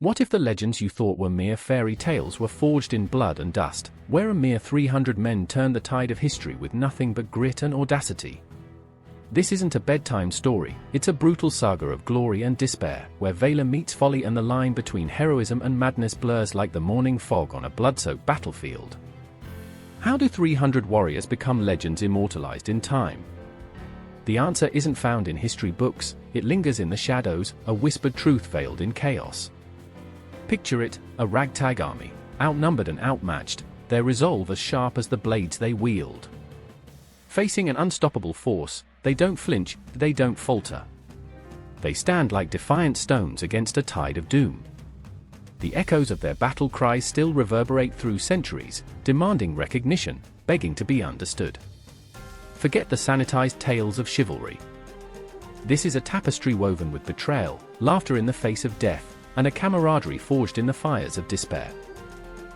What if the legends you thought were mere fairy tales were forged in blood and dust, where a mere 300 men turned the tide of history with nothing but grit and audacity? This isn't a bedtime story, it's a brutal saga of glory and despair, where valor meets folly and the line between heroism and madness blurs like the morning fog on a blood-soaked battlefield. How do 300 warriors become legends immortalized in time? The answer isn't found in history books, it lingers in the shadows, a whispered truth veiled in chaos. Picture it, a ragtag army, outnumbered and outmatched, their resolve as sharp as the blades they wield. Facing an unstoppable force, they don't flinch, they don't falter. They stand like defiant stones against a tide of doom. The echoes of their battle cries still reverberate through centuries, demanding recognition, begging to be understood. Forget the sanitized tales of chivalry. This is a tapestry woven with betrayal, laughter in the face of death, and a camaraderie forged in the fires of despair.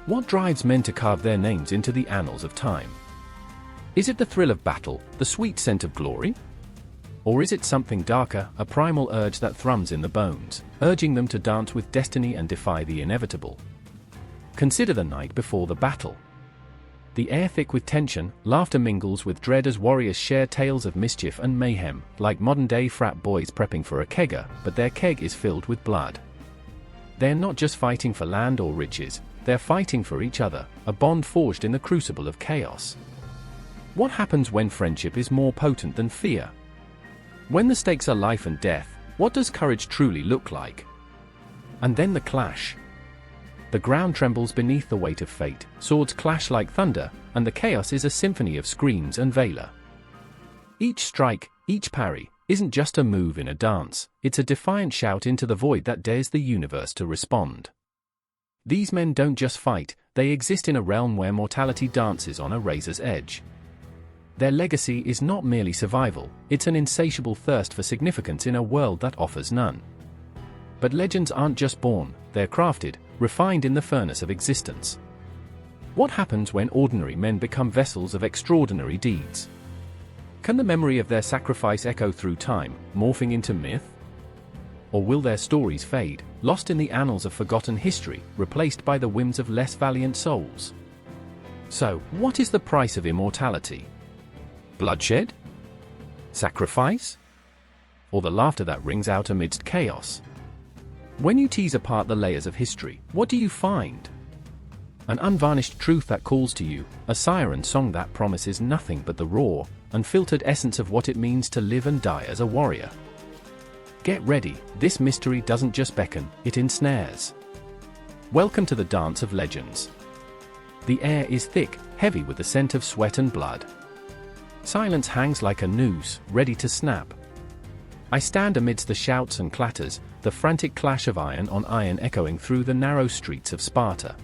What drives men to carve their names into the annals of time? Is it the thrill of battle, the sweet scent of glory? Or is it something darker, a primal urge that thrums in the bones, urging them to dance with destiny and defy the inevitable? Consider the night before the battle. The air thick with tension, laughter mingles with dread as warriors share tales of mischief and mayhem, like modern-day frat boys prepping for a kegger, but their keg is filled with blood. They're not just fighting for land or riches, they're fighting for each other, a bond forged in the crucible of chaos. What happens when friendship is more potent than fear? When the stakes are life and death, what does courage truly look like? And then the clash. The ground trembles beneath the weight of fate, swords clash like thunder, and the chaos is a symphony of screams and valor. Each strike, each parry, isn't just a move in a dance, it's a defiant shout into the void that dares the universe to respond. These men don't just fight, they exist in a realm where mortality dances on a razor's edge. Their legacy is not merely survival, it's an insatiable thirst for significance in a world that offers none. But legends aren't just born, they're crafted, refined in the furnace of existence. What happens when ordinary men become vessels of extraordinary deeds? Can the memory of their sacrifice echo through time, morphing into myth? Or will their stories fade, lost in the annals of forgotten history, replaced by the whims of less valiant souls? So, what is the price of immortality? Bloodshed? Sacrifice? Or the laughter that rings out amidst chaos? When you tease apart the layers of history, what do you find? An unvarnished truth that calls to you, a siren song that promises nothing but the raw, unfiltered essence of what it means to live and die as a warrior. Get ready, this mystery doesn't just beckon, it ensnares. Welcome to the dance of legends. The air is thick, heavy with the scent of sweat and blood. Silence hangs like a noose, ready to snap. I stand amidst the shouts and clatters, the frantic clash of iron on iron echoing through the narrow streets of Sparta.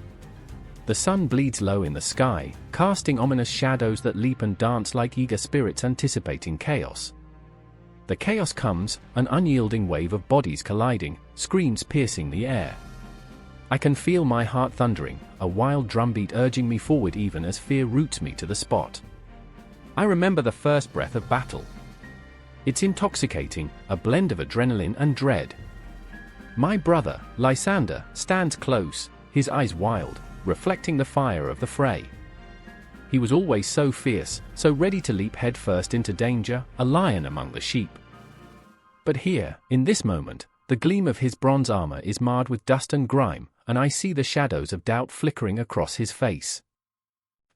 The sun bleeds low in the sky, casting ominous shadows that leap and dance like eager spirits anticipating chaos. The chaos comes, an unyielding wave of bodies colliding, screams piercing the air. I can feel my heart thundering, a wild drumbeat urging me forward even as fear roots me to the spot. I remember the first breath of battle. It's intoxicating, a blend of adrenaline and dread. My brother, Lysander, stands close, his eyes wild, reflecting the fire of the fray. He was always so fierce, so ready to leap headfirst into danger, a lion among the sheep. But here, in this moment, the gleam of his bronze armor is marred with dust and grime, and I see the shadows of doubt flickering across his face.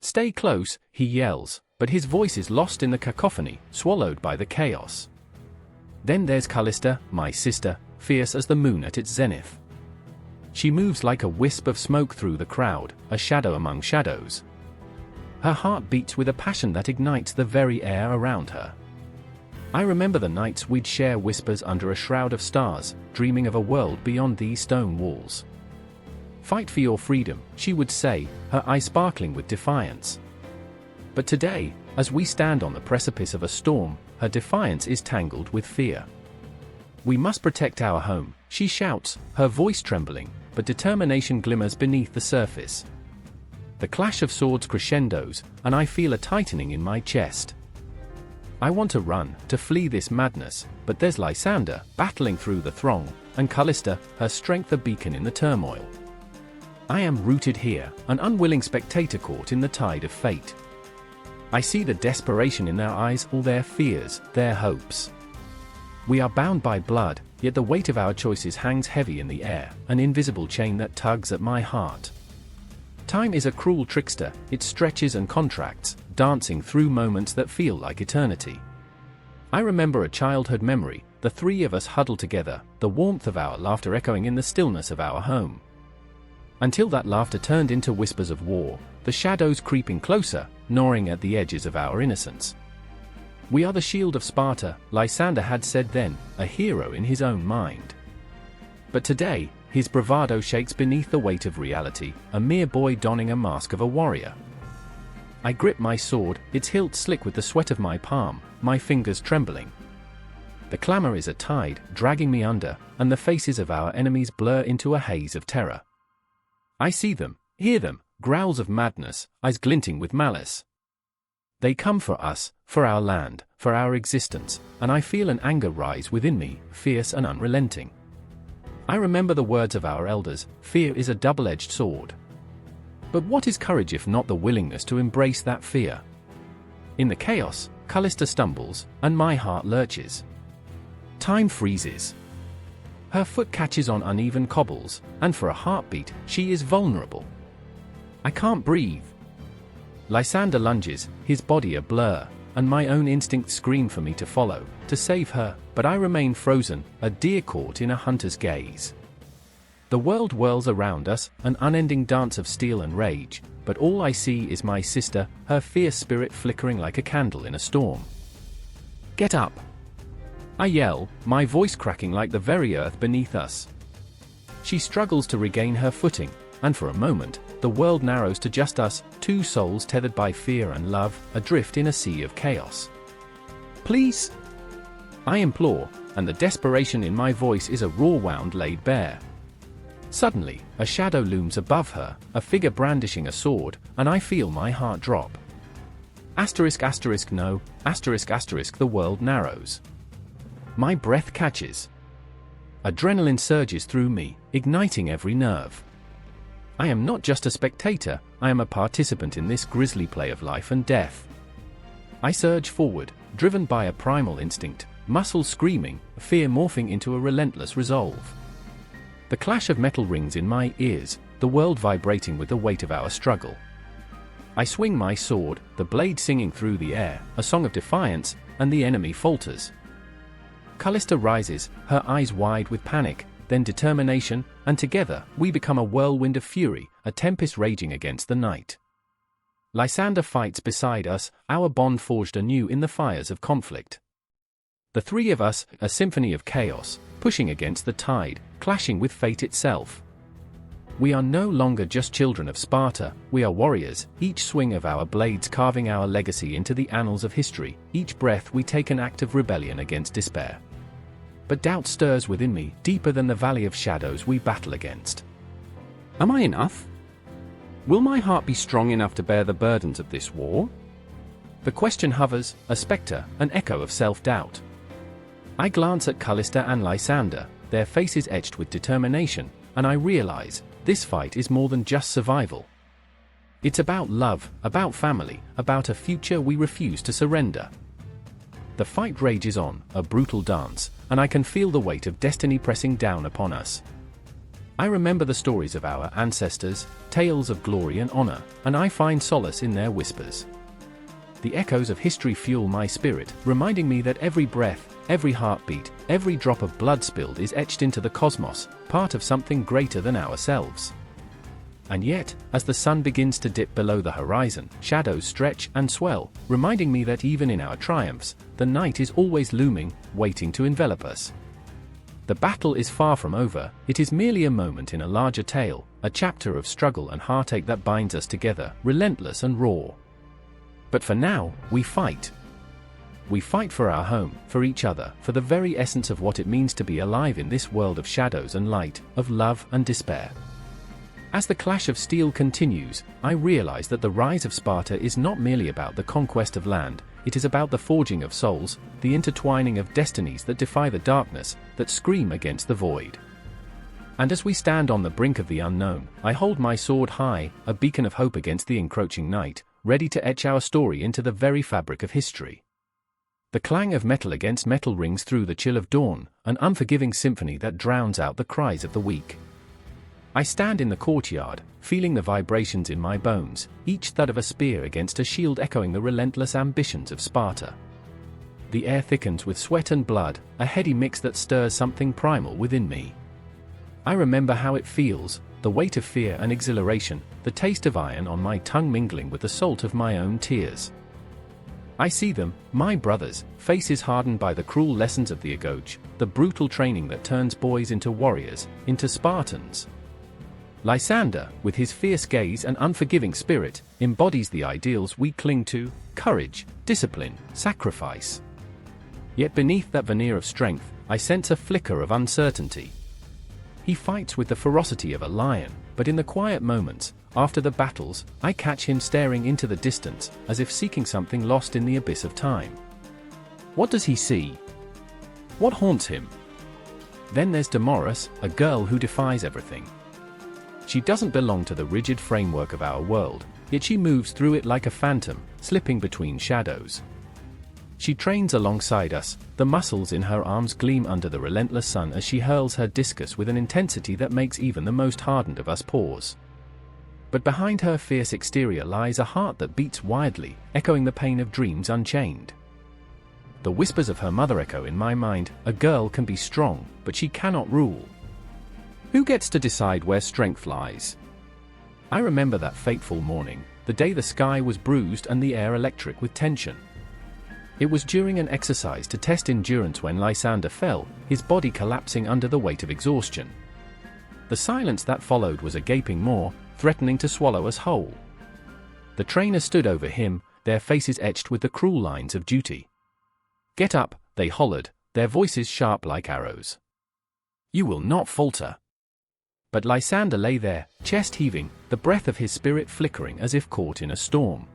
"Stay close," he yells, but his voice is lost in the cacophony, swallowed by the chaos. Then there's Callista, my sister, fierce as the moon at its zenith. She moves like a wisp of smoke through the crowd, a shadow among shadows. Her heart beats with a passion that ignites the very air around her. I remember the nights we'd share whispers under a shroud of stars, dreaming of a world beyond these stone walls. "Fight for your freedom," she would say, her eyes sparkling with defiance. But today, as we stand on the precipice of a storm, her defiance is tangled with fear. "We must protect our home," she shouts, her voice trembling, but determination glimmers beneath the surface. The clash of swords crescendos, and I feel a tightening in my chest. I want to run, to flee this madness, but there's Lysander, battling through the throng, and Callista, her strength a beacon in the turmoil. I am rooted here, an unwilling spectator caught in the tide of fate. I see the desperation in their eyes, all their fears, their hopes. We are bound by blood, yet the weight of our choices hangs heavy in the air, an invisible chain that tugs at my heart. Time is a cruel trickster, it stretches and contracts, dancing through moments that feel like eternity. I remember a childhood memory, the three of us huddled together, the warmth of our laughter echoing in the stillness of our home. Until that laughter turned into whispers of war, the shadows creeping closer, gnawing at the edges of our innocence. We are the shield of Sparta, Lysander had said then, a hero in his own mind. But today, his bravado shakes beneath the weight of reality, a mere boy donning a mask of a warrior. I grip my sword, its hilt slick with the sweat of my palm, my fingers trembling. The clamor is a tide, dragging me under, and the faces of our enemies blur into a haze of terror. I see them, hear them, growls of madness, eyes glinting with malice. They come for us, for our land, for our existence, and I feel an anger rise within me, fierce and unrelenting. I remember the words of our elders, fear is a double-edged sword. But what is courage if not the willingness to embrace that fear? In the chaos, Callista stumbles, and my heart lurches. Time freezes. Her foot catches on uneven cobbles, and for a heartbeat, she is vulnerable. I can't breathe. Lysander lunges, his body a blur, and my own instincts scream for me to follow, to save her, but I remain frozen, a deer caught in a hunter's gaze. The world whirls around us, an unending dance of steel and rage, but all I see is my sister, her fierce spirit flickering like a candle in a storm. Get up! I yell, my voice cracking like the very earth beneath us. She struggles to regain her footing, and for a moment, the world narrows to just us, two souls tethered by fear and love, adrift in a sea of chaos. Please? I implore, and the desperation in my voice is a raw wound laid bare. Suddenly, a shadow looms above her, a figure brandishing a sword, and I feel my heart drop. Asterisk asterisk no, asterisk asterisk the world narrows. My breath catches. Adrenaline surges through me, igniting every nerve. I am not just a spectator, I am a participant in this grisly play of life and death. I surge forward, driven by a primal instinct, muscles screaming, fear morphing into a relentless resolve. The clash of metal rings in my ears, the world vibrating with the weight of our struggle. I swing my sword, the blade singing through the air, a song of defiance, and the enemy falters. Callista rises, her eyes wide with panic, then determination, and together, we become a whirlwind of fury, a tempest raging against the night. Lysander fights beside us, our bond forged anew in the fires of conflict. The three of us, a symphony of chaos, pushing against the tide, clashing with fate itself. We are no longer just children of Sparta, we are warriors, each swing of our blades carving our legacy into the annals of history, each breath we take an act of rebellion against despair. But doubt stirs within me, deeper than the valley of shadows we battle against. Am I enough? Will my heart be strong enough to bear the burdens of this war? The question hovers, a spectre, an echo of self-doubt. I glance at Callista and Lysander, their faces etched with determination, and I realize, this fight is more than just survival. It's about love, about family, about a future we refuse to surrender. The fight rages on, a brutal dance, and I can feel the weight of destiny pressing down upon us. I remember the stories of our ancestors, tales of glory and honor, and I find solace in their whispers. The echoes of history fuel my spirit, reminding me that every breath, every heartbeat, every drop of blood spilled is etched into the cosmos, part of something greater than ourselves. And yet, as the sun begins to dip below the horizon, shadows stretch and swell, reminding me that even in our triumphs, the night is always looming, waiting to envelop us. The battle is far from over, it is merely a moment in a larger tale, a chapter of struggle and heartache that binds us together, relentless and raw. But for now, we fight. We fight for our home, for each other, for the very essence of what it means to be alive in this world of shadows and light, of love and despair. As the clash of steel continues, I realize that the rise of Sparta is not merely about the conquest of land, it is about the forging of souls, the intertwining of destinies that defy the darkness, that scream against the void. And as we stand on the brink of the unknown, I hold my sword high, a beacon of hope against the encroaching night, ready to etch our story into the very fabric of history. The clang of metal against metal rings through the chill of dawn, an unforgiving symphony that drowns out the cries of the weak. I stand in the courtyard, feeling the vibrations in my bones, each thud of a spear against a shield echoing the relentless ambitions of Sparta. The air thickens with sweat and blood, a heady mix that stirs something primal within me. I remember how it feels, the weight of fear and exhilaration, the taste of iron on my tongue mingling with the salt of my own tears. I see them, my brothers, faces hardened by the cruel lessons of the Agoge, the brutal training that turns boys into warriors, into Spartans. Lysander, with his fierce gaze and unforgiving spirit, embodies the ideals we cling to: courage, discipline, sacrifice. Yet beneath that veneer of strength, I sense a flicker of uncertainty. He fights with the ferocity of a lion, but in the quiet moments, after the battles, I catch him staring into the distance, as if seeking something lost in the abyss of time. What does he see? What haunts him? Then there's Damaris, a girl who defies everything. She doesn't belong to the rigid framework of our world, yet she moves through it like a phantom, slipping between shadows. She trains alongside us, the muscles in her arms gleam under the relentless sun as she hurls her discus with an intensity that makes even the most hardened of us pause. But behind her fierce exterior lies a heart that beats wildly, echoing the pain of dreams unchained. The whispers of her mother echo in my mind: a girl can be strong, but she cannot rule. Who gets to decide where strength lies? I remember that fateful morning, the day the sky was bruised and the air electric with tension. It was during an exercise to test endurance when Lysander fell, his body collapsing under the weight of exhaustion. The silence that followed was a gaping maw, threatening to swallow us whole. The trainers stood over him, their faces etched with the cruel lines of duty. "Get up," they hollered, their voices sharp like arrows. "You will not falter." But Lysander lay there, chest heaving, the breath of his spirit flickering as if caught in a storm.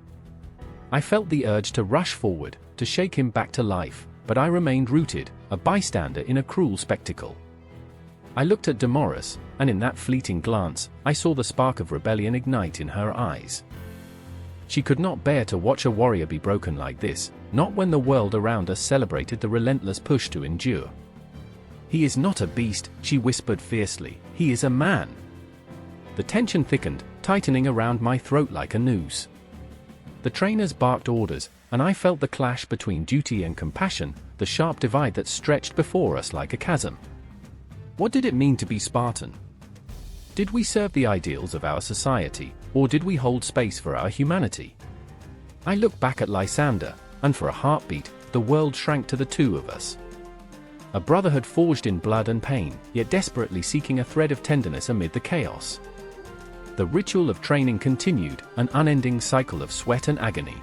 I felt the urge to rush forward, to shake him back to life, but I remained rooted, a bystander in a cruel spectacle. I looked at Damaris, and in that fleeting glance, I saw the spark of rebellion ignite in her eyes. She could not bear to watch a warrior be broken like this, not when the world around us celebrated the relentless push to endure. "He is not a beast," she whispered fiercely, "he is a man." The tension thickened, tightening around my throat like a noose. The trainers barked orders, and I felt the clash between duty and compassion, the sharp divide that stretched before us like a chasm. What did it mean to be Spartan? Did we serve the ideals of our society, or did we hold space for our humanity? I looked back at Lysander, and for a heartbeat, the world shrank to the two of us. A brotherhood forged in blood and pain, yet desperately seeking a thread of tenderness amid the chaos. The ritual of training continued, an unending cycle of sweat and agony.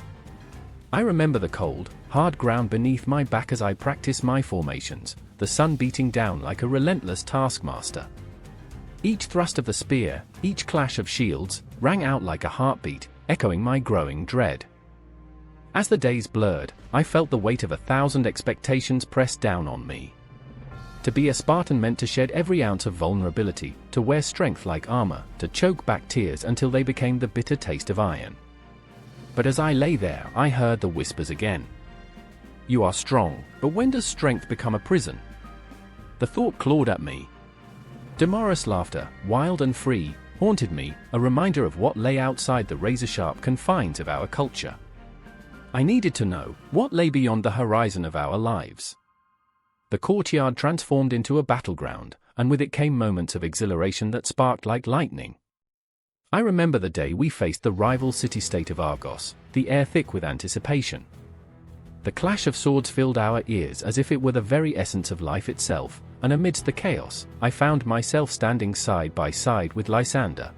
I remember the cold, hard ground beneath my back as I practiced my formations, the sun beating down like a relentless taskmaster. Each thrust of the spear, each clash of shields, rang out like a heartbeat, echoing my growing dread. As the days blurred, I felt the weight of 1,000 expectations pressed down on me. To be a Spartan meant to shed every ounce of vulnerability, to wear strength like armor, to choke back tears until they became the bitter taste of iron. But as I lay there, I heard the whispers again. "You are strong, but when does strength become a prison?" The thought clawed at me. Damaris' laughter, wild and free, haunted me, a reminder of what lay outside the razor-sharp confines of our culture. I needed to know what lay beyond the horizon of our lives. The courtyard transformed into a battleground, and with it came moments of exhilaration that sparked like lightning. I remember the day we faced the rival city-state of Argos, the air thick with anticipation. The clash of swords filled our ears as if it were the very essence of life itself, and amidst the chaos, I found myself standing side by side with Lysander.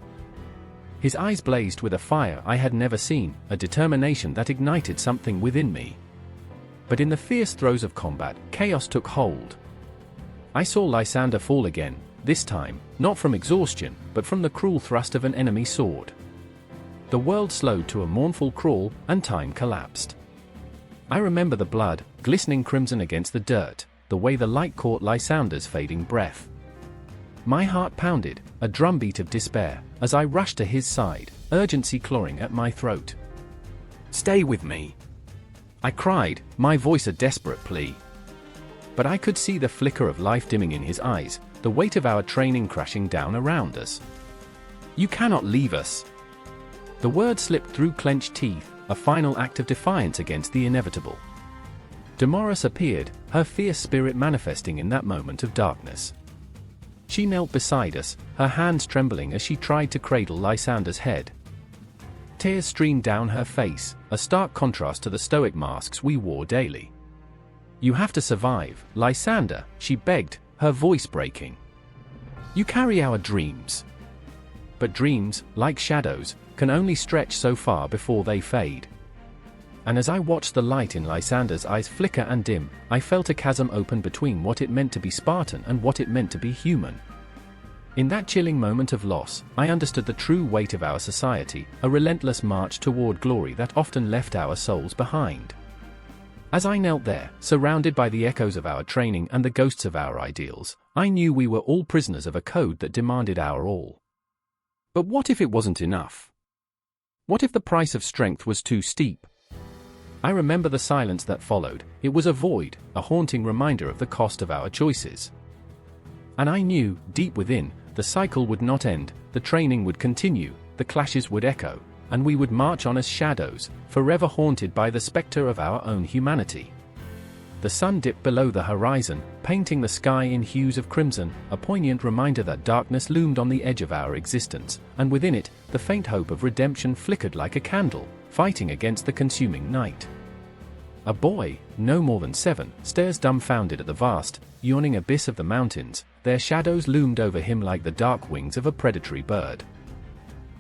His eyes blazed with a fire I had never seen, a determination that ignited something within me. But in the fierce throes of combat, chaos took hold. I saw Lysander fall again, this time, not from exhaustion, but from the cruel thrust of an enemy sword. The world slowed to a mournful crawl, and time collapsed. I remember the blood, glistening crimson against the dirt, the way the light caught Lysander's fading breath. My heart pounded, a drumbeat of despair, as I rushed to his side, urgency clawing at my throat. "Stay with me!" I cried, my voice a desperate plea. But I could see the flicker of life dimming in his eyes, the weight of our training crashing down around us. "You cannot leave us!" The word slipped through clenched teeth, a final act of defiance against the inevitable. Damaris appeared, her fierce spirit manifesting in that moment of darkness. She knelt beside us, her hands trembling as she tried to cradle Lysander's head. Tears streamed down her face, a stark contrast to the stoic masks we wore daily. "You have to survive, Lysander," she begged, her voice breaking. "You carry our dreams." But dreams, like shadows, can only stretch so far before they fade. And as I watched the light in Lysander's eyes flicker and dim, I felt a chasm open between what it meant to be Spartan and what it meant to be human. In that chilling moment of loss, I understood the true weight of our society, a relentless march toward glory that often left our souls behind. As I knelt there, surrounded by the echoes of our training and the ghosts of our ideals, I knew we were all prisoners of a code that demanded our all. But what if it wasn't enough? What if the price of strength was too steep? I remember the silence that followed. It was a void, a haunting reminder of the cost of our choices. And I knew, deep within, the cycle would not end, the training would continue, the clashes would echo, and we would march on as shadows, forever haunted by the specter of our own humanity. The sun dipped below the horizon, painting the sky in hues of crimson, a poignant reminder that darkness loomed on the edge of our existence, and within it, the faint hope of redemption flickered like a candle, fighting against the consuming night. A boy, no more than 7, stares dumbfounded at the vast, yawning abyss of the mountains. Their shadows loomed over him like the dark wings of a predatory bird.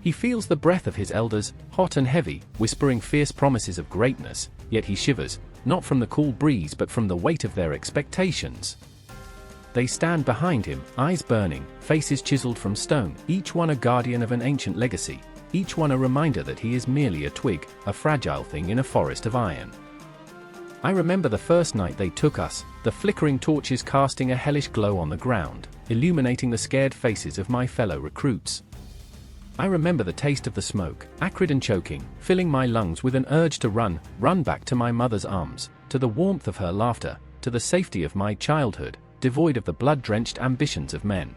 He feels the breath of his elders, hot and heavy, whispering fierce promises of greatness, yet he shivers, not from the cool breeze but from the weight of their expectations. They stand behind him, eyes burning, faces chiseled from stone, each one a guardian of an ancient legacy, each one a reminder that he is merely a twig, a fragile thing in a forest of iron. I remember the first night they took us, the flickering torches casting a hellish glow on the ground, illuminating the scared faces of my fellow recruits. I remember the taste of the smoke, acrid and choking, filling my lungs with an urge to run back to my mother's arms, to the warmth of her laughter, to the safety of my childhood, devoid of the blood-drenched ambitions of men.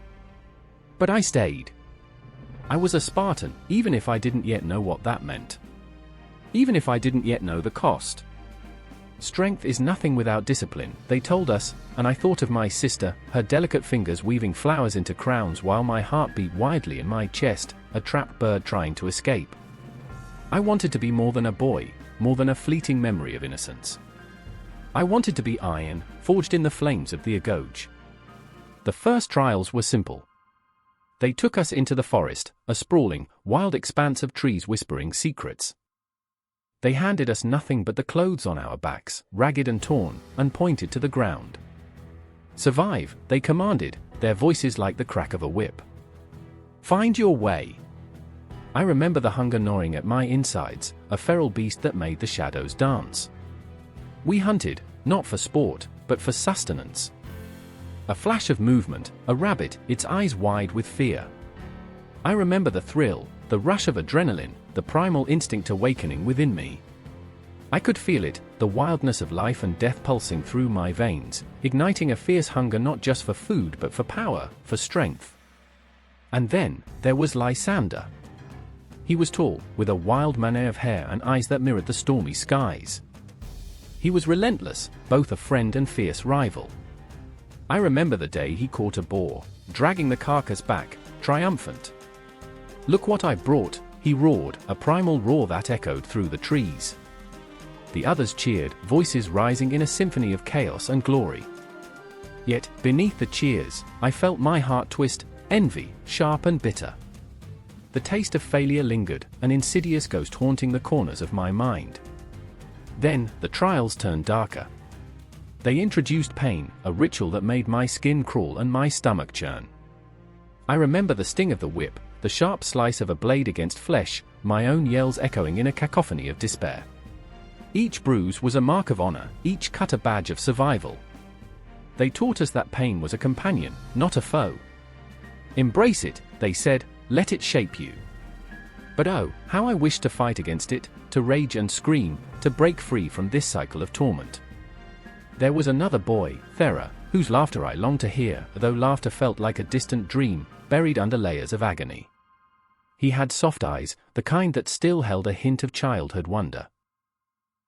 But I stayed. I was a Spartan, even if I didn't yet know what that meant. Even if I didn't yet know the cost. Strength is nothing without discipline, they told us, and I thought of my sister, her delicate fingers weaving flowers into crowns while my heart beat wildly in my chest, a trapped bird trying to escape. I wanted to be more than a boy, more than a fleeting memory of innocence. I wanted to be iron, forged in the flames of the Agoge. The first trials were simple. They took us into the forest, a sprawling, wild expanse of trees whispering secrets. They handed us nothing but the clothes on our backs, ragged and torn, and pointed to the ground. "Survive," they commanded, their voices like the crack of a whip. "Find your way." I remember the hunger gnawing at my insides, a feral beast that made the shadows dance. We hunted, not for sport, but for sustenance. A flash of movement, a rabbit, its eyes wide with fear. I remember the thrill, the rush of adrenaline, the primal instinct awakening within me. I could feel it, the wildness of life and death pulsing through my veins, igniting a fierce hunger not just for food but for power, for strength. And then, there was Lysander. He was tall, with a wild mane of hair and eyes that mirrored the stormy skies. He was relentless, both a friend and fierce rival. I remember the day he caught a boar, dragging the carcass back, triumphant. "Look what I brought," he roared, a primal roar that echoed through the trees. The others cheered, voices rising in a symphony of chaos and glory. Yet, beneath the cheers, I felt my heart twist, envy, sharp and bitter. The taste of failure lingered, an insidious ghost haunting the corners of my mind. Then, the trials turned darker. They introduced pain, a ritual that made my skin crawl and my stomach churn. I remember the sting of the whip, the sharp slice of a blade against flesh, my own yells echoing in a cacophony of despair. Each bruise was a mark of honor, each cut a badge of survival. They taught us that pain was a companion, not a foe. Embrace it, they said, let it shape you. But oh, how I wished to fight against it, to rage and scream, to break free from this cycle of torment. There was another boy, Thera, whose laughter I longed to hear, though laughter felt like a distant dream, buried under layers of agony. He had soft eyes, the kind that still held a hint of childhood wonder.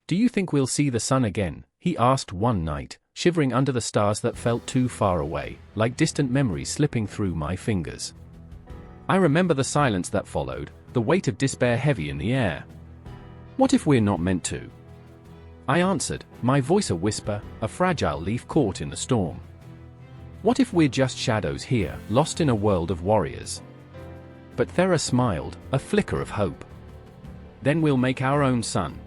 "Do you think we'll see the sun again?" he asked one night, shivering under the stars that felt too far away, like distant memories slipping through my fingers. I remember the silence that followed, the weight of despair heavy in the air. "What if we're not meant to?" I answered, my voice a whisper, a fragile leaf caught in the storm. "What if we're just shadows here, lost in a world of warriors?" But Thera smiled, a flicker of hope. "Then we'll make our own sun."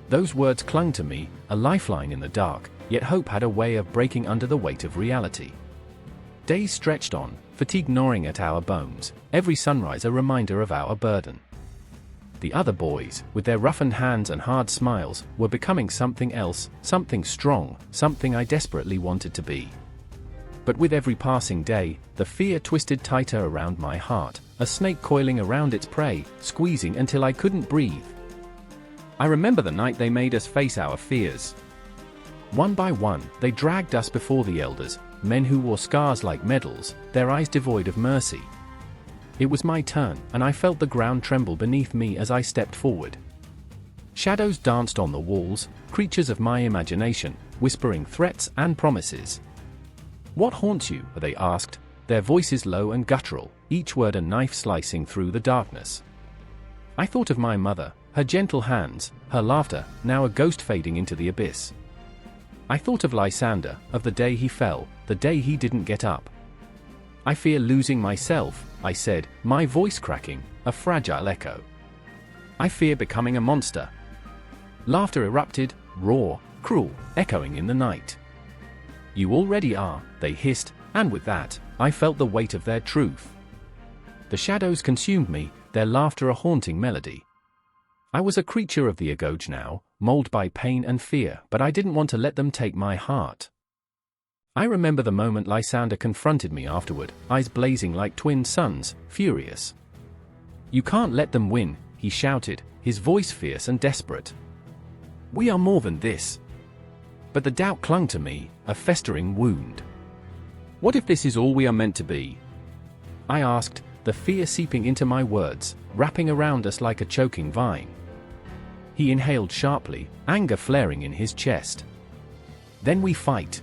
Those words clung to me, a lifeline in the dark, yet hope had a way of breaking under the weight of reality. Days stretched on, fatigue gnawing at our bones, every sunrise a reminder of our burden. The other boys, with their roughened hands and hard smiles, were becoming something else, something strong, something I desperately wanted to be. But with every passing day, the fear twisted tighter around my heart, a snake coiling around its prey, squeezing until I couldn't breathe. I remember the night they made us face our fears. One by one, they dragged us before the elders, men who wore scars like medals, their eyes devoid of mercy. It was my turn, and I felt the ground tremble beneath me as I stepped forward. Shadows danced on the walls, creatures of my imagination, whispering threats and promises. "What haunts you?" they asked, their voices low and guttural, each word a knife slicing through the darkness. I thought of my mother, her gentle hands, her laughter, now a ghost fading into the abyss. I thought of Lysander, of the day he fell, the day he didn't get up. "I fear losing myself," I said, my voice cracking, a fragile echo. "I fear becoming a monster." Laughter erupted, raw, cruel, echoing in the night. "You already are," they hissed, and with that, I felt the weight of their truth. The shadows consumed me, their laughter a haunting melody. I was a creature of the Agoge now, molded by pain and fear, but I didn't want to let them take my heart. I remember the moment Lysander confronted me afterward, eyes blazing like twin suns, furious. "You can't let them win," he shouted, his voice fierce and desperate. "We are more than this." But the doubt clung to me, a festering wound. "What if this is all we are meant to be?" I asked, the fear seeping into my words, wrapping around us like a choking vine. He inhaled sharply, anger flaring in his chest. "Then we fight.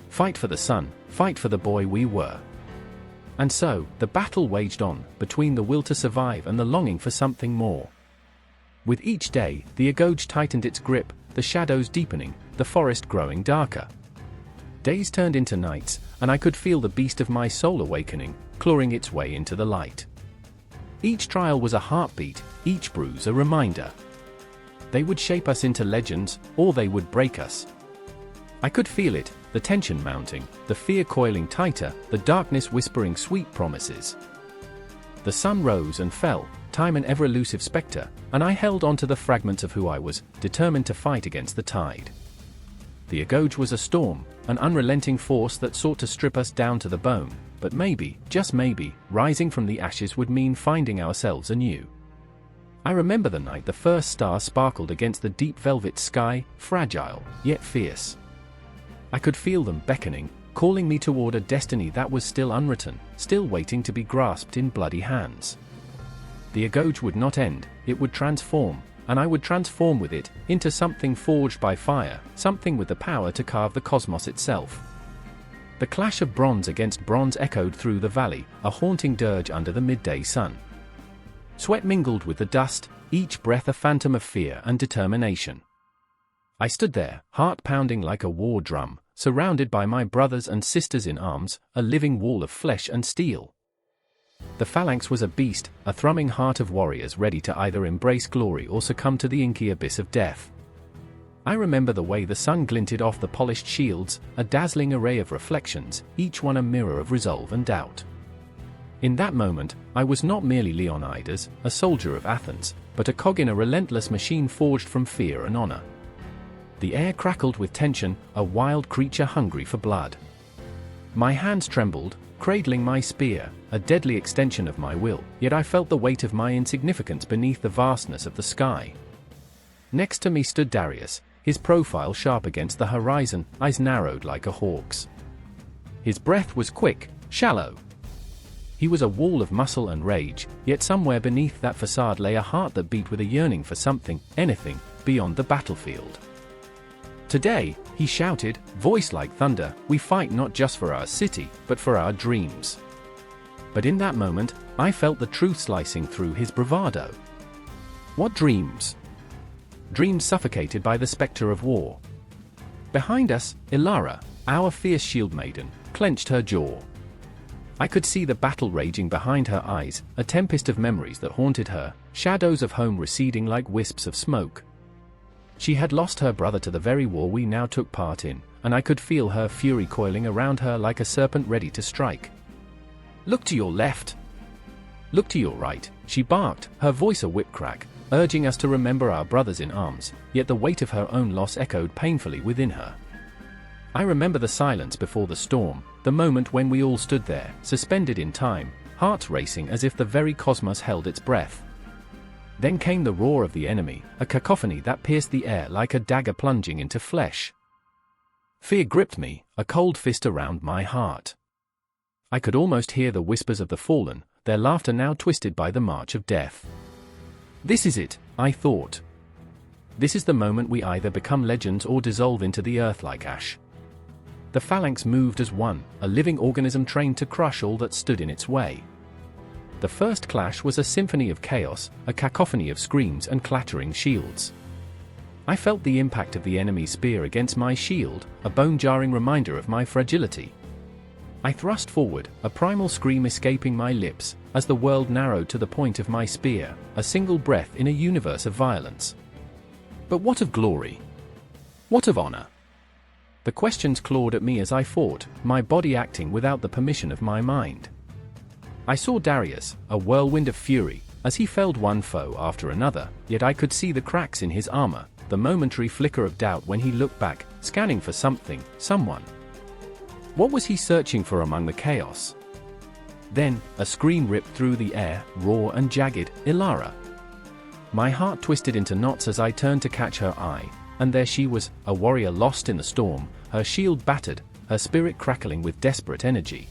Fight for the sun, fight for the boy we were." And so, the battle waged on, between the will to survive and the longing for something more. With each day, the Agoge tightened its grip, the shadows deepening, the forest growing darker. Days turned into nights, and I could feel the beast of my soul awakening, clawing its way into the light. Each trial was a heartbeat, each bruise a reminder. They would shape us into legends, or they would break us. I could feel it, the tension mounting, the fear coiling tighter, the darkness whispering sweet promises. The sun rose and fell, time an ever-elusive spectre, and I held on to the fragments of who I was, determined to fight against the tide. The Agoge was a storm, an unrelenting force that sought to strip us down to the bone, but maybe, just maybe, rising from the ashes would mean finding ourselves anew. I remember the night the first star sparkled against the deep velvet sky, fragile, yet fierce. I could feel them beckoning, calling me toward a destiny that was still unwritten, still waiting to be grasped in bloody hands. The Agoge would not end, it would transform, and I would transform with it, into something forged by fire, something with the power to carve the cosmos itself. The clash of bronze against bronze echoed through the valley, a haunting dirge under the midday sun. Sweat mingled with the dust, each breath a phantom of fear and determination. I stood there, heart pounding like a war drum, surrounded by my brothers and sisters in arms, a living wall of flesh and steel. The phalanx was a beast, a thrumming heart of warriors ready to either embrace glory or succumb to the inky abyss of death. I remember the way the sun glinted off the polished shields, a dazzling array of reflections, each one a mirror of resolve and doubt. In that moment, I was not merely Leonidas, a soldier of Athens, but a cog in a relentless machine forged from fear and honor. The air crackled with tension, a wild creature hungry for blood. My hands trembled, cradling my spear, a deadly extension of my will, yet I felt the weight of my insignificance beneath the vastness of the sky. Next to me stood Darius, his profile sharp against the horizon, eyes narrowed like a hawk's. His breath was quick, shallow. He was a wall of muscle and rage, yet somewhere beneath that facade lay a heart that beat with a yearning for something, anything, beyond the battlefield. Today, he shouted, voice like thunder, we fight not just for our city, but for our dreams. But in that moment, I felt the truth slicing through his bravado. What dreams? Dreams suffocated by the specter of war. Behind us, Ilara, our fierce shield maiden, clenched her jaw. I could see the battle raging behind her eyes, a tempest of memories that haunted her, shadows of home receding like wisps of smoke. She had lost her brother to the very war we now took part in, and I could feel her fury coiling around her like a serpent ready to strike. Look to your left. Look to your right, she barked, her voice a whip crack, urging us to remember our brothers in arms, yet the weight of her own loss echoed painfully within her. I remember the silence before the storm, the moment when we all stood there, suspended in time, hearts racing as if the very cosmos held its breath. Then came the roar of the enemy, a cacophony that pierced the air like a dagger plunging into flesh. Fear gripped me, a cold fist around my heart. I could almost hear the whispers of the fallen, their laughter now twisted by the march of death. This is it, I thought. This is the moment we either become legends or dissolve into the earth like ash. The phalanx moved as one, a living organism trained to crush all that stood in its way. The first clash was a symphony of chaos, a cacophony of screams and clattering shields. I felt the impact of the enemy's spear against my shield, a bone-jarring reminder of my fragility. I thrust forward, a primal scream escaping my lips, as the world narrowed to the point of my spear, a single breath in a universe of violence. But what of glory? What of honor? The questions clawed at me as I fought, my body acting without the permission of my mind. I saw Darius, a whirlwind of fury, as he felled one foe after another, yet I could see the cracks in his armor, the momentary flicker of doubt when he looked back, scanning for something, someone. What was he searching for among the chaos? Then, a scream ripped through the air, raw and jagged, Ilara. My heart twisted into knots as I turned to catch her eye, and there she was, a warrior lost in the storm, her shield battered, her spirit crackling with desperate energy.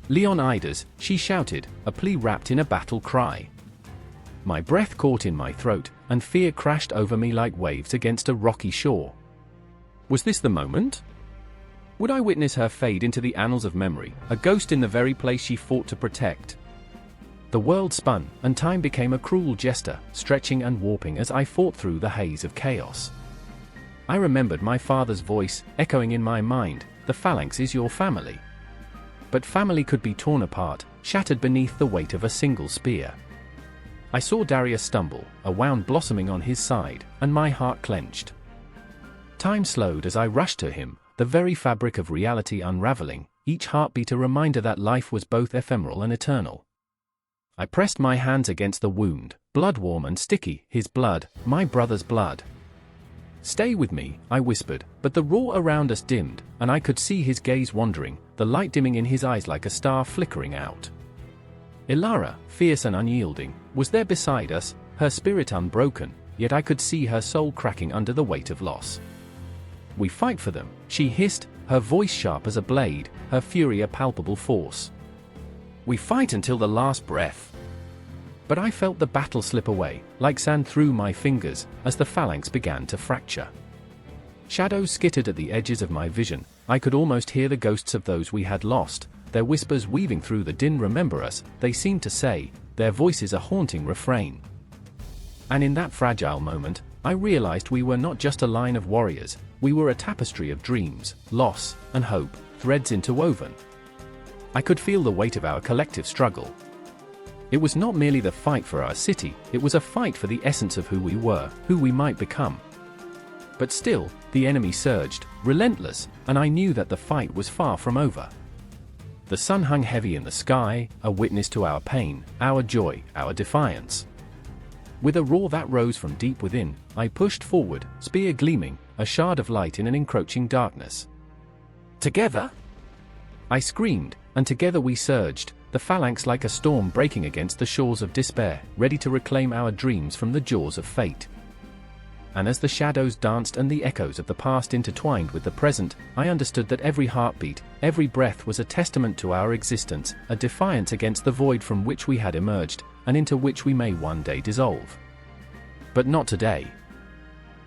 Leonidas, she shouted, a plea wrapped in a battle cry. My breath caught in my throat, and fear crashed over me like waves against a rocky shore. Was this the moment? Would I witness her fade into the annals of memory, a ghost in the very place she fought to protect? The world spun, and time became a cruel jester, stretching and warping as I fought through the haze of chaos. I remembered my father's voice, echoing in my mind, the phalanx is your family. But family could be torn apart, shattered beneath the weight of a single spear. I saw Darius stumble, a wound blossoming on his side, and my heart clenched. Time slowed as I rushed to him, the very fabric of reality unraveling, each heartbeat a reminder that life was both ephemeral and eternal. I pressed my hands against the wound, blood warm and sticky, his blood, my brother's blood. Stay with me, I whispered, but the roar around us dimmed, and I could see his gaze wandering, the light dimming in his eyes like a star flickering out. Ilara, fierce and unyielding, was there beside us, her spirit unbroken, yet I could see her soul cracking under the weight of loss. We fight for them, she hissed, her voice sharp as a blade, her fury a palpable force. We fight until the last breath. But I felt the battle slip away, like sand through my fingers, as the phalanx began to fracture. Shadows skittered at the edges of my vision, I could almost hear the ghosts of those we had lost, their whispers weaving through the din. Remember us, they seemed to say, their voices a haunting refrain. And in that fragile moment, I realized we were not just a line of warriors, we were a tapestry of dreams, loss, and hope, threads interwoven. I could feel the weight of our collective struggle. It was not merely the fight for our city, it was a fight for the essence of who we were, who we might become. But still, the enemy surged, relentless, and I knew that the fight was far from over. The sun hung heavy in the sky, a witness to our pain, our joy, our defiance. With a roar that rose from deep within, I pushed forward, spear gleaming, a shard of light in an encroaching darkness. "Together?" I screamed, and together we surged, the phalanx like a storm breaking against the shores of despair, ready to reclaim our dreams from the jaws of fate. And as the shadows danced and the echoes of the past intertwined with the present, I understood that every heartbeat, every breath was a testament to our existence, a defiance against the void from which we had emerged, and into which we may one day dissolve. But not today.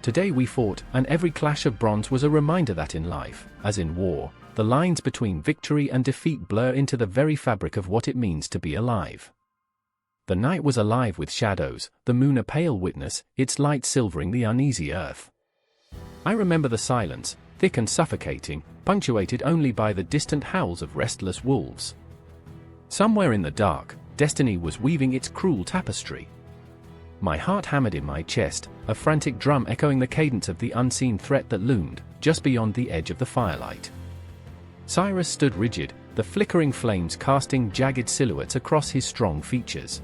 Today we fought, and every clash of bronze was a reminder that in life, as in war, the lines between victory and defeat blur into the very fabric of what it means to be alive. The night was alive with shadows, the moon a pale witness, its light silvering the uneasy earth. I remember the silence, thick and suffocating, punctuated only by the distant howls of restless wolves. Somewhere in the dark, destiny was weaving its cruel tapestry. My heart hammered in my chest, a frantic drum echoing the cadence of the unseen threat that loomed, just beyond the edge of the firelight. Cyrus stood rigid, the flickering flames casting jagged silhouettes across his strong features.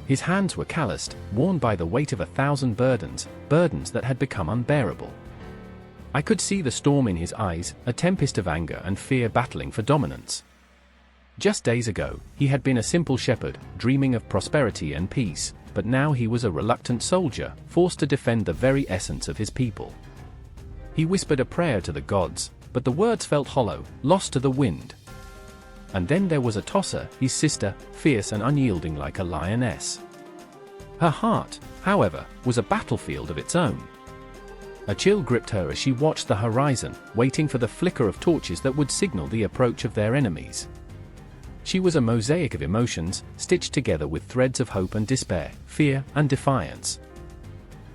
His hands were calloused, worn by the weight of 1,000 burdens that had become unbearable. I could see the storm in his eyes, a tempest of anger and fear battling for dominance. Just days ago, he had been a simple shepherd, dreaming of prosperity and peace, but now he was a reluctant soldier, forced to defend the very essence of his people. He whispered a prayer to the gods, but the words felt hollow, lost to the wind. And then there was Atossa, his sister, fierce and unyielding like a lioness. Her heart, however, was a battlefield of its own. A chill gripped her as she watched the horizon, waiting for the flicker of torches that would signal the approach of their enemies. She was a mosaic of emotions, stitched together with threads of hope and despair, fear and defiance.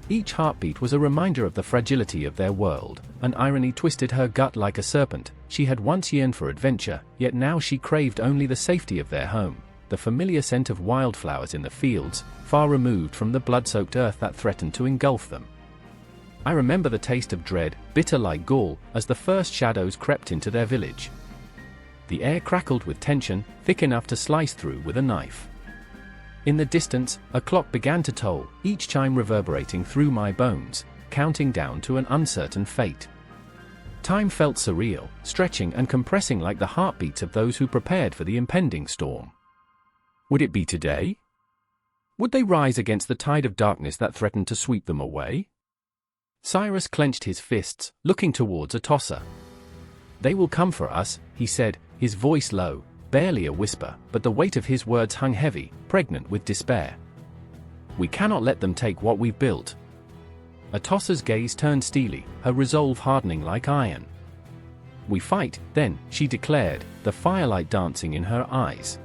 Each heartbeat was a reminder of the fragility of their world, and irony twisted her gut like a serpent. She had once yearned for adventure, yet now she craved only the safety of their home, the familiar scent of wildflowers in the fields, far removed from the blood-soaked earth that threatened to engulf them. I remember the taste of dread, bitter like gall, as the first shadows crept into their village. The air crackled with tension, thick enough to slice through with a knife. In the distance, a clock began to toll, each chime reverberating through my bones, counting down to an uncertain fate. Time felt surreal, stretching and compressing like the heartbeats of those who prepared for the impending storm. Would it be today? Would they rise against the tide of darkness that threatened to sweep them away? Cyrus clenched his fists, looking towards Atossa. "They will come for us," he said, his voice low, barely a whisper, but the weight of his words hung heavy, pregnant with despair. "We cannot let them take what we've built." Atossa's gaze turned steely, her resolve hardening like iron. "We fight, then," she declared, the firelight dancing in her eyes.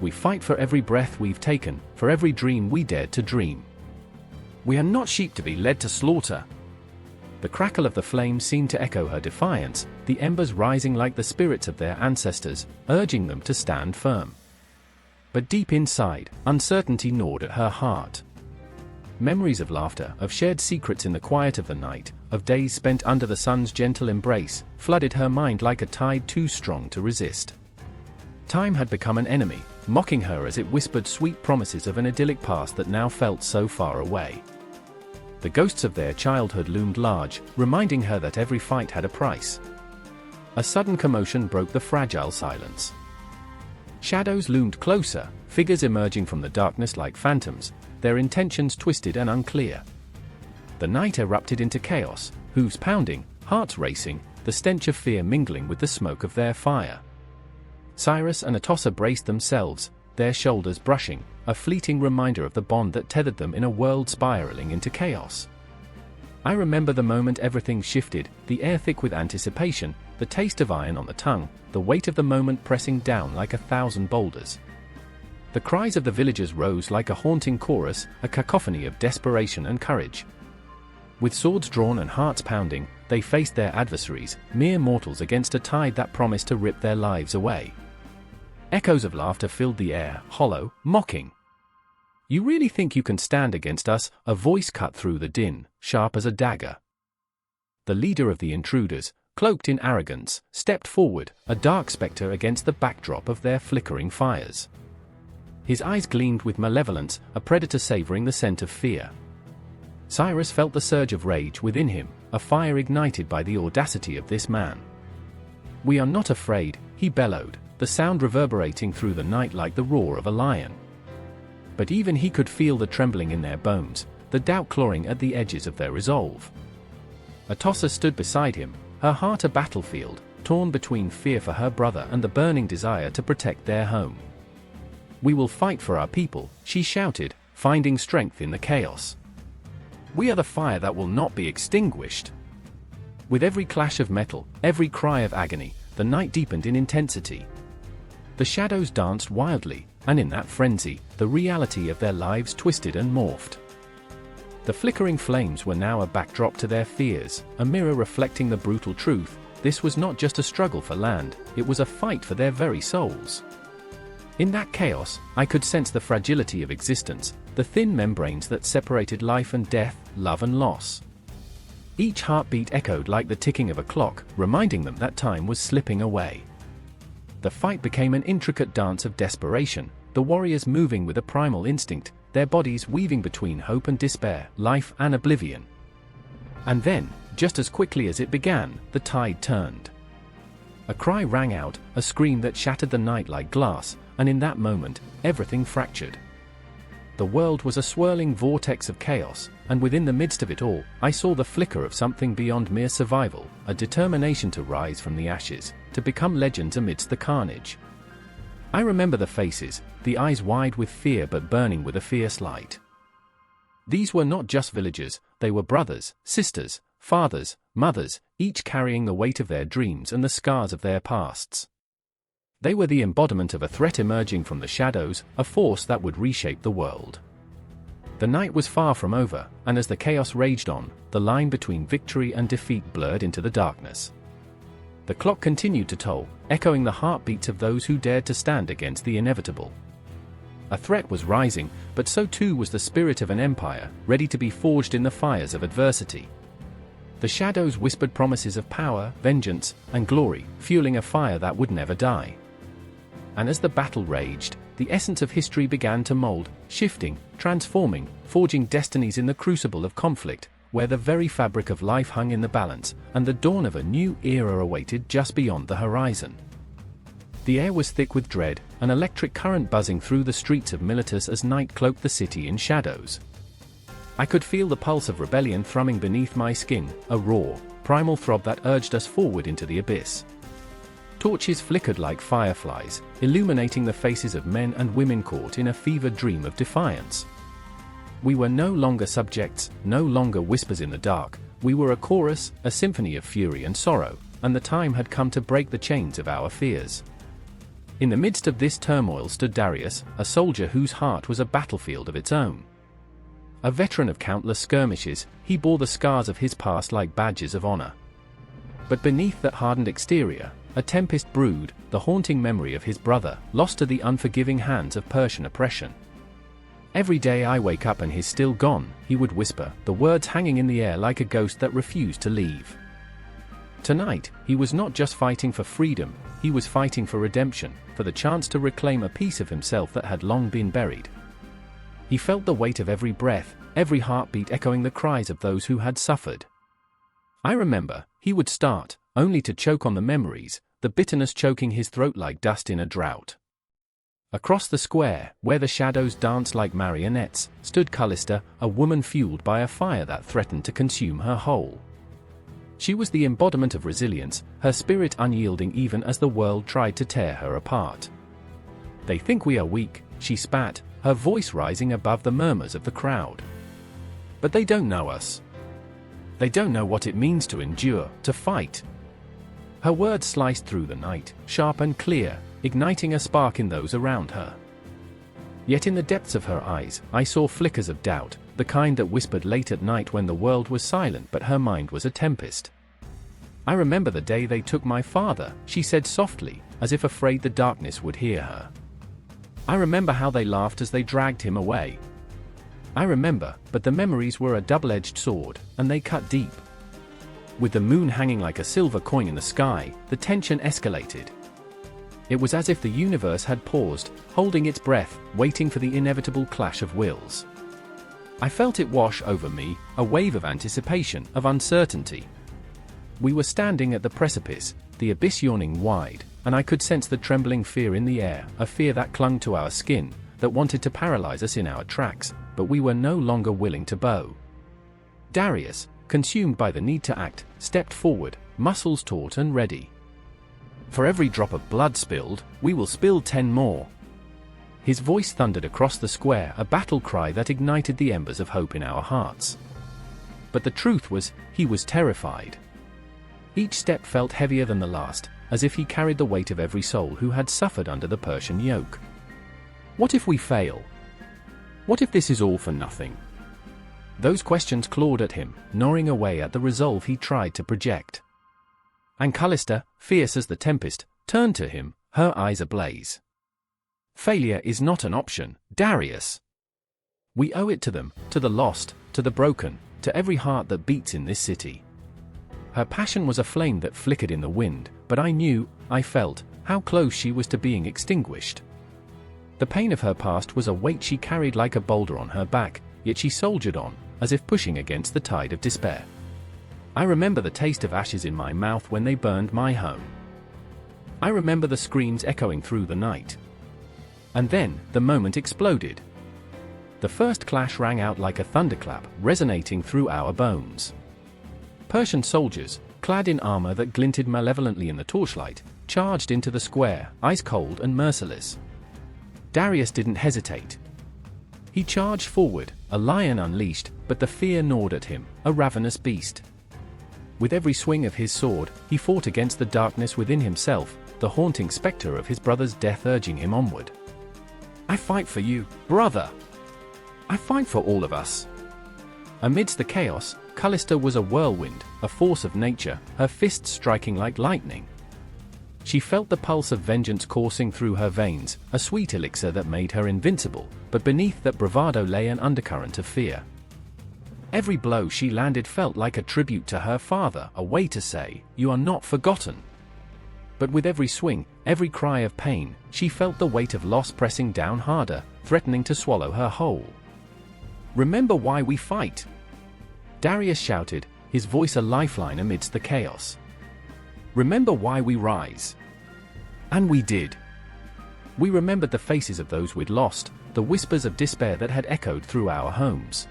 "We fight for every breath we've taken, for every dream we dared to dream. We are not sheep to be led to slaughter." The crackle of the flames seemed to echo her defiance, the embers rising like the spirits of their ancestors, urging them to stand firm. But deep inside, uncertainty gnawed at her heart. Memories of laughter, of shared secrets in the quiet of the night, of days spent under the sun's gentle embrace, flooded her mind like a tide too strong to resist. Time had become an enemy, mocking her as it whispered sweet promises of an idyllic past that now felt so far away. The ghosts of their childhood loomed large, reminding her that every fight had a price. A sudden commotion broke the fragile silence. Shadows loomed closer, figures emerging from the darkness like phantoms, their intentions twisted and unclear. The night erupted into chaos, hooves pounding, hearts racing, the stench of fear mingling with the smoke of their fire. Cyrus and Atossa braced themselves, their shoulders brushing, a fleeting reminder of the bond that tethered them in a world spiraling into chaos. I remember the moment everything shifted, the air thick with anticipation, the taste of iron on the tongue, the weight of the moment pressing down like 1,000 boulders. The cries of the villagers rose like a haunting chorus, a cacophony of desperation and courage. With swords drawn and hearts pounding, they faced their adversaries, mere mortals against a tide that promised to rip their lives away. Echoes of laughter filled the air, hollow, mocking. "You really think you can stand against us?" a voice cut through the din, sharp as a dagger. The leader of the intruders, cloaked in arrogance, stepped forward, a dark spectre against the backdrop of their flickering fires. His eyes gleamed with malevolence, a predator savoring the scent of fear. Cyrus felt the surge of rage within him, a fire ignited by the audacity of this man. "We are not afraid," he bellowed, the sound reverberating through the night like the roar of a lion. But even he could feel the trembling in their bones, the doubt clawing at the edges of their resolve. Atossa stood beside him, her heart a battlefield, torn between fear for her brother and the burning desire to protect their home. "We will fight for our people," she shouted, finding strength in the chaos. "We are the fire that will not be extinguished." With every clash of metal, every cry of agony, the night deepened in intensity. The shadows danced wildly, and in that frenzy, the reality of their lives twisted and morphed. The flickering flames were now a backdrop to their fears, a mirror reflecting the brutal truth. This was not just a struggle for land, it was a fight for their very souls. In that chaos, I could sense the fragility of existence, the thin membranes that separated life and death, love and loss. Each heartbeat echoed like the ticking of a clock, reminding them that time was slipping away. The fight became an intricate dance of desperation, the warriors moving with a primal instinct, their bodies weaving between hope and despair, life and oblivion. And then, just as quickly as it began, the tide turned. A cry rang out, a scream that shattered the night like glass, and in that moment, everything fractured. The world was a swirling vortex of chaos, and within the midst of it all, I saw the flicker of something beyond mere survival, a determination to rise from the ashes, to become legends amidst the carnage. I remember the faces, the eyes wide with fear but burning with a fierce light. These were not just villagers, they were brothers, sisters, fathers, mothers, each carrying the weight of their dreams and the scars of their pasts. They were the embodiment of a threat emerging from the shadows, a force that would reshape the world. The night was far from over, and as the chaos raged on, the line between victory and defeat blurred into the darkness. The clock continued to toll, echoing the heartbeats of those who dared to stand against the inevitable. A threat was rising, but so too was the spirit of an empire, ready to be forged in the fires of adversity. The shadows whispered promises of power, vengeance, and glory, fueling a fire that would never die. And as the battle raged, the essence of history began to mold, shifting, transforming, forging destinies in the crucible of conflict, where the very fabric of life hung in the balance, and the dawn of a new era awaited just beyond the horizon. The air was thick with dread, an electric current buzzing through the streets of Miletus as night cloaked the city in shadows. I could feel the pulse of rebellion thrumming beneath my skin, a raw, primal throb that urged us forward into the abyss. Torches flickered like fireflies, illuminating the faces of men and women caught in a fevered dream of defiance. We were no longer subjects, no longer whispers in the dark, we were a chorus, a symphony of fury and sorrow, and the time had come to break the chains of our fears. In the midst of this turmoil stood Darius, a soldier whose heart was a battlefield of its own. A veteran of countless skirmishes, he bore the scars of his past like badges of honor. But beneath that hardened exterior, a tempest brewed, the haunting memory of his brother, lost to the unforgiving hands of Persian oppression. "Every day I wake up and he's still gone," he would whisper, the words hanging in the air like a ghost that refused to leave. Tonight, he was not just fighting for freedom, he was fighting for redemption, for the chance to reclaim a piece of himself that had long been buried. He felt the weight of every breath, every heartbeat echoing the cries of those who had suffered. I remember, he would start, only to choke on the memories, the bitterness choking his throat like dust in a drought. Across the square, where the shadows danced like marionettes, stood Callista, a woman fueled by a fire that threatened to consume her whole. She was the embodiment of resilience, her spirit unyielding even as the world tried to tear her apart. "They think we are weak," she spat, her voice rising above the murmurs of the crowd. "But they don't know us. They don't know what it means to endure, to fight." Her words sliced through the night, sharp and clear, igniting a spark in those around her. Yet in the depths of her eyes, I saw flickers of doubt, the kind that whispered late at night when the world was silent but her mind was a tempest. "I remember the day they took my father," she said softly, as if afraid the darkness would hear her. "I remember how they laughed as they dragged him away. I remember, but the memories were a double-edged sword, and they cut deep. With the moon hanging like a silver coin in the sky, the tension escalated. It was as if the universe had paused, holding its breath, waiting for the inevitable clash of wills. I felt it wash over me, a wave of anticipation, of uncertainty. We were standing at the precipice, the abyss yawning wide, and I could sense the trembling fear in the air, a fear that clung to our skin, that wanted to paralyze us in our tracks, but we were no longer willing to bow. Darius, consumed by the need to act, stepped forward, muscles taut and ready. For every drop of blood spilled, we will spill 10 more. His voice thundered across the square, a battle cry that ignited the embers of hope in our hearts. But the truth was, he was terrified. Each step felt heavier than the last, as if he carried the weight of every soul who had suffered under the Persian yoke. What if we fail? What if this is all for nothing? Those questions clawed at him, gnawing away at the resolve he tried to project. And Callista, fierce as the tempest, turned to him, her eyes ablaze. Failure is not an option, Darius. We owe it to them, to the lost, to the broken, to every heart that beats in this city. Her passion was a flame that flickered in the wind, but I felt, how close she was to being extinguished. The pain of her past was a weight she carried like a boulder on her back, yet she soldiered on, as if pushing against the tide of despair. I remember the taste of ashes in my mouth when they burned my home. I remember the screams echoing through the night. And then, the moment exploded. The first clash rang out like a thunderclap, resonating through our bones. Persian soldiers, clad in armor that glinted malevolently in the torchlight, charged into the square, ice-cold and merciless. Darius didn't hesitate. He charged forward, a lion unleashed, but the fear gnawed at him, a ravenous beast. With every swing of his sword, he fought against the darkness within himself, the haunting specter of his brother's death urging him onward. I fight for you, brother. I fight for all of us. Amidst the chaos, Callista was a whirlwind, a force of nature, her fists striking like lightning. She felt the pulse of vengeance coursing through her veins, a sweet elixir that made her invincible, but beneath that bravado lay an undercurrent of fear. Every blow she landed felt like a tribute to her father, a way to say, "You are not forgotten." But with every swing, every cry of pain, she felt the weight of loss pressing down harder, threatening to swallow her whole. "Remember why we fight!" Darius shouted, his voice a lifeline amidst the chaos. "Remember why we rise." And we did. We remembered the faces of those we'd lost, the whispers of despair that had echoed through our homes.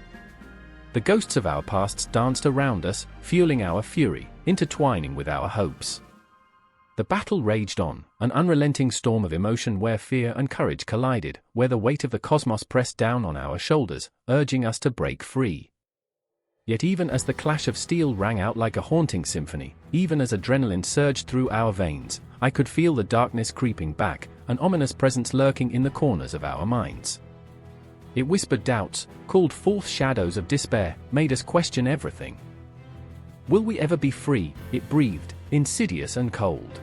The ghosts of our pasts danced around us, fueling our fury, intertwining with our hopes. The battle raged on, an unrelenting storm of emotion where fear and courage collided, where the weight of the cosmos pressed down on our shoulders, urging us to break free. Yet even as the clash of steel rang out like a haunting symphony, even as adrenaline surged through our veins, I could feel the darkness creeping back, an ominous presence lurking in the corners of our minds. It whispered doubts, called forth shadows of despair, made us question everything. Will we ever be free? It breathed, insidious and cold.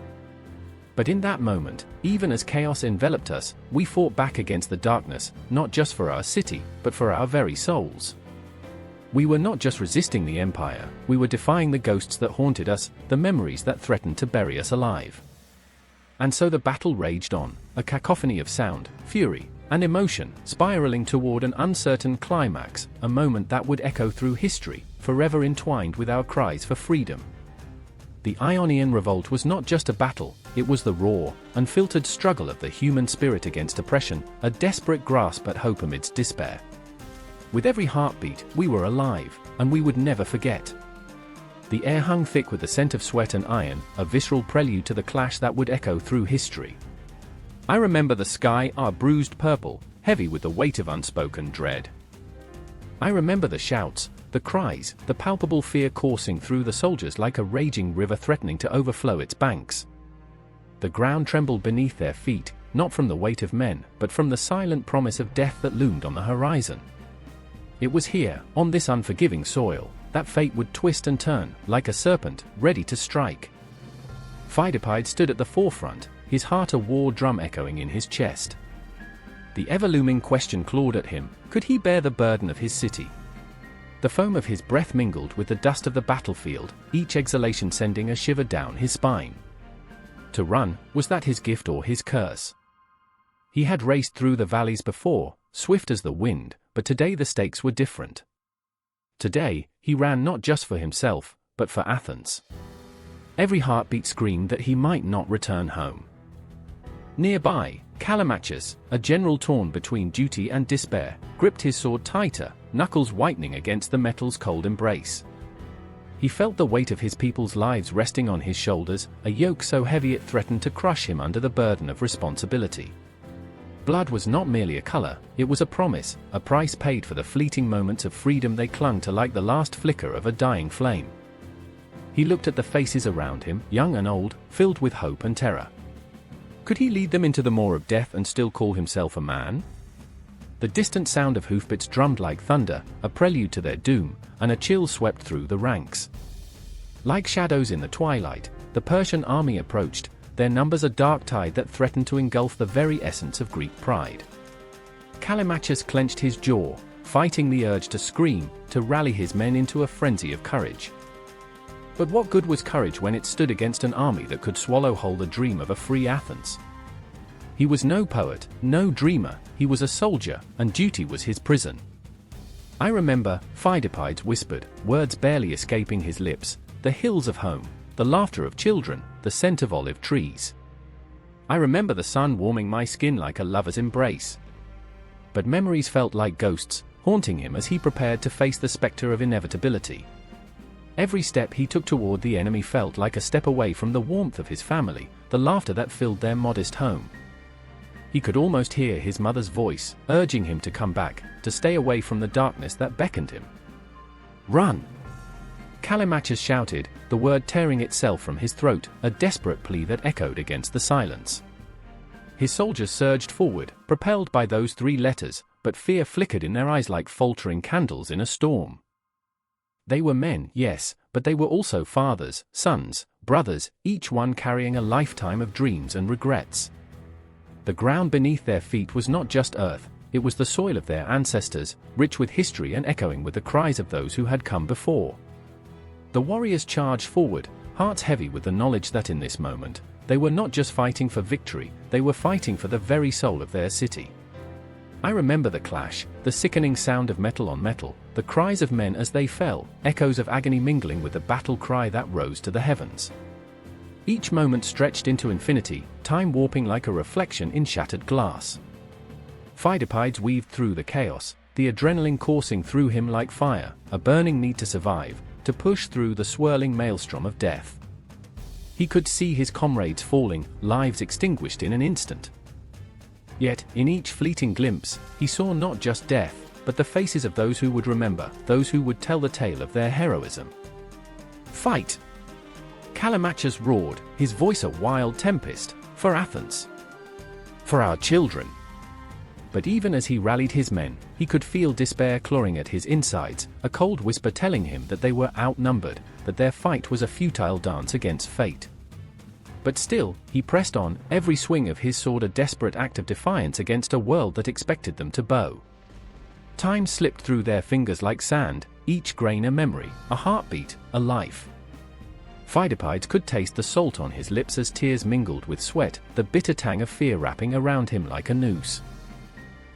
But in that moment, even as chaos enveloped us, we fought back against the darkness, not just for our city, but for our very souls. We were not just resisting the empire, we were defying the ghosts that haunted us, the memories that threatened to bury us alive. And so the battle raged on, a cacophony of sound, fury, and emotion, spiraling toward an uncertain climax, a moment that would echo through history, forever entwined with our cries for freedom. The Ionian Revolt was not just a battle, it was the raw, unfiltered struggle of the human spirit against oppression, a desperate grasp at hope amidst despair. With every heartbeat, we were alive, and we would never forget. The air hung thick with the scent of sweat and iron, a visceral prelude to the clash that would echo through history. I remember the sky, our bruised purple, heavy with the weight of unspoken dread. I remember the shouts, the cries, the palpable fear coursing through the soldiers like a raging river threatening to overflow its banks. The ground trembled beneath their feet, not from the weight of men, but from the silent promise of death that loomed on the horizon. It was here, on this unforgiving soil, that fate would twist and turn, like a serpent, ready to strike. Defied stood at the forefront, his heart a war drum echoing in his chest. The ever-looming question clawed at him, could he bear the burden of his city? The foam of his breath mingled with the dust of the battlefield, each exhalation sending a shiver down his spine. To run, was that his gift or his curse? He had raced through the valleys before, swift as the wind, but today the stakes were different. Today, he ran not just for himself, but for Athens. Every heartbeat screamed that he might not return home. Nearby, Callimachus, a general torn between duty and despair, gripped his sword tighter, knuckles whitening against the metal's cold embrace. He felt the weight of his people's lives resting on his shoulders, a yoke so heavy it threatened to crush him under the burden of responsibility. Blood was not merely a color, it was a promise, a price paid for the fleeting moments of freedom they clung to like the last flicker of a dying flame. He looked at the faces around him, young and old, filled with hope and terror. Could he lead them into the maw of death and still call himself a man? The distant sound of hoofbeats drummed like thunder, a prelude to their doom, and a chill swept through the ranks. Like shadows in the twilight, the Persian army approached, their numbers a dark tide that threatened to engulf the very essence of Greek pride. Callimachus clenched his jaw, fighting the urge to scream, to rally his men into a frenzy of courage. But what good was courage when it stood against an army that could swallow whole the dream of a free Athens? He was no poet, no dreamer, he was a soldier, and duty was his prison. I remember, Pheidippides whispered, words barely escaping his lips, the hills of home, the laughter of children, the scent of olive trees. I remember the sun warming my skin like a lover's embrace. But memories felt like ghosts, haunting him as he prepared to face the specter of inevitability. Every step he took toward the enemy felt like a step away from the warmth of his family, the laughter that filled their modest home. He could almost hear his mother's voice, urging him to come back, to stay away from the darkness that beckoned him. "Run!" Callimachus shouted, the word tearing itself from his throat, a desperate plea that echoed against the silence. His soldiers surged forward, propelled by those 3 letters, but fear flickered in their eyes like faltering candles in a storm. They were men, yes, but they were also fathers, sons, brothers, each one carrying a lifetime of dreams and regrets. The ground beneath their feet was not just earth, it was the soil of their ancestors, rich with history and echoing with the cries of those who had come before. The warriors charged forward, hearts heavy with the knowledge that in this moment, they were not just fighting for victory, they were fighting for the very soul of their city. I remember the clash, the sickening sound of metal on metal, the cries of men as they fell, echoes of agony mingling with the battle cry that rose to the heavens. Each moment stretched into infinity, time warping like a reflection in shattered glass. Pheidippides weaved through the chaos, the adrenaline coursing through him like fire, a burning need to survive, to push through the swirling maelstrom of death. He could see his comrades falling, lives extinguished in an instant. Yet, in each fleeting glimpse, he saw not just death, but the faces of those who would remember, those who would tell the tale of their heroism. "Fight!" Callimachus roared, his voice a wild tempest, "for Athens! For our children!" But even as he rallied his men, he could feel despair clawing at his insides, a cold whisper telling him that they were outnumbered, that their fight was a futile dance against fate. But still, he pressed on, every swing of his sword a desperate act of defiance against a world that expected them to bow. Time slipped through their fingers like sand, each grain a memory, a heartbeat, a life. Pheidippides could taste the salt on his lips as tears mingled with sweat, the bitter tang of fear wrapping around him like a noose.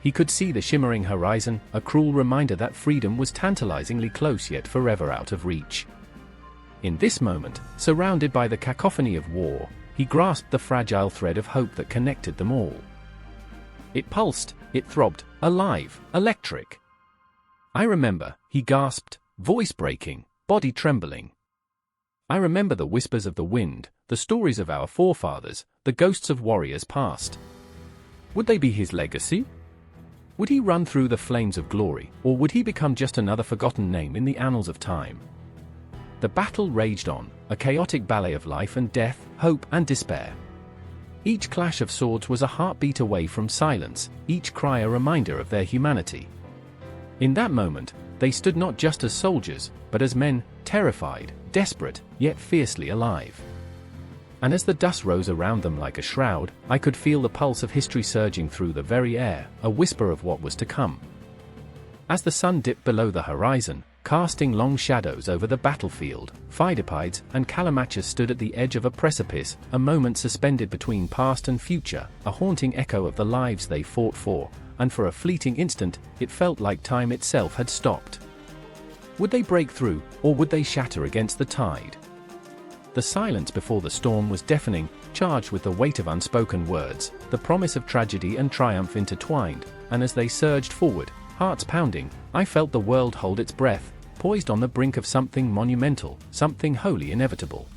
He could see the shimmering horizon, a cruel reminder that freedom was tantalizingly close yet forever out of reach. In this moment, surrounded by the cacophony of war, he grasped the fragile thread of hope that connected them all. It pulsed, it throbbed, alive, electric. "I remember," he gasped, voice breaking, body trembling. "I remember the whispers of the wind, the stories of our forefathers, the ghosts of warriors past." Would they be his legacy? Would he run through the flames of glory, or would he become just another forgotten name in the annals of time? The battle raged on, a chaotic ballet of life and death, hope and despair. Each clash of swords was a heartbeat away from silence, each cry a reminder of their humanity. In that moment, they stood not just as soldiers, but as men, terrified, desperate, yet fiercely alive. And as the dust rose around them like a shroud, I could feel the pulse of history surging through the very air, a whisper of what was to come. As the sun dipped below the horizon, casting long shadows over the battlefield. Pheidippides and Callimachus stood at the edge of a precipice, a moment suspended between past and future, a haunting echo of the lives they fought for, and for a fleeting instant, it felt like time itself had stopped. Would they break through, or would they shatter against the tide? The silence before the storm was deafening, charged with the weight of unspoken words, the promise of tragedy and triumph intertwined, and as they surged forward, hearts pounding, I felt the world hold its breath, poised on the brink of something monumental, something wholly inevitable.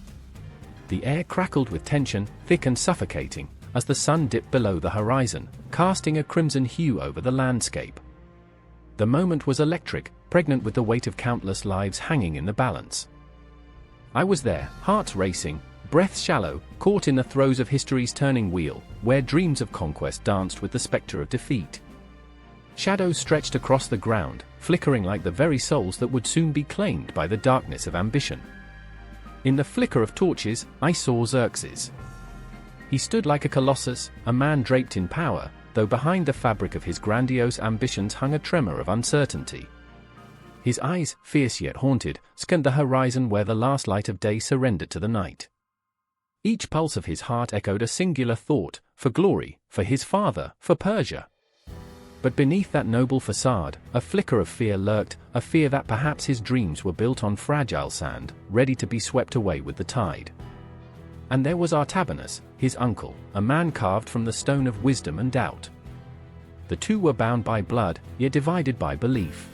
The air crackled with tension, thick and suffocating, as the sun dipped below the horizon, casting a crimson hue over the landscape. The moment was electric, pregnant with the weight of countless lives hanging in the balance. I was there, hearts racing, breaths shallow, caught in the throes of history's turning wheel, where dreams of conquest danced with the spectre of defeat. Shadows stretched across the ground, flickering like the very souls that would soon be claimed by the darkness of ambition. In the flicker of torches, I saw Xerxes. He stood like a colossus, a man draped in power, though behind the fabric of his grandiose ambitions hung a tremor of uncertainty. His eyes, fierce yet haunted, scanned the horizon where the last light of day surrendered to the night. Each pulse of his heart echoed a singular thought, for glory, for his father, for Persia. But beneath that noble facade, a flicker of fear lurked, a fear that perhaps his dreams were built on fragile sand, ready to be swept away with the tide. And there was Artabanus, his uncle, a man carved from the stone of wisdom and doubt. The two were bound by blood, yet divided by belief.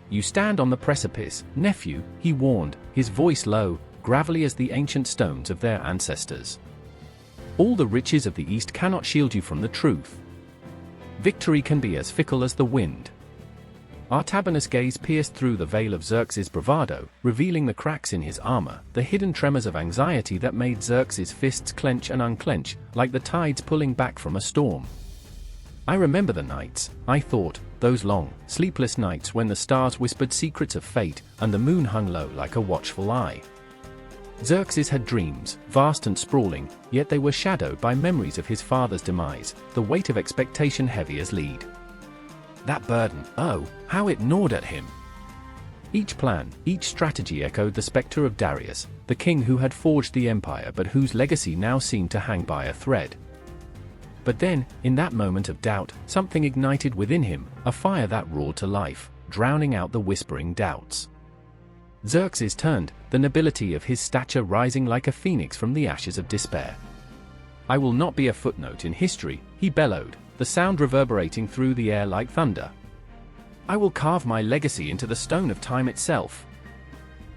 "You stand on the precipice, nephew," he warned, his voice low, gravelly as the ancient stones of their ancestors. "All the riches of the East cannot shield you from the truth. Victory can be as fickle as the wind." Artabanus' gaze pierced through the veil of Xerxes' bravado, revealing the cracks in his armor, the hidden tremors of anxiety that made Xerxes' fists clench and unclench, like the tides pulling back from a storm. I remember the nights, I thought, those long, sleepless nights when the stars whispered secrets of fate, and the moon hung low like a watchful eye. Xerxes had dreams, vast and sprawling, yet they were shadowed by memories of his father's demise, the weight of expectation heavy as lead. That burden, oh, how it gnawed at him! Each plan, each strategy echoed the spectre of Darius, the king who had forged the empire but whose legacy now seemed to hang by a thread. But then, in that moment of doubt, something ignited within him, a fire that roared to life, drowning out the whispering doubts. Xerxes turned, the nobility of his stature rising like a phoenix from the ashes of despair. "I will not be a footnote in history," he bellowed, the sound reverberating through the air like thunder. "I will carve my legacy into the stone of time itself."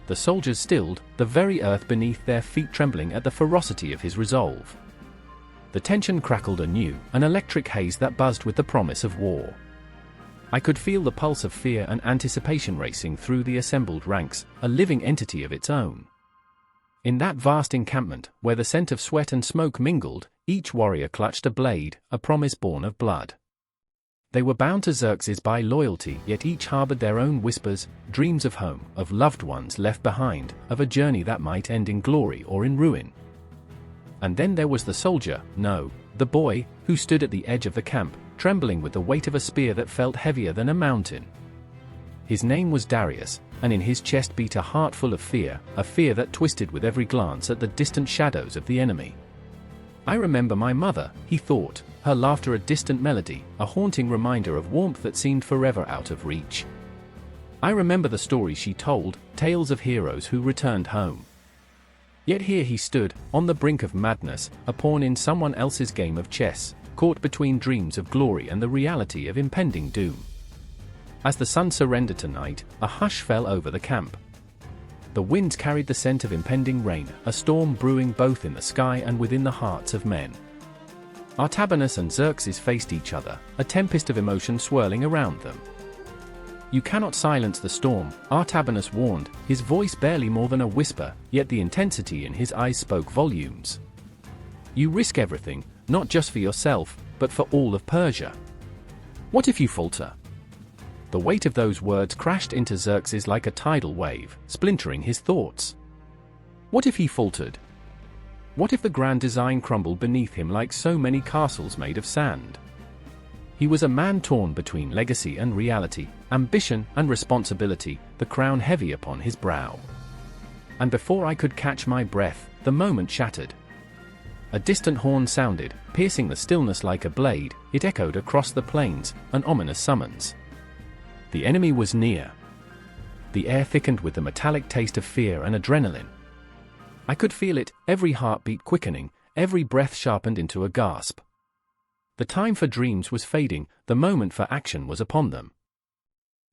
The soldiers stilled, the very earth beneath their feet trembling at the ferocity of his resolve. The tension crackled anew, an electric haze that buzzed with the promise of war. I could feel the pulse of fear and anticipation racing through the assembled ranks, a living entity of its own. In that vast encampment, where the scent of sweat and smoke mingled, each warrior clutched a blade, a promise born of blood. They were bound to Xerxes by loyalty, yet each harbored their own whispers, dreams of home, of loved ones left behind, of a journey that might end in glory or in ruin. And then there was the soldier, no, the boy, who stood at the edge of the camp, trembling with the weight of a spear that felt heavier than a mountain. His name was Darius, and in his chest beat a heart full of fear, a fear that twisted with every glance at the distant shadows of the enemy. I remember my mother, he thought, her laughter a distant melody, a haunting reminder of warmth that seemed forever out of reach. I remember the stories she told, tales of heroes who returned home. Yet here he stood, on the brink of madness, a pawn in someone else's game of chess, caught between dreams of glory and the reality of impending doom. As the sun surrendered to night, a hush fell over the camp. The winds carried the scent of impending rain, a storm brewing both in the sky and within the hearts of men. Artabanus and Xerxes faced each other, a tempest of emotion swirling around them. "You cannot silence the storm," Artabanus warned, his voice barely more than a whisper, yet the intensity in his eyes spoke volumes. "You risk everything, not just for yourself, but for all of Persia. What if you falter?" The weight of those words crashed into Xerxes like a tidal wave, splintering his thoughts. What if he faltered? What if the grand design crumbled beneath him like so many castles made of sand? He was a man torn between legacy and reality, ambition and responsibility, the crown heavy upon his brow. And before I could catch my breath, the moment shattered. A distant horn sounded, piercing the stillness like a blade. It echoed across the plains, an ominous summons. The enemy was near. The air thickened with the metallic taste of fear and adrenaline. I could feel it, every heartbeat quickening, every breath sharpened into a gasp. The time for dreams was fading, the moment for action was upon them.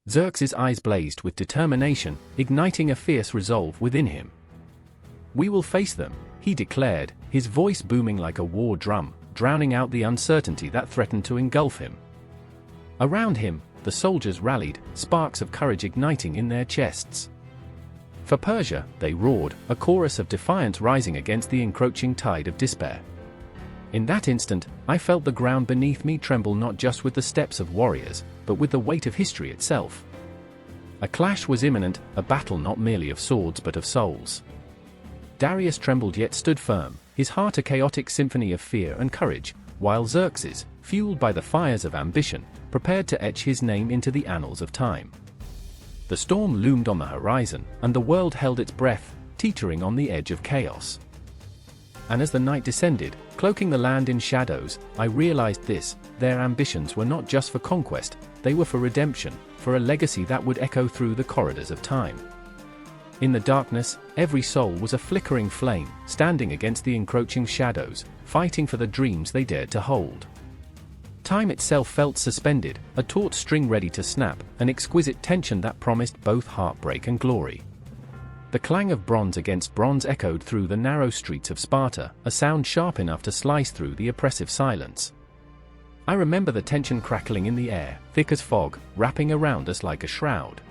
Xerxes' eyes blazed with determination, igniting a fierce resolve within him. "We will face them," he declared, his voice booming like a war drum, drowning out the uncertainty that threatened to engulf him. Around him, the soldiers rallied, sparks of courage igniting in their chests. For Persia, they roared, a chorus of defiance rising against the encroaching tide of despair. In that instant, I felt the ground beneath me tremble, not just with the steps of warriors, but with the weight of history itself. A clash was imminent, a battle not merely of swords but of souls. Darius trembled yet stood firm, his heart a chaotic symphony of fear and courage, while Xerxes, fueled by the fires of ambition, prepared to etch his name into the annals of time. The storm loomed on the horizon, and the world held its breath, teetering on the edge of chaos. And as the night descended, cloaking the land in shadows, I realized this: their ambitions were not just for conquest, they were for redemption, for a legacy that would echo through the corridors of time. In the darkness, every soul was a flickering flame, standing against the encroaching shadows, fighting for the dreams they dared to hold. Time itself felt suspended, a taut string ready to snap, an exquisite tension that promised both heartbreak and glory. The clang of bronze against bronze echoed through the narrow streets of Sparta, a sound sharp enough to slice through the oppressive silence. I remember the tension crackling in the air, thick as fog, wrapping around us like a shroud.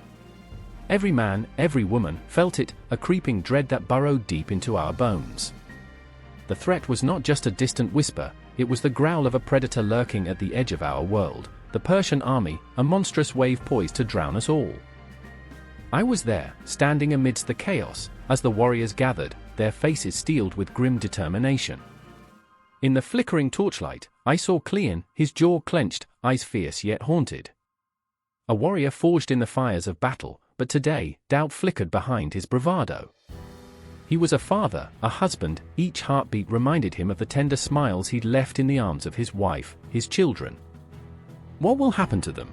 Every man, every woman, felt it, a creeping dread that burrowed deep into our bones. The threat was not just a distant whisper, it was the growl of a predator lurking at the edge of our world, the Persian army, a monstrous wave poised to drown us all. I was there, standing amidst the chaos, as the warriors gathered, their faces steeled with grim determination. In the flickering torchlight, I saw Cleon, his jaw clenched, eyes fierce yet haunted. A warrior forged in the fires of battle, but today, doubt flickered behind his bravado. He was a father, a husband, each heartbeat reminded him of the tender smiles he'd left in the arms of his wife, his children. What will happen to them?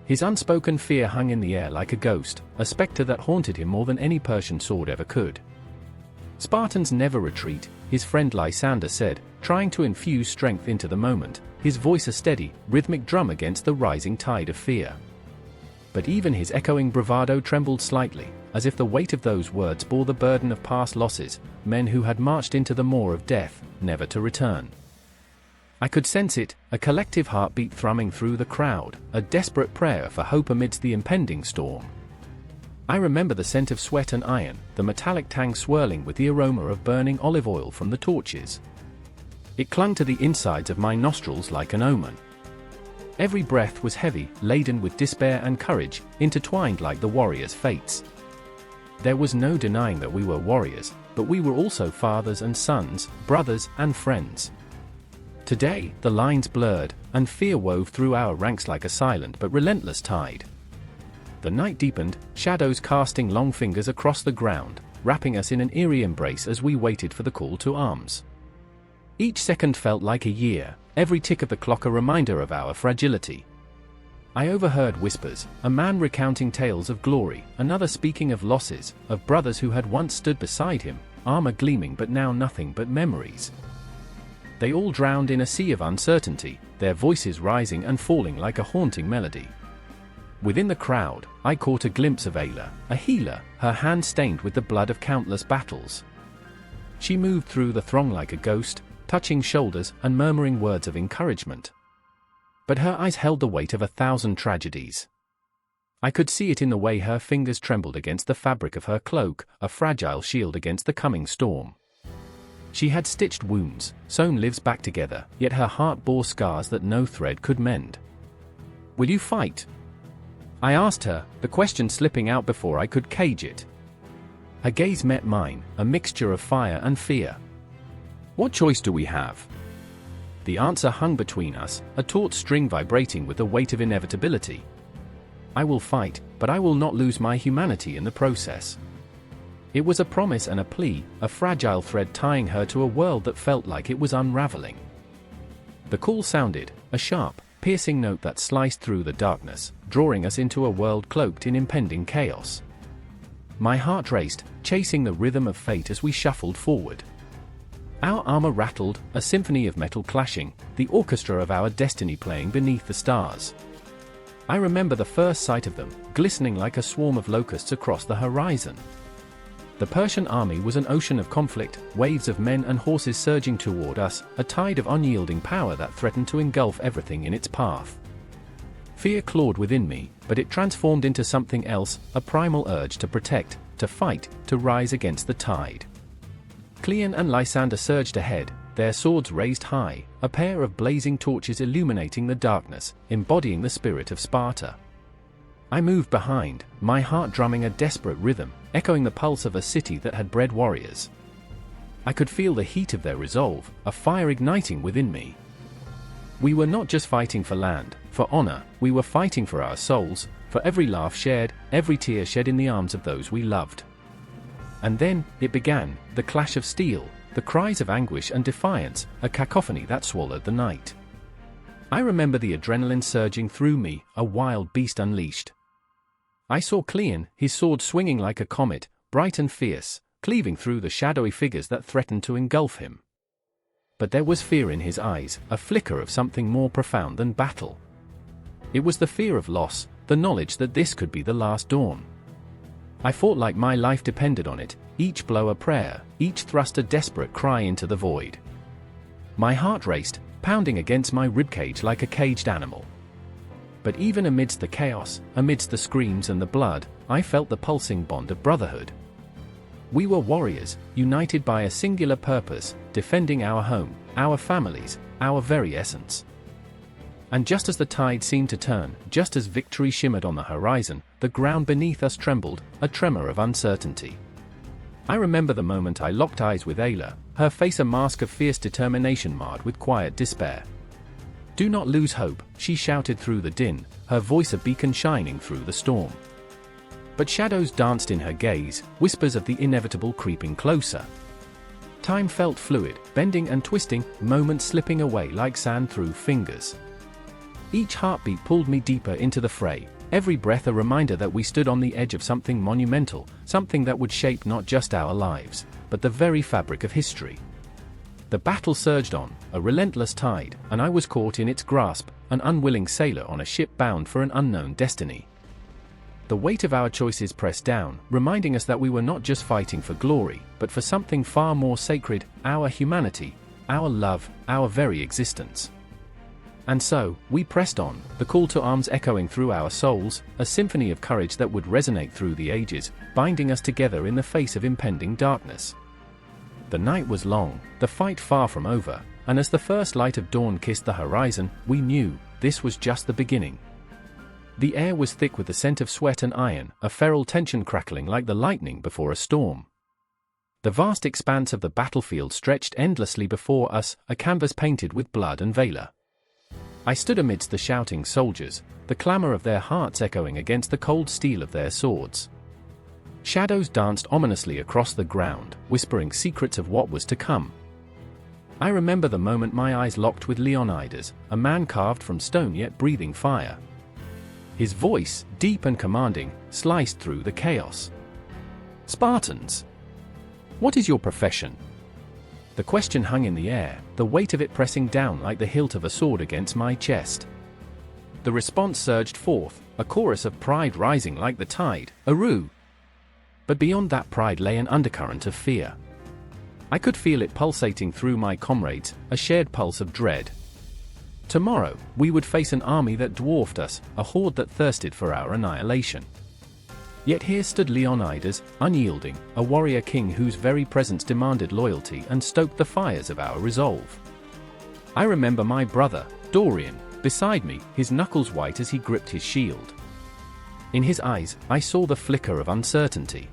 His unspoken fear hung in the air like a ghost, a specter that haunted him more than any Persian sword ever could. "Spartans never retreat," his friend Lysander said, trying to infuse strength into the moment, his voice a steady, rhythmic drum against the rising tide of fear. But even his echoing bravado trembled slightly, as if the weight of those words bore the burden of past losses, men who had marched into the maw of death, never to return. I could sense it, a collective heartbeat thrumming through the crowd, a desperate prayer for hope amidst the impending storm. I remember the scent of sweat and iron, the metallic tang swirling with the aroma of burning olive oil from the torches. It clung to the insides of my nostrils like an omen. Every breath was heavy, laden with despair and courage, intertwined like the warriors' fates. There was no denying that we were warriors, but we were also fathers and sons, brothers and friends. Today, the lines blurred, and fear wove through our ranks like a silent but relentless tide. The night deepened, shadows casting long fingers across the ground, wrapping us in an eerie embrace as we waited for the call to arms. Each second felt like a year, every tick of the clock a reminder of our fragility. I overheard whispers, a man recounting tales of glory, another speaking of losses, of brothers who had once stood beside him, armor gleaming but now nothing but memories. They all drowned in a sea of uncertainty, their voices rising and falling like a haunting melody. Within the crowd, I caught a glimpse of Ayla, a healer, her hand stained with the blood of countless battles. She moved through the throng like a ghost, touching shoulders and murmuring words of encouragement. But her eyes held the weight of 1,000 tragedies. I could see it in the way her fingers trembled against the fabric of her cloak, a fragile shield against the coming storm. She had stitched wounds, sewn lives back together, yet her heart bore scars that no thread could mend. "Will you fight?" I asked her, the question slipping out before I could cage it. Her gaze met mine, a mixture of fire and fear. "What choice do we have?" The answer hung between us, a taut string vibrating with the weight of inevitability. I will fight, but I will not lose my humanity in the process. It was a promise and a plea, a fragile thread tying her to a world that felt like it was unraveling. The call sounded, a sharp, piercing note that sliced through the darkness, drawing us into a world cloaked in impending chaos. My heart raced, chasing the rhythm of fate as we shuffled forward. Our armor rattled, a symphony of metal clashing, the orchestra of our destiny playing beneath the stars. I remember the first sight of them, glistening like a swarm of locusts across the horizon. The Persian army was an ocean of conflict, waves of men and horses surging toward us, a tide of unyielding power that threatened to engulf everything in its path. Fear clawed within me, but it transformed into something else, a primal urge to protect, to fight, to rise against the tide. Cleon and Lysander surged ahead, their swords raised high, a pair of blazing torches illuminating the darkness, embodying the spirit of Sparta. I moved behind, my heart drumming a desperate rhythm, echoing the pulse of a city that had bred warriors. I could feel the heat of their resolve, a fire igniting within me. We were not just fighting for land, for honor, we were fighting for our souls, for every laugh shared, every tear shed in the arms of those we loved. And then, it began, the clash of steel, the cries of anguish and defiance, a cacophony that swallowed the night. I remember the adrenaline surging through me, a wild beast unleashed. I saw Cleon, his sword swinging like a comet, bright and fierce, cleaving through the shadowy figures that threatened to engulf him. But there was fear in his eyes, a flicker of something more profound than battle. It was the fear of loss, the knowledge that this could be the last dawn. I fought like my life depended on it, each blow a prayer, each thrust a desperate cry into the void. My heart raced, pounding against my ribcage like a caged animal. But even amidst the chaos, amidst the screams and the blood, I felt the pulsing bond of brotherhood. We were warriors, united by a singular purpose, defending our home, our families, our very essence. And just as the tide seemed to turn, just as victory shimmered on the horizon, the ground beneath us trembled, a tremor of uncertainty. I remember the moment I locked eyes with Ayla, her face a mask of fierce determination marred with quiet despair. "Do not lose hope," she shouted through the din, her voice a beacon shining through the storm. But shadows danced in her gaze, whispers of the inevitable creeping closer. Time felt fluid, bending and twisting, moments slipping away like sand through fingers. Each heartbeat pulled me deeper into the fray, every breath a reminder that we stood on the edge of something monumental, something that would shape not just our lives, but the very fabric of history. The battle surged on, a relentless tide, and I was caught in its grasp, an unwilling sailor on a ship bound for an unknown destiny. The weight of our choices pressed down, reminding us that we were not just fighting for glory, but for something far more sacred, our humanity, our love, our very existence. And so, we pressed on, the call to arms echoing through our souls, a symphony of courage that would resonate through the ages, binding us together in the face of impending darkness. The night was long, the fight far from over, and as the first light of dawn kissed the horizon, we knew, this was just the beginning. The air was thick with the scent of sweat and iron, a feral tension crackling like the lightning before a storm. The vast expanse of the battlefield stretched endlessly before us, a canvas painted with blood and valor. I stood amidst the shouting soldiers, the clamor of their hearts echoing against the cold steel of their swords. Shadows danced ominously across the ground, whispering secrets of what was to come. I remember the moment my eyes locked with Leonidas, a man carved from stone yet breathing fire. His voice, deep and commanding, sliced through the chaos. "Spartans, what is your profession?" The question hung in the air, the weight of it pressing down like the hilt of a sword against my chest. The response surged forth, a chorus of pride rising like the tide, "Aru!" But beyond that pride lay an undercurrent of fear. I could feel it pulsating through my comrades, a shared pulse of dread. Tomorrow, we would face an army that dwarfed us, a horde that thirsted for our annihilation. Yet here stood Leonidas, unyielding, a warrior king whose very presence demanded loyalty and stoked the fires of our resolve. I remember my brother, Dorian, beside me, his knuckles white as he gripped his shield. In his eyes, I saw the flicker of uncertainty.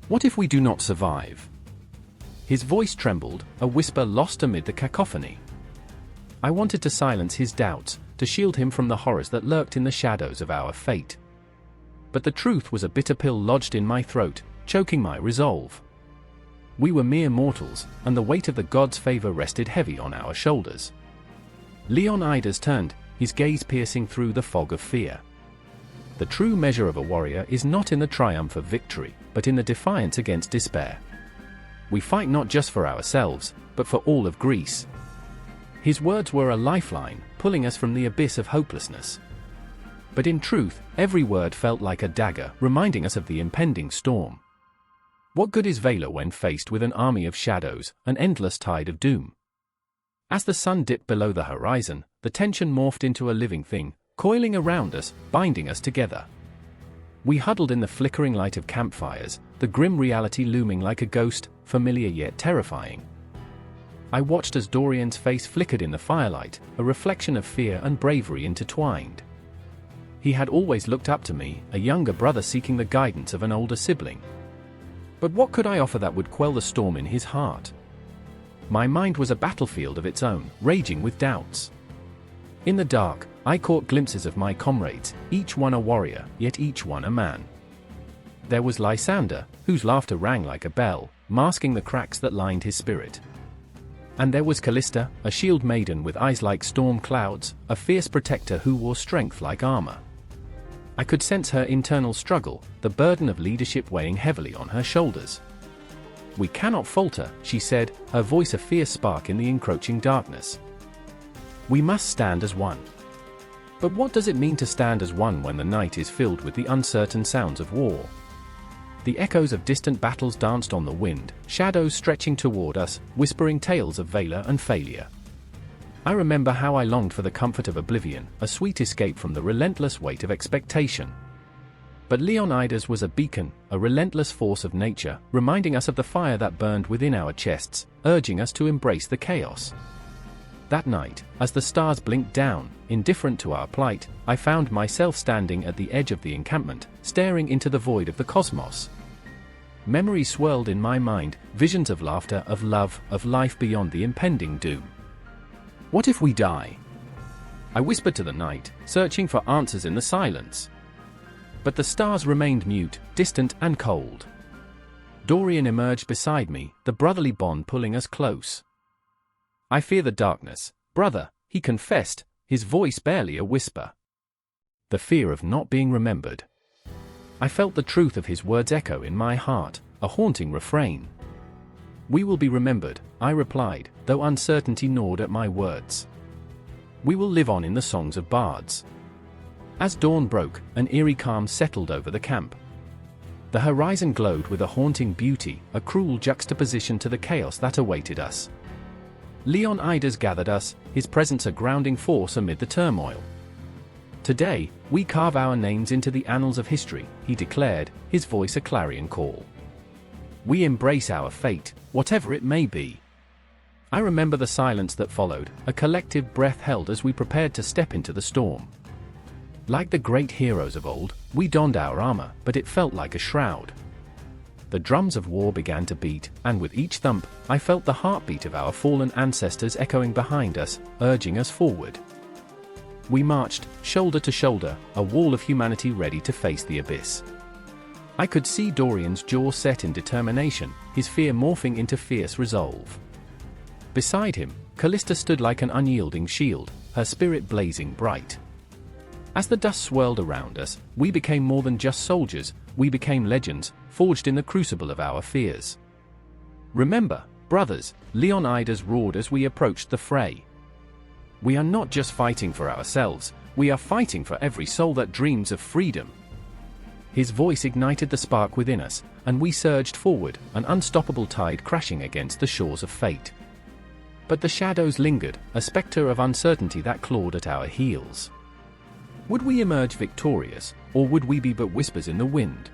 "What if we do not survive?" His voice trembled, a whisper lost amid the cacophony. I wanted to silence his doubts, to shield him from the horrors that lurked in the shadows of our fate. But the truth was a bitter pill lodged in my throat, choking my resolve. We were mere mortals, and the weight of the gods' favor rested heavy on our shoulders. Leonidas turned, his gaze piercing through the fog of fear. The true measure of a warrior is not in the triumph of victory, but in the defiance against despair. We fight not just for ourselves, but for all of Greece. His words were a lifeline, pulling us from the abyss of hopelessness. But in truth, every word felt like a dagger, reminding us of the impending storm. What good is valor when faced with an army of shadows, an endless tide of doom? As the sun dipped below the horizon, the tension morphed into a living thing, coiling around us, binding us together. We huddled in the flickering light of campfires, the grim reality looming like a ghost, familiar yet terrifying. I watched as Dorian's face flickered in the firelight, a reflection of fear and bravery intertwined. He had always looked up to me, a younger brother seeking the guidance of an older sibling. But what could I offer that would quell the storm in his heart? My mind was a battlefield of its own, raging with doubts. In the dark, I caught glimpses of my comrades, each one a warrior, yet each one a man. There was Lysander, whose laughter rang like a bell, masking the cracks that lined his spirit. And there was Callista, a shield maiden with eyes like storm clouds, a fierce protector who wore strength like armor. I could sense her internal struggle, the burden of leadership weighing heavily on her shoulders. "We cannot falter," she said, her voice a fierce spark in the encroaching darkness. "We must stand as one." But what does it mean to stand as one when the night is filled with the uncertain sounds of war? The echoes of distant battles danced on the wind, shadows stretching toward us, whispering tales of valor and failure. I remember how I longed for the comfort of oblivion, a sweet escape from the relentless weight of expectation. But Leonidas was a beacon, a relentless force of nature, reminding us of the fire that burned within our chests, urging us to embrace the chaos. That night, as the stars blinked down, indifferent to our plight, I found myself standing at the edge of the encampment, staring into the void of the cosmos. Memories swirled in my mind, visions of laughter, of love, of life beyond the impending doom. What if we die? I whispered to the night, searching for answers in the silence. But the stars remained mute, distant and cold. Dorian emerged beside me, the brotherly bond pulling us close. "I fear the darkness, brother," he confessed, his voice barely a whisper. The fear of not being remembered. I felt the truth of his words echo in my heart, a haunting refrain. "We will be remembered," I replied, though uncertainty gnawed at my words. "We will live on in the songs of bards." As dawn broke, an eerie calm settled over the camp. The horizon glowed with a haunting beauty, a cruel juxtaposition to the chaos that awaited us. Leonidas gathered us, his presence a grounding force amid the turmoil. "Today, we carve our names into the annals of history," he declared, his voice a clarion call. "We embrace our fate, whatever it may be." I remember the silence that followed, a collective breath held as we prepared to step into the storm. Like the great heroes of old, we donned our armor, but it felt like a shroud. The drums of war began to beat, and with each thump, I felt the heartbeat of our fallen ancestors echoing behind us, urging us forward. We marched, shoulder to shoulder, a wall of humanity ready to face the abyss. I could see Dorian's jaw set in determination, his fear morphing into fierce resolve. Beside him, Callista stood like an unyielding shield, her spirit blazing bright. As the dust swirled around us, we became more than just soldiers, we became legends, forged in the crucible of our fears. "Remember, brothers," Leonidas roared as we approached the fray. "We are not just fighting for ourselves, we are fighting for every soul that dreams of freedom." His voice ignited the spark within us, and we surged forward, an unstoppable tide crashing against the shores of fate. But the shadows lingered, a specter of uncertainty that clawed at our heels. Would we emerge victorious, or would we be but whispers in the wind?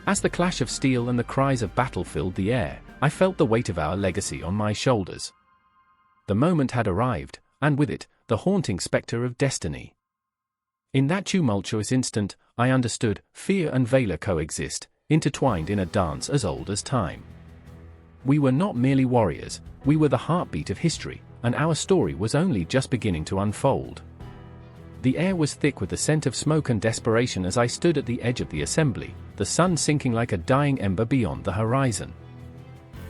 As the clash of steel and the cries of battle filled the air, I felt the weight of our legacy on my shoulders. The moment had arrived, and with it, the haunting specter of destiny. In that tumultuous instant, I understood, fear and valor coexist, intertwined in a dance as old as time. We were not merely warriors, we were the heartbeat of history, and our story was only just beginning to unfold. The air was thick with the scent of smoke and desperation as I stood at the edge of the assembly, the sun sinking like a dying ember beyond the horizon.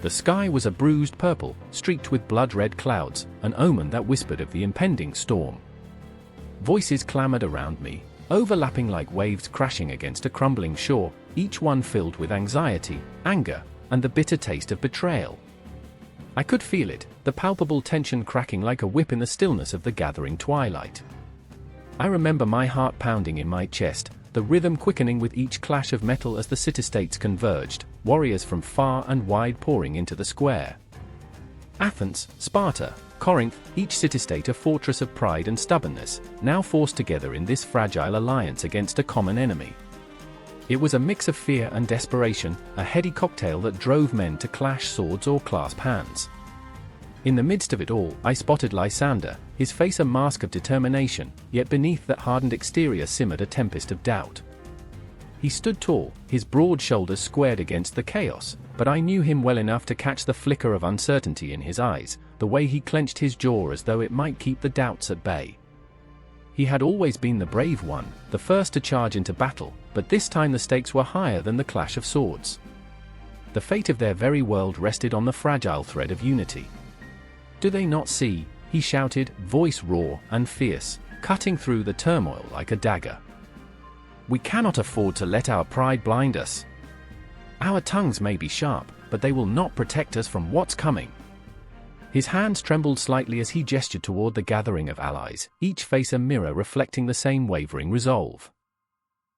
The sky was a bruised purple, streaked with blood-red clouds, an omen that whispered of the impending storm. Voices clamored around me, overlapping like waves crashing against a crumbling shore, each one filled with anxiety, anger, and the bitter taste of betrayal. I could feel it, the palpable tension cracking like a whip in the stillness of the gathering twilight. I remember my heart pounding in my chest, the rhythm quickening with each clash of metal as the city-states converged, warriors from far and wide pouring into the square. Athens, Sparta, Corinth, each city-state a fortress of pride and stubbornness, now forced together in this fragile alliance against a common enemy. It was a mix of fear and desperation, a heady cocktail that drove men to clash swords or clasp hands. In the midst of it all, I spotted Lysander, his face a mask of determination, yet beneath that hardened exterior simmered a tempest of doubt. He stood tall, his broad shoulders squared against the chaos, but I knew him well enough to catch the flicker of uncertainty in his eyes, the way he clenched his jaw as though it might keep the doubts at bay. He had always been the brave one, the first to charge into battle, but this time the stakes were higher than the clash of swords. The fate of their very world rested on the fragile thread of unity. "Do they not see?" he shouted, voice raw and fierce, cutting through the turmoil like a dagger. "We cannot afford to let our pride blind us. Our tongues may be sharp, but they will not protect us from what's coming." His hands trembled slightly as he gestured toward the gathering of allies, each face a mirror reflecting the same wavering resolve.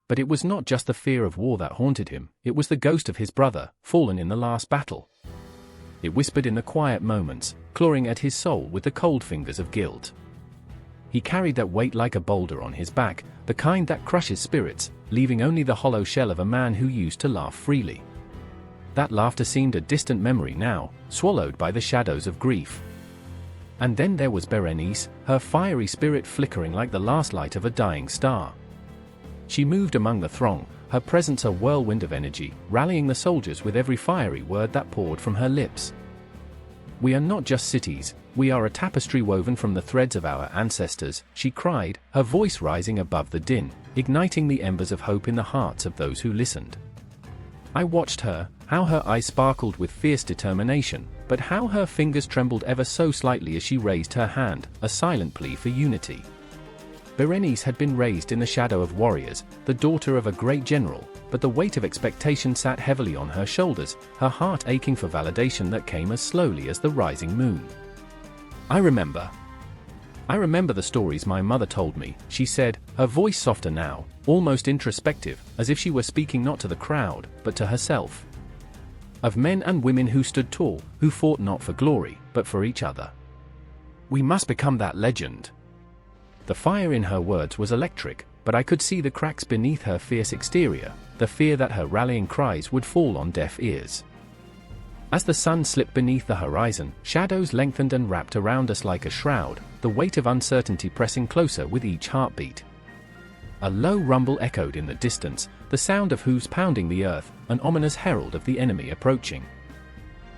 But it was not just the fear of war that haunted him, it was the ghost of his brother, fallen in the last battle. It whispered in the quiet moments, clawing at his soul with the cold fingers of guilt. He carried that weight like a boulder on his back, the kind that crushes spirits, leaving only the hollow shell of a man who used to laugh freely. That laughter seemed a distant memory now, swallowed by the shadows of grief. And then there was Berenice, her fiery spirit flickering like the last light of a dying star. She moved among the throng, her presence a whirlwind of energy, rallying the soldiers with every fiery word that poured from her lips. "We are not just cities, we are a tapestry woven from the threads of our ancestors," she cried, her voice rising above the din, igniting the embers of hope in the hearts of those who listened. I watched her, how her eyes sparkled with fierce determination, but how her fingers trembled ever so slightly as she raised her hand, a silent plea for unity. Berenice had been raised in the shadow of warriors, the daughter of a great general, but the weight of expectation sat heavily on her shoulders, her heart aching for validation that came as slowly as the rising moon. I remember the stories my mother told me," she said, her voice softer now, almost introspective, as if she were speaking not to the crowd, but to herself. Of men and women who stood tall, who fought not for glory, but for each other. "We must become that legend." The fire in her words was electric, but I could see the cracks beneath her fierce exterior, the fear that her rallying cries would fall on deaf ears. As the sun slipped beneath the horizon, shadows lengthened and wrapped around us like a shroud, the weight of uncertainty pressing closer with each heartbeat. A low rumble echoed in the distance, the sound of hooves pounding the earth, an ominous herald of the enemy approaching.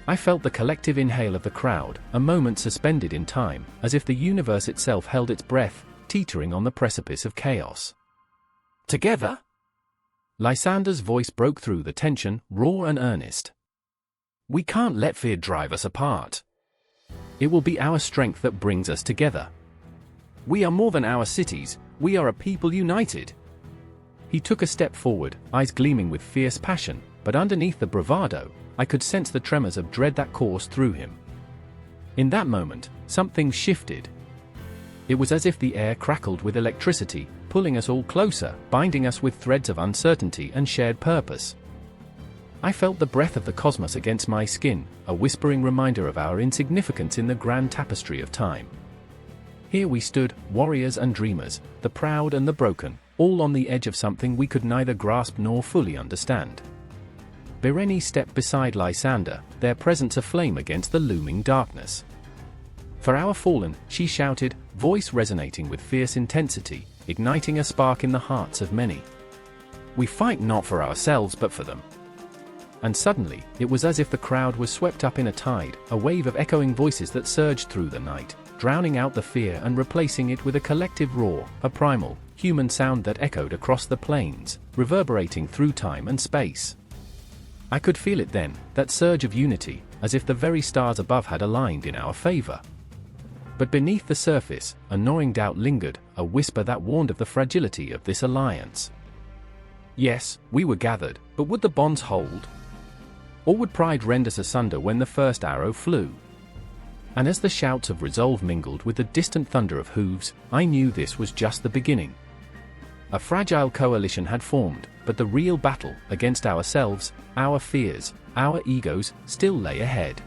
I felt the collective inhale of the crowd, a moment suspended in time, as if the universe itself held its breath, teetering on the precipice of chaos. "Together?" Lysander's voice broke through the tension, raw and earnest. "We can't let fear drive us apart. It will be our strength that brings us together. We are more than our cities, we are a people united." He took a step forward, eyes gleaming with fierce passion, but underneath the bravado, I could sense the tremors of dread that coursed through him. In that moment, something shifted. It was as if the air crackled with electricity, pulling us all closer, binding us with threads of uncertainty and shared purpose. I felt the breath of the cosmos against my skin, a whispering reminder of our insignificance in the grand tapestry of time. Here we stood, warriors and dreamers, the proud and the broken, all on the edge of something we could neither grasp nor fully understand. Berenice stepped beside Lysander, their presence aflame against the looming darkness. "For our fallen," she shouted, voice resonating with fierce intensity, igniting a spark in the hearts of many. "We fight not for ourselves but for them." And suddenly, it was as if the crowd was swept up in a tide, a wave of echoing voices that surged through the night, drowning out the fear and replacing it with a collective roar, a primal, human sound that echoed across the plains, reverberating through time and space. I could feel it then, that surge of unity, as if the very stars above had aligned in our favor. But beneath the surface, a gnawing doubt lingered, a whisper that warned of the fragility of this alliance. Yes, we were gathered, but would the bonds hold? Or would pride rend us asunder when the first arrow flew? And as the shouts of resolve mingled with the distant thunder of hooves, I knew this was just the beginning. A fragile coalition had formed, but the real battle, against ourselves, our fears, our egos, still lay ahead.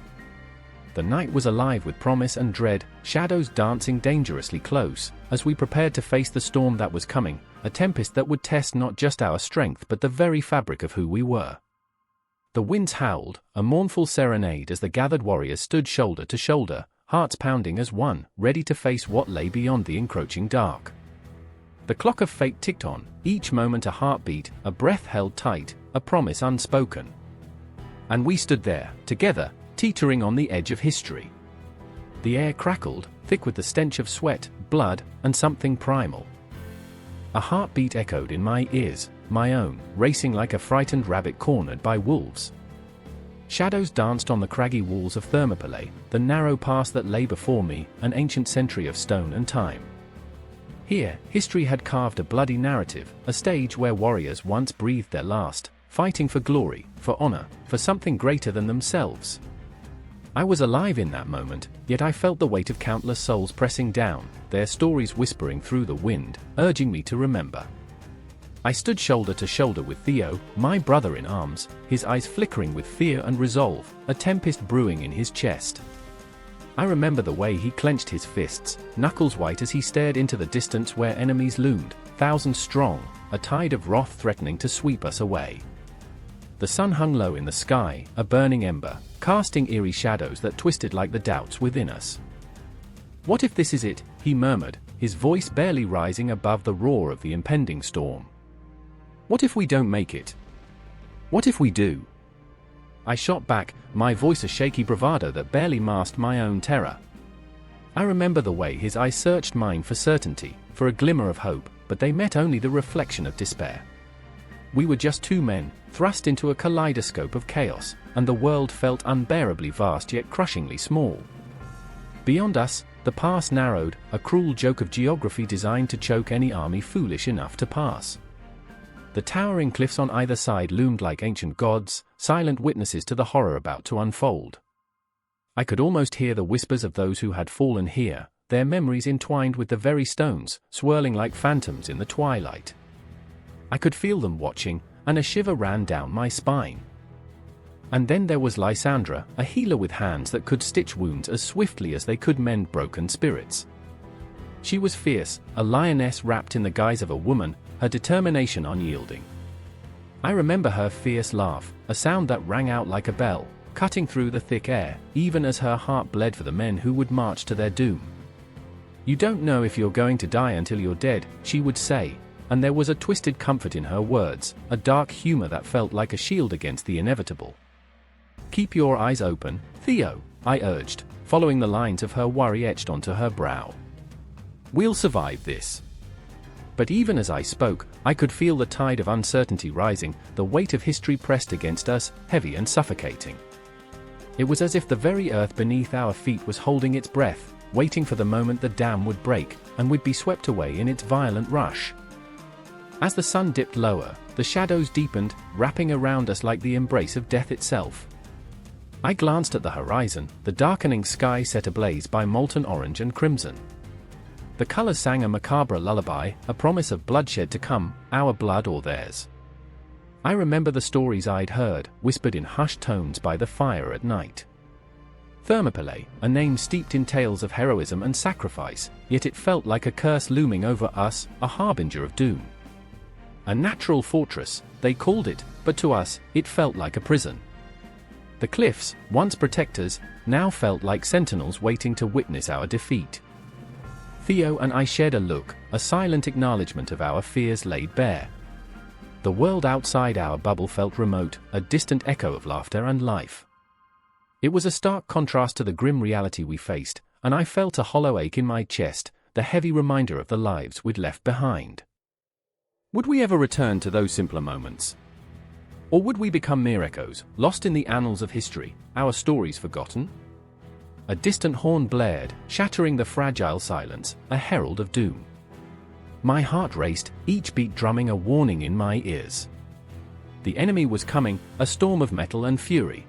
The night was alive with promise and dread, shadows dancing dangerously close, as we prepared to face the storm that was coming, a tempest that would test not just our strength but the very fabric of who we were. The winds howled, a mournful serenade as the gathered warriors stood shoulder to shoulder, hearts pounding as one, ready to face what lay beyond the encroaching dark. The clock of fate ticked on, each moment a heartbeat, a breath held tight, a promise unspoken. And we stood there, together, teetering on the edge of history. The air crackled, thick with the stench of sweat, blood, and something primal. A heartbeat echoed in my ears, my own, racing like a frightened rabbit cornered by wolves. Shadows danced on the craggy walls of Thermopylae, the narrow pass that lay before me, an ancient century of stone and time. Here, history had carved a bloody narrative, a stage where warriors once breathed their last, fighting for glory, for honor, for something greater than themselves. I was alive in that moment, yet I felt the weight of countless souls pressing down, their stories whispering through the wind, urging me to remember. I stood shoulder to shoulder with Theo, my brother in arms, his eyes flickering with fear and resolve, a tempest brewing in his chest. I remember the way he clenched his fists, knuckles white as he stared into the distance where enemies loomed, thousands strong, a tide of wrath threatening to sweep us away. The sun hung low in the sky, a burning ember, casting eerie shadows that twisted like the doubts within us. "What if this is it?" he murmured, his voice barely rising above the roar of the impending storm. "What if we don't make it? What if we do?" I shot back, my voice a shaky bravado that barely masked my own terror. I remember the way his eyes searched mine for certainty, for a glimmer of hope, but they met only the reflection of despair. We were just two men, thrust into a kaleidoscope of chaos, and the world felt unbearably vast yet crushingly small. Beyond us, the pass narrowed, a cruel joke of geography designed to choke any army foolish enough to pass. The towering cliffs on either side loomed like ancient gods, silent witnesses to the horror about to unfold. I could almost hear the whispers of those who had fallen here, their memories entwined with the very stones, swirling like phantoms in the twilight. I could feel them watching, and a shiver ran down my spine. And then there was Lysandra, a healer with hands that could stitch wounds as swiftly as they could mend broken spirits. She was fierce, a lioness wrapped in the guise of a woman, her determination unyielding. I remember her fierce laugh, a sound that rang out like a bell, cutting through the thick air, even as her heart bled for the men who would march to their doom. "You don't know if you're going to die until you're dead," she would say, and there was a twisted comfort in her words, a dark humor that felt like a shield against the inevitable. "Keep your eyes open, Theo," I urged, following the lines of her worry etched onto her brow. "We'll survive this." But even as I spoke, I could feel the tide of uncertainty rising, the weight of history pressed against us, heavy and suffocating. It was as if the very earth beneath our feet was holding its breath, waiting for the moment the dam would break, and we'd be swept away in its violent rush. As the sun dipped lower, the shadows deepened, wrapping around us like the embrace of death itself. I glanced at the horizon, the darkening sky set ablaze by molten orange and crimson. The colors sang a macabre lullaby, a promise of bloodshed to come, our blood or theirs. I remember the stories I'd heard, whispered in hushed tones by the fire at night. Thermopylae, a name steeped in tales of heroism and sacrifice, yet it felt like a curse looming over us, a harbinger of doom. A natural fortress, they called it, but to us, it felt like a prison. The cliffs, once protectors, now felt like sentinels waiting to witness our defeat. Theo and I shared a look, a silent acknowledgement of our fears laid bare. The world outside our bubble felt remote, a distant echo of laughter and life. It was a stark contrast to the grim reality we faced, and I felt a hollow ache in my chest, the heavy reminder of the lives we'd left behind. Would we ever return to those simpler moments? Or would we become mere echoes, lost in the annals of history, our stories forgotten? A distant horn blared, shattering the fragile silence, a herald of doom. My heart raced, each beat drumming a warning in my ears. The enemy was coming, a storm of metal and fury.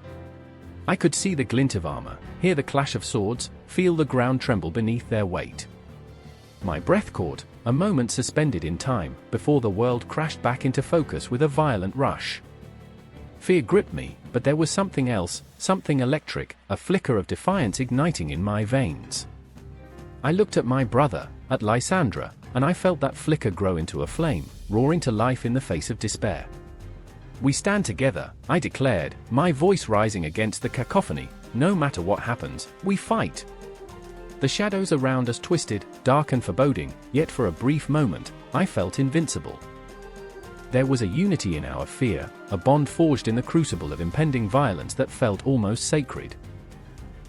I could see the glint of armor, hear the clash of swords, feel the ground tremble beneath their weight. My breath caught, a moment suspended in time, before the world crashed back into focus with a violent rush. Fear gripped me, but there was something else, something electric, a flicker of defiance igniting in my veins. I looked at my brother, at Lysandra, and I felt that flicker grow into a flame, roaring to life in the face of despair. "We stand together," I declared, my voice rising against the cacophony. "No matter what happens, we fight." The shadows around us twisted, dark and foreboding, yet for a brief moment, I felt invincible. There was a unity in our fear, a bond forged in the crucible of impending violence that felt almost sacred.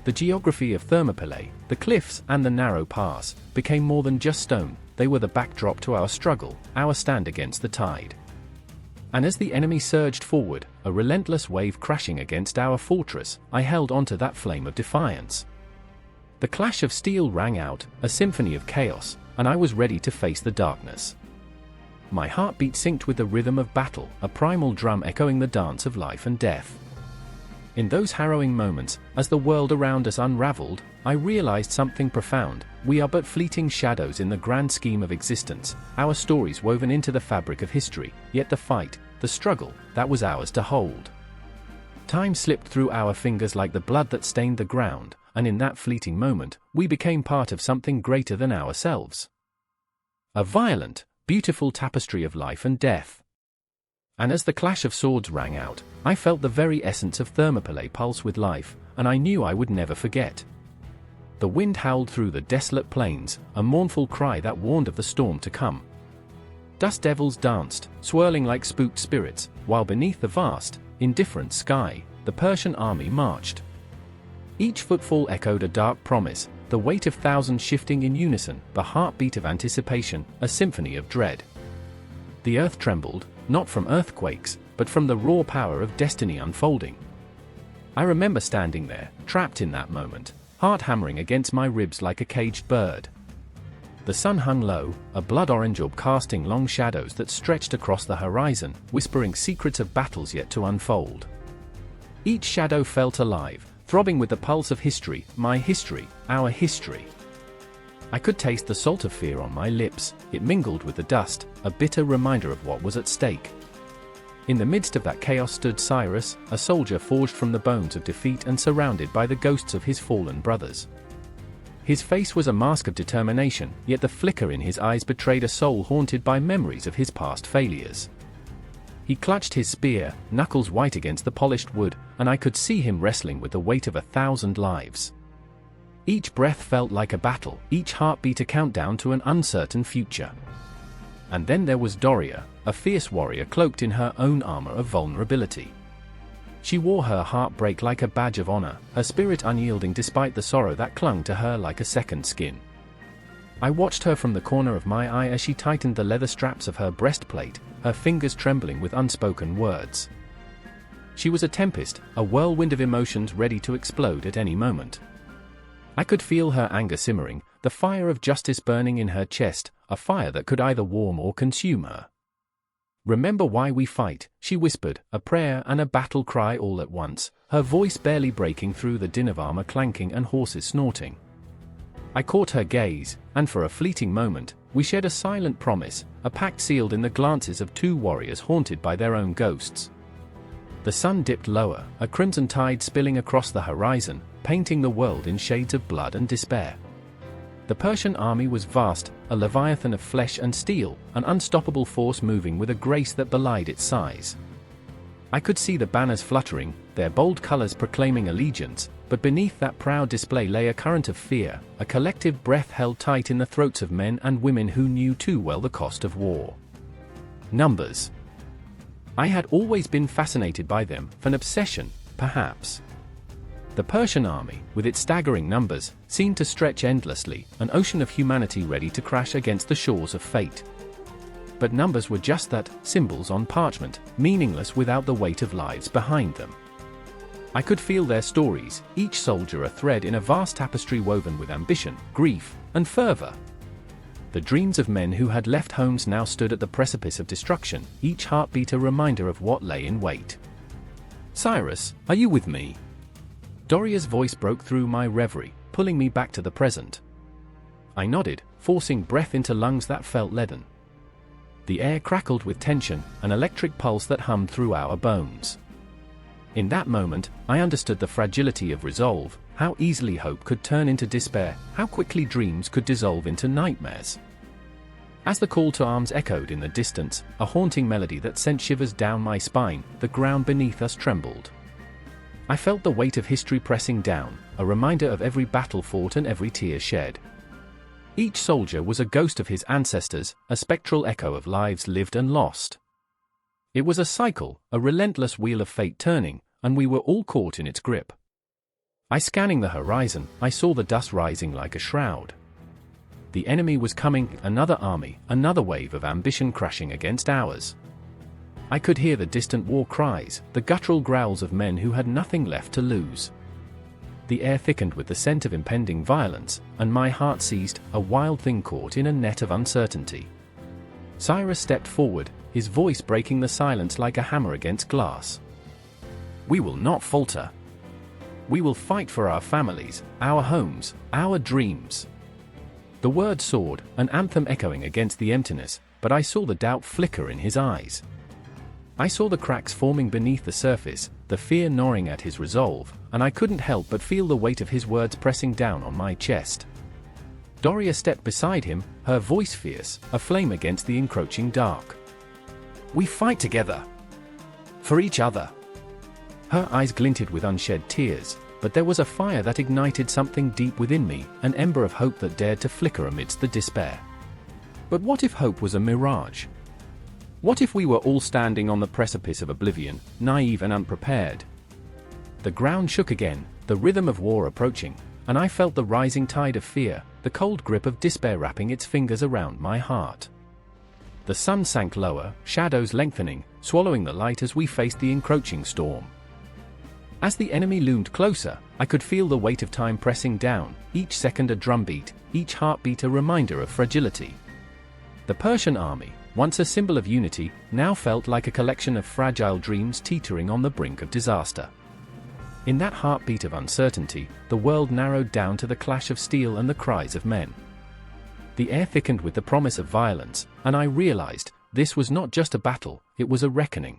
The geography of Thermopylae, the cliffs and the narrow pass, became more than just stone. They were the backdrop to our struggle, our stand against the tide. And as the enemy surged forward, a relentless wave crashing against our fortress, I held onto that flame of defiance. The clash of steel rang out, a symphony of chaos, and I was ready to face the darkness. My heartbeat synced with the rhythm of battle, a primal drum echoing the dance of life and death. In those harrowing moments, as the world around us unraveled, I realized something profound. We are but fleeting shadows in the grand scheme of existence, our stories woven into the fabric of history, yet the fight, the struggle, that was ours to hold. Time slipped through our fingers like the blood that stained the ground, and in that fleeting moment, we became part of something greater than ourselves. A violent, beautiful tapestry of life and death. And as the clash of swords rang out, I felt the very essence of Thermopylae pulse with life, and I knew I would never forget. The wind howled through the desolate plains, a mournful cry that warned of the storm to come. Dust devils danced, swirling like spooked spirits, while beneath the vast, indifferent sky, the Persian army marched. Each footfall echoed a dark promise, the weight of thousands shifting in unison, the heartbeat of anticipation, a symphony of dread. The earth trembled, not from earthquakes, but from the raw power of destiny unfolding. I remember standing there, trapped in that moment, heart hammering against my ribs like a caged bird. The sun hung low, a blood orange orb casting long shadows that stretched across the horizon, whispering secrets of battles yet to unfold. Each shadow felt alive, throbbing with the pulse of history, my history, our history. I could taste the salt of fear on my lips. It mingled with the dust, a bitter reminder of what was at stake. In the midst of that chaos stood Cyrus, a soldier forged from the bones of defeat and surrounded by the ghosts of his fallen brothers. His face was a mask of determination, yet the flicker in his eyes betrayed a soul haunted by memories of his past failures. He clutched his spear, knuckles white against the polished wood, and I could see him wrestling with the weight of 1,000 lives. Each breath felt like a battle, each heartbeat a countdown to an uncertain future. And then there was Doria, a fierce warrior cloaked in her own armor of vulnerability. She wore her heartbreak like a badge of honor, her spirit unyielding despite the sorrow that clung to her like a second skin. I watched her from the corner of my eye as she tightened the leather straps of her breastplate, her fingers trembling with unspoken words. She was a tempest, a whirlwind of emotions ready to explode at any moment. I could feel her anger simmering, the fire of justice burning in her chest, a fire that could either warm or consume her. "Remember why we fight," she whispered, a prayer and a battle cry all at once, her voice barely breaking through the din of armor clanking and horses snorting. I caught her gaze, and for a fleeting moment, we shared a silent promise, a pact sealed in the glances of two warriors haunted by their own ghosts. The sun dipped lower, a crimson tide spilling across the horizon, painting the world in shades of blood and despair. The Persian army was vast, a leviathan of flesh and steel, an unstoppable force moving with a grace that belied its size. I could see the banners fluttering, their bold colors proclaiming allegiance, but beneath that proud display lay a current of fear, a collective breath held tight in the throats of men and women who knew too well the cost of war. Numbers. I had always been fascinated by them, an obsession, perhaps. The Persian army, with its staggering numbers, seemed to stretch endlessly, an ocean of humanity ready to crash against the shores of fate. But numbers were just that, symbols on parchment, meaningless without the weight of lives behind them. I could feel their stories, each soldier a thread in a vast tapestry woven with ambition, grief, and fervor. The dreams of men who had left homes now stood at the precipice of destruction, each heartbeat a reminder of what lay in wait. "Cyrus, are you with me?" Doria's voice broke through my reverie, pulling me back to the present. I nodded, forcing breath into lungs that felt leaden. The air crackled with tension, an electric pulse that hummed through our bones. In that moment, I understood the fragility of resolve, how easily hope could turn into despair, how quickly dreams could dissolve into nightmares. As the call to arms echoed in the distance, a haunting melody that sent shivers down my spine, the ground beneath us trembled. I felt the weight of history pressing down, a reminder of every battle fought and every tear shed. Each soldier was a ghost of his ancestors, a spectral echo of lives lived and lost. It was a cycle, a relentless wheel of fate turning, and we were all caught in its grip. Scanning the horizon, I saw the dust rising like a shroud. The enemy was coming, another army, another wave of ambition crashing against ours. I could hear the distant war cries, the guttural growls of men who had nothing left to lose. The air thickened with the scent of impending violence, and my heart seized, a wild thing caught in a net of uncertainty. Cyrus stepped forward, his voice breaking the silence like a hammer against glass. "We will not falter. We will fight for our families, our homes, our dreams." The word soared, an anthem echoing against the emptiness, but I saw the doubt flicker in his eyes. I saw the cracks forming beneath the surface, the fear gnawing at his resolve, and I couldn't help but feel the weight of his words pressing down on my chest. Doria stepped beside him, her voice fierce, aflame against the encroaching dark. "We fight together. For each other." Her eyes glinted with unshed tears, but there was a fire that ignited something deep within me, an ember of hope that dared to flicker amidst the despair. But what if hope was a mirage? What if we were all standing on the precipice of oblivion, naive and unprepared? The ground shook again, the rhythm of war approaching, and I felt the rising tide of fear, the cold grip of despair wrapping its fingers around my heart. The sun sank lower, shadows lengthening, swallowing the light as we faced the encroaching storm. As the enemy loomed closer, I could feel the weight of time pressing down, each second a drumbeat, each heartbeat a reminder of fragility. The Persian army, once a symbol of unity, now felt like a collection of fragile dreams teetering on the brink of disaster. In that heartbeat of uncertainty, the world narrowed down to the clash of steel and the cries of men. The air thickened with the promise of violence, and I realized, this was not just a battle, it was a reckoning.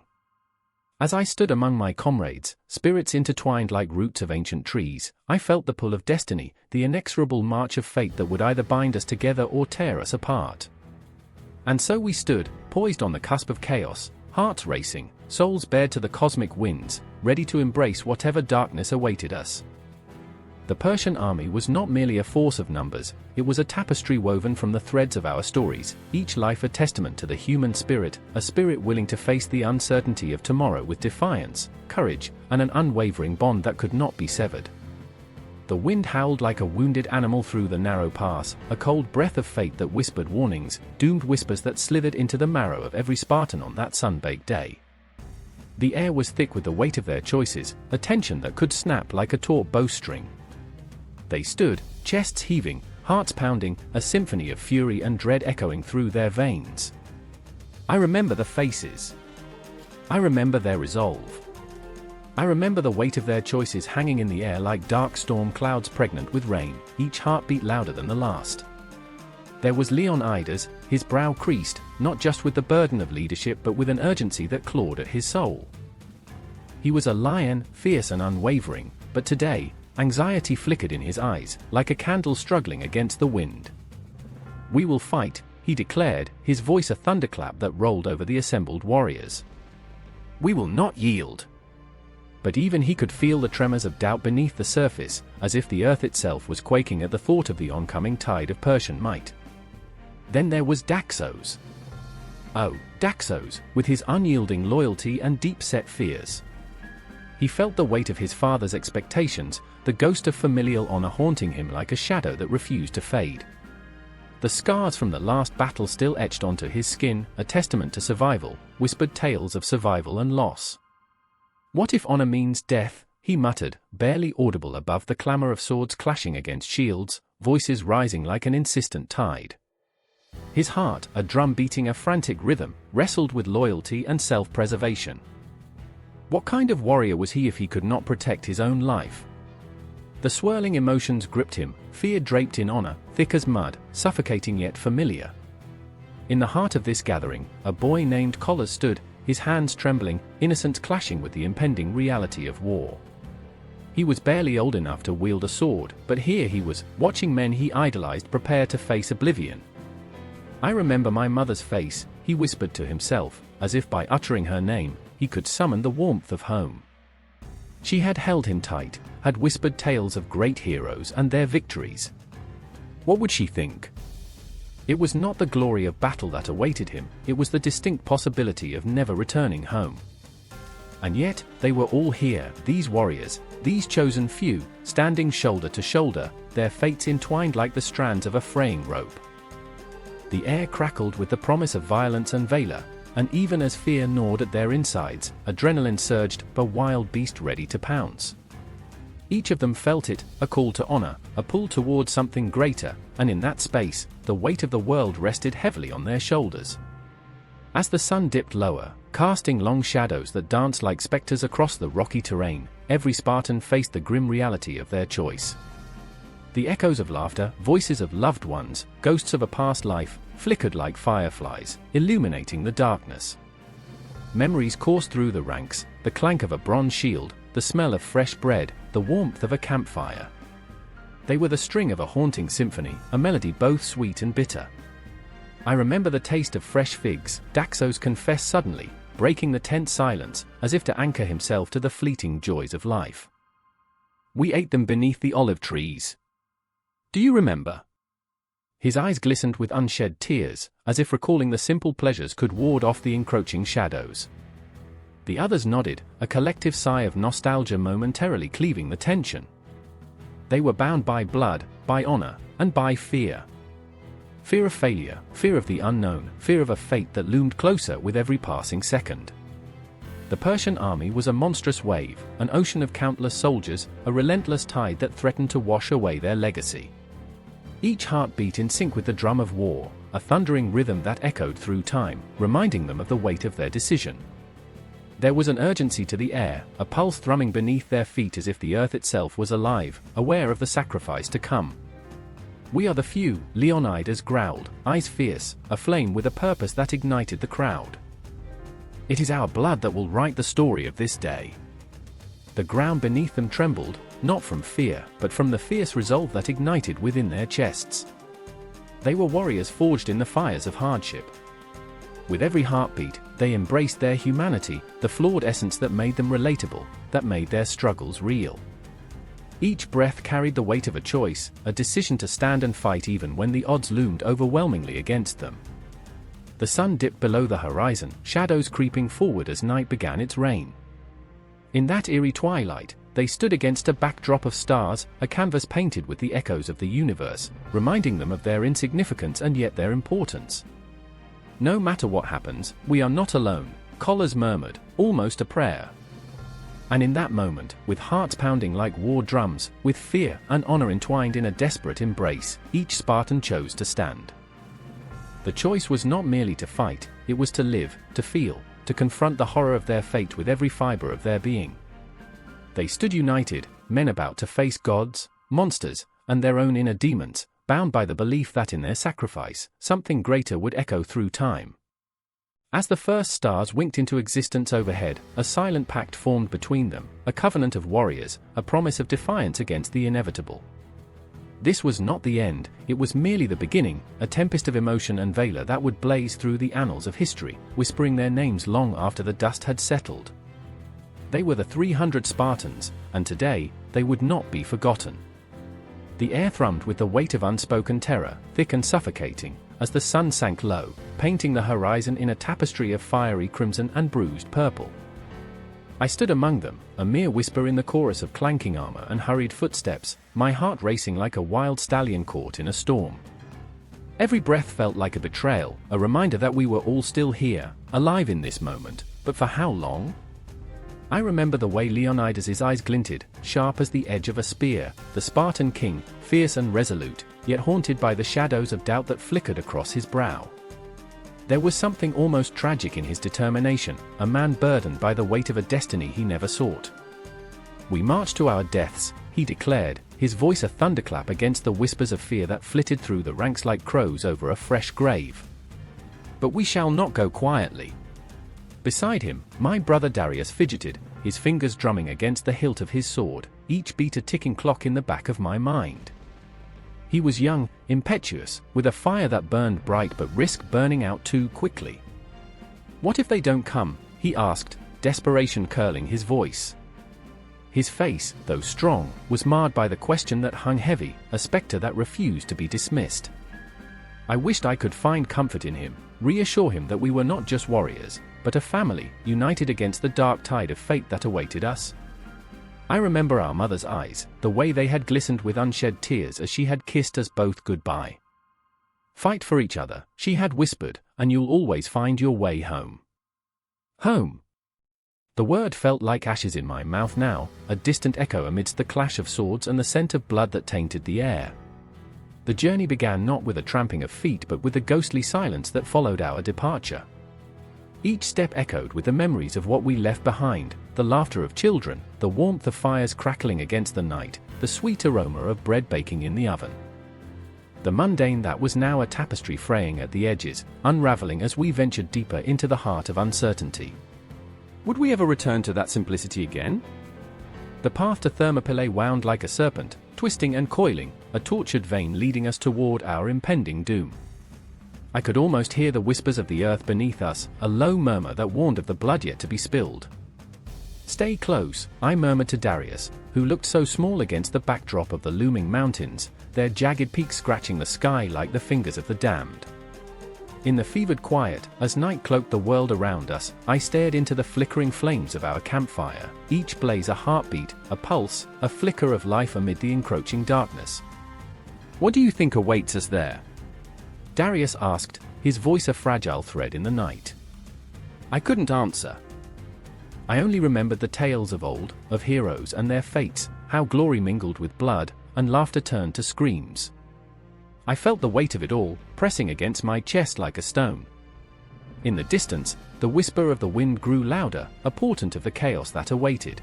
As I stood among my comrades, spirits intertwined like roots of ancient trees, I felt the pull of destiny, the inexorable march of fate that would either bind us together or tear us apart. And so we stood, poised on the cusp of chaos, hearts racing, souls bared to the cosmic winds, ready to embrace whatever darkness awaited us. The Persian army was not merely a force of numbers, it was a tapestry woven from the threads of our stories, each life a testament to the human spirit, a spirit willing to face the uncertainty of tomorrow with defiance, courage, and an unwavering bond that could not be severed. The wind howled like a wounded animal through the narrow pass, a cold breath of fate that whispered warnings, doomed whispers that slithered into the marrow of every Spartan on that sun-baked day. The air was thick with the weight of their choices, a tension that could snap like a taut bowstring. They stood, chests heaving, hearts pounding, a symphony of fury and dread echoing through their veins. I remember the faces. I remember their resolve. I remember the weight of their choices hanging in the air like dark storm clouds pregnant with rain, each heartbeat louder than the last. There was Leonidas, his brow creased, not just with the burden of leadership but with an urgency that clawed at his soul. He was a lion, fierce and unwavering, but today, anxiety flickered in his eyes, like a candle struggling against the wind. "We will fight," he declared, his voice a thunderclap that rolled over the assembled warriors. "We will not yield." But even he could feel the tremors of doubt beneath the surface, as if the earth itself was quaking at the thought of the oncoming tide of Persian might. Then there was Daxos. Oh, Daxos, with his unyielding loyalty and deep-set fears. He felt the weight of his father's expectations, the ghost of familial honor haunting him like a shadow that refused to fade. The scars from the last battle still etched onto his skin, a testament to survival, whispered tales of survival and loss. "What if honor means death?" he muttered, barely audible above the clamor of swords clashing against shields, voices rising like an insistent tide. His heart, a drum beating a frantic rhythm, wrestled with loyalty and self-preservation. What kind of warrior was he if he could not protect his own life? The swirling emotions gripped him, fear draped in honor, thick as mud, suffocating yet familiar. In the heart of this gathering, a boy named Collas stood, his hands trembling, innocence clashing with the impending reality of war. He was barely old enough to wield a sword, but here he was, watching men he idolized prepare to face oblivion. "I remember my mother's face," he whispered to himself, as if by uttering her name, he could summon the warmth of home. She had held him tight, had whispered tales of great heroes and their victories. What would she think? It was not the glory of battle that awaited him, it was the distinct possibility of never returning home. And yet, they were all here, these warriors, these chosen few, standing shoulder to shoulder, their fates entwined like the strands of a fraying rope. The air crackled with the promise of violence and valor, and even as fear gnawed at their insides, adrenaline surged, a wild beast ready to pounce. Each of them felt it, a call to honor, a pull towards something greater, and in that space, the weight of the world rested heavily on their shoulders. As the sun dipped lower, casting long shadows that danced like specters across the rocky terrain, every Spartan faced the grim reality of their choice. The echoes of laughter, voices of loved ones, ghosts of a past life, flickered like fireflies, illuminating the darkness. Memories coursed through the ranks, the clank of a bronze shield, the smell of fresh bread, the warmth of a campfire. They were the string of a haunting symphony, a melody both sweet and bitter. "I remember the taste of fresh figs," Daxos confessed suddenly, breaking the tense silence, as if to anchor himself to the fleeting joys of life. "We ate them beneath the olive trees. Do you remember?" His eyes glistened with unshed tears, as if recalling the simple pleasures could ward off the encroaching shadows. The others nodded, a collective sigh of nostalgia momentarily cleaving the tension. They were bound by blood, by honor, and by fear. Fear of failure, fear of the unknown, fear of a fate that loomed closer with every passing second. The Persian army was a monstrous wave, an ocean of countless soldiers, a relentless tide that threatened to wash away their legacy. Each heart beat in sync with the drum of war, a thundering rhythm that echoed through time, reminding them of the weight of their decision. There was an urgency to the air, a pulse thrumming beneath their feet as if the earth itself was alive, aware of the sacrifice to come. "We are the few," Leonidas growled, eyes fierce, aflame with a purpose that ignited the crowd. "It is our blood that will write the story of this day." The ground beneath them trembled, not from fear, but from the fierce resolve that ignited within their chests. They were warriors forged in the fires of hardship. With every heartbeat, they embraced their humanity, the flawed essence that made them relatable, that made their struggles real. Each breath carried the weight of a choice, a decision to stand and fight even when the odds loomed overwhelmingly against them. The sun dipped below the horizon, shadows creeping forward as night began its reign. In that eerie twilight, they stood against a backdrop of stars, a canvas painted with the echoes of the universe, reminding them of their insignificance and yet their importance. "No matter what happens, we are not alone," Collas murmured, almost a prayer. And in that moment, with hearts pounding like war drums, with fear and honor entwined in a desperate embrace, each Spartan chose to stand. The choice was not merely to fight, it was to live, to feel, to confront the horror of their fate with every fiber of their being. They stood united, men about to face gods, monsters, and their own inner demons, bound by the belief that in their sacrifice, something greater would echo through time. As the first stars winked into existence overhead, a silent pact formed between them, a covenant of warriors, a promise of defiance against the inevitable. This was not the end, it was merely the beginning, a tempest of emotion and valor that would blaze through the annals of history, whispering their names long after the dust had settled. They were the 300 Spartans, and today, they would not be forgotten. The air thrummed with the weight of unspoken terror, thick and suffocating, as the sun sank low, painting the horizon in a tapestry of fiery crimson and bruised purple. I stood among them, a mere whisper in the chorus of clanking armor and hurried footsteps, my heart racing like a wild stallion caught in a storm. Every breath felt like a betrayal, a reminder that we were all still here, alive in this moment, but for how long? I remember the way Leonidas' eyes glinted, sharp as the edge of a spear, the Spartan king, fierce and resolute, yet haunted by the shadows of doubt that flickered across his brow. There was something almost tragic in his determination, a man burdened by the weight of a destiny he never sought. "We march to our deaths," he declared, his voice a thunderclap against the whispers of fear that flitted through the ranks like crows over a fresh grave. "But we shall not go quietly." Beside him, my brother Darius fidgeted, his fingers drumming against the hilt of his sword, each beat a ticking clock in the back of my mind. He was young, impetuous, with a fire that burned bright but risked burning out too quickly. "What if they don't come?" he asked, desperation curling his voice. His face, though strong, was marred by the question that hung heavy, a specter that refused to be dismissed. I wished I could find comfort in him, reassure him that we were not just warriors, but a family, united against the dark tide of fate that awaited us. I remember our mother's eyes, the way they had glistened with unshed tears as she had kissed us both goodbye. "Fight for each other," she had whispered, "and you'll always find your way home." Home. The word felt like ashes in my mouth now, a distant echo amidst the clash of swords and the scent of blood that tainted the air. The journey began not with a tramping of feet but with the ghostly silence that followed our departure. Each step echoed with the memories of what we left behind, the laughter of children, the warmth of fires crackling against the night, the sweet aroma of bread baking in the oven. The mundane that was now a tapestry fraying at the edges, unraveling as we ventured deeper into the heart of uncertainty. Would we ever return to that simplicity again? The path to Thermopylae wound like a serpent, twisting and coiling, a tortured vein leading us toward our impending doom. I could almost hear the whispers of the earth beneath us, a low murmur that warned of the blood yet to be spilled. "Stay close," I murmured to Darius, who looked so small against the backdrop of the looming mountains, their jagged peaks scratching the sky like the fingers of the damned. In the fevered quiet, as night cloaked the world around us, I stared into the flickering flames of our campfire, each blaze a heartbeat, a pulse, a flicker of life amid the encroaching darkness. "What do you think awaits us there?" Darius asked, his voice a fragile thread in the night. I couldn't answer. I only remembered the tales of old, of heroes and their fates, how glory mingled with blood, and laughter turned to screams. I felt the weight of it all, pressing against my chest like a stone. In the distance, the whisper of the wind grew louder, a portent of the chaos that awaited.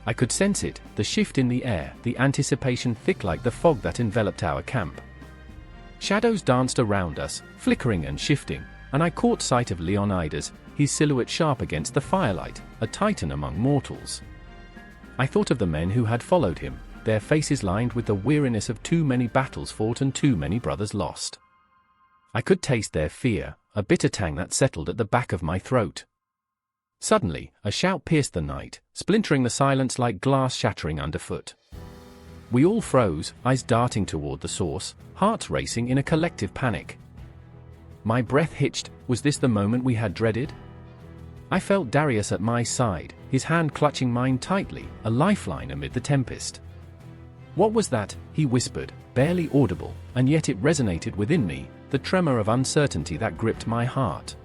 I could sense it, the shift in the air, the anticipation thick like the fog that enveloped our camp. Shadows danced around us, flickering and shifting, and I caught sight of Leonidas, his silhouette sharp against the firelight, a titan among mortals. I thought of the men who had followed him, their faces lined with the weariness of too many battles fought and too many brothers lost. I could taste their fear, a bitter tang that settled at the back of my throat. Suddenly, a shout pierced the night, splintering the silence like glass shattering underfoot. We all froze, eyes darting toward the source, hearts racing in a collective panic. My breath hitched. Was this the moment we had dreaded? I felt Darius at my side, his hand clutching mine tightly, a lifeline amid the tempest. "What was that?" he whispered, barely audible, and yet it resonated within me, the tremor of uncertainty that gripped my heart.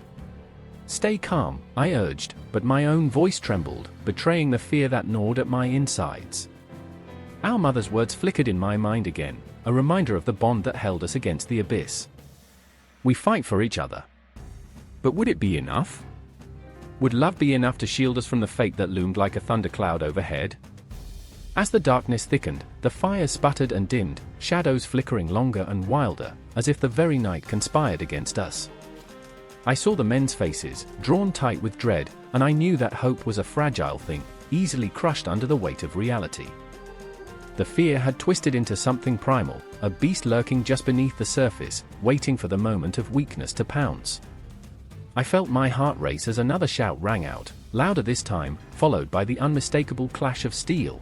"Stay calm," I urged, but my own voice trembled, betraying the fear that gnawed at my insides. Our mother's words flickered in my mind again, a reminder of the bond that held us against the abyss. We fight for each other. But would it be enough? Would love be enough to shield us from the fate that loomed like a thundercloud overhead? As the darkness thickened, the fires sputtered and dimmed, shadows flickering longer and wilder, as if the very night conspired against us. I saw the men's faces, drawn tight with dread, and I knew that hope was a fragile thing, easily crushed under the weight of reality. The fear had twisted into something primal, a beast lurking just beneath the surface, waiting for the moment of weakness to pounce. I felt my heart race as another shout rang out, louder this time, followed by the unmistakable clash of steel.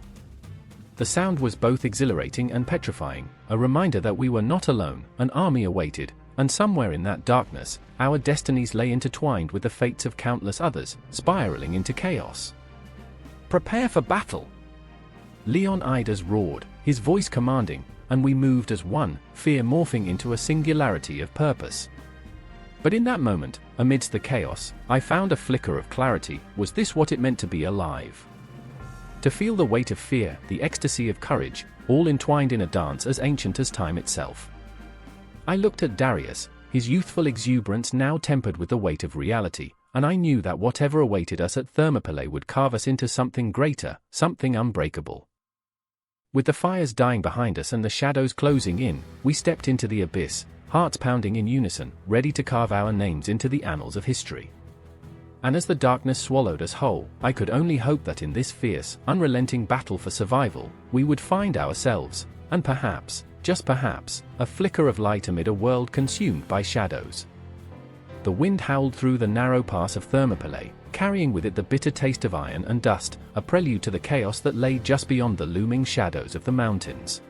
The sound was both exhilarating and petrifying, a reminder that we were not alone, an army awaited, and somewhere in that darkness, our destinies lay intertwined with the fates of countless others, spiraling into chaos. Prepare for battle! Leonidas roared, his voice commanding, and we moved as one, fear morphing into a singularity of purpose. But in that moment, amidst the chaos, I found a flicker of clarity. Was this what it meant to be alive? To feel the weight of fear, the ecstasy of courage, all entwined in a dance as ancient as time itself. I looked at Darius, his youthful exuberance now tempered with the weight of reality, and I knew that whatever awaited us at Thermopylae would carve us into something greater, something unbreakable. With the fires dying behind us and the shadows closing in, we stepped into the abyss, hearts pounding in unison, ready to carve our names into the annals of history. And as the darkness swallowed us whole, I could only hope that in this fierce, unrelenting battle for survival, we would find ourselves, and perhaps, just perhaps, a flicker of light amid a world consumed by shadows. The wind howled through the narrow pass of Thermopylae, carrying with it the bitter taste of iron and dust, a prelude to the chaos that lay just beyond the looming shadows of the mountains.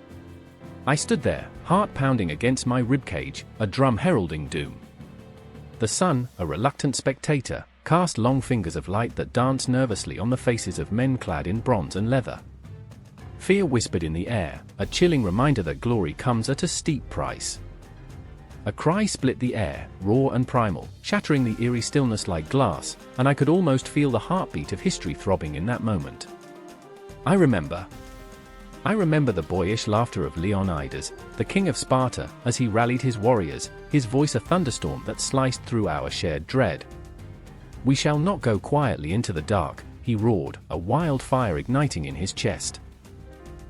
I stood there, heart pounding against my ribcage, a drum heralding doom. The sun, a reluctant spectator, cast long fingers of light that danced nervously on the faces of men clad in bronze and leather. Fear whispered in the air, a chilling reminder that glory comes at a steep price. A cry split the air, raw and primal, shattering the eerie stillness like glass, and I could almost feel the heartbeat of history throbbing in that moment. I remember the boyish laughter of Leonidas, the king of Sparta, as he rallied his warriors, his voice a thunderstorm that sliced through our shared dread. "We shall not go quietly into the dark," he roared, a wild fire igniting in his chest.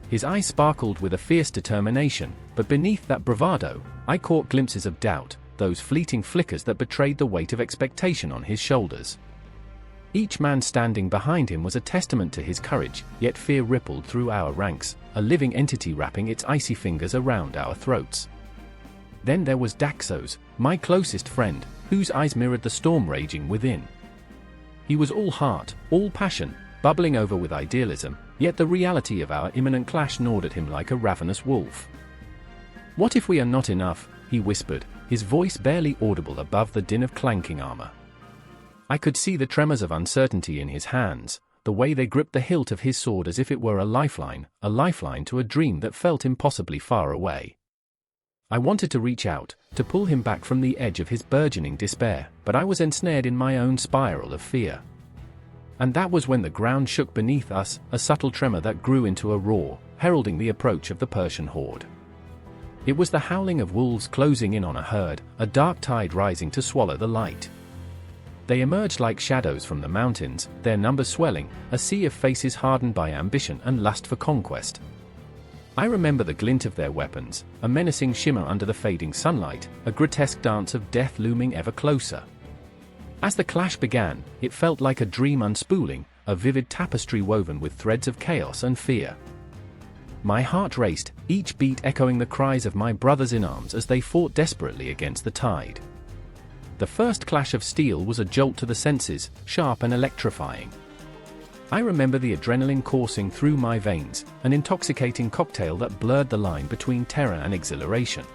His eyes sparkled with a fierce determination, but beneath that bravado, I caught glimpses of doubt, those fleeting flickers that betrayed the weight of expectation on his shoulders. Each man standing behind him was a testament to his courage, yet fear rippled through our ranks, a living entity wrapping its icy fingers around our throats. Then there was Daxos, my closest friend, whose eyes mirrored the storm raging within. He was all heart, all passion, bubbling over with idealism, yet the reality of our imminent clash gnawed at him like a ravenous wolf. "What if we are not enough?" he whispered, his voice barely audible above the din of clanking armor. I could see the tremors of uncertainty in his hands, the way they gripped the hilt of his sword as if it were a lifeline to a dream that felt impossibly far away. I wanted to reach out, to pull him back from the edge of his burgeoning despair, but I was ensnared in my own spiral of fear. And that was when the ground shook beneath us, a subtle tremor that grew into a roar, heralding the approach of the Persian horde. It was the howling of wolves closing in on a herd, a dark tide rising to swallow the light. They emerged like shadows from the mountains, their numbers swelling, a sea of faces hardened by ambition and lust for conquest. I remember the glint of their weapons, a menacing shimmer under the fading sunlight, a grotesque dance of death looming ever closer. As the clash began, it felt like a dream unspooling, a vivid tapestry woven with threads of chaos and fear. My heart raced, each beat echoing the cries of my brothers in arms as they fought desperately against the tide. The first clash of steel was a jolt to the senses, sharp and electrifying. I remember the adrenaline coursing through my veins, an intoxicating cocktail that blurred the line between terror and exhilaration.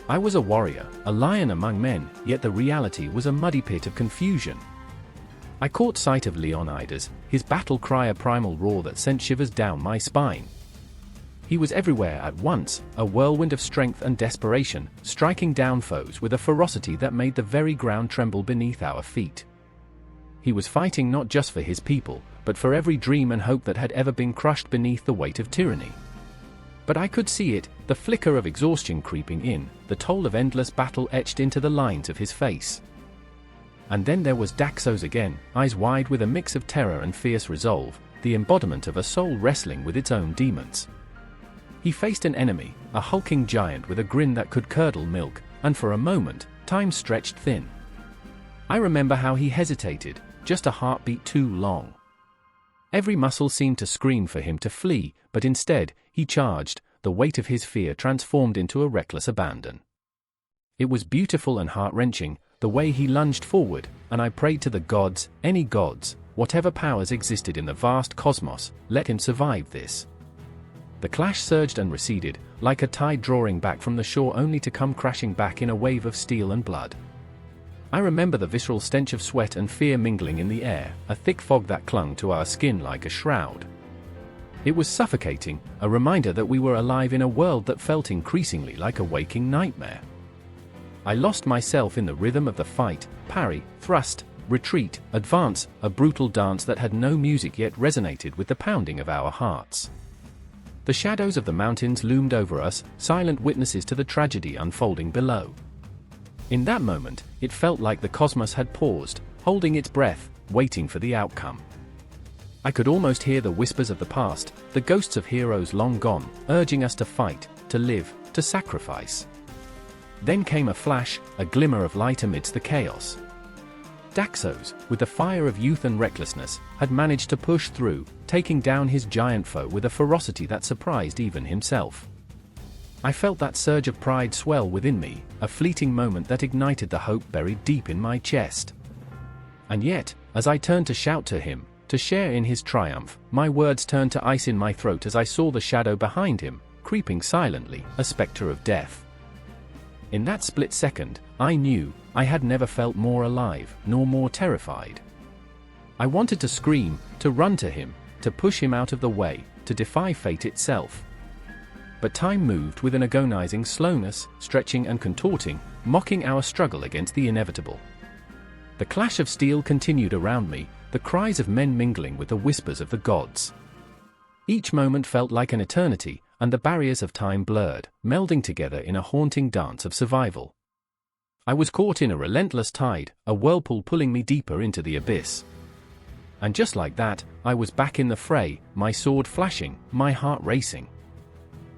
I was a warrior, a lion among men, yet the reality was a muddy pit of confusion. I caught sight of Leonidas, his battle cry a primal roar that sent shivers down my spine. He was everywhere at once, a whirlwind of strength and desperation, striking down foes with a ferocity that made the very ground tremble beneath our feet. He was fighting not just for his people, but for every dream and hope that had ever been crushed beneath the weight of tyranny. But I could see it, the flicker of exhaustion creeping in, the toll of endless battle etched into the lines of his face. And then there was Daxos again, eyes wide with a mix of terror and fierce resolve, the embodiment of a soul wrestling with its own demons. He faced an enemy, a hulking giant with a grin that could curdle milk, and for a moment, time stretched thin. I remember how he hesitated, just a heartbeat too long. Every muscle seemed to scream for him to flee, but instead, he charged, the weight of his fear transformed into a reckless abandon. It was beautiful and heart-wrenching, the way he lunged forward, and I prayed to the gods, any gods, whatever powers existed in the vast cosmos, let him survive this. The clash surged and receded, like a tide drawing back from the shore only to come crashing back in a wave of steel and blood. I remember the visceral stench of sweat and fear mingling in the air, a thick fog that clung to our skin like a shroud. It was suffocating, a reminder that we were alive in a world that felt increasingly like a waking nightmare. I lost myself in the rhythm of the fight, parry, thrust, retreat, advance, a brutal dance that had no music yet resonated with the pounding of our hearts. The shadows of the mountains loomed over us, silent witnesses to the tragedy unfolding below. In that moment, it felt like the cosmos had paused, holding its breath, waiting for the outcome. I could almost hear the whispers of the past, the ghosts of heroes long gone, urging us to fight, to live, to sacrifice. Then came a flash, a glimmer of light amidst the chaos. Daxos, with the fire of youth and recklessness, had managed to push through, taking down his giant foe with a ferocity that surprised even himself. I felt that surge of pride swell within me, a fleeting moment that ignited the hope buried deep in my chest. And yet, as I turned to shout to him, to share in his triumph, my words turned to ice in my throat as I saw the shadow behind him, creeping silently, a specter of death. In that split second, I knew, I had never felt more alive, nor more terrified. I wanted to scream, to run to him, to push him out of the way, to defy fate itself. But time moved with an agonizing slowness, stretching and contorting, mocking our struggle against the inevitable. The clash of steel continued around me, the cries of men mingling with the whispers of the gods. Each moment felt like an eternity, and the barriers of time blurred, melding together in a haunting dance of survival. I was caught in a relentless tide, a whirlpool pulling me deeper into the abyss. And just like that, I was back in the fray, my sword flashing, my heart racing.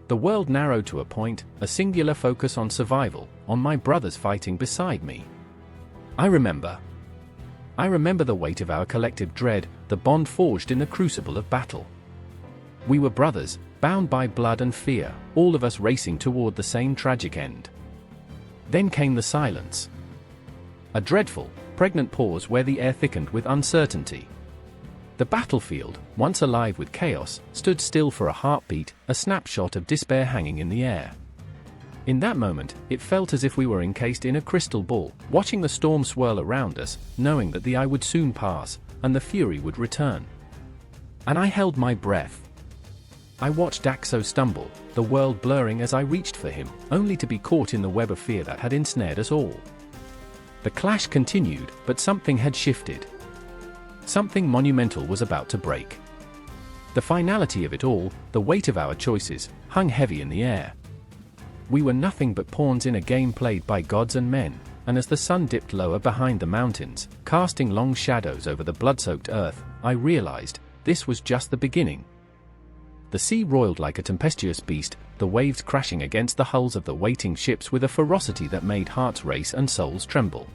The world narrowed to a point, a singular focus on survival, on my brothers fighting beside me. I remember the weight of our collective dread, the bond forged in the crucible of battle. We were brothers, bound by blood and fear, all of us racing toward the same tragic end. Then came the silence. A dreadful, pregnant pause where the air thickened with uncertainty. The battlefield, once alive with chaos, stood still for a heartbeat, a snapshot of despair hanging in the air. In that moment, it felt as if we were encased in a crystal ball, watching the storm swirl around us, knowing that the eye would soon pass, and the fury would return. And I held my breath. I watched Daxo stumble, the world blurring as I reached for him, only to be caught in the web of fear that had ensnared us all. The clash continued, but something had shifted. Something monumental was about to break. The finality of it all, the weight of our choices, hung heavy in the air. We were nothing but pawns in a game played by gods and men, and as the sun dipped lower behind the mountains, casting long shadows over the blood-soaked earth, I realized, this was just the beginning. The sea roiled like a tempestuous beast, the waves crashing against the hulls of the waiting ships with a ferocity that made hearts race and souls tremble.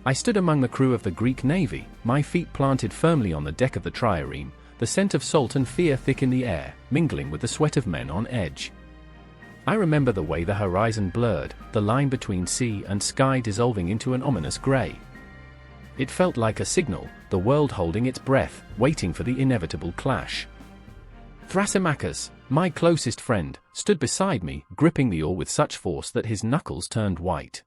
I stood among the crew of the Greek navy, my feet planted firmly on the deck of the trireme, the scent of salt and fear thick in the air, mingling with the sweat of men on edge. I remember the way the horizon blurred, the line between sea and sky dissolving into an ominous grey. It felt like a signal, the world holding its breath, waiting for the inevitable clash. Thrasymachus, my closest friend, stood beside me, gripping the oar with such force that his knuckles turned white.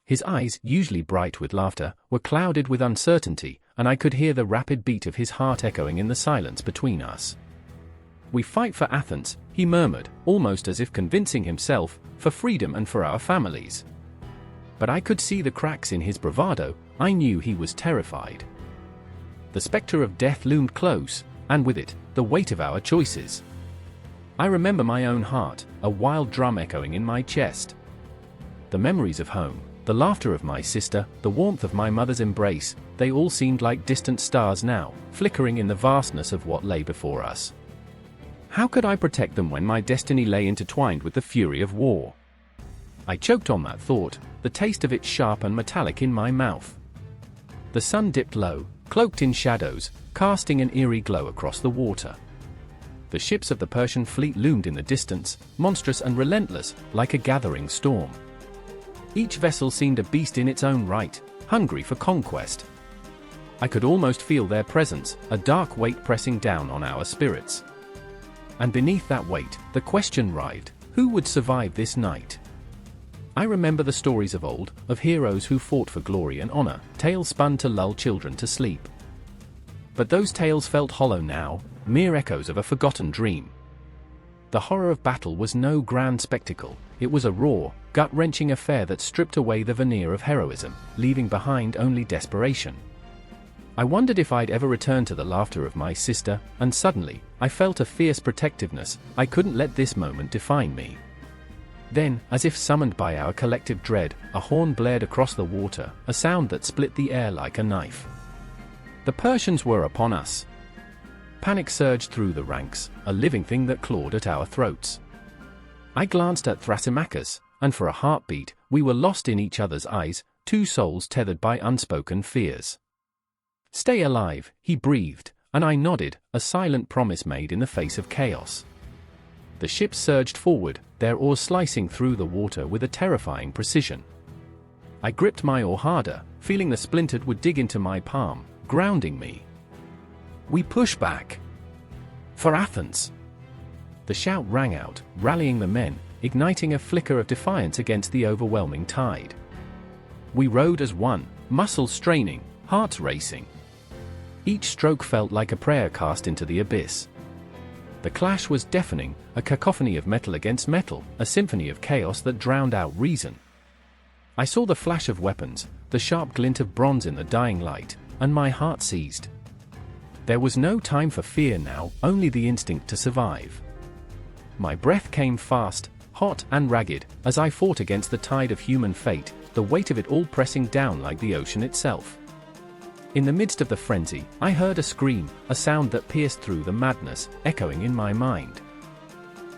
His eyes, usually bright with laughter, were clouded with uncertainty, and I could hear the rapid beat of his heart echoing in the silence between us. "We fight for Athens," he murmured, almost as if convincing himself, "for freedom and for our families." But I could see the cracks in his bravado, I knew he was terrified. The spectre of death loomed close, and with it, the weight of our choices. I remember my own heart, a wild drum echoing in my chest. The memories of home, the laughter of my sister, the warmth of my mother's embrace, they all seemed like distant stars now, flickering in the vastness of what lay before us. How could I protect them when my destiny lay intertwined with the fury of war? I choked on that thought, the taste of it sharp and metallic in my mouth. The sun dipped low, cloaked in shadows, casting an eerie glow across the water. The ships of the Persian fleet loomed in the distance, monstrous and relentless, like a gathering storm. Each vessel seemed a beast in its own right, hungry for conquest. I could almost feel their presence, a dark weight pressing down on our spirits. And beneath that weight, the question writhed, who would survive this night? I remember the stories of old, of heroes who fought for glory and honor, tales spun to lull children to sleep. But those tales felt hollow now, mere echoes of a forgotten dream. The horror of battle was no grand spectacle, it was a raw, gut-wrenching affair that stripped away the veneer of heroism, leaving behind only desperation. I wondered if I'd ever return to the laughter of my sister, and suddenly, I felt a fierce protectiveness. I couldn't let this moment define me. Then, as if summoned by our collective dread, a horn blared across the water, a sound that split the air like a knife. The Persians were upon us. Panic surged through the ranks, a living thing that clawed at our throats. I glanced at Thrasymachus, and for a heartbeat, we were lost in each other's eyes, two souls tethered by unspoken fears. "Stay alive," he breathed, and I nodded, a silent promise made in the face of chaos. The ships surged forward, their oars slicing through the water with a terrifying precision. I gripped my oar harder, feeling the splintered wood dig into my palm, grounding me. "We push back! For Athens!" The shout rang out, rallying the men, igniting a flicker of defiance against the overwhelming tide. We rowed as one, muscles straining, hearts racing. Each stroke felt like a prayer cast into the abyss. The clash was deafening, a cacophony of metal against metal, a symphony of chaos that drowned out reason. I saw the flash of weapons, the sharp glint of bronze in the dying light, and my heart seized. There was no time for fear now, only the instinct to survive. My breath came fast, hot and ragged, as I fought against the tide of human fate, the weight of it all pressing down like the ocean itself. In the midst of the frenzy, I heard a scream, a sound that pierced through the madness, echoing in my mind.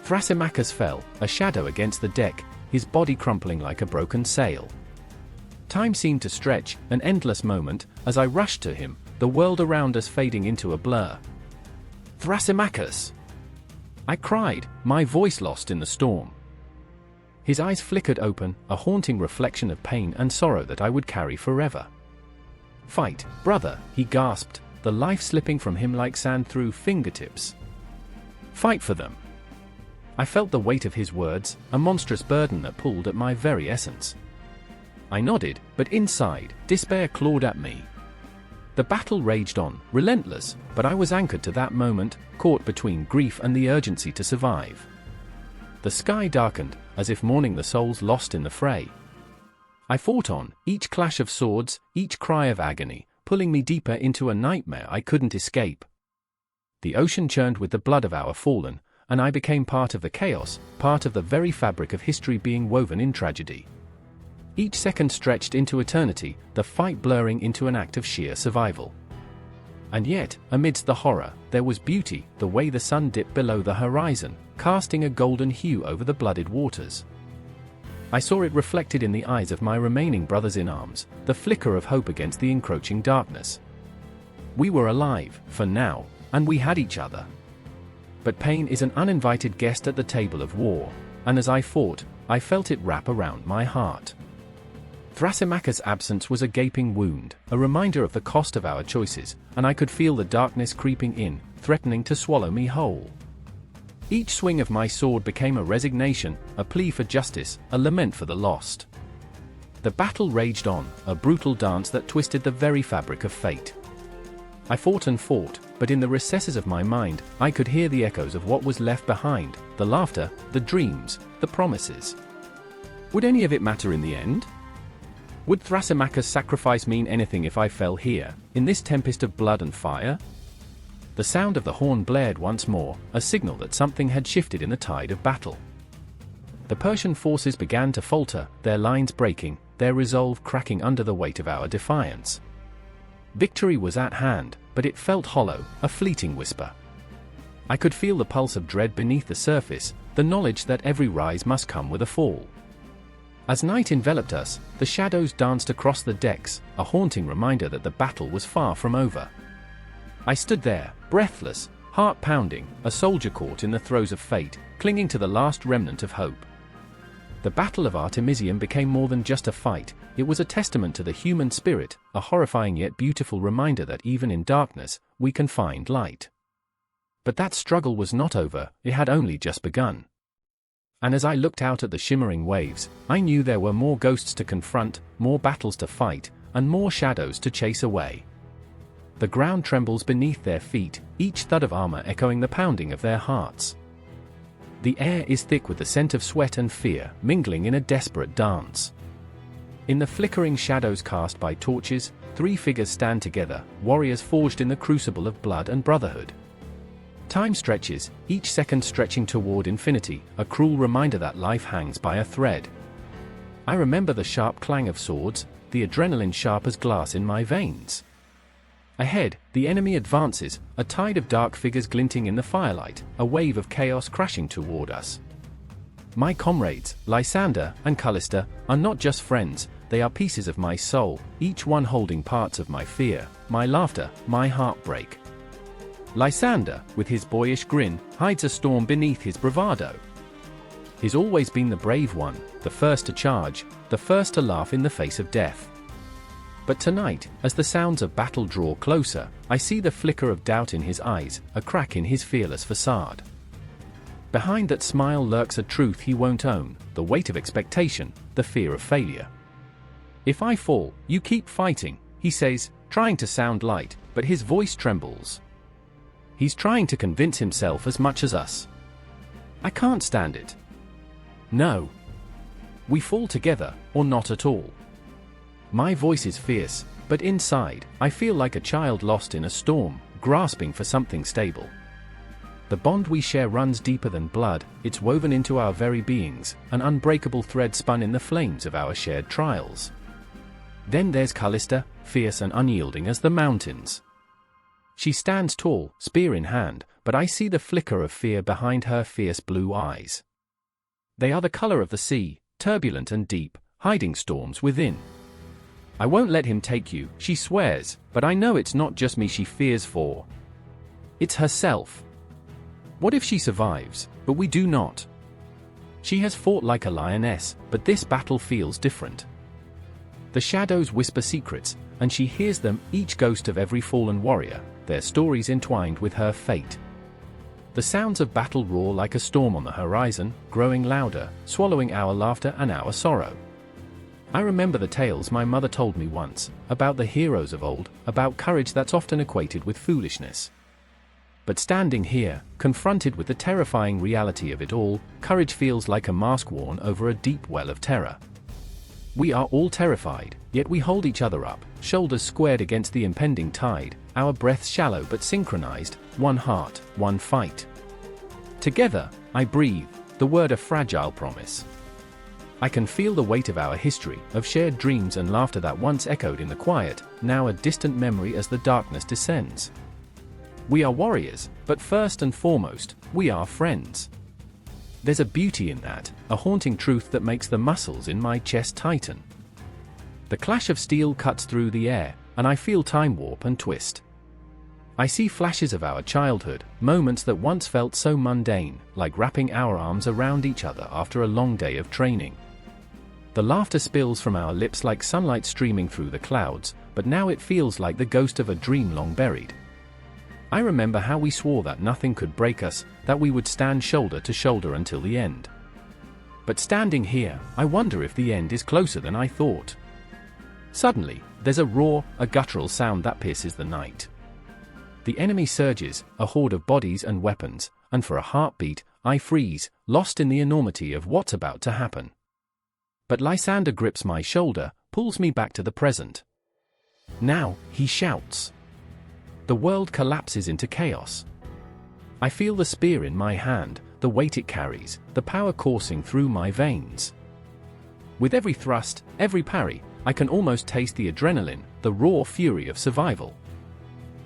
Thrasymachus fell, a shadow against the deck, his body crumpling like a broken sail. Time seemed to stretch, an endless moment, as I rushed to him, the world around us fading into a blur. "Thrasymachus!" I cried, my voice lost in the storm. His eyes flickered open, a haunting reflection of pain and sorrow that I would carry forever. "Fight, brother," he gasped, the life slipping from him like sand through fingertips. "Fight for them." I felt the weight of his words, a monstrous burden that pulled at my very essence. I nodded, but inside, despair clawed at me. The battle raged on, relentless, but I was anchored to that moment, caught between grief and the urgency to survive. The sky darkened, as if mourning the souls lost in the fray. I fought on, each clash of swords, each cry of agony, pulling me deeper into a nightmare I couldn't escape. The ocean churned with the blood of our fallen, and I became part of the chaos, part of the very fabric of history being woven in tragedy. Each second stretched into eternity, the fight blurring into an act of sheer survival. And yet, amidst the horror, there was beauty, the way the sun dipped below the horizon, casting a golden hue over the blooded waters. I saw it reflected in the eyes of my remaining brothers in arms, the flicker of hope against the encroaching darkness. We were alive, for now, and we had each other. But pain is an uninvited guest at the table of war, and as I fought, I felt it wrap around my heart. Thrasymachus' absence was a gaping wound, a reminder of the cost of our choices, and I could feel the darkness creeping in, threatening to swallow me whole. Each swing of my sword became a resignation, a plea for justice, a lament for the lost. The battle raged on, a brutal dance that twisted the very fabric of fate. I fought and fought, but in the recesses of my mind, I could hear the echoes of what was left behind, the laughter, the dreams, the promises. Would any of it matter in the end? Would Thrasymachus' sacrifice mean anything if I fell here, in this tempest of blood and fire? The sound of the horn blared once more, a signal that something had shifted in the tide of battle. The Persian forces began to falter, their lines breaking, their resolve cracking under the weight of our defiance. Victory was at hand, but it felt hollow, a fleeting whisper. I could feel the pulse of dread beneath the surface, the knowledge that every rise must come with a fall. As night enveloped us, the shadows danced across the decks, a haunting reminder that the battle was far from over. I stood there, breathless, heart pounding, a soldier caught in the throes of fate, clinging to the last remnant of hope. The Battle of Artemisium became more than just a fight, it was a testament to the human spirit, a horrifying yet beautiful reminder that even in darkness, we can find light. But that struggle was not over, it had only just begun. And as I looked out at the shimmering waves, I knew there were more ghosts to confront, more battles to fight, and more shadows to chase away. The ground trembles beneath their feet, each thud of armor echoing the pounding of their hearts. The air is thick with the scent of sweat and fear, mingling in a desperate dance. In the flickering shadows cast by torches, 3 figures stand together, warriors forged in the crucible of blood and brotherhood. Time stretches, each second stretching toward infinity, a cruel reminder that life hangs by a thread. I remember the sharp clang of swords, the adrenaline sharp as glass in my veins. Ahead, the enemy advances, a tide of dark figures glinting in the firelight, a wave of chaos crashing toward us. My comrades, Lysander and Callista, are not just friends, they are pieces of my soul, each one holding parts of my fear, my laughter, my heartbreak. Lysander, with his boyish grin, hides a storm beneath his bravado. He's always been the brave one, the first to charge, the first to laugh in the face of death. But tonight, as the sounds of battle draw closer, I see the flicker of doubt in his eyes, a crack in his fearless facade. Behind that smile lurks a truth he won't own, the weight of expectation, the fear of failure. "If I fall, you keep fighting," he says, trying to sound light, but his voice trembles. He's trying to convince himself as much as us. I can't stand it. No. We fall together, or not at all. My voice is fierce, but inside, I feel like a child lost in a storm, grasping for something stable. The bond we share runs deeper than blood, it's woven into our very beings, an unbreakable thread spun in the flames of our shared trials. Then there's Callista, fierce and unyielding as the mountains. She stands tall, spear in hand, but I see the flicker of fear behind her fierce blue eyes. They are the color of the sea, turbulent and deep, hiding storms within. "I won't let him take you," she swears, but I know it's not just me she fears for. It's herself. What if she survives, but we do not? She has fought like a lioness, but this battle feels different. The shadows whisper secrets, and she hears them, each ghost of every fallen warrior, their stories entwined with her fate. The sounds of battle roar like a storm on the horizon, growing louder, swallowing our laughter and our sorrow. I remember the tales my mother told me once, about the heroes of old, about courage that's often equated with foolishness. But standing here, confronted with the terrifying reality of it all, courage feels like a mask worn over a deep well of terror. We are all terrified, yet we hold each other up, shoulders squared against the impending tide, our breaths shallow but synchronized, one heart, one fight. Together, I breathe, the word a fragile promise. I can feel the weight of our history, of shared dreams and laughter that once echoed in the quiet, now a distant memory as the darkness descends. We are warriors, but first and foremost, we are friends. There's a beauty in that, a haunting truth that makes the muscles in my chest tighten. The clash of steel cuts through the air, and I feel time warp and twist. I see flashes of our childhood, moments that once felt so mundane, like wrapping our arms around each other after a long day of training. The laughter spills from our lips like sunlight streaming through the clouds, but now it feels like the ghost of a dream long buried. I remember how we swore that nothing could break us, that we would stand shoulder to shoulder until the end. But standing here, I wonder if the end is closer than I thought. Suddenly, there's a roar, a guttural sound that pierces the night. The enemy surges, a horde of bodies and weapons, and for a heartbeat, I freeze, lost in the enormity of what's about to happen. But Lysander grips my shoulder, pulls me back to the present. "Now," he shouts. The world collapses into chaos. I feel the spear in my hand, the weight it carries, the power coursing through my veins. With every thrust, every parry, I can almost taste the adrenaline, the raw fury of survival.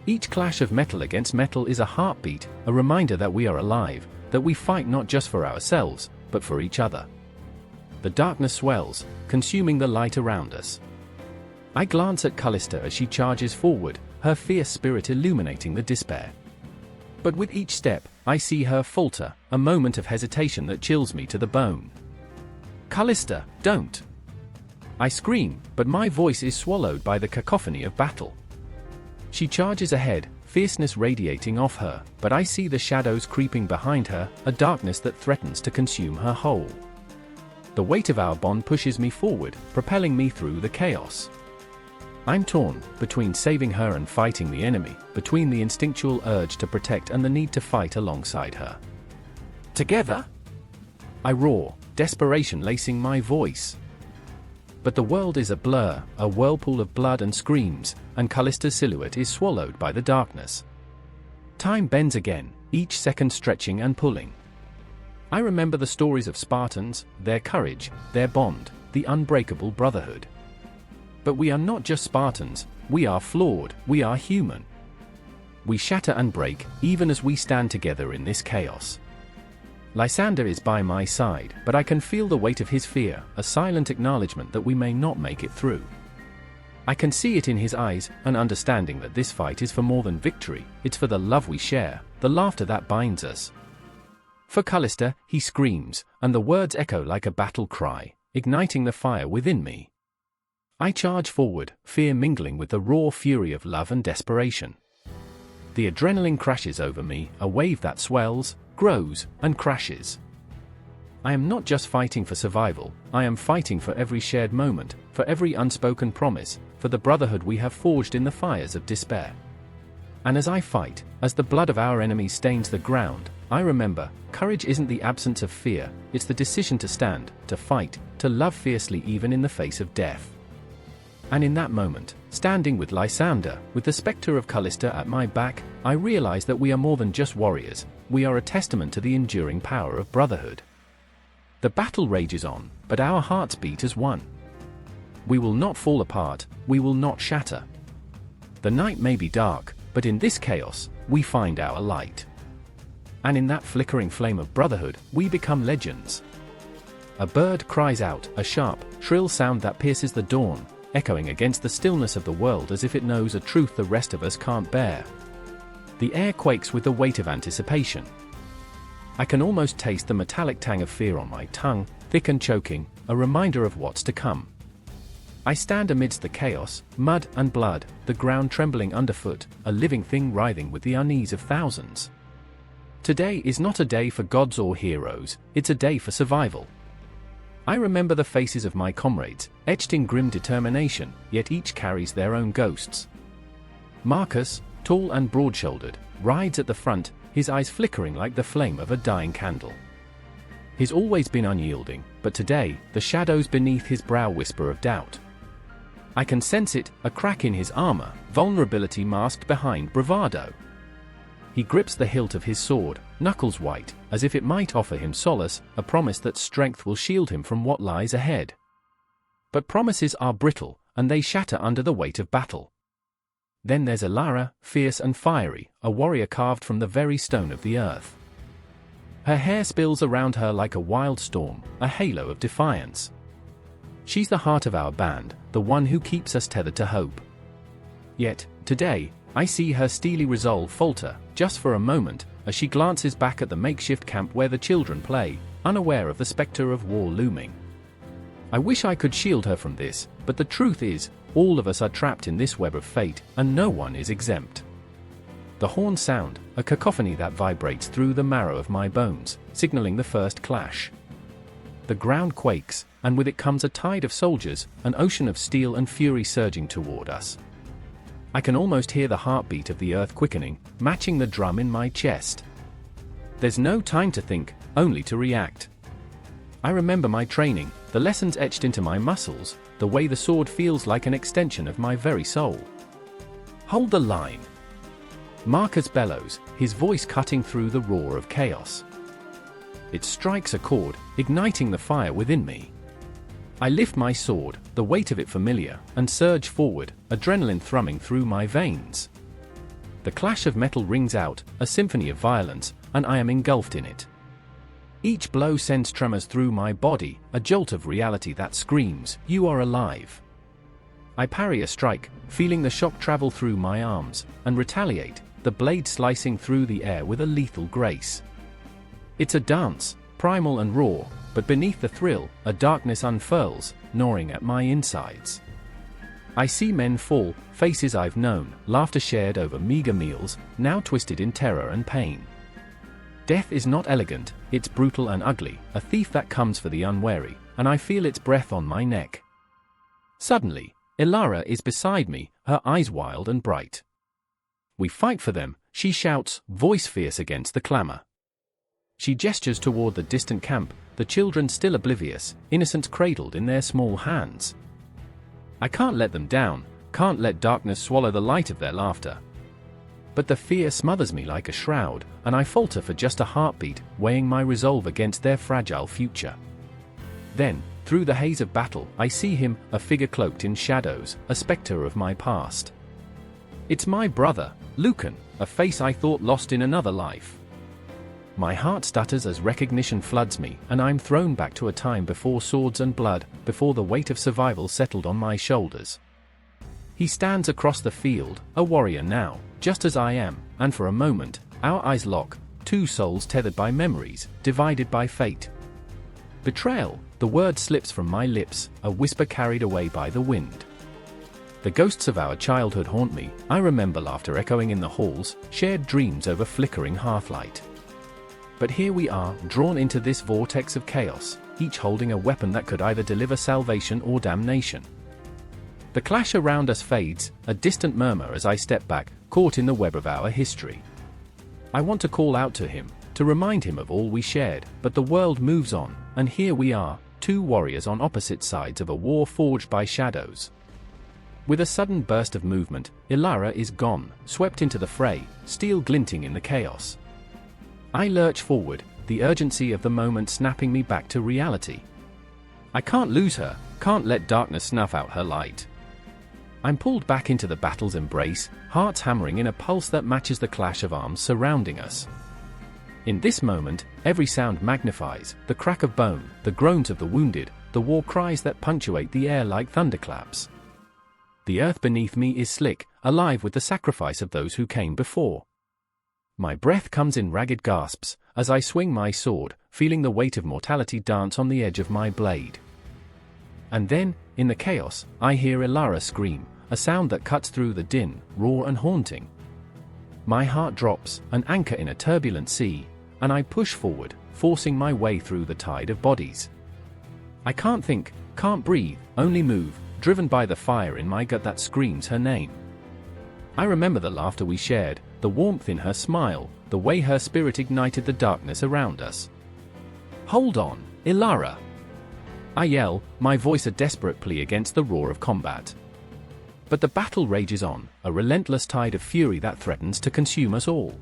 Each clash of metal against metal is a heartbeat, a reminder that we are alive, that we fight not just for ourselves, but for each other. The darkness swells, consuming the light around us. I glance at Callista as she charges forward, her fierce spirit illuminating the despair. But with each step, I see her falter, a moment of hesitation that chills me to the bone. "Callista, don't!" I scream, but my voice is swallowed by the cacophony of battle. She charges ahead, fierceness radiating off her, but I see the shadows creeping behind her, a darkness that threatens to consume her whole. The weight of our bond pushes me forward, propelling me through the chaos. I'm torn between saving her and fighting the enemy, between the instinctual urge to protect and the need to fight alongside her. Together? I roar, desperation lacing my voice. But the world is a blur, a whirlpool of blood and screams, and Callista's silhouette is swallowed by the darkness. Time bends again, each second stretching and pulling. I remember the stories of Spartans, their courage, their bond, the unbreakable brotherhood. But we are not just Spartans, we are flawed, we are human. We shatter and break, even as we stand together in this chaos. Lysander is by my side, but I can feel the weight of his fear, a silent acknowledgement that we may not make it through. I can see it in his eyes, an understanding that this fight is for more than victory, it's for the love we share, the laughter that binds us. For Callista, he screams, and the words echo like a battle cry, igniting the fire within me. I charge forward, fear mingling with the raw fury of love and desperation. The adrenaline crashes over me, a wave that swells, grows, and crashes. I am not just fighting for survival, I am fighting for every shared moment, for every unspoken promise, for the brotherhood we have forged in the fires of despair. And as I fight, as the blood of our enemies stains the ground, I remember, courage isn't the absence of fear, it's the decision to stand, to fight, to love fiercely even in the face of death. And in that moment, standing with Lysander, with the spectre of Callista at my back, I realize that we are more than just warriors, we are a testament to the enduring power of brotherhood. The battle rages on, but our hearts beat as one. We will not fall apart, we will not shatter. The night may be dark, but in this chaos, we find our light. And in that flickering flame of brotherhood, we become legends. A bird cries out, a sharp, shrill sound that pierces the dawn, echoing against the stillness of the world as if it knows a truth the rest of us can't bear. The air quakes with the weight of anticipation. I can almost taste the metallic tang of fear on my tongue, thick and choking, a reminder of what's to come. I stand amidst the chaos, mud and blood, the ground trembling underfoot, a living thing writhing with the unease of thousands. Today is not a day for gods or heroes, it's a day for survival. I remember the faces of my comrades, etched in grim determination, yet each carries their own ghosts. Marcus, tall and broad-shouldered, rides at the front, his eyes flickering like the flame of a dying candle. He's always been unyielding, but today, the shadows beneath his brow whisper of doubt. I can sense it, a crack in his armor, vulnerability masked behind bravado. He grips the hilt of his sword, knuckles white, as if it might offer him solace, a promise that strength will shield him from what lies ahead. But promises are brittle, and they shatter under the weight of battle. Then there's Alara, fierce and fiery, a warrior carved from the very stone of the earth. Her hair spills around her like a wild storm, a halo of defiance. She's the heart of our band, the one who keeps us tethered to hope. Yet, today, I see her steely resolve falter, just for a moment, as she glances back at the makeshift camp where the children play, unaware of the specter of war looming. I wish I could shield her from this, but the truth is, all of us are trapped in this web of fate, and no one is exempt. The horns sound, a cacophony that vibrates through the marrow of my bones, signaling the first clash. The ground quakes, and with it comes a tide of soldiers, an ocean of steel and fury surging toward us. I can almost hear the heartbeat of the earth quickening, matching the drum in my chest. There's no time to think, only to react. I remember my training, the lessons etched into my muscles, the way the sword feels like an extension of my very soul. Hold the line. Marcus bellows, his voice cutting through the roar of chaos. It strikes a chord, igniting the fire within me. I lift my sword, the weight of it familiar, and surge forward, adrenaline thrumming through my veins. The clash of metal rings out, a symphony of violence, and I am engulfed in it. Each blow sends tremors through my body, a jolt of reality that screams, "You are alive." I parry a strike, feeling the shock travel through my arms, and retaliate, the blade slicing through the air with a lethal grace. It's a dance, primal and raw, but beneath the thrill, a darkness unfurls, gnawing at my insides. I see men fall, faces I've known, laughter shared over meager meals, now twisted in terror and pain. Death is not elegant, it's brutal and ugly, a thief that comes for the unwary, and I feel its breath on my neck. Suddenly, Ilara is beside me, her eyes wild and bright. "We fight for them," she shouts, voice fierce against the clamor. She gestures toward the distant camp, the children still oblivious, innocents cradled in their small hands. I can't let them down, can't let darkness swallow the light of their laughter. But the fear smothers me like a shroud, and I falter for just a heartbeat, weighing my resolve against their fragile future. Then, through the haze of battle, I see him, a figure cloaked in shadows, a specter of my past. It's my brother, Lucan, a face I thought lost in another life. My heart stutters as recognition floods me, and I'm thrown back to a time before swords and blood, before the weight of survival settled on my shoulders. He stands across the field, a warrior now, just as I am, and for a moment, our eyes lock, two souls tethered by memories, divided by fate. Betrayal, the word slips from my lips, a whisper carried away by the wind. The ghosts of our childhood haunt me, I remember laughter echoing in the halls, shared dreams over flickering hearthlight. But here we are, drawn into this vortex of chaos, each holding a weapon that could either deliver salvation or damnation. The clash around us fades, a distant murmur as I step back, caught in the web of our history. I want to call out to him, to remind him of all we shared, but the world moves on, and here we are, two warriors on opposite sides of a war forged by shadows. With a sudden burst of movement, Ilara is gone, swept into the fray, steel glinting in the chaos. I lurch forward, the urgency of the moment snapping me back to reality. I can't lose her, can't let darkness snuff out her light. I'm pulled back into the battle's embrace, hearts hammering in a pulse that matches the clash of arms surrounding us. In this moment, every sound magnifies, the crack of bone, the groans of the wounded, the war cries that punctuate the air like thunderclaps. The earth beneath me is slick, alive with the sacrifice of those who came before. My breath comes in ragged gasps, as I swing my sword, feeling the weight of mortality dance on the edge of my blade. And then, in the chaos, I hear Ilara scream, a sound that cuts through the din, raw and haunting. My heart drops, an anchor in a turbulent sea, and I push forward, forcing my way through the tide of bodies. I can't think, can't breathe, only move, driven by the fire in my gut that screams her name. I remember the laughter we shared, the warmth in her smile, the way her spirit ignited the darkness around us. "Hold on, Ilara!" I yell, my voice a desperate plea against the roar of combat. But the battle rages on, a relentless tide of fury that threatens to consume us all.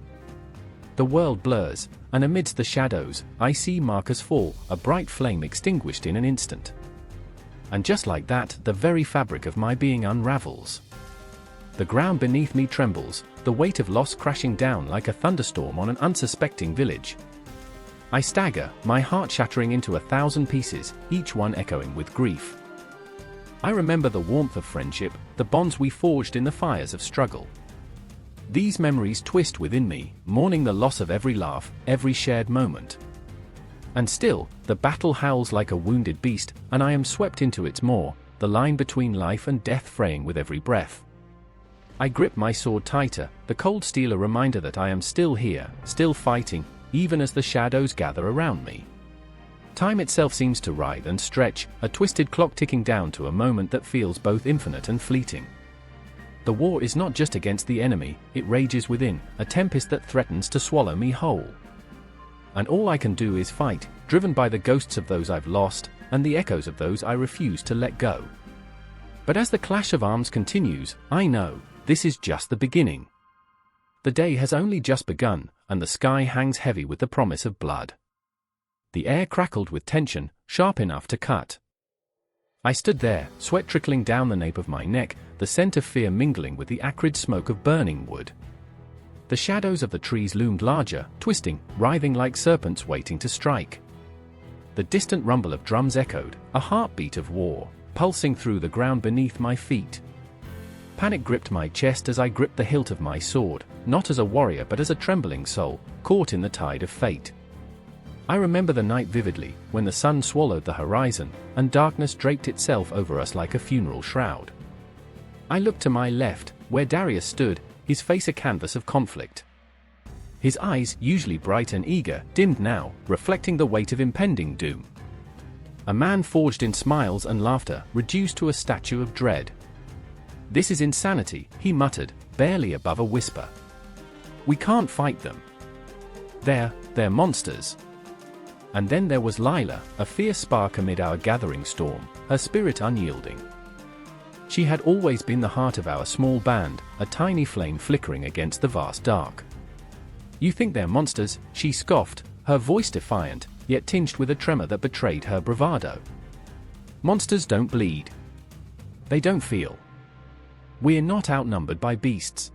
The world blurs, and amidst the shadows, I see Marcus fall, a bright flame extinguished in an instant. And just like that, the very fabric of my being unravels. The ground beneath me trembles, the weight of loss crashing down like a thunderstorm on an unsuspecting village. I stagger, my heart shattering into 1,000 pieces, each one echoing with grief. I remember the warmth of friendship, the bonds we forged in the fires of struggle. These memories twist within me, mourning the loss of every laugh, every shared moment. And still, the battle howls like a wounded beast, and I am swept into its maw, the line between life and death fraying with every breath. I grip my sword tighter, the cold steel a reminder that I am still here, still fighting, even as the shadows gather around me. Time itself seems to writhe and stretch, a twisted clock ticking down to a moment that feels both infinite and fleeting. The war is not just against the enemy, it rages within, a tempest that threatens to swallow me whole. And all I can do is fight, driven by the ghosts of those I've lost, and the echoes of those I refuse to let go. But as the clash of arms continues, I know, this is just the beginning. The day has only just begun, and the sky hangs heavy with the promise of blood. The air crackled with tension, sharp enough to cut. I stood there, sweat trickling down the nape of my neck, the scent of fear mingling with the acrid smoke of burning wood. The shadows of the trees loomed larger, twisting, writhing like serpents waiting to strike. The distant rumble of drums echoed, a heartbeat of war, pulsing through the ground beneath my feet. Panic gripped my chest as I gripped the hilt of my sword, not as a warrior but as a trembling soul, caught in the tide of fate. I remember the night vividly, when the sun swallowed the horizon, and darkness draped itself over us like a funeral shroud. I looked to my left, where Darius stood, his face a canvas of conflict. His eyes, usually bright and eager, dimmed now, reflecting the weight of impending doom. A man forged in smiles and laughter, reduced to a statue of dread. "This is insanity," he muttered, barely above a whisper. "We can't fight them. They're monsters." And then there was Lila, a fierce spark amid our gathering storm, her spirit unyielding. She had always been the heart of our small band, a tiny flame flickering against the vast dark. "You think they're monsters," she scoffed, her voice defiant, yet tinged with a tremor that betrayed her bravado. "Monsters don't bleed. They don't feel. We're not outnumbered by beasts.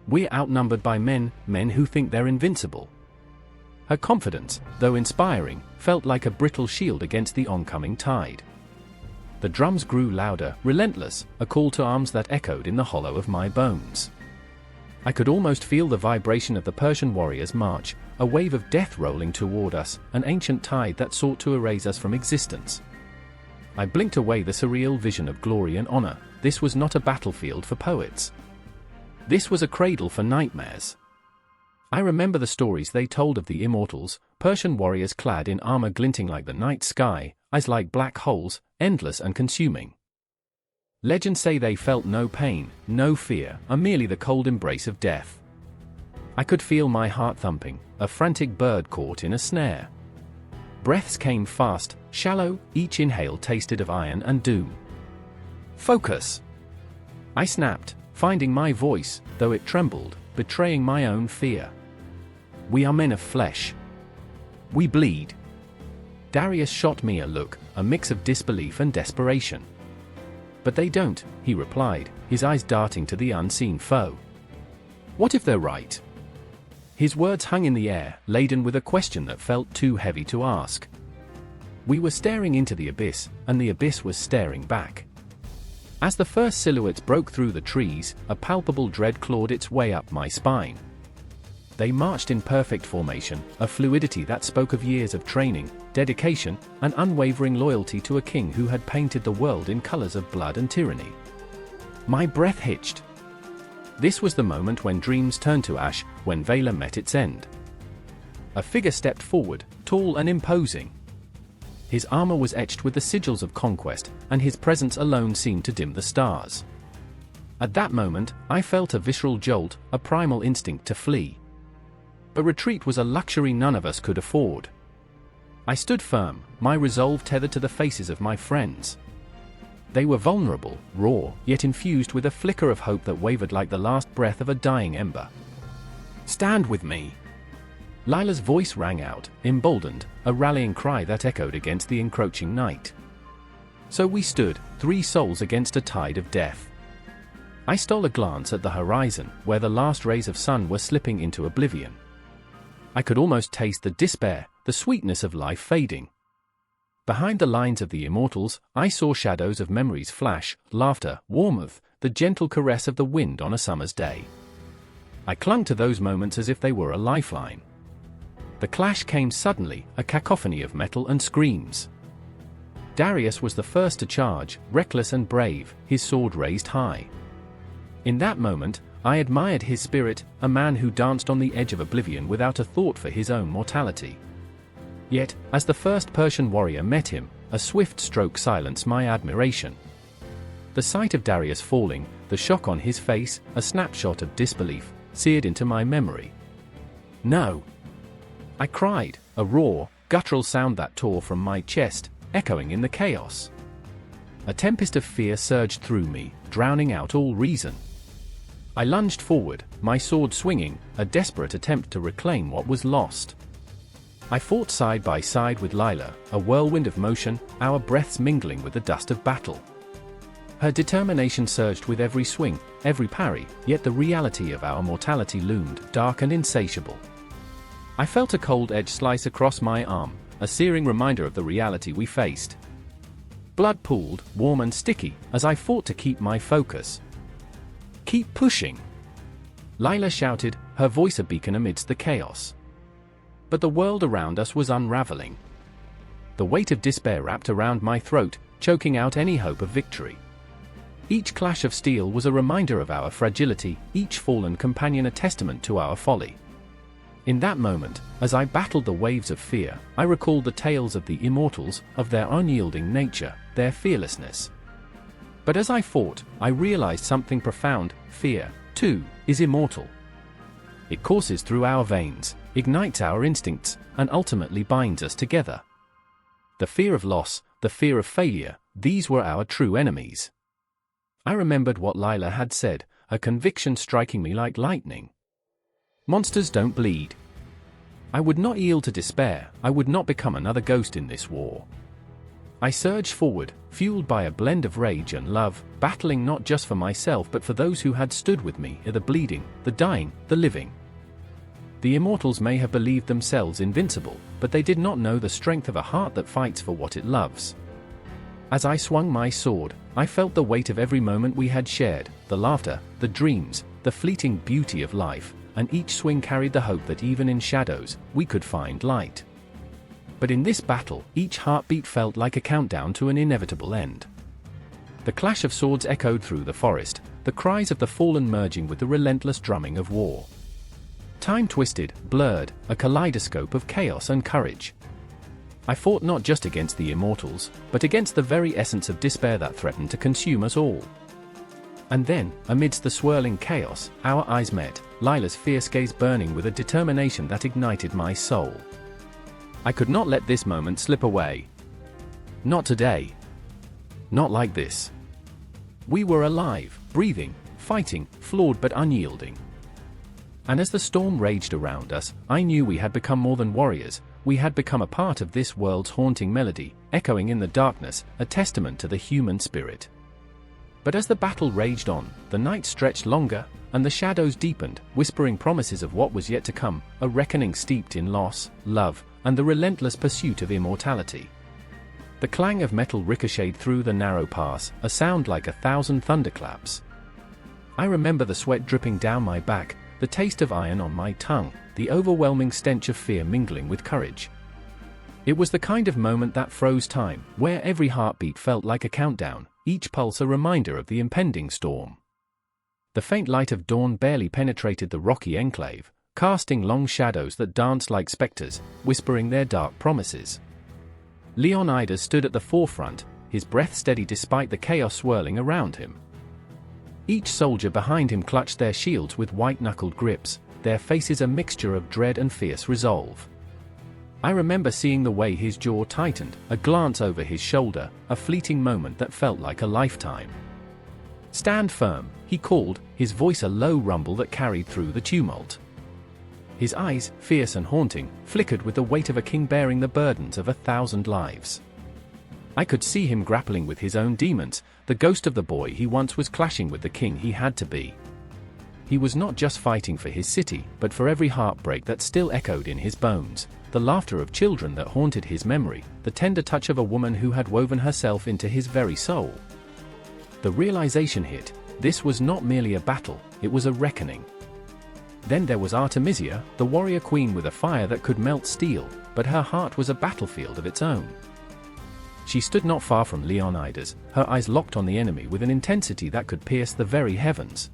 We're outnumbered by men who think they're invincible." Her confidence, though inspiring, felt like a brittle shield against the oncoming tide. The drums grew louder, relentless, a call to arms that echoed in the hollow of my bones. I could almost feel the vibration of the Persian warriors' march, a wave of death rolling toward us, an ancient tide that sought to erase us from existence. I blinked away the surreal vision of glory and honor. This was not a battlefield for poets. This was a cradle for nightmares. I remember the stories they told of the immortals, Persian warriors clad in armor glinting like the night sky, eyes like black holes, endless and consuming. Legends say they felt no pain, no fear, merely the cold embrace of death. I could feel my heart thumping, a frantic bird caught in a snare. Breaths came fast, shallow, each inhale tasted of iron and doom. "Focus!" I snapped, finding my voice, though it trembled, betraying my own fear. "We are men of flesh. We bleed." Darius shot me a look, a mix of disbelief and desperation. "But they don't," he replied, his eyes darting to the unseen foe. "What if they're right?" His words hung in the air, laden with a question that felt too heavy to ask. We were staring into the abyss, and the abyss was staring back. As the first silhouettes broke through the trees, a palpable dread clawed its way up my spine. They marched in perfect formation, a fluidity that spoke of years of training, dedication, and unwavering loyalty to a king who had painted the world in colors of blood and tyranny. My breath hitched. This was the moment when dreams turned to ash, when valor met its end. A figure stepped forward, tall and imposing. His armor was etched with the sigils of conquest, and his presence alone seemed to dim the stars. At that moment, I felt a visceral jolt, a primal instinct to flee. But retreat was a luxury none of us could afford. I stood firm, my resolve tethered to the faces of my friends. They were vulnerable, raw, yet infused with a flicker of hope that wavered like the last breath of a dying ember. "Stand with me!" Lila's voice rang out, emboldened, a rallying cry that echoed against the encroaching night. So we stood, three souls against a tide of death. I stole a glance at the horizon, where the last rays of sun were slipping into oblivion. I could almost taste the despair, the sweetness of life fading. Behind the lines of the immortals, I saw shadows of memories flash, laughter, warmth, the gentle caress of the wind on a summer's day. I clung to those moments as if they were a lifeline. The clash came suddenly, a cacophony of metal and screams. Darius was the first to charge, reckless and brave, his sword raised high. In that moment, I admired his spirit, a man who danced on the edge of oblivion without a thought for his own mortality. Yet, as the first Persian warrior met him, a swift stroke silenced my admiration. The sight of Darius falling, the shock on his face, a snapshot of disbelief, seared into my memory. "No!" I cried, a raw, guttural sound that tore from my chest, echoing in the chaos. A tempest of fear surged through me, drowning out all reason. I lunged forward, my sword swinging, a desperate attempt to reclaim what was lost. I fought side by side with Lila, a whirlwind of motion, our breaths mingling with the dust of battle. Her determination surged with every swing, every parry, yet the reality of our mortality loomed, dark and insatiable. I felt a cold edge slice across my arm, a searing reminder of the reality we faced. Blood pooled, warm and sticky, as I fought to keep my focus. "Keep pushing!" Lila shouted, her voice a beacon amidst the chaos. But the world around us was unraveling. The weight of despair wrapped around my throat, choking out any hope of victory. Each clash of steel was a reminder of our fragility, each fallen companion a testament to our folly. In that moment, as I battled the waves of fear, I recalled the tales of the immortals, of their unyielding nature, their fearlessness. But as I fought, I realized something profound: fear, too, is immortal. It courses through our veins, ignites our instincts, and ultimately binds us together. The fear of loss, the fear of failure, these were our true enemies. I remembered what Lila had said, a conviction striking me like lightning. Monsters don't bleed. I would not yield to despair, I would not become another ghost in this war. I surged forward, fueled by a blend of rage and love, battling not just for myself but for those who had stood with me, the bleeding, the dying, the living. The immortals may have believed themselves invincible, but they did not know the strength of a heart that fights for what it loves. As I swung my sword, I felt the weight of every moment we had shared, the laughter, the dreams, the fleeting beauty of life, and each swing carried the hope that even in shadows, we could find light. But in this battle, each heartbeat felt like a countdown to an inevitable end. The clash of swords echoed through the forest, the cries of the fallen merging with the relentless drumming of war. Time twisted, blurred, a kaleidoscope of chaos and courage. I fought not just against the immortals, but against the very essence of despair that threatened to consume us all. And then, amidst the swirling chaos, our eyes met, Lila's fierce gaze burning with a determination that ignited my soul. I could not let this moment slip away. Not today. Not like this. We were alive, breathing, fighting, flawed but unyielding. And as the storm raged around us, I knew we had become more than warriors. We had become a part of this world's haunting melody, echoing in the darkness, a testament to the human spirit. But as the battle raged on, the night stretched longer, and the shadows deepened, whispering promises of what was yet to come, a reckoning steeped in loss, love, and the relentless pursuit of immortality. The clang of metal ricocheted through the narrow pass, a sound like 1,000 thunderclaps. I remember the sweat dripping down my back, the taste of iron on my tongue, the overwhelming stench of fear mingling with courage. It was the kind of moment that froze time, where every heartbeat felt like a countdown, each pulse a reminder of the impending storm. The faint light of dawn barely penetrated the rocky enclave, casting long shadows that danced like specters, whispering their dark promises. Leonidas stood at the forefront, his breath steady despite the chaos swirling around him. Each soldier behind him clutched their shields with white-knuckled grips, their faces a mixture of dread and fierce resolve. I remember seeing the way his jaw tightened, a glance over his shoulder, a fleeting moment that felt like a lifetime. "Stand firm," he called, his voice a low rumble that carried through the tumult. His eyes, fierce and haunting, flickered with the weight of a king bearing the burdens of 1,000 lives. I could see him grappling with his own demons, the ghost of the boy he once was clashing with the king he had to be. He was not just fighting for his city, but for every heartbreak that still echoed in his bones, the laughter of children that haunted his memory, the tender touch of a woman who had woven herself into his very soul. The realization hit: this was not merely a battle, it was a reckoning. Then there was Artemisia, the warrior queen with a fire that could melt steel, but her heart was a battlefield of its own. She stood not far from Leonidas, her eyes locked on the enemy with an intensity that could pierce the very heavens.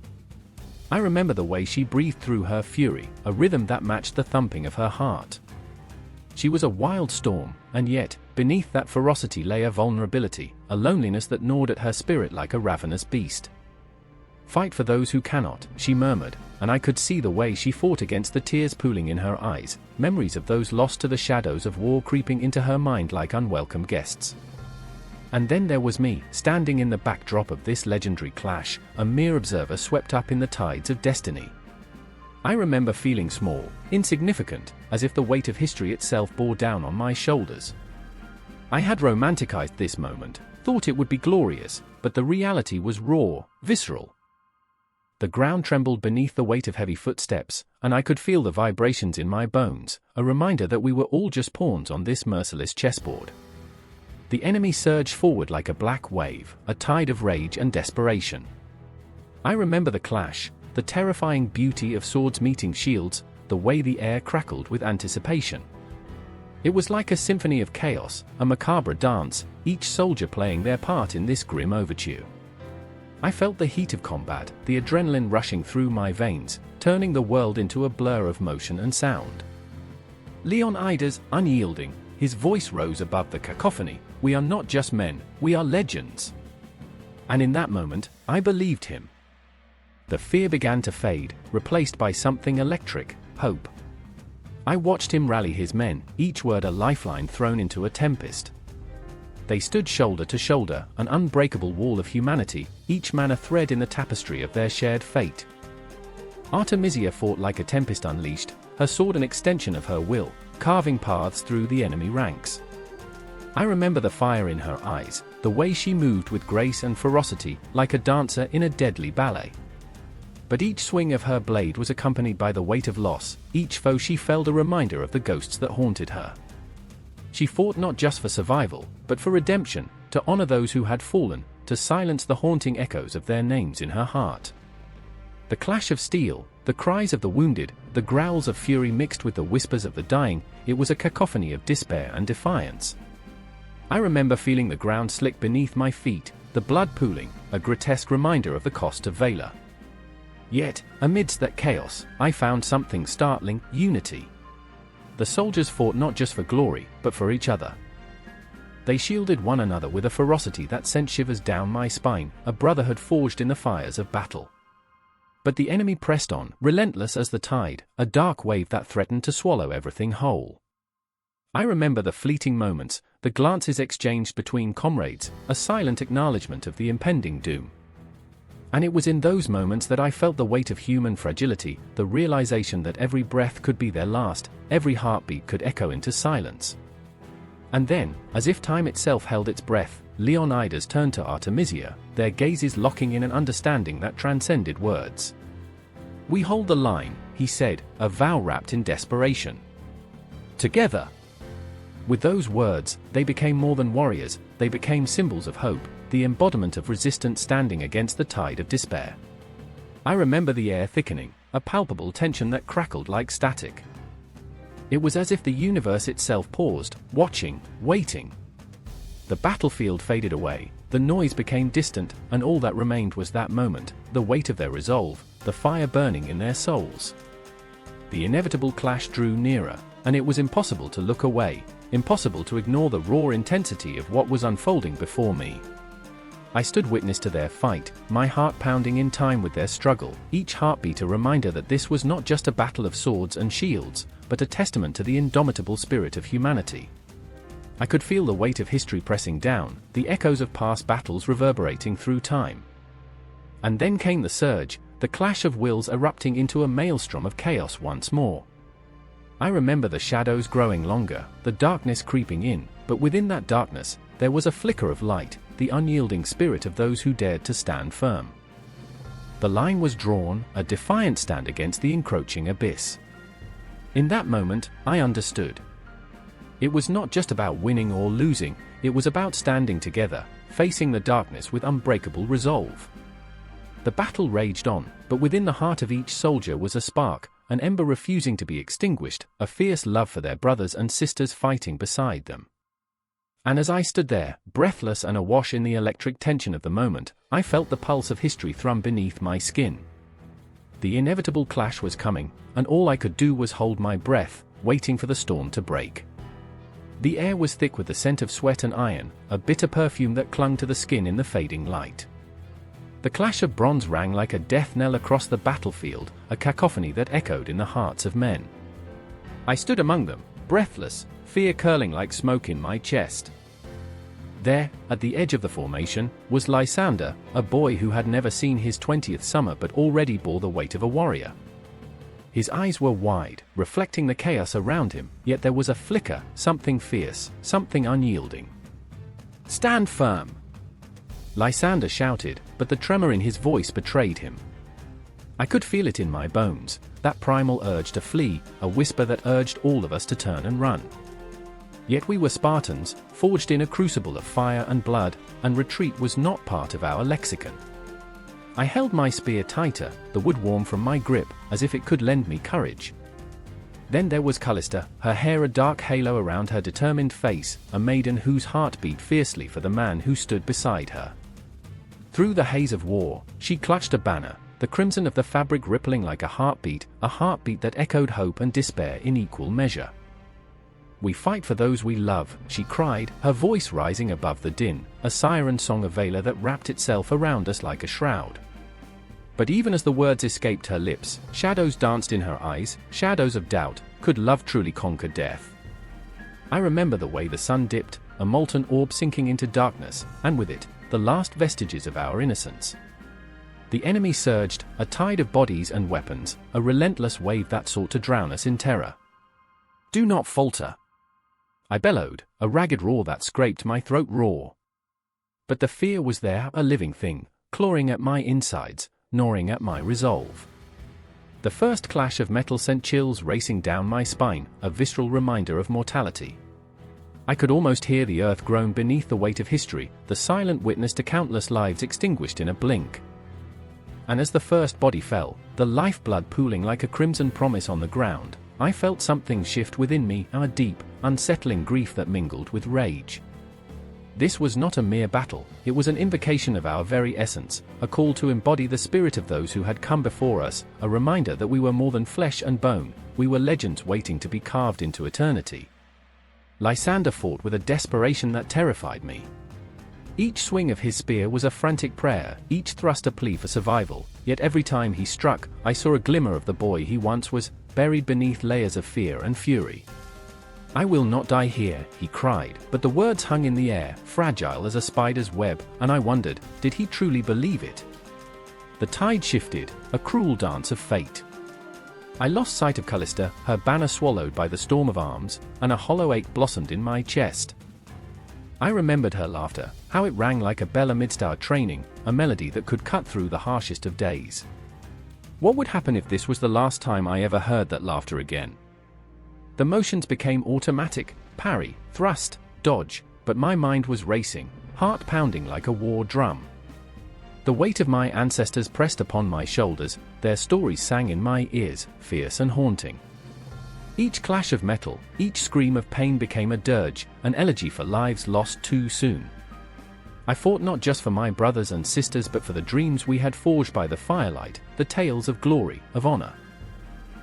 I remember the way she breathed through her fury, a rhythm that matched the thumping of her heart. She was a wild storm, and yet, beneath that ferocity lay a vulnerability, a loneliness that gnawed at her spirit like a ravenous beast. "Fight for those who cannot," she murmured, and I could see the way she fought against the tears pooling in her eyes, memories of those lost to the shadows of war creeping into her mind like unwelcome guests. And then there was me, standing in the backdrop of this legendary clash, a mere observer swept up in the tides of destiny. I remember feeling small, insignificant, as if the weight of history itself bore down on my shoulders. I had romanticized this moment, thought it would be glorious, but the reality was raw, visceral. The ground trembled beneath the weight of heavy footsteps, and I could feel the vibrations in my bones, a reminder that we were all just pawns on this merciless chessboard. The enemy surged forward like a black wave, a tide of rage and desperation. I remember the clash, the terrifying beauty of swords meeting shields, the way the air crackled with anticipation. It was like a symphony of chaos, a macabre dance, each soldier playing their part in this grim overture. I felt the heat of combat, the adrenaline rushing through my veins, turning the world into a blur of motion and sound. Leonidas, unyielding, his voice rose above the cacophony. "We are not just men, we are legends." And in that moment, I believed him. The fear began to fade, replaced by something electric: hope. I watched him rally his men, each word a lifeline thrown into a tempest. They stood shoulder to shoulder, an unbreakable wall of humanity, each man a thread in the tapestry of their shared fate. Artemisia fought like a tempest unleashed, her sword an extension of her will, carving paths through the enemy ranks. I remember the fire in her eyes, the way she moved with grace and ferocity, like a dancer in a deadly ballet. But each swing of her blade was accompanied by the weight of loss, each foe she felled a reminder of the ghosts that haunted her. She fought not just for survival, but for redemption, to honor those who had fallen, to silence the haunting echoes of their names in her heart. The clash of steel, the cries of the wounded, the growls of fury mixed with the whispers of the dying, it was a cacophony of despair and defiance. I remember feeling the ground slick beneath my feet, the blood pooling, a grotesque reminder of the cost of valor. Yet, amidst that chaos, I found something startling: unity. The soldiers fought not just for glory, but for each other. They shielded one another with a ferocity that sent shivers down my spine, a brotherhood forged in the fires of battle. But the enemy pressed on, relentless as the tide, a dark wave that threatened to swallow everything whole. I remember the fleeting moments, the glances exchanged between comrades, a silent acknowledgement of the impending doom. And it was in those moments that I felt the weight of human fragility, the realization that every breath could be their last, every heartbeat could echo into silence. And then, as if time itself held its breath, Leonidas turned to Artemisia, their gazes locking in an understanding that transcended words. "We hold the line," he said, a vow wrapped in desperation. "Together." With those words, they became more than warriors, they became symbols of hope, the embodiment of resistance standing against the tide of despair. I remember the air thickening, a palpable tension that crackled like static. It was as if the universe itself paused, watching, waiting. The battlefield faded away, the noise became distant, and all that remained was that moment, the weight of their resolve, the fire burning in their souls. The inevitable clash drew nearer, and it was impossible to look away, impossible to ignore the raw intensity of what was unfolding before me. I stood witness to their fight, my heart pounding in time with their struggle, each heartbeat a reminder that this was not just a battle of swords and shields, but a testament to the indomitable spirit of humanity. I could feel the weight of history pressing down, the echoes of past battles reverberating through time. And then came the surge, the clash of wills erupting into a maelstrom of chaos once more. I remember the shadows growing longer, the darkness creeping in, but within that darkness, there was a flicker of light, the unyielding spirit of those who dared to stand firm. The line was drawn, a defiant stand against the encroaching abyss. In that moment, I understood. It was not just about winning or losing, it was about standing together, facing the darkness with unbreakable resolve. The battle raged on, but within the heart of each soldier was a spark, an ember refusing to be extinguished, a fierce love for their brothers and sisters fighting beside them. And as I stood there, breathless and awash in the electric tension of the moment, I felt the pulse of history thrum beneath my skin. The inevitable clash was coming, and all I could do was hold my breath, waiting for the storm to break. The air was thick with the scent of sweat and iron, a bitter perfume that clung to the skin in the fading light. The clash of bronze rang like a death knell across the battlefield, a cacophony that echoed in the hearts of men. I stood among them, breathless, fear curling like smoke in my chest. There, at the edge of the formation, was Lysander, a boy who had never seen his 20th summer but already bore the weight of a warrior. His eyes were wide, reflecting the chaos around him, yet there was a flicker, something fierce, something unyielding. "Stand firm!" Lysander shouted, but the tremor in his voice betrayed him. I could feel it in my bones, that primal urge to flee, a whisper that urged all of us to turn and run. Yet we were Spartans, forged in a crucible of fire and blood, and retreat was not part of our lexicon. I held my spear tighter, the wood warm from my grip, as if it could lend me courage. Then there was Callista, her hair a dark halo around her determined face, a maiden whose heart beat fiercely for the man who stood beside her. Through the haze of war, she clutched a banner, the crimson of the fabric rippling like a heartbeat that echoed hope and despair in equal measure. "We fight for those we love," she cried, her voice rising above the din, a siren song of valor that wrapped itself around us like a shroud. But even as the words escaped her lips, shadows danced in her eyes, shadows of doubt. Could love truly conquer death? I remember the way the sun dipped, a molten orb sinking into darkness, and with it, the last vestiges of our innocence. The enemy surged, a tide of bodies and weapons, a relentless wave that sought to drown us in terror. "Do not falter," I bellowed, a ragged roar that scraped my throat raw. But the fear was there, a living thing, clawing at my insides, gnawing at my resolve. The first clash of metal sent chills racing down my spine, a visceral reminder of mortality. I could almost hear the earth groan beneath the weight of history, the silent witness to countless lives extinguished in a blink. And as the first body fell, the lifeblood pooling like a crimson promise on the ground, I felt something shift within me, a deep, unsettling grief that mingled with rage. This was not a mere battle, it was an invocation of our very essence, a call to embody the spirit of those who had come before us, a reminder that we were more than flesh and bone, we were legends waiting to be carved into eternity. Lysander fought with a desperation that terrified me. Each swing of his spear was a frantic prayer, each thrust a plea for survival, yet every time he struck, I saw a glimmer of the boy he once was, buried beneath layers of fear and fury. "I will not die here," he cried, but the words hung in the air, fragile as a spider's web, and I wondered, did he truly believe it? The tide shifted, a cruel dance of fate. I lost sight of Callista, her banner swallowed by the storm of arms, and a hollow ache blossomed in my chest. I remembered her laughter, how it rang like a bell amidst our training, a melody that could cut through the harshest of days. What would happen if this was the last time I ever heard that laughter again? The motions became automatic, parry, thrust, dodge, but my mind was racing, heart pounding like a war drum. The weight of my ancestors pressed upon my shoulders, their stories sang in my ears, fierce and haunting. Each clash of metal, each scream of pain became a dirge, an elegy for lives lost too soon. I fought not just for my brothers and sisters but for the dreams we had forged by the firelight, the tales of glory, of honor.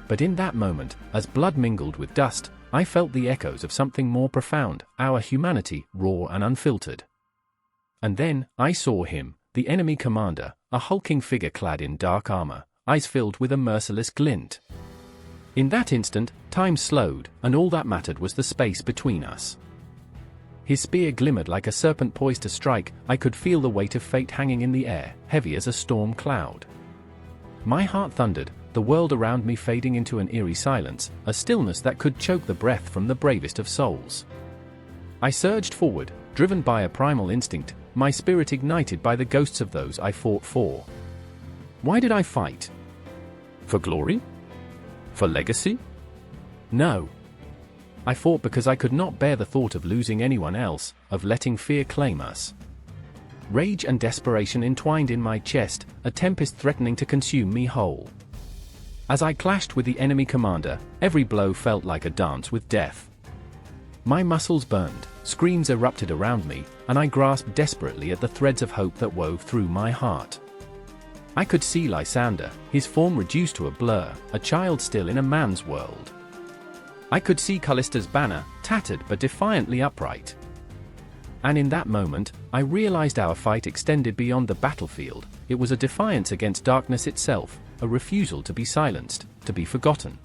But in that moment, as blood mingled with dust, I felt the echoes of something more profound, our humanity, raw and unfiltered. And then, I saw him, the enemy commander, a hulking figure clad in dark armor, eyes filled with a merciless glint. In that instant, time slowed, and all that mattered was the space between us. His spear glimmered like a serpent poised to strike, I could feel the weight of fate hanging in the air, heavy as a storm cloud. My heart thundered, the world around me fading into an eerie silence, a stillness that could choke the breath from the bravest of souls. I surged forward, driven by a primal instinct, my spirit ignited by the ghosts of those I fought for. Why did I fight? For glory? For legacy? No. I fought because I could not bear the thought of losing anyone else, of letting fear claim us. Rage and desperation entwined in my chest, a tempest threatening to consume me whole. As I clashed with the enemy commander, every blow felt like a dance with death. My muscles burned, screams erupted around me, and I grasped desperately at the threads of hope that wove through my heart. I could see Lysander, his form reduced to a blur, a child still in a man's world. I could see Callista's banner, tattered but defiantly upright. And in that moment, I realized our fight extended beyond the battlefield. It was a defiance against darkness itself, a refusal to be silenced, to be forgotten.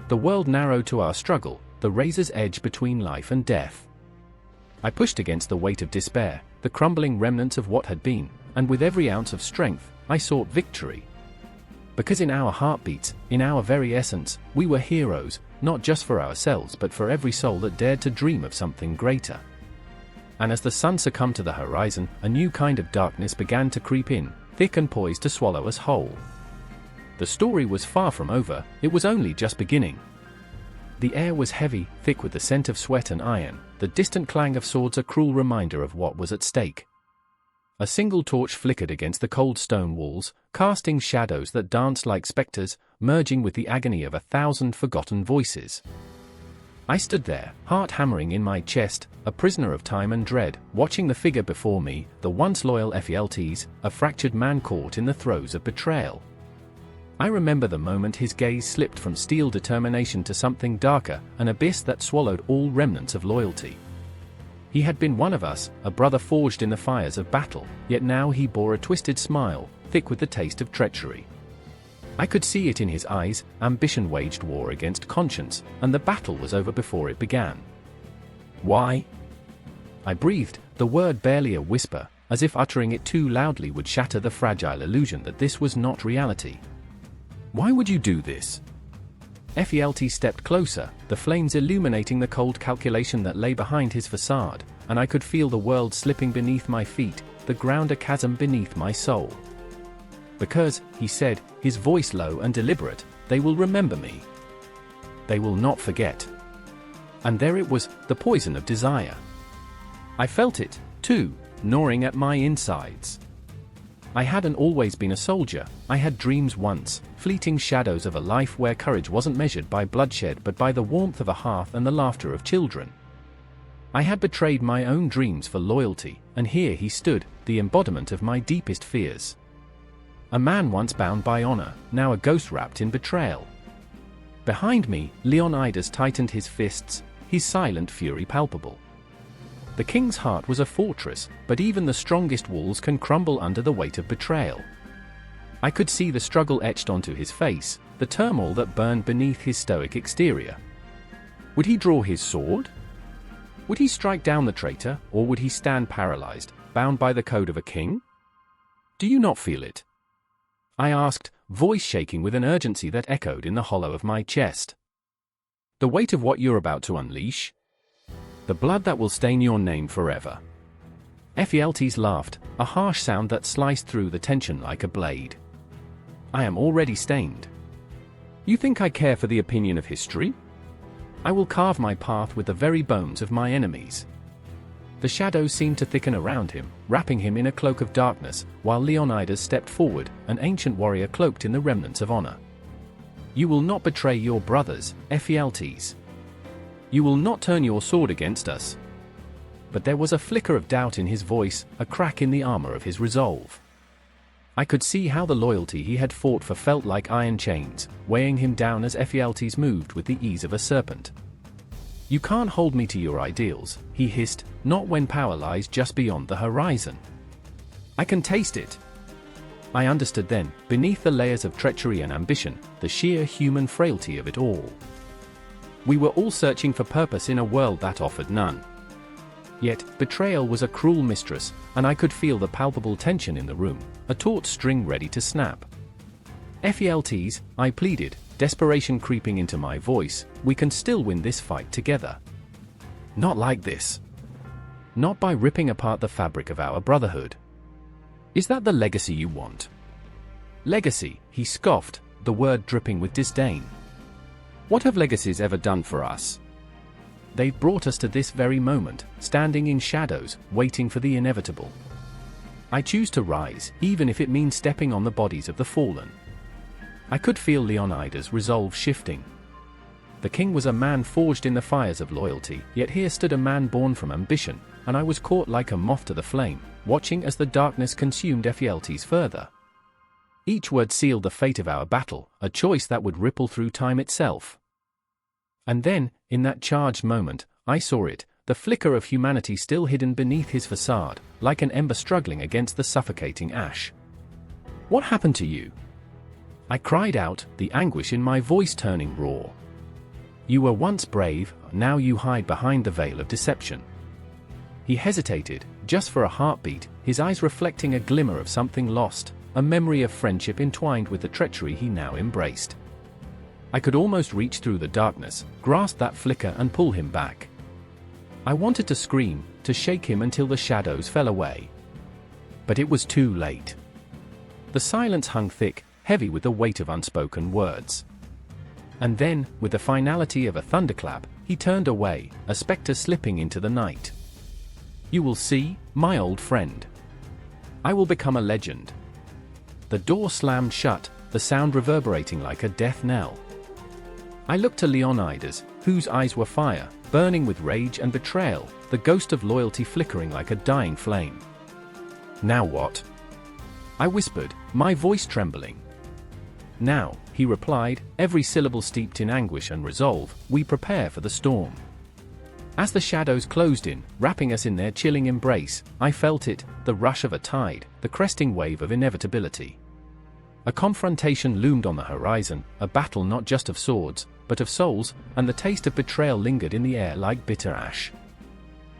The world narrowed to our struggle, the razor's edge between life and death. I pushed against the weight of despair, the crumbling remnants of what had been, and with every ounce of strength, I sought victory. Because in our heartbeats, in our very essence, we were heroes, not just for ourselves but for every soul that dared to dream of something greater. And as the sun succumbed to the horizon, a new kind of darkness began to creep in, thick and poised to swallow us whole. The story was far from over, it was only just beginning. The air was heavy, thick with the scent of sweat and iron, the distant clang of swords a cruel reminder of what was at stake. A single torch flickered against the cold stone walls, casting shadows that danced like specters, merging with the agony of 1,000 forgotten voices. I stood there, heart hammering in my chest, a prisoner of time and dread, watching the figure before me, the once loyal Ephialtes, a fractured man caught in the throes of betrayal. I remember the moment his gaze slipped from steel determination to something darker, an abyss that swallowed all remnants of loyalty. He had been one of us, a brother forged in the fires of battle, yet now he bore a twisted smile, thick with the taste of treachery. I could see it in his eyes. Ambition waged war against conscience, and the battle was over before it began. Why? I breathed, the word barely a whisper, as if uttering it too loudly would shatter the fragile illusion that this was not reality. Why would you do this? Ephialtes stepped closer, the flames illuminating the cold calculation that lay behind his facade, and I could feel the world slipping beneath my feet, the ground a chasm beneath my soul. Because, he said, his voice low and deliberate, they will remember me. They will not forget. And there it was, the poison of desire. I felt it, too, gnawing at my insides. I hadn't always been a soldier. I had dreams once, fleeting shadows of a life where courage wasn't measured by bloodshed but by the warmth of a hearth and the laughter of children. I had betrayed my own dreams for loyalty, and here he stood, the embodiment of my deepest fears. A man once bound by honor, now a ghost wrapped in betrayal. Behind me, Leonidas tightened his fists, his silent fury palpable. The king's heart was a fortress, but even the strongest walls can crumble under the weight of betrayal. I could see the struggle etched onto his face, the turmoil that burned beneath his stoic exterior. Would he draw his sword? Would he strike down the traitor, or would he stand paralyzed, bound by the code of a king? Do you not feel it? I asked, voice shaking with an urgency that echoed in the hollow of my chest. The weight of what you're about to unleash? The blood that will stain your name forever. Ephialtes laughed, a harsh sound that sliced through the tension like a blade. I am already stained. You think I care for the opinion of history? I will carve my path with the very bones of my enemies. The shadows seemed to thicken around him, wrapping him in a cloak of darkness, while Leonidas stepped forward, an ancient warrior cloaked in the remnants of honor. You will not betray your brothers, Ephialtes. You will not turn your sword against us. But there was a flicker of doubt in his voice, a crack in the armor of his resolve. I could see how the loyalty he had fought for felt like iron chains, weighing him down as Ephialtes moved with the ease of a serpent. You can't hold me to your ideals, he hissed, not when power lies just beyond the horizon. I can taste it. I understood then, beneath the layers of treachery and ambition, the sheer human frailty of it all. We were all searching for purpose in a world that offered none. Yet, betrayal was a cruel mistress, and I could feel the palpable tension in the room, a taut string ready to snap. Ephialtes, I pleaded, desperation creeping into my voice, we can still win this fight together. Not like this. Not by ripping apart the fabric of our brotherhood. Is that the legacy you want? Legacy, he scoffed, the word dripping with disdain. What have legacies ever done for us? They've brought us to this very moment, standing in shadows, waiting for the inevitable. I choose to rise, even if it means stepping on the bodies of the fallen. I could feel Leonidas' resolve shifting. The king was a man forged in the fires of loyalty, yet here stood a man born from ambition, and I was caught like a moth to the flame, watching as the darkness consumed Ephialtes further. Each word sealed the fate of our battle, a choice that would ripple through time itself. And then, in that charged moment, I saw it, the flicker of humanity still hidden beneath his facade, like an ember struggling against the suffocating ash. What happened to you? I cried out, the anguish in my voice turning raw. You were once brave, now you hide behind the veil of deception. He hesitated, just for a heartbeat, his eyes reflecting a glimmer of something lost, a memory of friendship entwined with the treachery he now embraced. I could almost reach through the darkness, grasp that flicker and pull him back. I wanted to scream, to shake him until the shadows fell away. But it was too late. The silence hung thick, heavy with the weight of unspoken words. And then, with the finality of a thunderclap, he turned away, a spectre slipping into the night. You will see, my old friend. I will become a legend. The door slammed shut, the sound reverberating like a death knell. I looked to Leonidas, whose eyes were fire, burning with rage and betrayal, the ghost of loyalty flickering like a dying flame. "Now what?" I whispered, my voice trembling. "Now," he replied, every syllable steeped in anguish and resolve, "we prepare for the storm." As the shadows closed in, wrapping us in their chilling embrace, I felt it, the rush of a tide, the cresting wave of inevitability. A confrontation loomed on the horizon, a battle not just of swords, but of souls, and the taste of betrayal lingered in the air like bitter ash.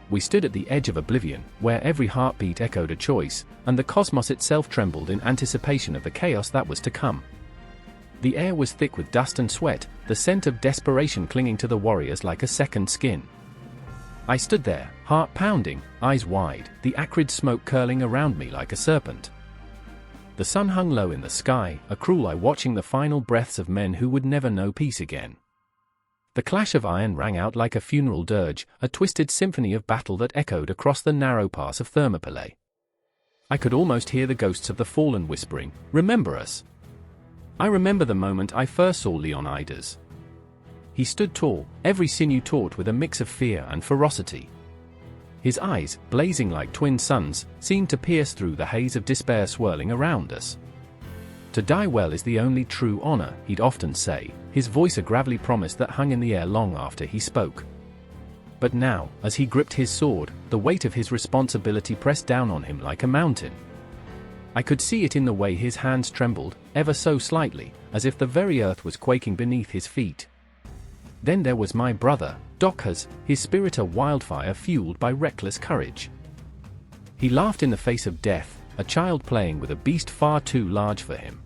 We stood at the edge of oblivion, where every heartbeat echoed a choice, and the cosmos itself trembled in anticipation of the chaos that was to come. The air was thick with dust and sweat, the scent of desperation clinging to the warriors like a second skin. I stood there, heart pounding, eyes wide, the acrid smoke curling around me like a serpent. The sun hung low in the sky, a cruel eye watching the final breaths of men who would never know peace again. The clash of iron rang out like a funeral dirge, a twisted symphony of battle that echoed across the narrow pass of Thermopylae. I could almost hear the ghosts of the fallen whispering, "Remember us." I remember the moment I first saw Leonidas. He stood tall, every sinew taut with a mix of fear and ferocity. His eyes, blazing like twin suns, seemed to pierce through the haze of despair swirling around us. "To die well is the only true honor," he'd often say, his voice a gravelly promise that hung in the air long after he spoke. But now, as he gripped his sword, the weight of his responsibility pressed down on him like a mountain. I could see it in the way his hands trembled, ever so slightly, as if the very earth was quaking beneath his feet. Then there was my brother, Docus, his spirit a wildfire fueled by reckless courage. He laughed in the face of death, a child playing with a beast far too large for him.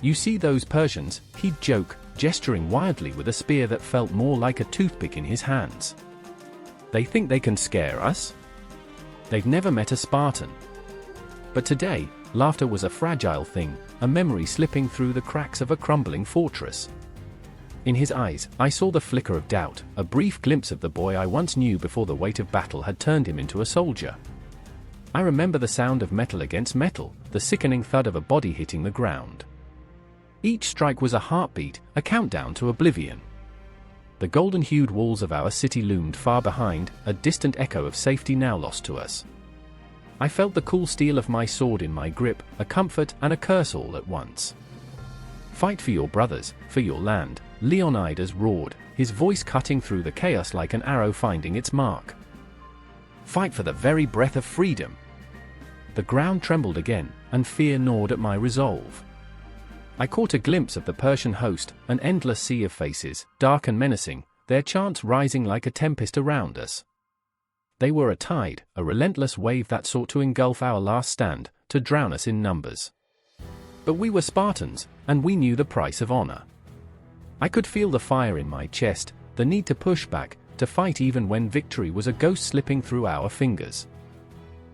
"You see those Persians," he'd joke, gesturing wildly with a spear that felt more like a toothpick in his hands. "They think they can scare us? They've never met a Spartan." But today, laughter was a fragile thing, a memory slipping through the cracks of a crumbling fortress. In his eyes, I saw the flicker of doubt, a brief glimpse of the boy I once knew before the weight of battle had turned him into a soldier. I remember the sound of metal against metal, the sickening thud of a body hitting the ground. Each strike was a heartbeat, a countdown to oblivion. The golden-hued walls of our city loomed far behind, a distant echo of safety now lost to us. I felt the cool steel of my sword in my grip, a comfort and a curse all at once. "Fight for your brothers, for your land," Leonidas roared, his voice cutting through the chaos like an arrow finding its mark. "Fight for the very breath of freedom." The ground trembled again, and fear gnawed at my resolve. I caught a glimpse of the Persian host, an endless sea of faces, dark and menacing, their chants rising like a tempest around us. They were a tide, a relentless wave that sought to engulf our last stand, to drown us in numbers. But we were Spartans, and we knew the price of honor. I could feel the fire in my chest, the need to push back, to fight even when victory was a ghost slipping through our fingers.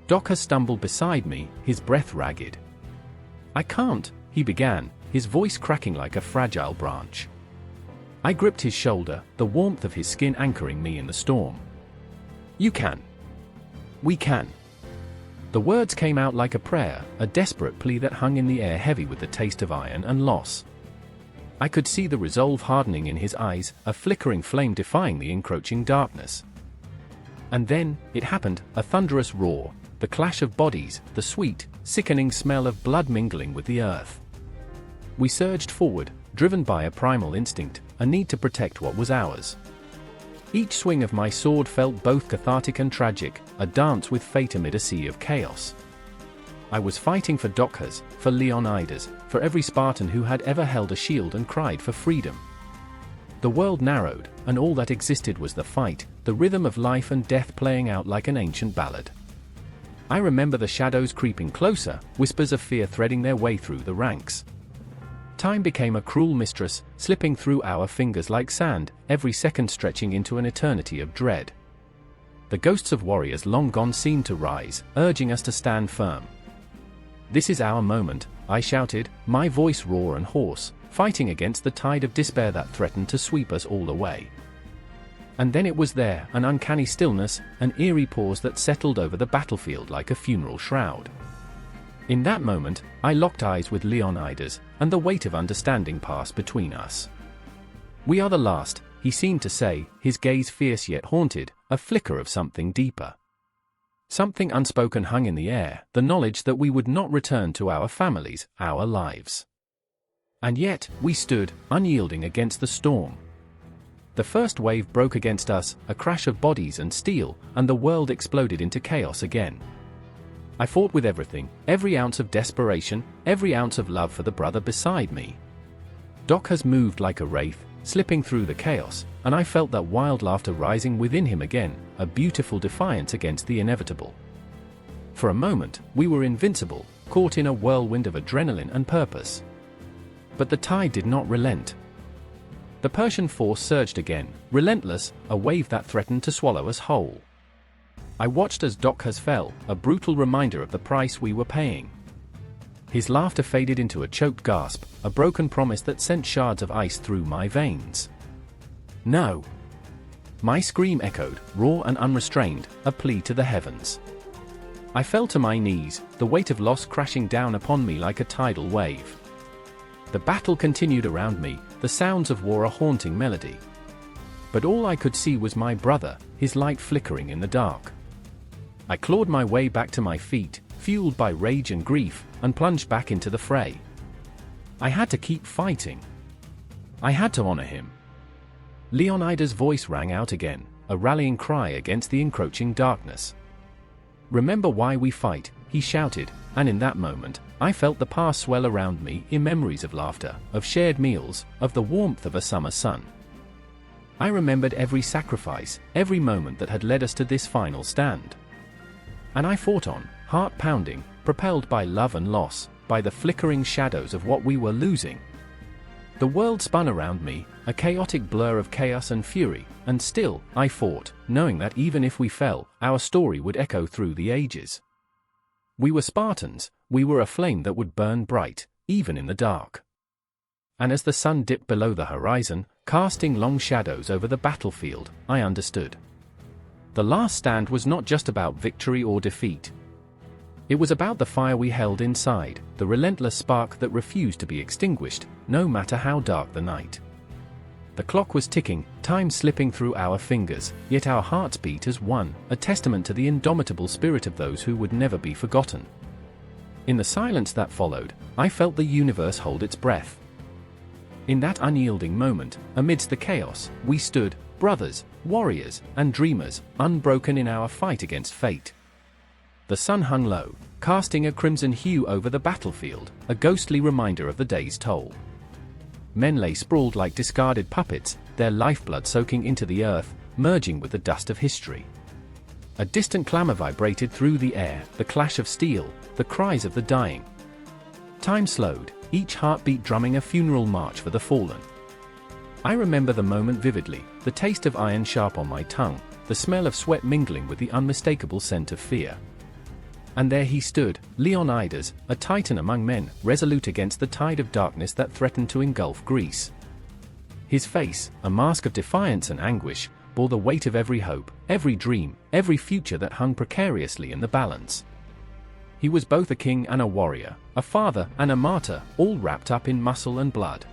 Docus stumbled beside me, his breath ragged. "I can't," he began, his voice cracking like a fragile branch. I gripped his shoulder, the warmth of his skin anchoring me in the storm. "You can. We can." The words came out like a prayer, a desperate plea that hung in the air heavy with the taste of iron and loss. I could see the resolve hardening in his eyes, a flickering flame defying the encroaching darkness. And then, it happened, a thunderous roar, the clash of bodies, the sweet, sickening smell of blood mingling with the earth. We surged forward, driven by a primal instinct, a need to protect what was ours. Each swing of my sword felt both cathartic and tragic, a dance with fate amid a sea of chaos. I was fighting for Docus, for Leonidas, for every Spartan who had ever held a shield and cried for freedom. The world narrowed, and all that existed was the fight, the rhythm of life and death playing out like an ancient ballad. I remember the shadows creeping closer, whispers of fear threading their way through the ranks. Time became a cruel mistress, slipping through our fingers like sand, every second stretching into an eternity of dread. The ghosts of warriors long gone seemed to rise, urging us to stand firm. "This is our moment," I shouted, my voice raw and hoarse, fighting against the tide of despair that threatened to sweep us all away. And then it was there, an uncanny stillness, an eerie pause that settled over the battlefield like a funeral shroud. In that moment, I locked eyes with Leonidas, and the weight of understanding passed between us. "We are the last," he seemed to say, his gaze fierce yet haunted, a flicker of something deeper. Something unspoken hung in the air, the knowledge that we would not return to our families, our lives. And yet, we stood, unyielding against the storm. The first wave broke against us, a crash of bodies and steel, and the world exploded into chaos again. I fought with everything, every ounce of desperation, every ounce of love for the brother beside me. Doc has moved like a wraith, slipping through the chaos, and I felt that wild laughter rising within him again, a beautiful defiance against the inevitable. For a moment, we were invincible, caught in a whirlwind of adrenaline and purpose. But the tide did not relent. The Persian force surged again, relentless, a wave that threatened to swallow us whole. I watched as Doc fell, a brutal reminder of the price we were paying. His laughter faded into a choked gasp, a broken promise that sent shards of ice through my veins. No! My scream echoed, raw and unrestrained, a plea to the heavens. I fell to my knees, the weight of loss crashing down upon me like a tidal wave. The battle continued around me, the sounds of war a haunting melody. But all I could see was my brother, his light flickering in the dark. I clawed my way back to my feet, fueled by rage and grief, and plunged back into the fray. I had to keep fighting. I had to honor him. Leonidas' voice rang out again, a rallying cry against the encroaching darkness. "Remember why we fight," he shouted, and in that moment, I felt the past swell around me in memories of laughter, of shared meals, of the warmth of a summer sun. I remembered every sacrifice, every moment that had led us to this final stand. And I fought on, heart pounding, propelled by love and loss, by the flickering shadows of what we were losing. The world spun around me, a chaotic blur of chaos and fury, and still, I fought, knowing that even if we fell, our story would echo through the ages. We were Spartans, we were a flame that would burn bright, even in the dark. And as the sun dipped below the horizon, casting long shadows over the battlefield, I understood. The last stand was not just about victory or defeat. It was about the fire we held inside, the relentless spark that refused to be extinguished, no matter how dark the night. The clock was ticking, time slipping through our fingers, yet our hearts beat as one, a testament to the indomitable spirit of those who would never be forgotten. In the silence that followed, I felt the universe hold its breath. In that unyielding moment, amidst the chaos, we stood, brothers, warriors, and dreamers, unbroken in our fight against fate. The sun hung low, casting a crimson hue over the battlefield, a ghostly reminder of the day's toll. Men lay sprawled like discarded puppets, their lifeblood soaking into the earth, merging with the dust of history. A distant clamor vibrated through the air, the clash of steel, the cries of the dying. Time slowed, each heartbeat drumming a funeral march for the fallen. I remember the moment vividly, the taste of iron sharp on my tongue, the smell of sweat mingling with the unmistakable scent of fear. And there he stood, Leonidas, a titan among men, resolute against the tide of darkness that threatened to engulf Greece. His face, a mask of defiance and anguish, bore the weight of every hope, every dream, every future that hung precariously in the balance. He was both a king and a warrior, a father and a martyr, all wrapped up in muscle and blood.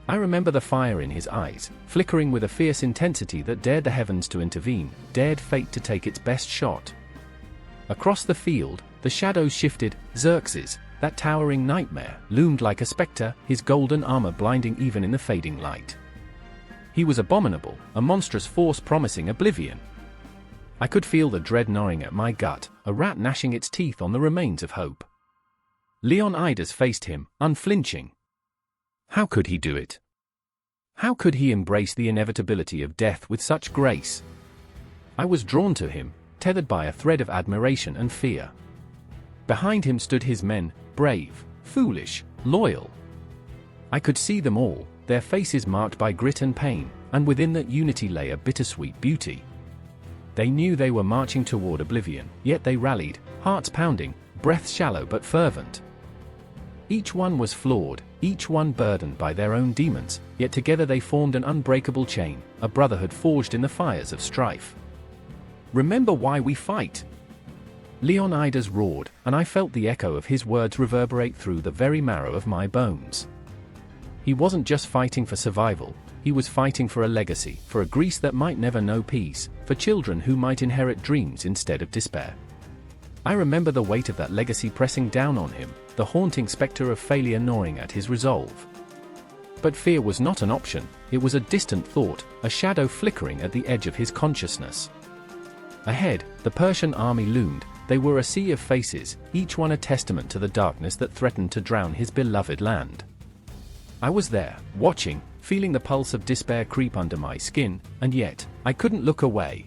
I remember the fire in his eyes, flickering with a fierce intensity that dared the heavens to intervene, dared fate to take its best shot. Across the field, the shadows shifted. Xerxes, that towering nightmare, loomed like a specter, his golden armor blinding even in the fading light. He was abominable, a monstrous force promising oblivion. I could feel the dread gnawing at my gut, a rat gnashing its teeth on the remains of hope. Leonidas faced him, unflinching. How could he do it? How could he embrace the inevitability of death with such grace? I was drawn to him, tethered by a thread of admiration and fear. Behind him stood his men, brave, foolish, loyal. I could see them all, their faces marked by grit and pain, and within that unity lay a bittersweet beauty. They knew they were marching toward oblivion, yet they rallied, hearts pounding, breaths shallow but fervent. Each one was flawed, each one burdened by their own demons, yet together they formed an unbreakable chain, a brotherhood forged in the fires of strife. "Remember why we fight!" Leonidas roared, and I felt the echo of his words reverberate through the very marrow of my bones. He wasn't just fighting for survival, he was fighting for a legacy, for a Greece that might never know peace, for children who might inherit dreams instead of despair. I remember the weight of that legacy pressing down on him, the haunting specter of failure gnawing at his resolve. But fear was not an option, it was a distant thought, a shadow flickering at the edge of his consciousness. Ahead, the Persian army loomed. They were a sea of faces, each one a testament to the darkness that threatened to drown his beloved land. I was there, watching, feeling the pulse of despair creep under my skin, and yet, I couldn't look away.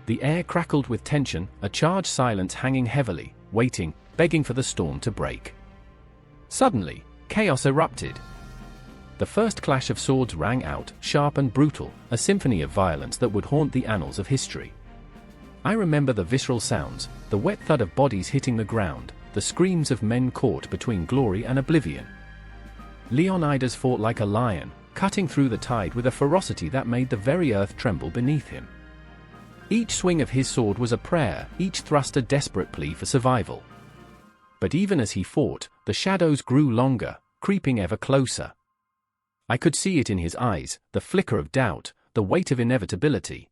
The air crackled with tension, a charged silence hanging heavily, waiting, begging for the storm to break. Suddenly, chaos erupted. The first clash of swords rang out, sharp and brutal, a symphony of violence that would haunt the annals of history. I remember the visceral sounds, the wet thud of bodies hitting the ground, the screams of men caught between glory and oblivion. Leonidas fought like a lion, cutting through the tide with a ferocity that made the very earth tremble beneath him. Each swing of his sword was a prayer, each thrust a desperate plea for survival. But even as he fought, the shadows grew longer, creeping ever closer. I could see it in his eyes, the flicker of doubt, the weight of inevitability.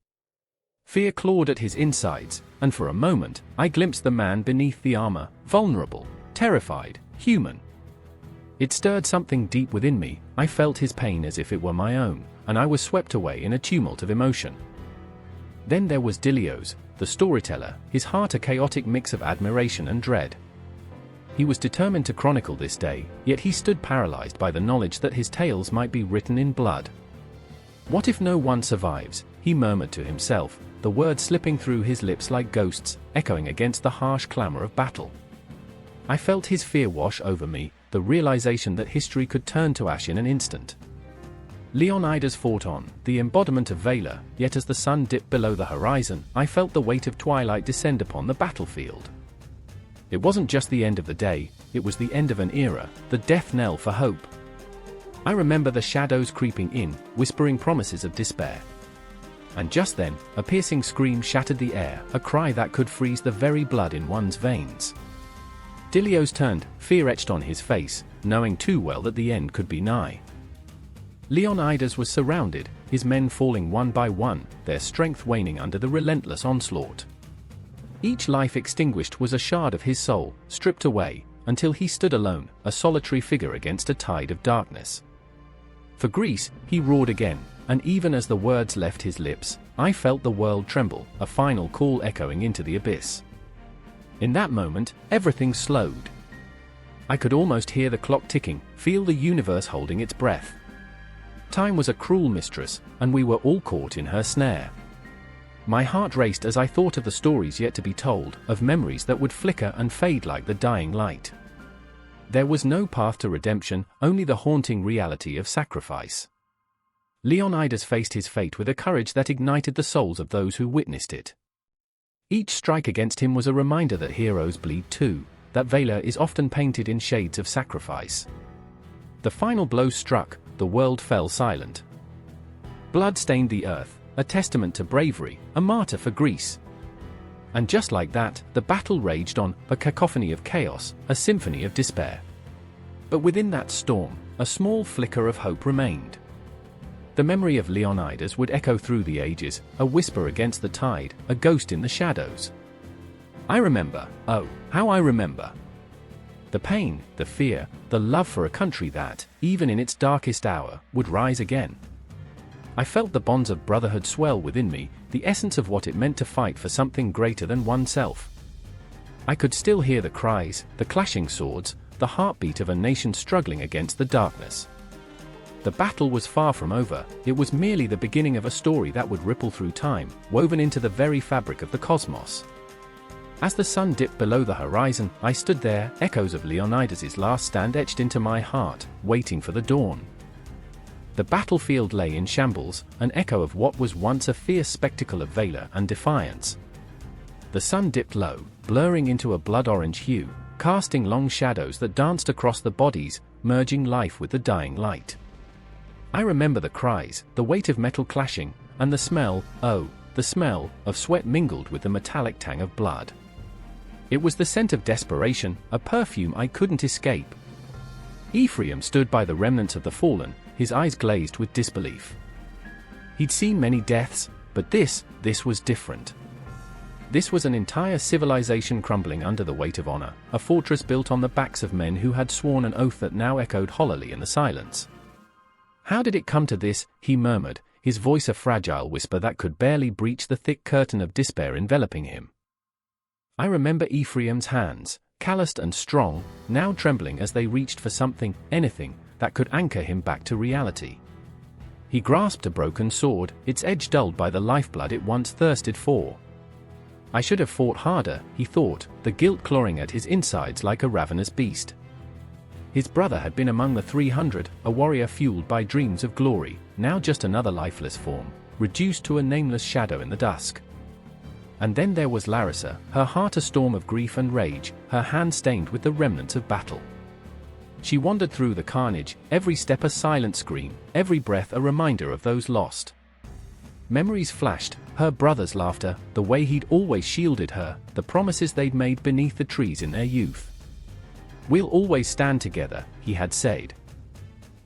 Fear clawed at his insides, and for a moment, I glimpsed the man beneath the armor, vulnerable, terrified, human. It stirred something deep within me. I felt his pain as if it were my own, and I was swept away in a tumult of emotion. Then there was Dilios, the storyteller, his heart a chaotic mix of admiration and dread. He was determined to chronicle this day, yet he stood paralyzed by the knowledge that his tales might be written in blood. "What if no one survives?" he murmured to himself, the words slipping through his lips like ghosts, echoing against the harsh clamor of battle. I felt his fear wash over me, the realization that history could turn to ash in an instant. Leonidas fought on, the embodiment of valor, yet as the sun dipped below the horizon, I felt the weight of twilight descend upon the battlefield. It wasn't just the end of the day, it was the end of an era, the death knell for hope. I remember the shadows creeping in, whispering promises of despair. And just then, a piercing scream shattered the air, a cry that could freeze the very blood in one's veins. Dilios turned, fear etched on his face, knowing too well that the end could be nigh. Leonidas was surrounded, his men falling one by one, their strength waning under the relentless onslaught. Each life extinguished was a shard of his soul, stripped away, until he stood alone, a solitary figure against a tide of darkness. For Greece, he roared again, and even as the words left his lips, I felt the world tremble, a final call echoing into the abyss. In that moment, everything slowed. I could almost hear the clock ticking, feel the universe holding its breath. Time was a cruel mistress, and we were all caught in her snare. My heart raced as I thought of the stories yet to be told, of memories that would flicker and fade like the dying light. There was no path to redemption, only the haunting reality of sacrifice. Leonidas faced his fate with a courage that ignited the souls of those who witnessed it. Each strike against him was a reminder that heroes bleed too, that valor is often painted in shades of sacrifice. The final blow struck, the world fell silent. Blood stained the earth, a testament to bravery, a martyr for Greece. And just like that, the battle raged on, a cacophony of chaos, a symphony of despair. But within that storm, a small flicker of hope remained. The memory of Leonidas would echo through the ages, a whisper against the tide, a ghost in the shadows. I remember, oh, how I remember. The pain, the fear, the love for a country that, even in its darkest hour, would rise again. I felt the bonds of brotherhood swell within me, the essence of what it meant to fight for something greater than oneself. I could still hear the cries, the clashing swords, the heartbeat of a nation struggling against the darkness. The battle was far from over, it was merely the beginning of a story that would ripple through time, woven into the very fabric of the cosmos. As the sun dipped below the horizon, I stood there, echoes of Leonidas's last stand etched into my heart, waiting for the dawn. The battlefield lay in shambles, an echo of what was once a fierce spectacle of valor and defiance. The sun dipped low, blurring into a blood-orange hue, casting long shadows that danced across the bodies, merging life with the dying light. I remember the cries, the weight of metal clashing, and the smell, oh, the smell, of sweat mingled with the metallic tang of blood. It was the scent of desperation, a perfume I couldn't escape. Ephraim stood by the remnants of the fallen, his eyes glazed with disbelief. He'd seen many deaths, but this was different. This was an entire civilization crumbling under the weight of honor, a fortress built on the backs of men who had sworn an oath that now echoed hollowly in the silence. "How did it come to this?" he murmured, his voice a fragile whisper that could barely breach the thick curtain of despair enveloping him. I remember Ephraim's hands, calloused and strong, now trembling as they reached for something, anything, that could anchor him back to reality. He grasped a broken sword, its edge dulled by the lifeblood it once thirsted for. I should have fought harder, he thought, the guilt clawing at his insides like a ravenous beast. His brother had been among the 300, a warrior fueled by dreams of glory, now just another lifeless form, reduced to a nameless shadow in the dusk. And then there was Larissa, her heart a storm of grief and rage, her hand stained with the remnants of battle. She wandered through the carnage, every step a silent scream, every breath a reminder of those lost. Memories flashed, her brother's laughter, the way he'd always shielded her, the promises they'd made beneath the trees in their youth. "We'll always stand together," he had said.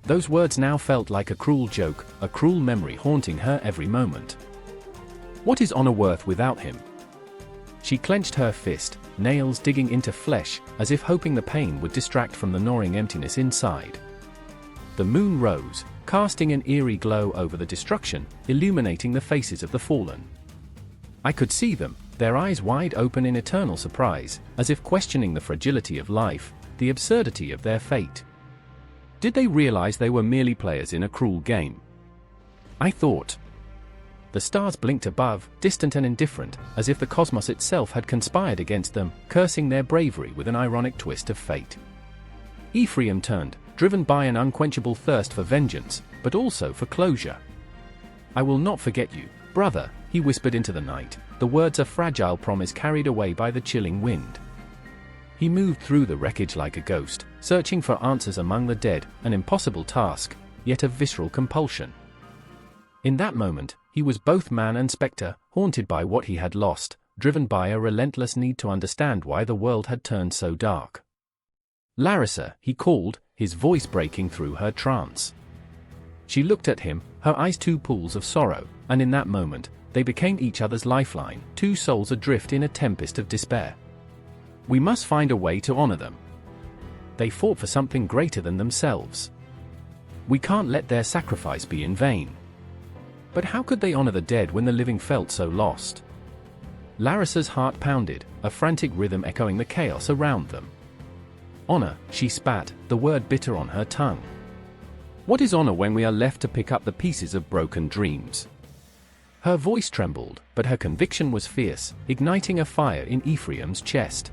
Those words now felt like a cruel joke, a cruel memory haunting her every moment. What is honor worth without him? She clenched her fist, nails digging into flesh, as if hoping the pain would distract from the gnawing emptiness inside. The moon rose, casting an eerie glow over the destruction, illuminating the faces of the fallen. I could see them, their eyes wide open in eternal surprise, as if questioning the fragility of life, the absurdity of their fate. Did they realize they were merely players in a cruel game? I thought. The stars blinked above, distant and indifferent, as if the cosmos itself had conspired against them, cursing their bravery with an ironic twist of fate. Ephraim turned, driven by an unquenchable thirst for vengeance, but also for closure. "I will not forget you, brother," he whispered into the night, the words a fragile promise carried away by the chilling wind. He moved through the wreckage like a ghost, searching for answers among the dead, an impossible task, yet a visceral compulsion. In that moment, he was both man and spectre, haunted by what he had lost, driven by a relentless need to understand why the world had turned so dark. "Larissa," he called, his voice breaking through her trance. She looked at him, her eyes two pools of sorrow, and in that moment, they became each other's lifeline, two souls adrift in a tempest of despair. "We must find a way to honor them. They fought for something greater than themselves. We can't let their sacrifice be in vain." But how could they honor the dead when the living felt so lost? Larissa's heart pounded, a frantic rhythm echoing the chaos around them. "Honor," she spat, the word bitter on her tongue. "What is honor when we are left to pick up the pieces of broken dreams?" Her voice trembled, but her conviction was fierce, igniting a fire in Ephraim's chest.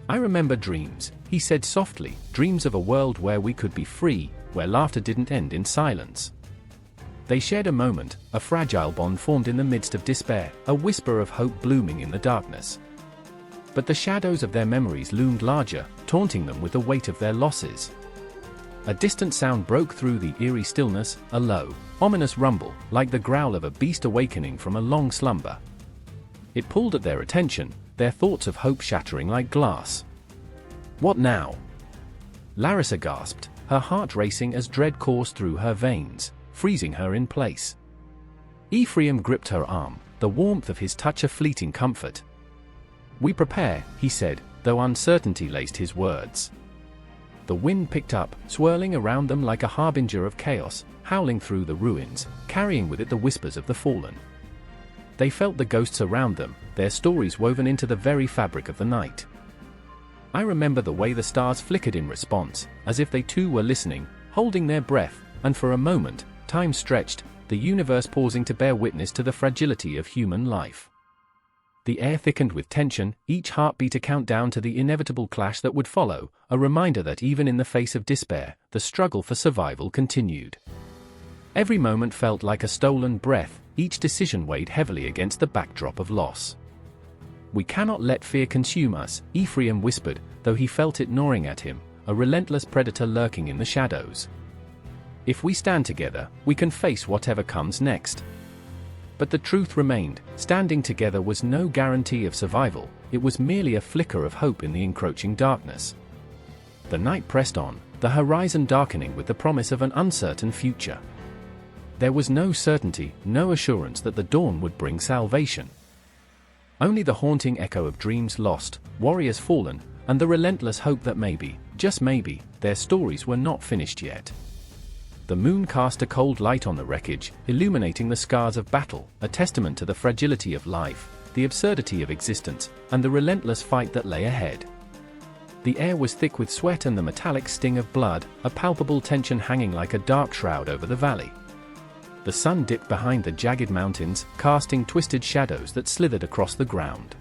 "I remember dreams," he said softly, "dreams of a world where we could be free, where laughter didn't end in silence." They shared a moment, a fragile bond formed in the midst of despair, a whisper of hope blooming in the darkness. But the shadows of their memories loomed larger, taunting them with the weight of their losses. A distant sound broke through the eerie stillness, a low, ominous rumble, like the growl of a beast awakening from a long slumber. It pulled at their attention, their thoughts of hope shattering like glass. "What now?" Larissa gasped, her heart racing as dread coursed through her veins, freezing her in place. Ephraim gripped her arm, the warmth of his touch a fleeting comfort. "We prepare," he said, though uncertainty laced his words. The wind picked up, swirling around them like a harbinger of chaos, howling through the ruins, carrying with it the whispers of the fallen. They felt the ghosts around them, their stories woven into the very fabric of the night. I remember the way the stars flickered in response, as if they too were listening, holding their breath, and for a moment, time stretched, the universe pausing to bear witness to the fragility of human life. The air thickened with tension, each heartbeat a countdown to the inevitable clash that would follow, a reminder that even in the face of despair, the struggle for survival continued. Every moment felt like a stolen breath, each decision weighed heavily against the backdrop of loss. "We cannot let fear consume us," Ephraim whispered, though he felt it gnawing at him, a relentless predator lurking in the shadows. "If we stand together, we can face whatever comes next." But the truth remained, standing together was no guarantee of survival, it was merely a flicker of hope in the encroaching darkness. The night pressed on, the horizon darkening with the promise of an uncertain future. There was no certainty, no assurance that the dawn would bring salvation. Only the haunting echo of dreams lost, warriors fallen, and the relentless hope that maybe, just maybe, their stories were not finished yet. The moon cast a cold light on the wreckage, illuminating the scars of battle, a testament to the fragility of life, the absurdity of existence, and the relentless fight that lay ahead. The air was thick with sweat and the metallic sting of blood, a palpable tension hanging like a dark shroud over the valley. The sun dipped behind the jagged mountains, casting twisted shadows that slithered across the ground.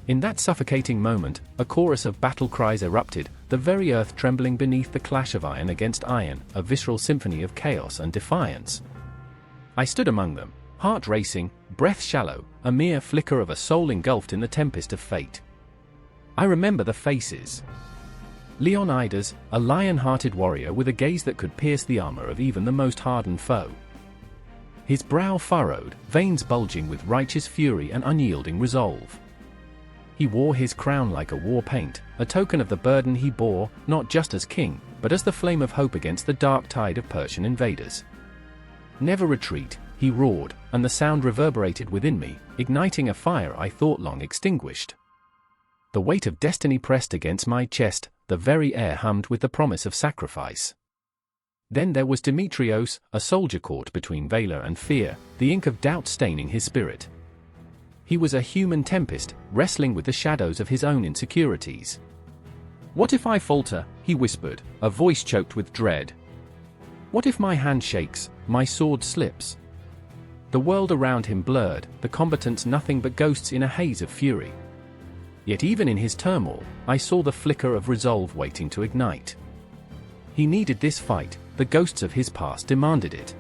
In that suffocating moment, a chorus of battle cries erupted, the very earth trembling beneath the clash of iron against iron, a visceral symphony of chaos and defiance. I stood among them, heart racing, breath shallow, a mere flicker of a soul engulfed in the tempest of fate. I remember the faces. Leonidas, a lion-hearted warrior with a gaze that could pierce the armor of even the most hardened foe. His brow furrowed, veins bulging with righteous fury and unyielding resolve. He wore his crown like a war paint, a token of the burden he bore, not just as king, but as the flame of hope against the dark tide of Persian invaders. Never retreat, he roared, and the sound reverberated within me, igniting a fire I thought long extinguished. The weight of destiny pressed against my chest, the very air hummed with the promise of sacrifice. Then there was Demetrios, a soldier caught between valor and fear, the ink of doubt staining his spirit. He was a human tempest, wrestling with the shadows of his own insecurities. "What if I falter?" he whispered, a voice choked with dread. "What if my hand shakes, my sword slips?" The world around him blurred, the combatants nothing but ghosts in a haze of fury. Yet even in his turmoil, I saw the flicker of resolve waiting to ignite. He needed this fight, the ghosts of his past demanded it.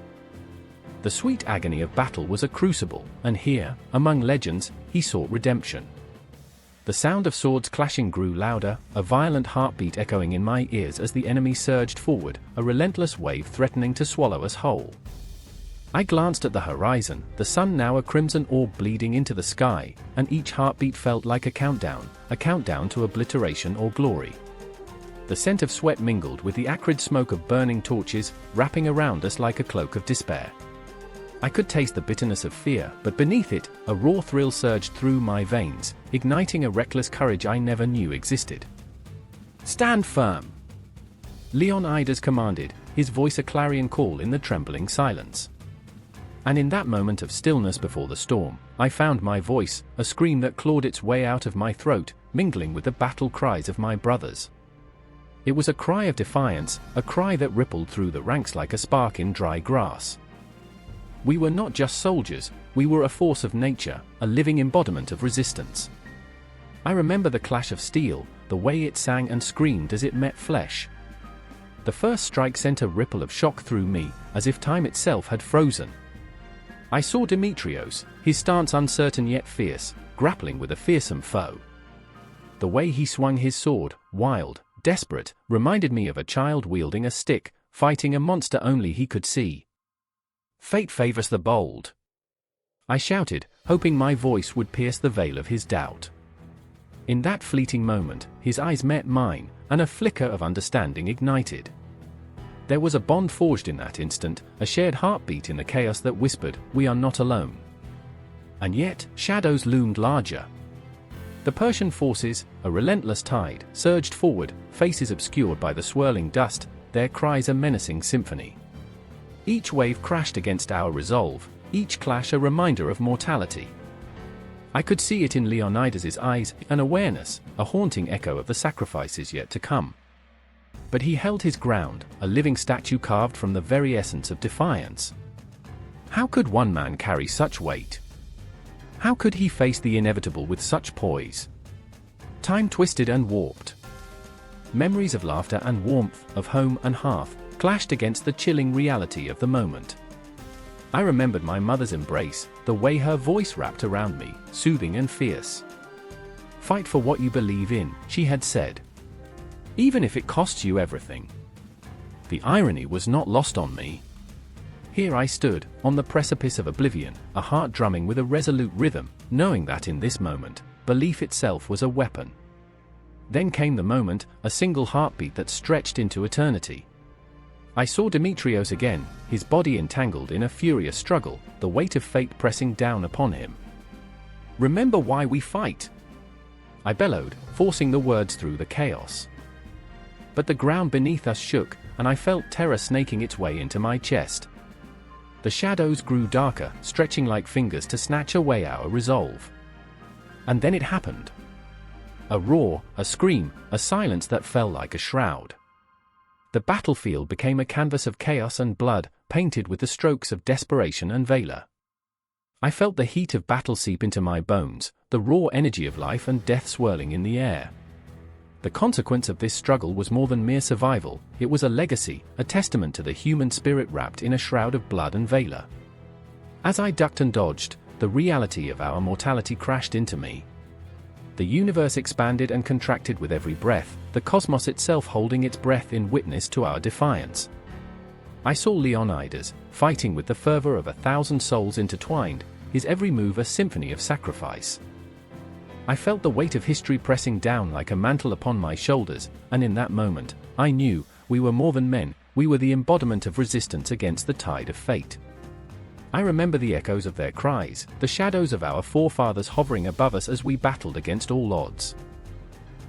The sweet agony of battle was a crucible, and here, among legends, he sought redemption. The sound of swords clashing grew louder, a violent heartbeat echoing in my ears as the enemy surged forward, a relentless wave threatening to swallow us whole. I glanced at the horizon, the sun now a crimson orb bleeding into the sky, and each heartbeat felt like a countdown to obliteration or glory. The scent of sweat mingled with the acrid smoke of burning torches, wrapping around us like a cloak of despair. I could taste the bitterness of fear, but beneath it, a raw thrill surged through my veins, igniting a reckless courage I never knew existed. "Stand firm!" Leonidas commanded, his voice a clarion call in the trembling silence. And in that moment of stillness before the storm, I found my voice, a scream that clawed its way out of my throat, mingling with the battle cries of my brothers. It was a cry of defiance, a cry that rippled through the ranks like a spark in dry grass. We were not just soldiers, we were a force of nature, a living embodiment of resistance. I remember the clash of steel, the way it sang and screamed as it met flesh. The first strike sent a ripple of shock through me, as if time itself had frozen. I saw Demetrios, his stance uncertain yet fierce, grappling with a fearsome foe. The way he swung his sword, wild, desperate, reminded me of a child wielding a stick, fighting a monster only he could see. "Fate favors the bold," I shouted, hoping my voice would pierce the veil of his doubt. In that fleeting moment, his eyes met mine, and a flicker of understanding ignited. There was a bond forged in that instant, a shared heartbeat in the chaos that whispered, "We are not alone." And yet, shadows loomed larger. The Persian forces, a relentless tide, surged forward, faces obscured by the swirling dust, their cries a menacing symphony. Each wave crashed against our resolve, each clash a reminder of mortality. I could see it in Leonidas's eyes, an awareness, a haunting echo of the sacrifices yet to come. But he held his ground, a living statue carved from the very essence of defiance. How could one man carry such weight? How could he face the inevitable with such poise? Time twisted and warped. Memories of laughter and warmth, of home and hearth, clashed against the chilling reality of the moment. I remembered my mother's embrace, the way her voice wrapped around me, soothing and fierce. "Fight for what you believe in," she had said. "Even if it costs you everything." The irony was not lost on me. Here I stood, on the precipice of oblivion, a heart drumming with a resolute rhythm, knowing that in this moment, belief itself was a weapon. Then came the moment, a single heartbeat that stretched into eternity. I saw Demetrios again, his body entangled in a furious struggle, the weight of fate pressing down upon him. "Remember why we fight!" I bellowed, forcing the words through the chaos. But the ground beneath us shook, and I felt terror snaking its way into my chest. The shadows grew darker, stretching like fingers to snatch away our resolve. And then it happened. A roar, a scream, a silence that fell like a shroud. The battlefield became a canvas of chaos and blood, painted with the strokes of desperation and valor. I felt the heat of battle seep into my bones, the raw energy of life and death swirling in the air. The consequence of this struggle was more than mere survival, it was a legacy, a testament to the human spirit wrapped in a shroud of blood and valor. As I ducked and dodged, the reality of our mortality crashed into me. The universe expanded and contracted with every breath, the cosmos itself holding its breath in witness to our defiance. I saw Leonidas, fighting with the fervor of 1,000 souls intertwined, his every move a symphony of sacrifice. I felt the weight of history pressing down like a mantle upon my shoulders, and in that moment, I knew, we were more than men, we were the embodiment of resistance against the tide of fate. I remember the echoes of their cries, the shadows of our forefathers hovering above us as we battled against all odds.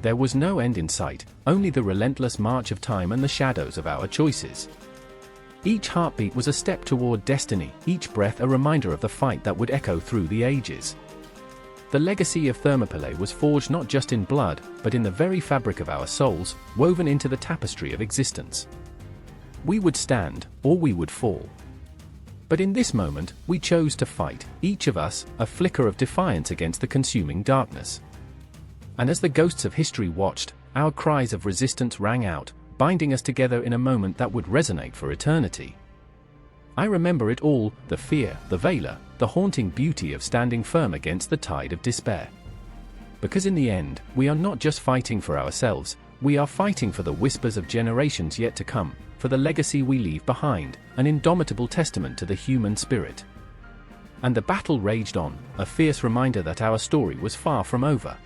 There was no end in sight, only the relentless march of time and the shadows of our choices. Each heartbeat was a step toward destiny, each breath a reminder of the fight that would echo through the ages. The legacy of Thermopylae was forged not just in blood, but in the very fabric of our souls, woven into the tapestry of existence. We would stand, or we would fall. But in this moment, we chose to fight, each of us, a flicker of defiance against the consuming darkness. And as the ghosts of history watched, our cries of resistance rang out, binding us together in a moment that would resonate for eternity. I remember it all, the fear, the valor, the haunting beauty of standing firm against the tide of despair. Because in the end, we are not just fighting for ourselves, we are fighting for the whispers of generations yet to come, for the legacy we leave behind, an indomitable testament to the human spirit. And the battle raged on, a fierce reminder that our story was far from over.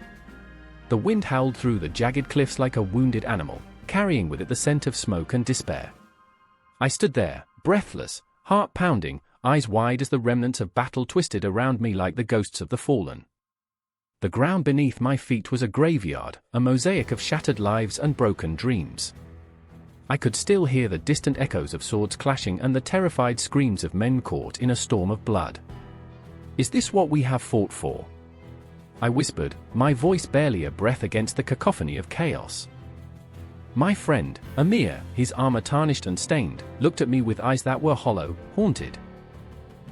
The wind howled through the jagged cliffs like a wounded animal, carrying with it the scent of smoke and despair. I stood there, breathless, heart pounding, eyes wide as the remnants of battle twisted around me like the ghosts of the fallen. The ground beneath my feet was a graveyard, a mosaic of shattered lives and broken dreams. I could still hear the distant echoes of swords clashing and the terrified screams of men caught in a storm of blood. "Is this what we have fought for?" I whispered, my voice barely a breath against the cacophony of chaos. My friend, Amir, his armor tarnished and stained, looked at me with eyes that were hollow, haunted.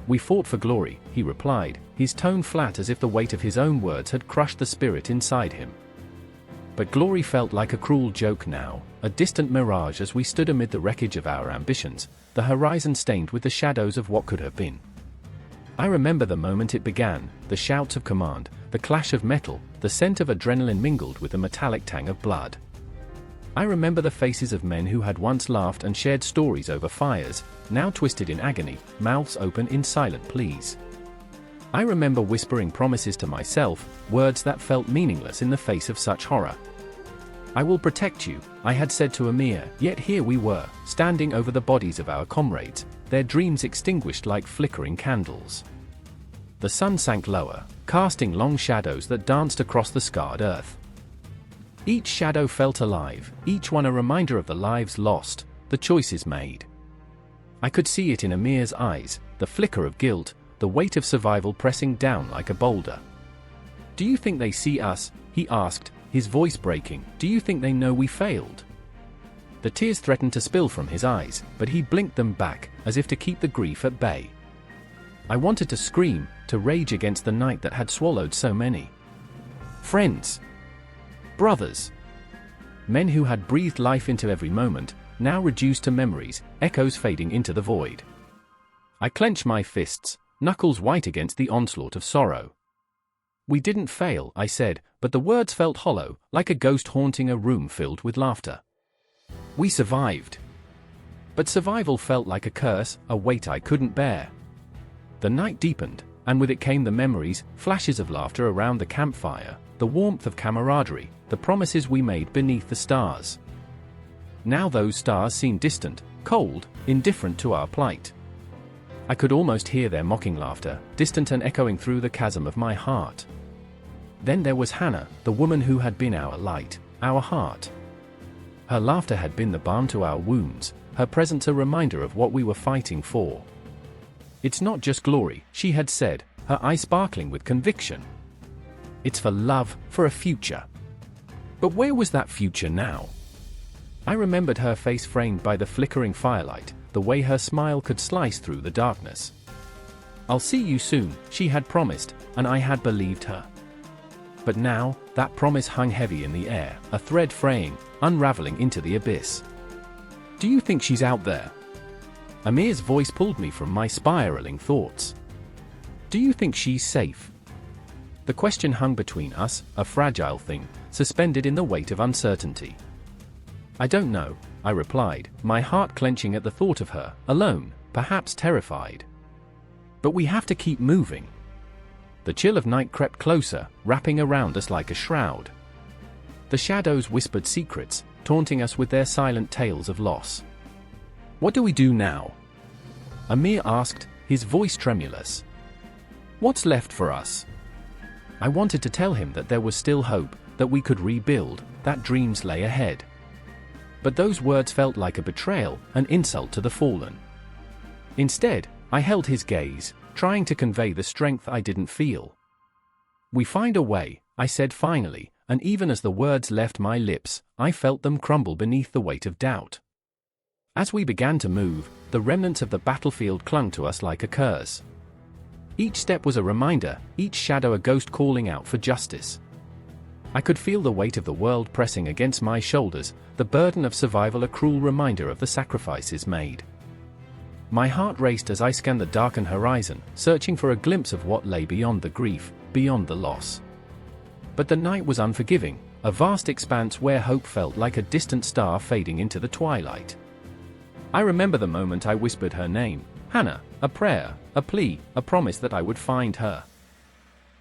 "We fought for glory," he replied, his tone flat as if the weight of his own words had crushed the spirit inside him. But glory felt like a cruel joke now, a distant mirage as we stood amid the wreckage of our ambitions, the horizon stained with the shadows of what could have been. I remember the moment it began, the shouts of command, the clash of metal, the scent of adrenaline mingled with the metallic tang of blood. I remember the faces of men who had once laughed and shared stories over fires, now twisted in agony, mouths open in silent pleas. I remember whispering promises to myself, words that felt meaningless in the face of such horror. "I will protect you," I had said to Amir, yet here we were, standing over the bodies of our comrades, their dreams extinguished like flickering candles. The sun sank lower, casting long shadows that danced across the scarred earth. Each shadow felt alive, each one a reminder of the lives lost, the choices made. I could see it in Amir's eyes, the flicker of guilt, the weight of survival pressing down like a boulder. "Do you think they see us?" he asked, his voice breaking. "Do you think they know we failed?" The tears threatened to spill from his eyes, but he blinked them back, as if to keep the grief at bay. I wanted to scream, to rage against the night that had swallowed so many. Friends. Brothers. Men who had breathed life into every moment, now reduced to memories, echoes fading into the void. I clenched my fists, knuckles white against the onslaught of sorrow. "We didn't fail," I said, but the words felt hollow, like a ghost haunting a room filled with laughter. "We survived." But survival felt like a curse, a weight I couldn't bear. The night deepened, and with it came the memories, flashes of laughter around the campfire, the warmth of camaraderie, the promises we made beneath the stars. Now those stars seemed distant, cold, indifferent to our plight. I could almost hear their mocking laughter, distant and echoing through the chasm of my heart. Then there was Hannah, the woman who had been our light, our heart. Her laughter had been the balm to our wounds, her presence a reminder of what we were fighting for. It's not just glory, she had said, her eyes sparkling with conviction. It's for love, for a future. But where was that future now? I remembered her face framed by the flickering firelight, the way her smile could slice through the darkness. I'll see you soon, she had promised, and I had believed her. But now, that promise hung heavy in the air, a thread fraying, unraveling into the abyss. Do you think she's out there? Amir's voice pulled me from my spiraling thoughts. Do you think she's safe? The question hung between us, a fragile thing, suspended in the weight of uncertainty. I don't know, I replied, my heart clenching at the thought of her, alone, perhaps terrified. But we have to keep moving. The chill of night crept closer, wrapping around us like a shroud. The shadows whispered secrets, taunting us with their silent tales of loss. What do we do now? Amir asked, his voice tremulous. What's left for us? I wanted to tell him that there was still hope, that we could rebuild, that dreams lay ahead. But those words felt like a betrayal, an insult to the fallen. Instead, I held his gaze, trying to convey the strength I didn't feel. We find a way, I said finally, and even as the words left my lips, I felt them crumble beneath the weight of doubt. As we began to move, the remnants of the battlefield clung to us like a curse. Each step was a reminder, each shadow a ghost calling out for justice. I could feel the weight of the world pressing against my shoulders, the burden of survival a cruel reminder of the sacrifices made. My heart raced as I scanned the darkened horizon, searching for a glimpse of what lay beyond the grief, beyond the loss. But the night was unforgiving, a vast expanse where hope felt like a distant star fading into the twilight. I remember the moment I whispered her name, Hannah, a prayer, a plea, a promise that I would find her.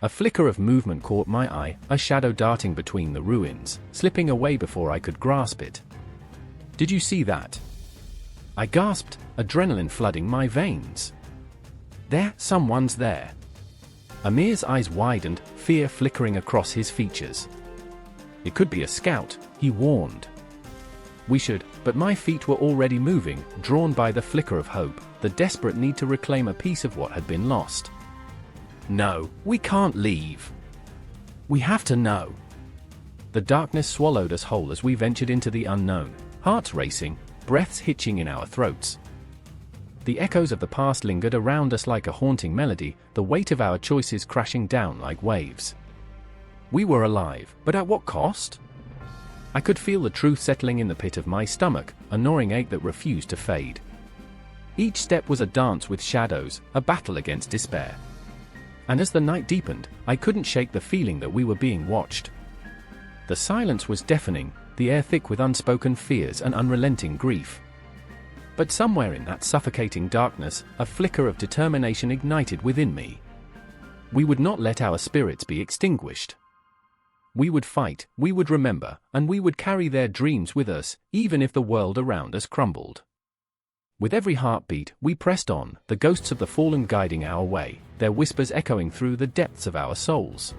A flicker of movement caught my eye, a shadow darting between the ruins, slipping away before I could grasp it. Did you see that? I gasped, adrenaline flooding my veins. There, someone's there. Amir's eyes widened, fear flickering across his features. It could be a scout, he warned. We should, but my feet were already moving, drawn by the flicker of hope, the desperate need to reclaim a piece of what had been lost. No, we can't leave. We have to know. The darkness swallowed us whole as we ventured into the unknown, hearts racing, breaths hitching in our throats. The echoes of the past lingered around us like a haunting melody, the weight of our choices crashing down like waves. We were alive, but at what cost? I could feel the truth settling in the pit of my stomach, a gnawing ache that refused to fade. Each step was a dance with shadows, a battle against despair. And as the night deepened, I couldn't shake the feeling that we were being watched. The silence was deafening, the air thick with unspoken fears and unrelenting grief. But somewhere in that suffocating darkness, a flicker of determination ignited within me. We would not let our spirits be extinguished. We would fight, we would remember, and we would carry their dreams with us, even if the world around us crumbled. With every heartbeat, we pressed on, the ghosts of the fallen guiding our way, their whispers echoing through the depths of our souls.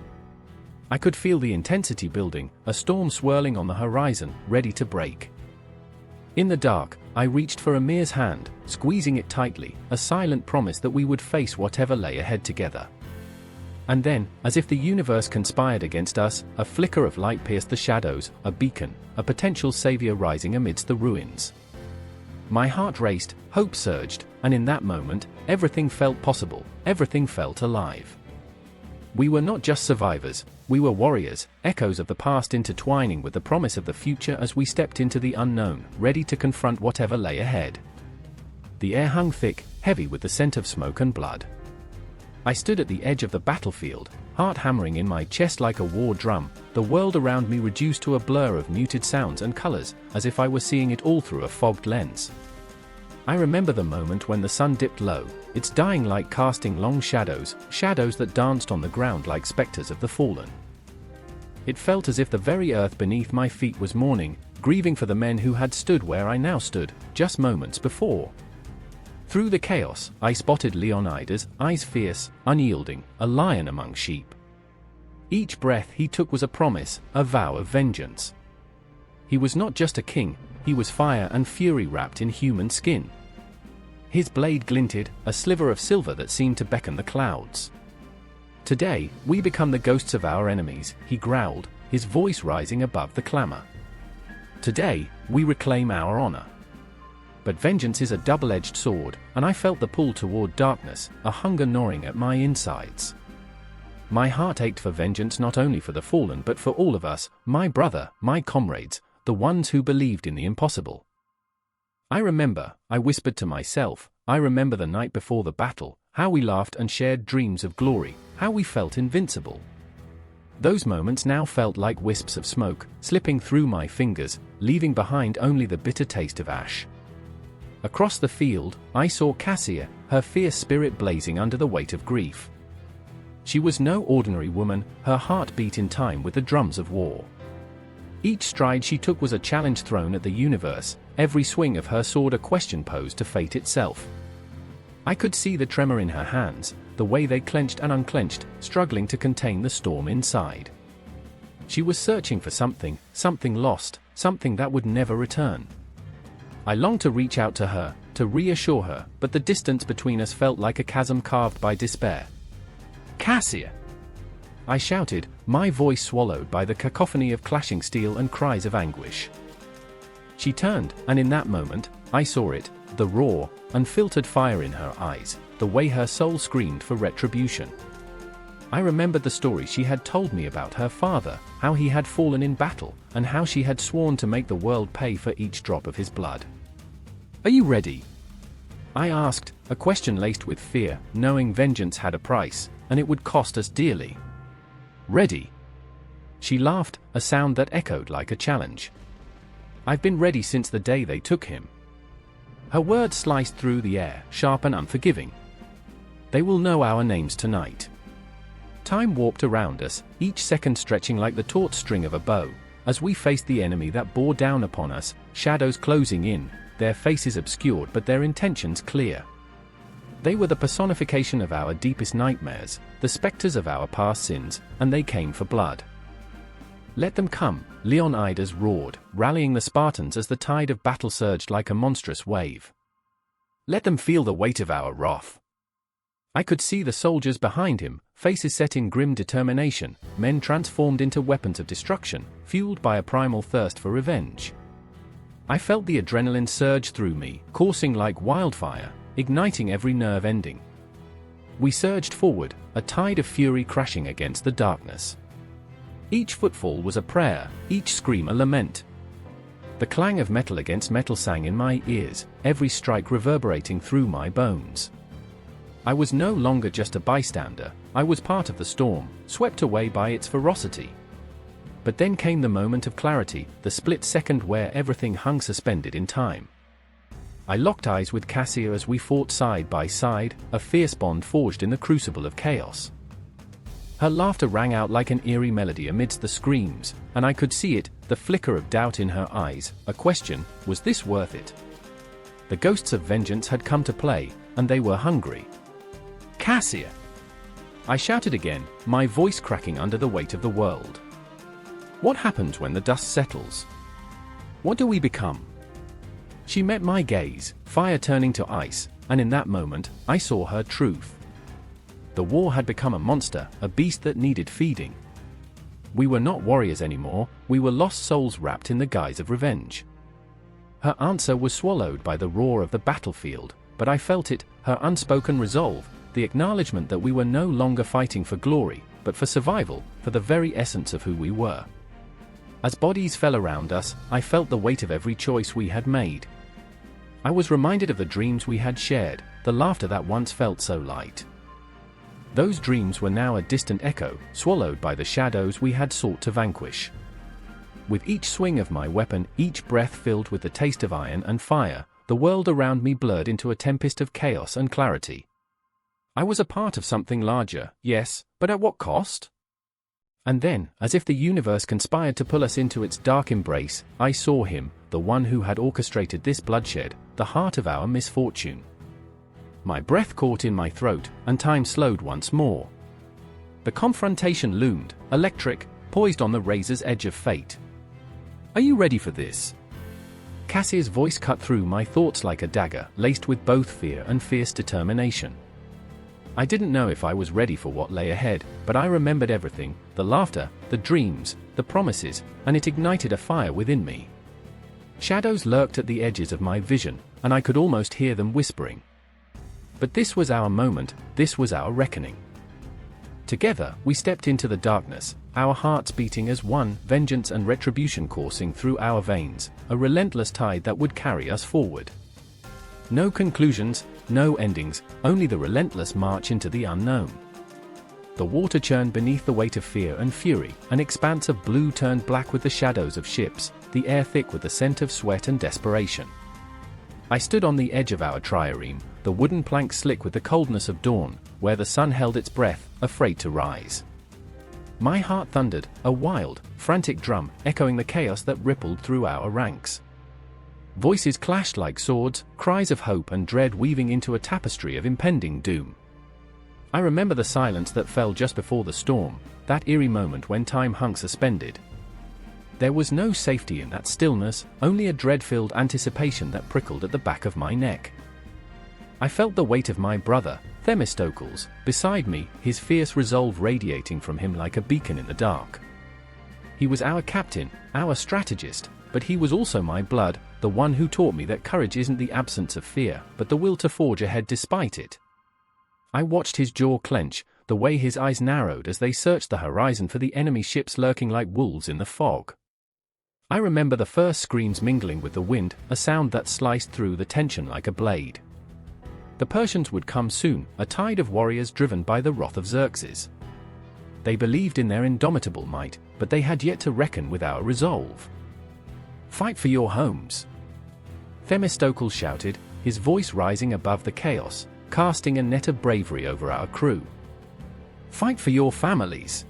I could feel the intensity building, a storm swirling on the horizon, ready to break. In the dark, I reached for Amir's hand, squeezing it tightly, a silent promise that we would face whatever lay ahead together. And then, as if the universe conspired against us, a flicker of light pierced the shadows, a beacon, a potential savior rising amidst the ruins. My heart raced, hope surged, and in that moment, everything felt possible, everything felt alive. We were not just survivors, we were warriors, echoes of the past intertwining with the promise of the future as we stepped into the unknown, ready to confront whatever lay ahead. The air hung thick, heavy with the scent of smoke and blood. I stood at the edge of the battlefield, heart hammering in my chest like a war drum, the world around me reduced to a blur of muted sounds and colors, as if I were seeing it all through a fogged lens. I remember the moment when the sun dipped low, its dying light casting long shadows, shadows that danced on the ground like specters of the fallen. It felt as if the very earth beneath my feet was mourning, grieving for the men who had stood where I now stood, just moments before. Through the chaos, I spotted Leonidas, eyes fierce, unyielding, a lion among sheep. Each breath he took was a promise, a vow of vengeance. He was not just a king, he was fire and fury wrapped in human skin. His blade glinted, a sliver of silver that seemed to beckon the clouds. Today, we become the ghosts of our enemies, he growled, his voice rising above the clamor. Today, we reclaim our honor. But vengeance is a double-edged sword, and I felt the pull toward darkness, a hunger gnawing at my insides. My heart ached for vengeance, not only for the fallen but for all of us, my brother, my comrades, the ones who believed in the impossible. I whispered to myself, I remember the night before the battle, how we laughed and shared dreams of glory, how we felt invincible. Those moments now felt like wisps of smoke, slipping through my fingers, leaving behind only the bitter taste of ash. Across the field, I saw Cassia, her fierce spirit blazing under the weight of grief. She was no ordinary woman, her heart beat in time with the drums of war. Each stride she took was a challenge thrown at the universe, every swing of her sword a question posed to fate itself. I could see the tremor in her hands, the way they clenched and unclenched, struggling to contain the storm inside. She was searching for something lost, something that would never return. I longed to reach out to her, to reassure her, but the distance between us felt like a chasm carved by despair. "Cassia!" I shouted, my voice swallowed by the cacophony of clashing steel and cries of anguish. She turned, and in that moment, I saw it, the raw, unfiltered fire in her eyes, the way her soul screamed for retribution. I remembered the story she had told me about her father, how he had fallen in battle, and how she had sworn to make the world pay for each drop of his blood. "Are you ready?" I asked, a question laced with fear, knowing vengeance had a price, and it would cost us dearly. "Ready?" She laughed, a sound that echoed like a challenge. "I've been ready since the day they took him." Her words sliced through the air, sharp and unforgiving. "They will know our names tonight." Time warped around us, each second stretching like the taut string of a bow, as we faced the enemy that bore down upon us, shadows closing in, their faces obscured but their intentions clear. They were the personification of our deepest nightmares, the specters of our past sins, and they came for blood. "Let them come," Leonidas roared, rallying the Spartans as the tide of battle surged like a monstrous wave. "Let them feel the weight of our wrath." I could see the soldiers behind him, faces set in grim determination, men transformed into weapons of destruction, fueled by a primal thirst for revenge. I felt the adrenaline surge through me, coursing like wildfire, igniting every nerve ending. We surged forward, a tide of fury crashing against the darkness. Each footfall was a prayer, each scream a lament. The clang of metal against metal sang in my ears, every strike reverberating through my bones. I was no longer just a bystander, I was part of the storm, swept away by its ferocity. But then came the moment of clarity, the split second where everything hung suspended in time. I locked eyes with Cassia as we fought side by side, a fierce bond forged in the crucible of chaos. Her laughter rang out like an eerie melody amidst the screams, and I could see it, the flicker of doubt in her eyes, a question, was this worth it? The ghosts of vengeance had come to play, and they were hungry. "Cassia!" I shouted again, my voice cracking under the weight of the world. "What happens when the dust settles? What do we become?" She met my gaze, fire turning to ice, and in that moment, I saw her truth. The war had become a monster, a beast that needed feeding. We were not warriors anymore, we were lost souls wrapped in the guise of revenge. Her answer was swallowed by the roar of the battlefield, but I felt it, her unspoken resolve, the acknowledgement that we were no longer fighting for glory, but for survival, for the very essence of who we were. As bodies fell around us, I felt the weight of every choice we had made. I was reminded of the dreams we had shared, the laughter that once felt so light. Those dreams were now a distant echo, swallowed by the shadows we had sought to vanquish. With each swing of my weapon, each breath filled with the taste of iron and fire, the world around me blurred into a tempest of chaos and clarity. I was a part of something larger, yes, but at what cost? And then, as if the universe conspired to pull us into its dark embrace, I saw him, the one who had orchestrated this bloodshed, the heart of our misfortune. My breath caught in my throat, and time slowed once more. The confrontation loomed, electric, poised on the razor's edge of fate. "Are you ready for this?" Cassier's voice cut through my thoughts like a dagger, laced with both fear and fierce determination. I didn't know if I was ready for what lay ahead, but I remembered everything, the laughter, the dreams, the promises, and it ignited a fire within me. Shadows lurked at the edges of my vision, and I could almost hear them whispering. But this was our moment, this was our reckoning. Together, we stepped into the darkness, our hearts beating as one, vengeance and retribution coursing through our veins, a relentless tide that would carry us forward. No conclusions, no endings, only the relentless march into the unknown. The water churned beneath the weight of fear and fury, an expanse of blue turned black with the shadows of ships, the air thick with the scent of sweat and desperation. I stood on the edge of our trireme, the wooden plank slick with the coldness of dawn, where the sun held its breath, afraid to rise. My heart thundered, a wild, frantic drum, echoing the chaos that rippled through our ranks. Voices clashed like swords, cries of hope and dread weaving into a tapestry of impending doom. I remember the silence that fell just before the storm, that eerie moment when time hung suspended. There was no safety in that stillness, only a dread-filled anticipation that prickled at the back of my neck. I felt the weight of my brother, Themistocles, beside me, his fierce resolve radiating from him like a beacon in the dark. He was our captain, our strategist, but he was also my blood, the one who taught me that courage isn't the absence of fear, but the will to forge ahead despite it. I watched his jaw clench, the way his eyes narrowed as they searched the horizon for the enemy ships lurking like wolves in the fog. I remember the first screams mingling with the wind, a sound that sliced through the tension like a blade. The Persians would come soon, a tide of warriors driven by the wrath of Xerxes. They believed in their indomitable might, but they had yet to reckon with our resolve. "Fight for your homes!" Themistocles shouted, his voice rising above the chaos, casting a net of bravery over our crew. "Fight for your families!"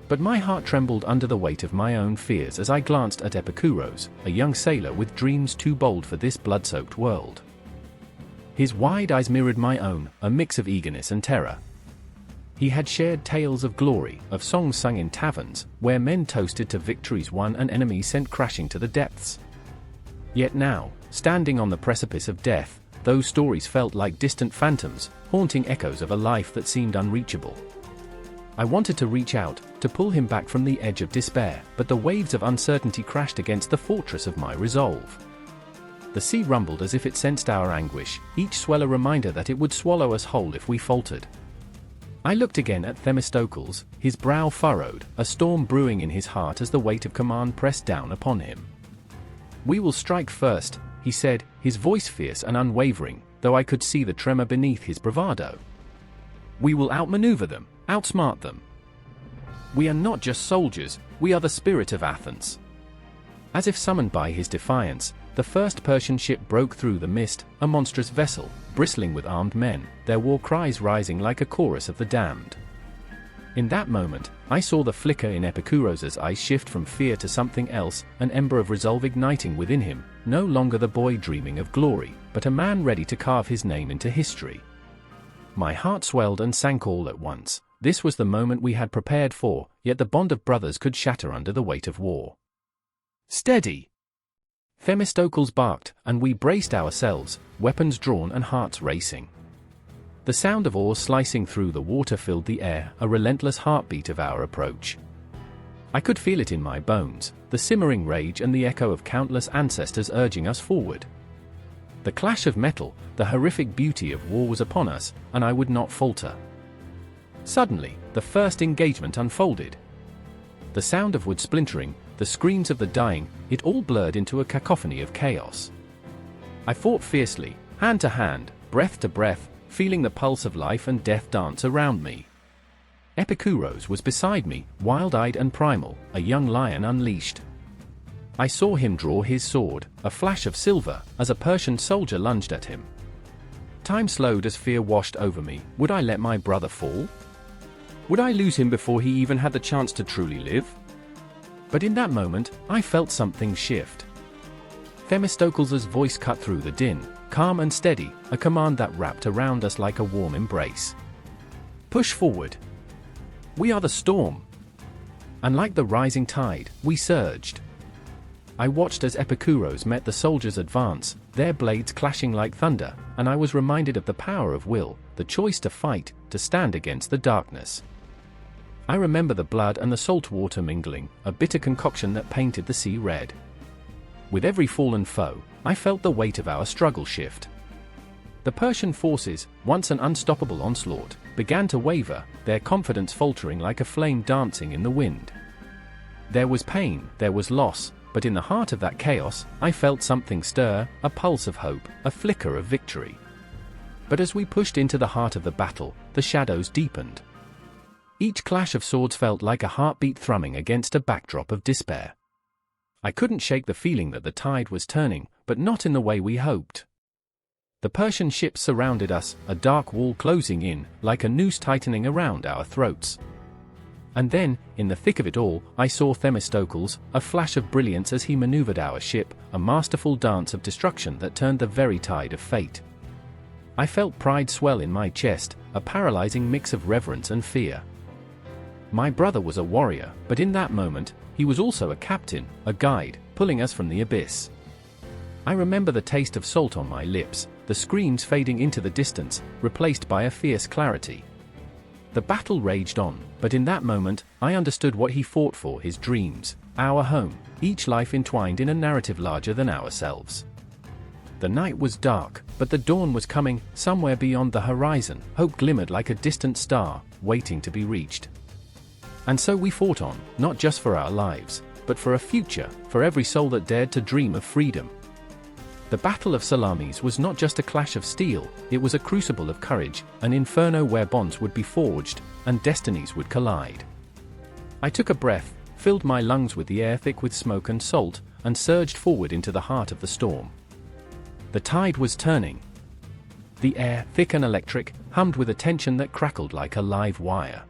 But my heart trembled under the weight of my own fears as I glanced at Epikouros, a young sailor with dreams too bold for this blood-soaked world. His wide eyes mirrored my own, a mix of eagerness and terror. He had shared tales of glory, of songs sung in taverns, where men toasted to victories won and enemies sent crashing to the depths. Yet now, standing on the precipice of death, those stories felt like distant phantoms, haunting echoes of a life that seemed unreachable. I wanted to reach out, to pull him back from the edge of despair, but the waves of uncertainty crashed against the fortress of my resolve. The sea rumbled as if it sensed our anguish, each swell a reminder that it would swallow us whole if we faltered. I looked again at Themistocles, his brow furrowed, a storm brewing in his heart as the weight of command pressed down upon him. "We will strike first," he said, his voice fierce and unwavering, though I could see the tremor beneath his bravado. "We will outmaneuver them, outsmart them. We are not just soldiers, we are the spirit of Athens." As if summoned by his defiance, the first Persian ship broke through the mist, a monstrous vessel, bristling with armed men, their war cries rising like a chorus of the damned. In that moment, I saw the flicker in Epikouros' eyes shift from fear to something else, an ember of resolve igniting within him, no longer the boy dreaming of glory, but a man ready to carve his name into history. My heart swelled and sank all at once. This was the moment we had prepared for, yet the bond of brothers could shatter under the weight of war. "Steady!" Themistocles barked, and we braced ourselves, weapons drawn and hearts racing. The sound of oars slicing through the water filled the air, a relentless heartbeat of our approach. I could feel it in my bones, the simmering rage and the echo of countless ancestors urging us forward. The clash of metal, the horrific beauty of war was upon us, and I would not falter. Suddenly, the first engagement unfolded. The sound of wood splintering, the screams of the dying, it all blurred into a cacophony of chaos. I fought fiercely, hand to hand, breath to breath, feeling the pulse of life and death dance around me. Epikouros was beside me, wild-eyed and primal, a young lion unleashed. I saw him draw his sword, a flash of silver, as a Persian soldier lunged at him. Time slowed as fear washed over me. Would I let my brother fall? Would I lose him before he even had the chance to truly live? But in that moment, I felt something shift. Themistocles' voice cut through the din, calm and steady, a command that wrapped around us like a warm embrace. Push forward. We are the storm. And like the rising tide, we surged. I watched as Epikuros met the soldiers advance, their blades clashing like thunder, and I was reminded of the power of will, the choice to fight, to stand against the darkness. I remember the blood and the salt water mingling, a bitter concoction that painted the sea red. With every fallen foe, I felt the weight of our struggle shift. The Persian forces, once an unstoppable onslaught, began to waver, their confidence faltering like a flame dancing in the wind. There was pain, there was loss, but in the heart of that chaos, I felt something stir, a pulse of hope, a flicker of victory. But as we pushed into the heart of the battle, the shadows deepened. Each clash of swords felt like a heartbeat thrumming against a backdrop of despair. I couldn't shake the feeling that the tide was turning, but not in the way we hoped. The Persian ships surrounded us, a dark wall closing in, like a noose tightening around our throats. And then, in the thick of it all, I saw Themistocles, a flash of brilliance as he maneuvered our ship, a masterful dance of destruction that turned the very tide of fate. I felt pride swell in my chest, a paralyzing mix of reverence and fear. My brother was a warrior, but in that moment, he was also a captain, a guide, pulling us from the abyss. I remember the taste of salt on my lips, the screams fading into the distance, replaced by a fierce clarity. The battle raged on, but in that moment, I understood what he fought for: his dreams, our home, each life entwined in a narrative larger than ourselves. The night was dark, but the dawn was coming. Somewhere beyond the horizon, hope glimmered like a distant star, waiting to be reached. And so we fought on, not just for our lives, but for a future, for every soul that dared to dream of freedom. The Battle of Salamis was not just a clash of steel, it was a crucible of courage, an inferno where bonds would be forged, and destinies would collide. I took a breath, filled my lungs with the air thick with smoke and salt, and surged forward into the heart of the storm. The tide was turning. The air, thick and electric, hummed with a tension that crackled like a live wire.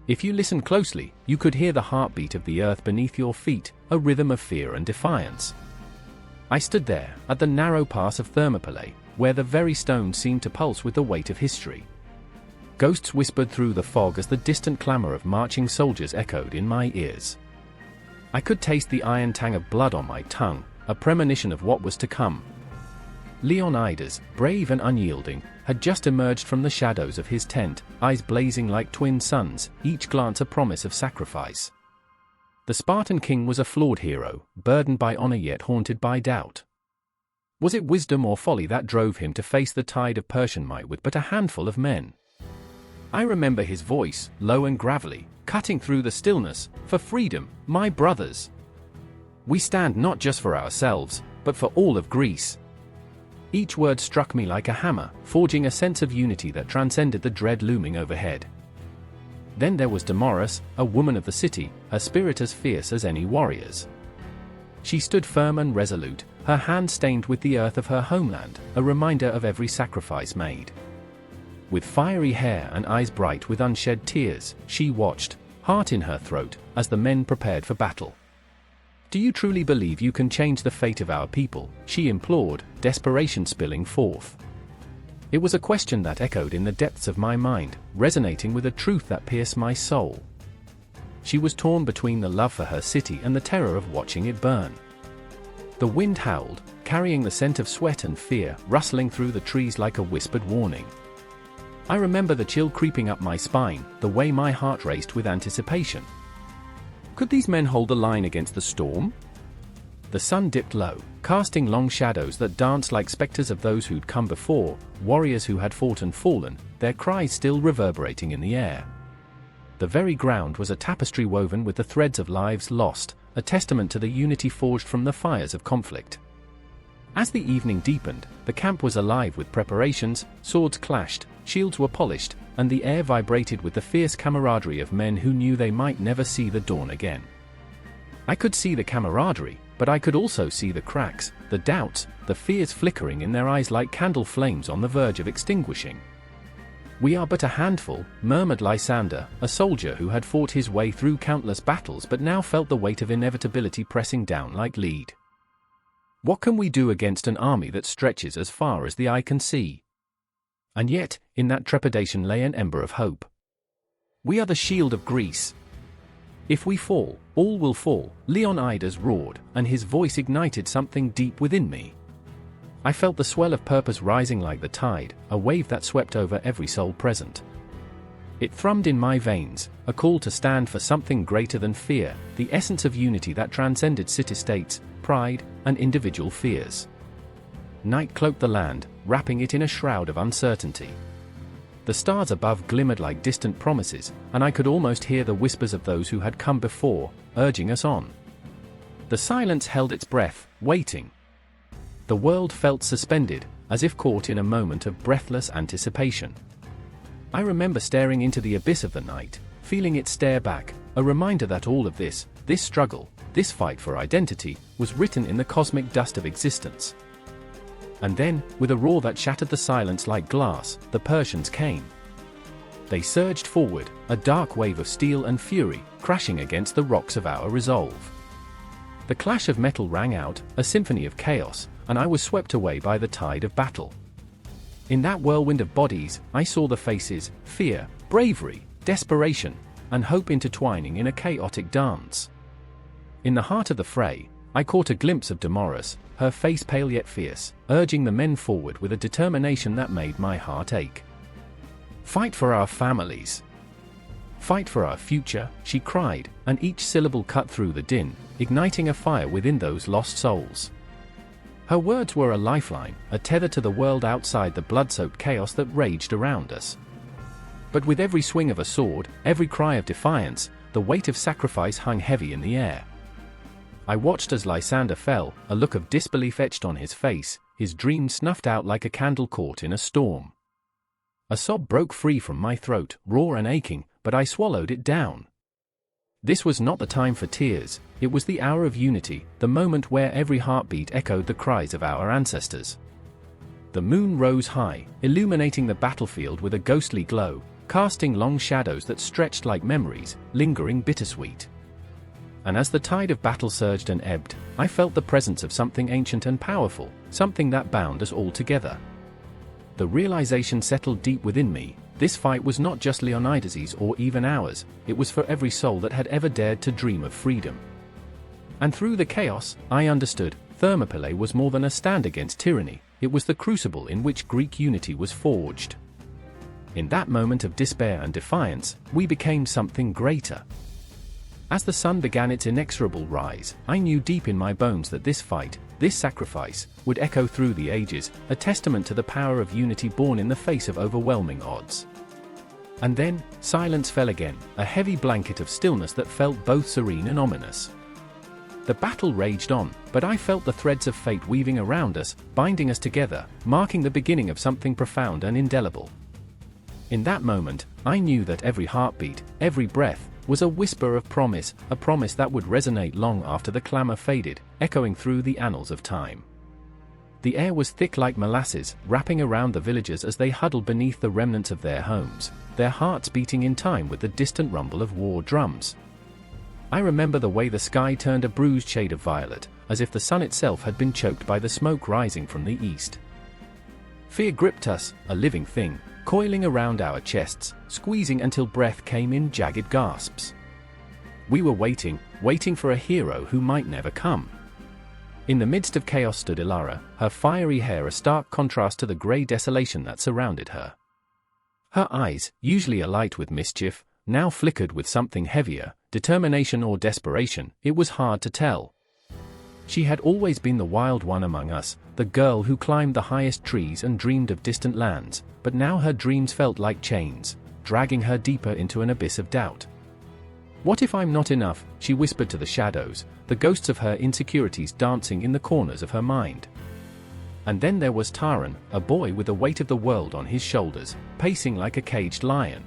If you listened closely, you could hear the heartbeat of the earth beneath your feet, a rhythm of fear and defiance. I stood there, at the narrow pass of Thermopylae, where the very stones seemed to pulse with the weight of history. Ghosts whispered through the fog as the distant clamor of marching soldiers echoed in my ears. I could taste the iron tang of blood on my tongue, a premonition of what was to come. Leonidas, brave and unyielding, had just emerged from the shadows of his tent, eyes blazing like twin suns, each glance a promise of sacrifice. The Spartan king was a flawed hero, burdened by honor yet haunted by doubt. Was it wisdom or folly that drove him to face the tide of Persian might with but a handful of men? I remember his voice, low and gravelly, cutting through the stillness: "For freedom, my brothers! We stand not just for ourselves, but for all of Greece." Each word struck me like a hammer, forging a sense of unity that transcended the dread looming overhead. Then there was Damaris, a woman of the city, her spirit as fierce as any warrior's. She stood firm and resolute, her hands stained with the earth of her homeland, a reminder of every sacrifice made. With fiery hair and eyes bright with unshed tears, she watched, heart in her throat, as the men prepared for battle. "Do you truly believe you can change the fate of our people?" she implored, desperation spilling forth. It was a question that echoed in the depths of my mind, resonating with a truth that pierced my soul. She was torn between the love for her city and the terror of watching it burn. The wind howled, carrying the scent of sweat and fear, rustling through the trees like a whispered warning. I remember the chill creeping up my spine, the way my heart raced with anticipation. Could these men hold the line against the storm? The sun dipped low, casting long shadows that danced like specters of those who'd come before, warriors who had fought and fallen, their cries still reverberating in the air. The very ground was a tapestry woven with the threads of lives lost, a testament to the unity forged from the fires of conflict. As the evening deepened, the camp was alive with preparations, swords clashed, shields were polished, and the air vibrated with the fierce camaraderie of men who knew they might never see the dawn again. I could see the camaraderie, but I could also see the cracks, the doubts, the fears flickering in their eyes like candle flames on the verge of extinguishing. "We are but a handful," murmured Lysander, a soldier who had fought his way through countless battles but now felt the weight of inevitability pressing down like lead. "What can we do against an army that stretches as far as the eye can see?" And yet, in that trepidation lay an ember of hope. "We are the shield of Greece. If we fall, all will fall," Leonidas roared, and his voice ignited something deep within me. I felt the swell of purpose rising like the tide, a wave that swept over every soul present. It thrummed in my veins, a call to stand for something greater than fear, the essence of unity that transcended city-states, pride, and individual fears. Night cloaked the land, wrapping it in a shroud of uncertainty. The stars above glimmered like distant promises, and I could almost hear the whispers of those who had come before, urging us on. The silence held its breath, waiting. The world felt suspended, as if caught in a moment of breathless anticipation. I remember staring into the abyss of the night, feeling it stare back, a reminder that all of this struggle, this fight for identity, was written in the cosmic dust of existence. And then, with a roar that shattered the silence like glass, the Persians came. They surged forward, a dark wave of steel and fury, crashing against the rocks of our resolve. The clash of metal rang out, a symphony of chaos, and I was swept away by the tide of battle. In that whirlwind of bodies, I saw the faces, fear, bravery, desperation, and hope intertwining in a chaotic dance. In the heart of the fray, I caught a glimpse of Damaris, her face pale yet fierce, urging the men forward with a determination that made my heart ache. "Fight for our families. Fight for our future," she cried, and each syllable cut through the din, igniting a fire within those lost souls. Her words were a lifeline, a tether to the world outside the blood-soaked chaos that raged around us. But with every swing of a sword, every cry of defiance, the weight of sacrifice hung heavy in the air. I watched as Lysander fell, a look of disbelief etched on his face, his dream snuffed out like a candle caught in a storm. A sob broke free from my throat, raw and aching, but I swallowed it down. This was not the time for tears, it was the hour of unity, the moment where every heartbeat echoed the cries of our ancestors. The moon rose high, illuminating the battlefield with a ghostly glow, casting long shadows that stretched like memories, lingering bittersweet. And as the tide of battle surged and ebbed, I felt the presence of something ancient and powerful, something that bound us all together. The realization settled deep within me. This fight was not just Leonidas's or even ours, it was for every soul that had ever dared to dream of freedom. And through the chaos, I understood, Thermopylae was more than a stand against tyranny, it was the crucible in which Greek unity was forged. In that moment of despair and defiance, we became something greater. As the sun began its inexorable rise, I knew deep in my bones that this fight, this sacrifice, would echo through the ages, a testament to the power of unity born in the face of overwhelming odds. And then, silence fell again, a heavy blanket of stillness that felt both serene and ominous. The battle raged on, but I felt the threads of fate weaving around us, binding us together, marking the beginning of something profound and indelible. In that moment, I knew that every heartbeat, every breath, was a whisper of promise, a promise that would resonate long after the clamor faded, echoing through the annals of time. The air was thick like molasses, wrapping around the villagers as they huddled beneath the remnants of their homes, their hearts beating in time with the distant rumble of war drums. I remember the way the sky turned a bruised shade of violet, as if the sun itself had been choked by the smoke rising from the east. Fear gripped us, a living thing, coiling around our chests, squeezing until breath came in jagged gasps. We were waiting for a hero who might never come. In the midst of chaos stood Ilara, her fiery hair a stark contrast to the grey desolation that surrounded her. Her eyes, usually alight with mischief, now flickered with something heavier, determination or desperation, it was hard to tell. She had always been the wild one among us, the girl who climbed the highest trees and dreamed of distant lands, but now her dreams felt like chains, dragging her deeper into an abyss of doubt. "What if I'm not enough?" she whispered to the shadows, the ghosts of her insecurities dancing in the corners of her mind. And then there was Taran, a boy with the weight of the world on his shoulders, pacing like a caged lion.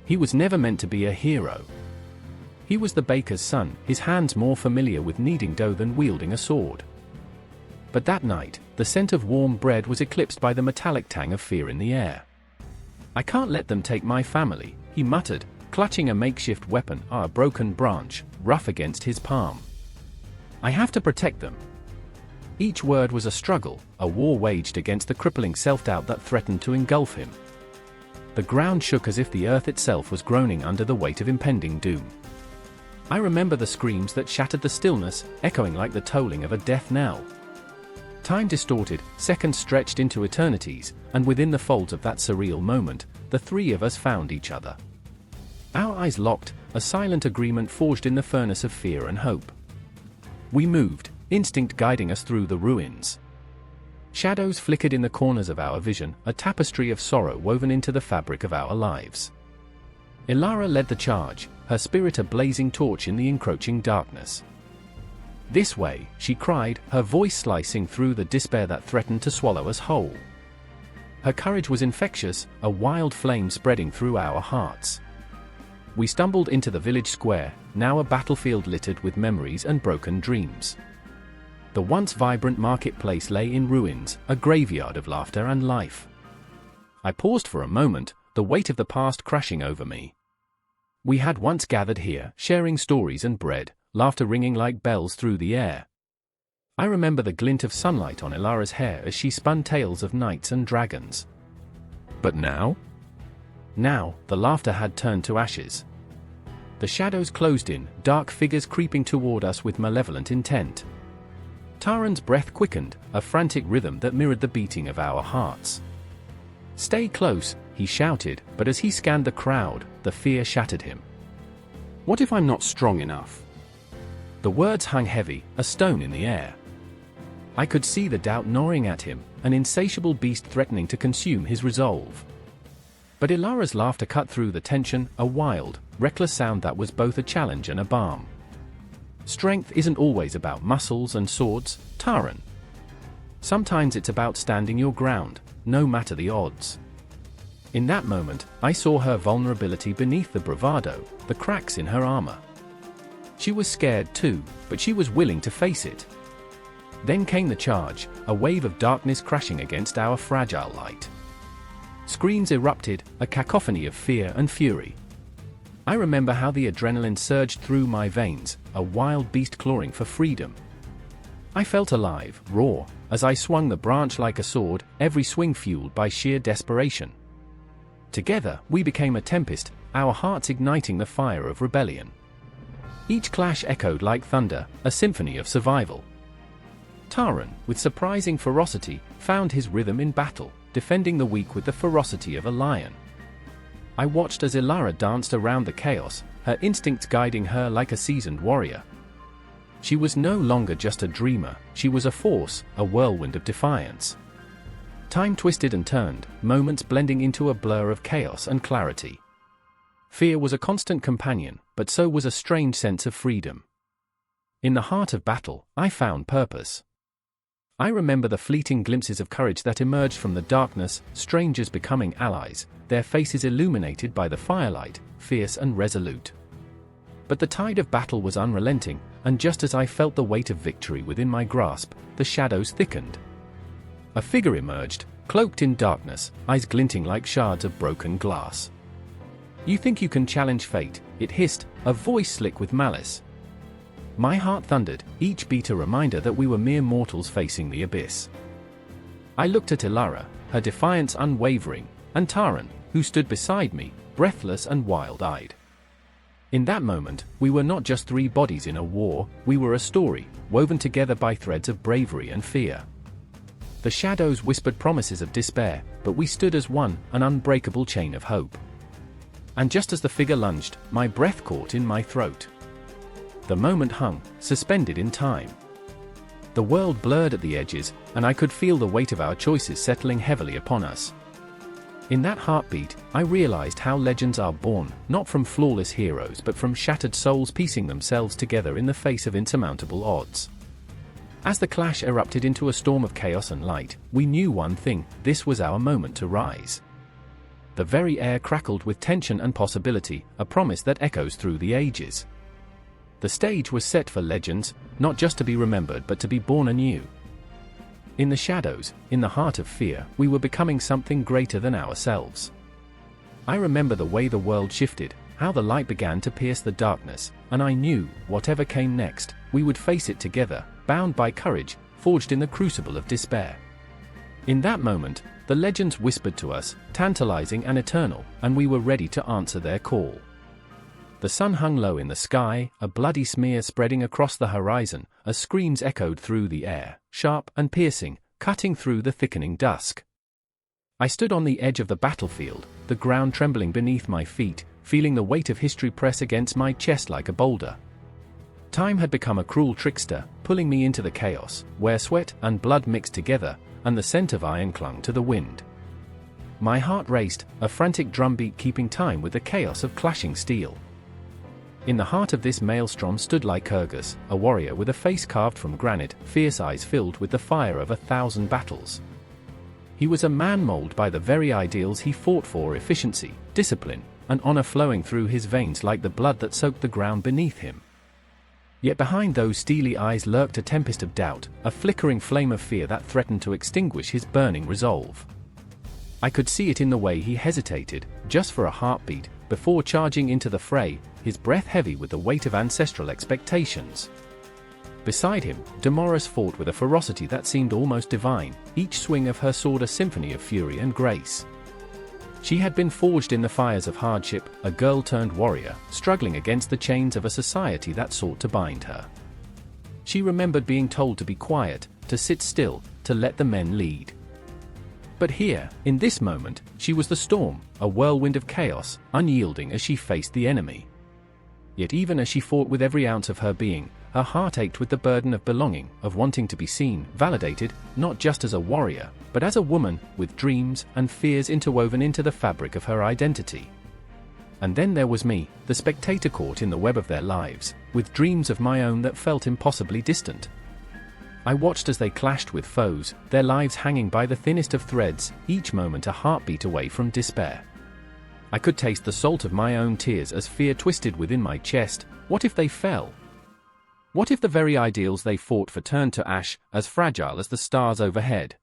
He was never meant to be a hero. He was the baker's son, his hands more familiar with kneading dough than wielding a sword. But that night, the scent of warm bread was eclipsed by the metallic tang of fear in the air. "I can't let them take my family," he muttered, clutching a makeshift weapon, a broken branch, rough against his palm. "I have to protect them." Each word was a struggle, a war waged against the crippling self-doubt that threatened to engulf him. The ground shook as if the earth itself was groaning under the weight of impending doom. I remember the screams that shattered the stillness, echoing like the tolling of a death knell. Time distorted, seconds stretched into eternities, and within the folds of that surreal moment, the three of us found each other. Our eyes locked, a silent agreement forged in the furnace of fear and hope. We moved, instinct guiding us through the ruins. Shadows flickered in the corners of our vision, a tapestry of sorrow woven into the fabric of our lives. Ilara led the charge, her spirit a blazing torch in the encroaching darkness. "This way," she cried, her voice slicing through the despair that threatened to swallow us whole. Her courage was infectious, a wild flame spreading through our hearts. We stumbled into the village square, now a battlefield littered with memories and broken dreams. The once vibrant marketplace lay in ruins, a graveyard of laughter and life. I paused for a moment, the weight of the past crashing over me. We had once gathered here, sharing stories and bread, laughter ringing like bells through the air. I remember the glint of sunlight on Ilara's hair as she spun tales of knights and dragons. But now? Now, the laughter had turned to ashes. The shadows closed in, dark figures creeping toward us with malevolent intent. Taran's breath quickened, a frantic rhythm that mirrored the beating of our hearts. "Stay close," he shouted, but as he scanned the crowd, the fear shattered him. What if I'm not strong enough? The words hung heavy, a stone in the air. I could see the doubt gnawing at him, an insatiable beast threatening to consume his resolve. But Ilara's laughter cut through the tension, a wild, reckless sound that was both a challenge and a balm. "Strength isn't always about muscles and swords, Taran. Sometimes it's about standing your ground, no matter the odds." In that moment, I saw her vulnerability beneath the bravado, the cracks in her armor. She was scared too, but she was willing to face it. Then came the charge, a wave of darkness crashing against our fragile light. Screams erupted, a cacophony of fear and fury. I remember how the adrenaline surged through my veins, a wild beast clawing for freedom. I felt alive, raw, as I swung the branch like a sword, every swing fueled by sheer desperation. Together, we became a tempest, our hearts igniting the fire of rebellion. Each clash echoed like thunder, a symphony of survival. Taran, with surprising ferocity, found his rhythm in battle, defending the weak with the ferocity of a lion. I watched as Ilara danced around the chaos, her instincts guiding her like a seasoned warrior. She was no longer just a dreamer, she was a force, a whirlwind of defiance. Time twisted and turned, moments blending into a blur of chaos and clarity. Fear was a constant companion, but so was a strange sense of freedom. In the heart of battle, I found purpose. I remember the fleeting glimpses of courage that emerged from the darkness, strangers becoming allies, their faces illuminated by the firelight, fierce and resolute. But the tide of battle was unrelenting, and just as I felt the weight of victory within my grasp, the shadows thickened. A figure emerged, cloaked in darkness, eyes glinting like shards of broken glass. "You think you can challenge fate?" it hissed, a voice slick with malice. My heart thundered, each beat a reminder that we were mere mortals facing the abyss. I looked at Ilara, her defiance unwavering, and Taran, who stood beside me, breathless and wild-eyed. In that moment, we were not just three bodies in a war, we were a story, woven together by threads of bravery and fear. The shadows whispered promises of despair, but we stood as one, an unbreakable chain of hope. And just as the figure lunged, my breath caught in my throat. The moment hung, suspended in time. The world blurred at the edges, and I could feel the weight of our choices settling heavily upon us. In that heartbeat, I realized how legends are born, not from flawless heroes but from shattered souls piecing themselves together in the face of insurmountable odds. As the clash erupted into a storm of chaos and light, we knew one thing: this was our moment to rise. The very air crackled with tension and possibility, a promise that echoes through the ages. The stage was set for legends, not just to be remembered but to be born anew. In the shadows, in the heart of fear, we were becoming something greater than ourselves. I remember the way the world shifted, how the light began to pierce the darkness, and I knew, whatever came next, we would face it together, bound by courage, forged in the crucible of despair. In that moment, the legends whispered to us, tantalizing and eternal, and we were ready to answer their call. The sun hung low in the sky, a bloody smear spreading across the horizon, as screams echoed through the air, sharp and piercing, cutting through the thickening dusk. I stood on the edge of the battlefield, the ground trembling beneath my feet, feeling the weight of history press against my chest like a boulder. Time had become a cruel trickster, pulling me into the chaos, where sweat and blood mixed together, and the scent of iron clung to the wind. My heart raced, a frantic drumbeat keeping time with the chaos of clashing steel. In the heart of this maelstrom stood Lycurgus, a warrior with a face carved from granite, fierce eyes filled with the fire of 1,000 battles. He was a man molded by the very ideals he fought for: efficiency, discipline, and honor flowing through his veins like the blood that soaked the ground beneath him. Yet behind those steely eyes lurked a tempest of doubt, a flickering flame of fear that threatened to extinguish his burning resolve. I could see it in the way he hesitated, just for a heartbeat, before charging into the fray, his breath heavy with the weight of ancestral expectations. Beside him, Damaris fought with a ferocity that seemed almost divine, each swing of her sword a symphony of fury and grace. She had been forged in the fires of hardship, a girl turned warrior, struggling against the chains of a society that sought to bind her. She remembered being told to be quiet, to sit still, to let the men lead. But here, in this moment, she was the storm, a whirlwind of chaos, unyielding as she faced the enemy. Yet even as she fought with every ounce of her being, her heart ached with the burden of belonging, of wanting to be seen, validated, not just as a warrior, but as a woman, with dreams and fears interwoven into the fabric of her identity. And then there was me, the spectator caught in the web of their lives, with dreams of my own that felt impossibly distant. I watched as they clashed with foes, their lives hanging by the thinnest of threads, each moment a heartbeat away from despair. I could taste the salt of my own tears as fear twisted within my chest. What if they fell? What if the very ideals they fought for turned to ash, as fragile as the stars overhead?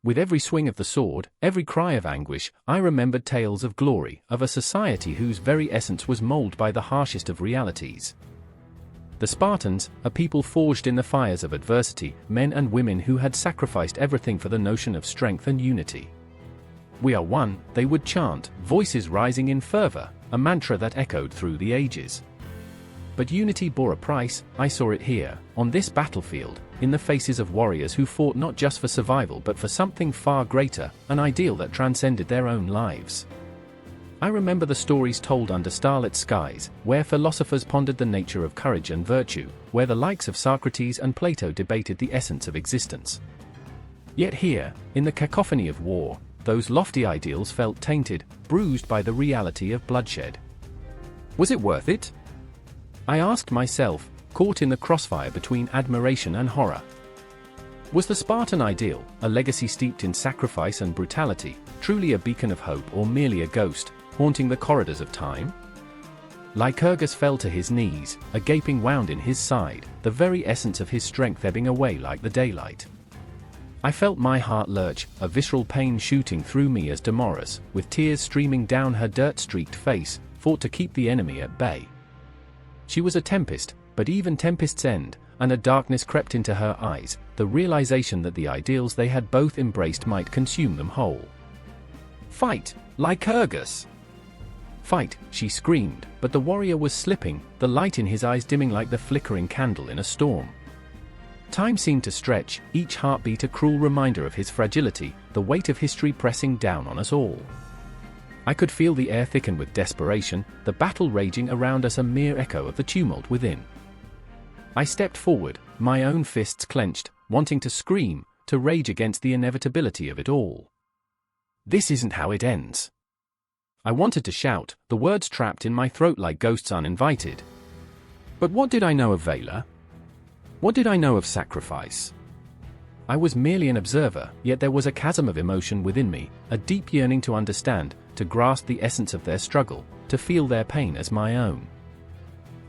With every swing of the sword, every cry of anguish, I remembered tales of glory, of a society whose very essence was molded by the harshest of realities. The Spartans, a people forged in the fires of adversity, men and women who had sacrificed everything for the notion of strength and unity. "We are one," they would chant, voices rising in fervor, a mantra that echoed through the ages. But unity bore a price. I saw it here, on this battlefield, in the faces of warriors who fought not just for survival but for something far greater, an ideal that transcended their own lives. I remember the stories told under starlit skies, where philosophers pondered the nature of courage and virtue, where the likes of Socrates and Plato debated the essence of existence. Yet here, in the cacophony of war, those lofty ideals felt tainted, bruised by the reality of bloodshed. Was it worth it? I asked myself, caught in the crossfire between admiration and horror. Was the Spartan ideal, a legacy steeped in sacrifice and brutality, truly a beacon of hope or merely a ghost, haunting the corridors of time? Lycurgus fell to his knees, a gaping wound in his side, the very essence of his strength ebbing away like the daylight. I felt my heart lurch, a visceral pain shooting through me as Damaris, with tears streaming down her dirt-streaked face, fought to keep the enemy at bay. She was a tempest, but even tempests end, and a darkness crept into her eyes, the realization that the ideals they had both embraced might consume them whole. "Fight, Lycurgus!" "Fight," she screamed, but the warrior was slipping, the light in his eyes dimming like the flickering candle in a storm. Time seemed to stretch, each heartbeat a cruel reminder of his fragility, the weight of history pressing down on us all. I could feel the air thicken with desperation, the battle raging around us a mere echo of the tumult within. I stepped forward, my own fists clenched, wanting to scream, to rage against the inevitability of it all. "This isn't how it ends." I wanted to shout, the words trapped in my throat like ghosts uninvited. But what did I know of valor? What did I know of sacrifice? I was merely an observer, yet there was a chasm of emotion within me, a deep yearning to understand, to grasp the essence of their struggle, to feel their pain as my own.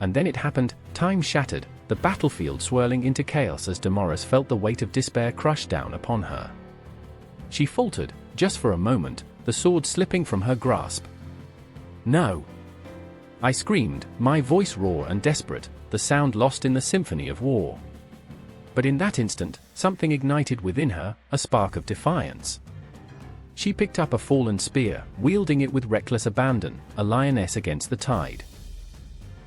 And then it happened, time shattered, the battlefield swirling into chaos as Damaris felt the weight of despair crush down upon her. She faltered, just for a moment, the sword slipping from her grasp, No! I screamed, my voice raw and desperate, the sound lost in the symphony of war. But in that instant, something ignited within her, a spark of defiance. She picked up a fallen spear, wielding it with reckless abandon, a lioness against the tide.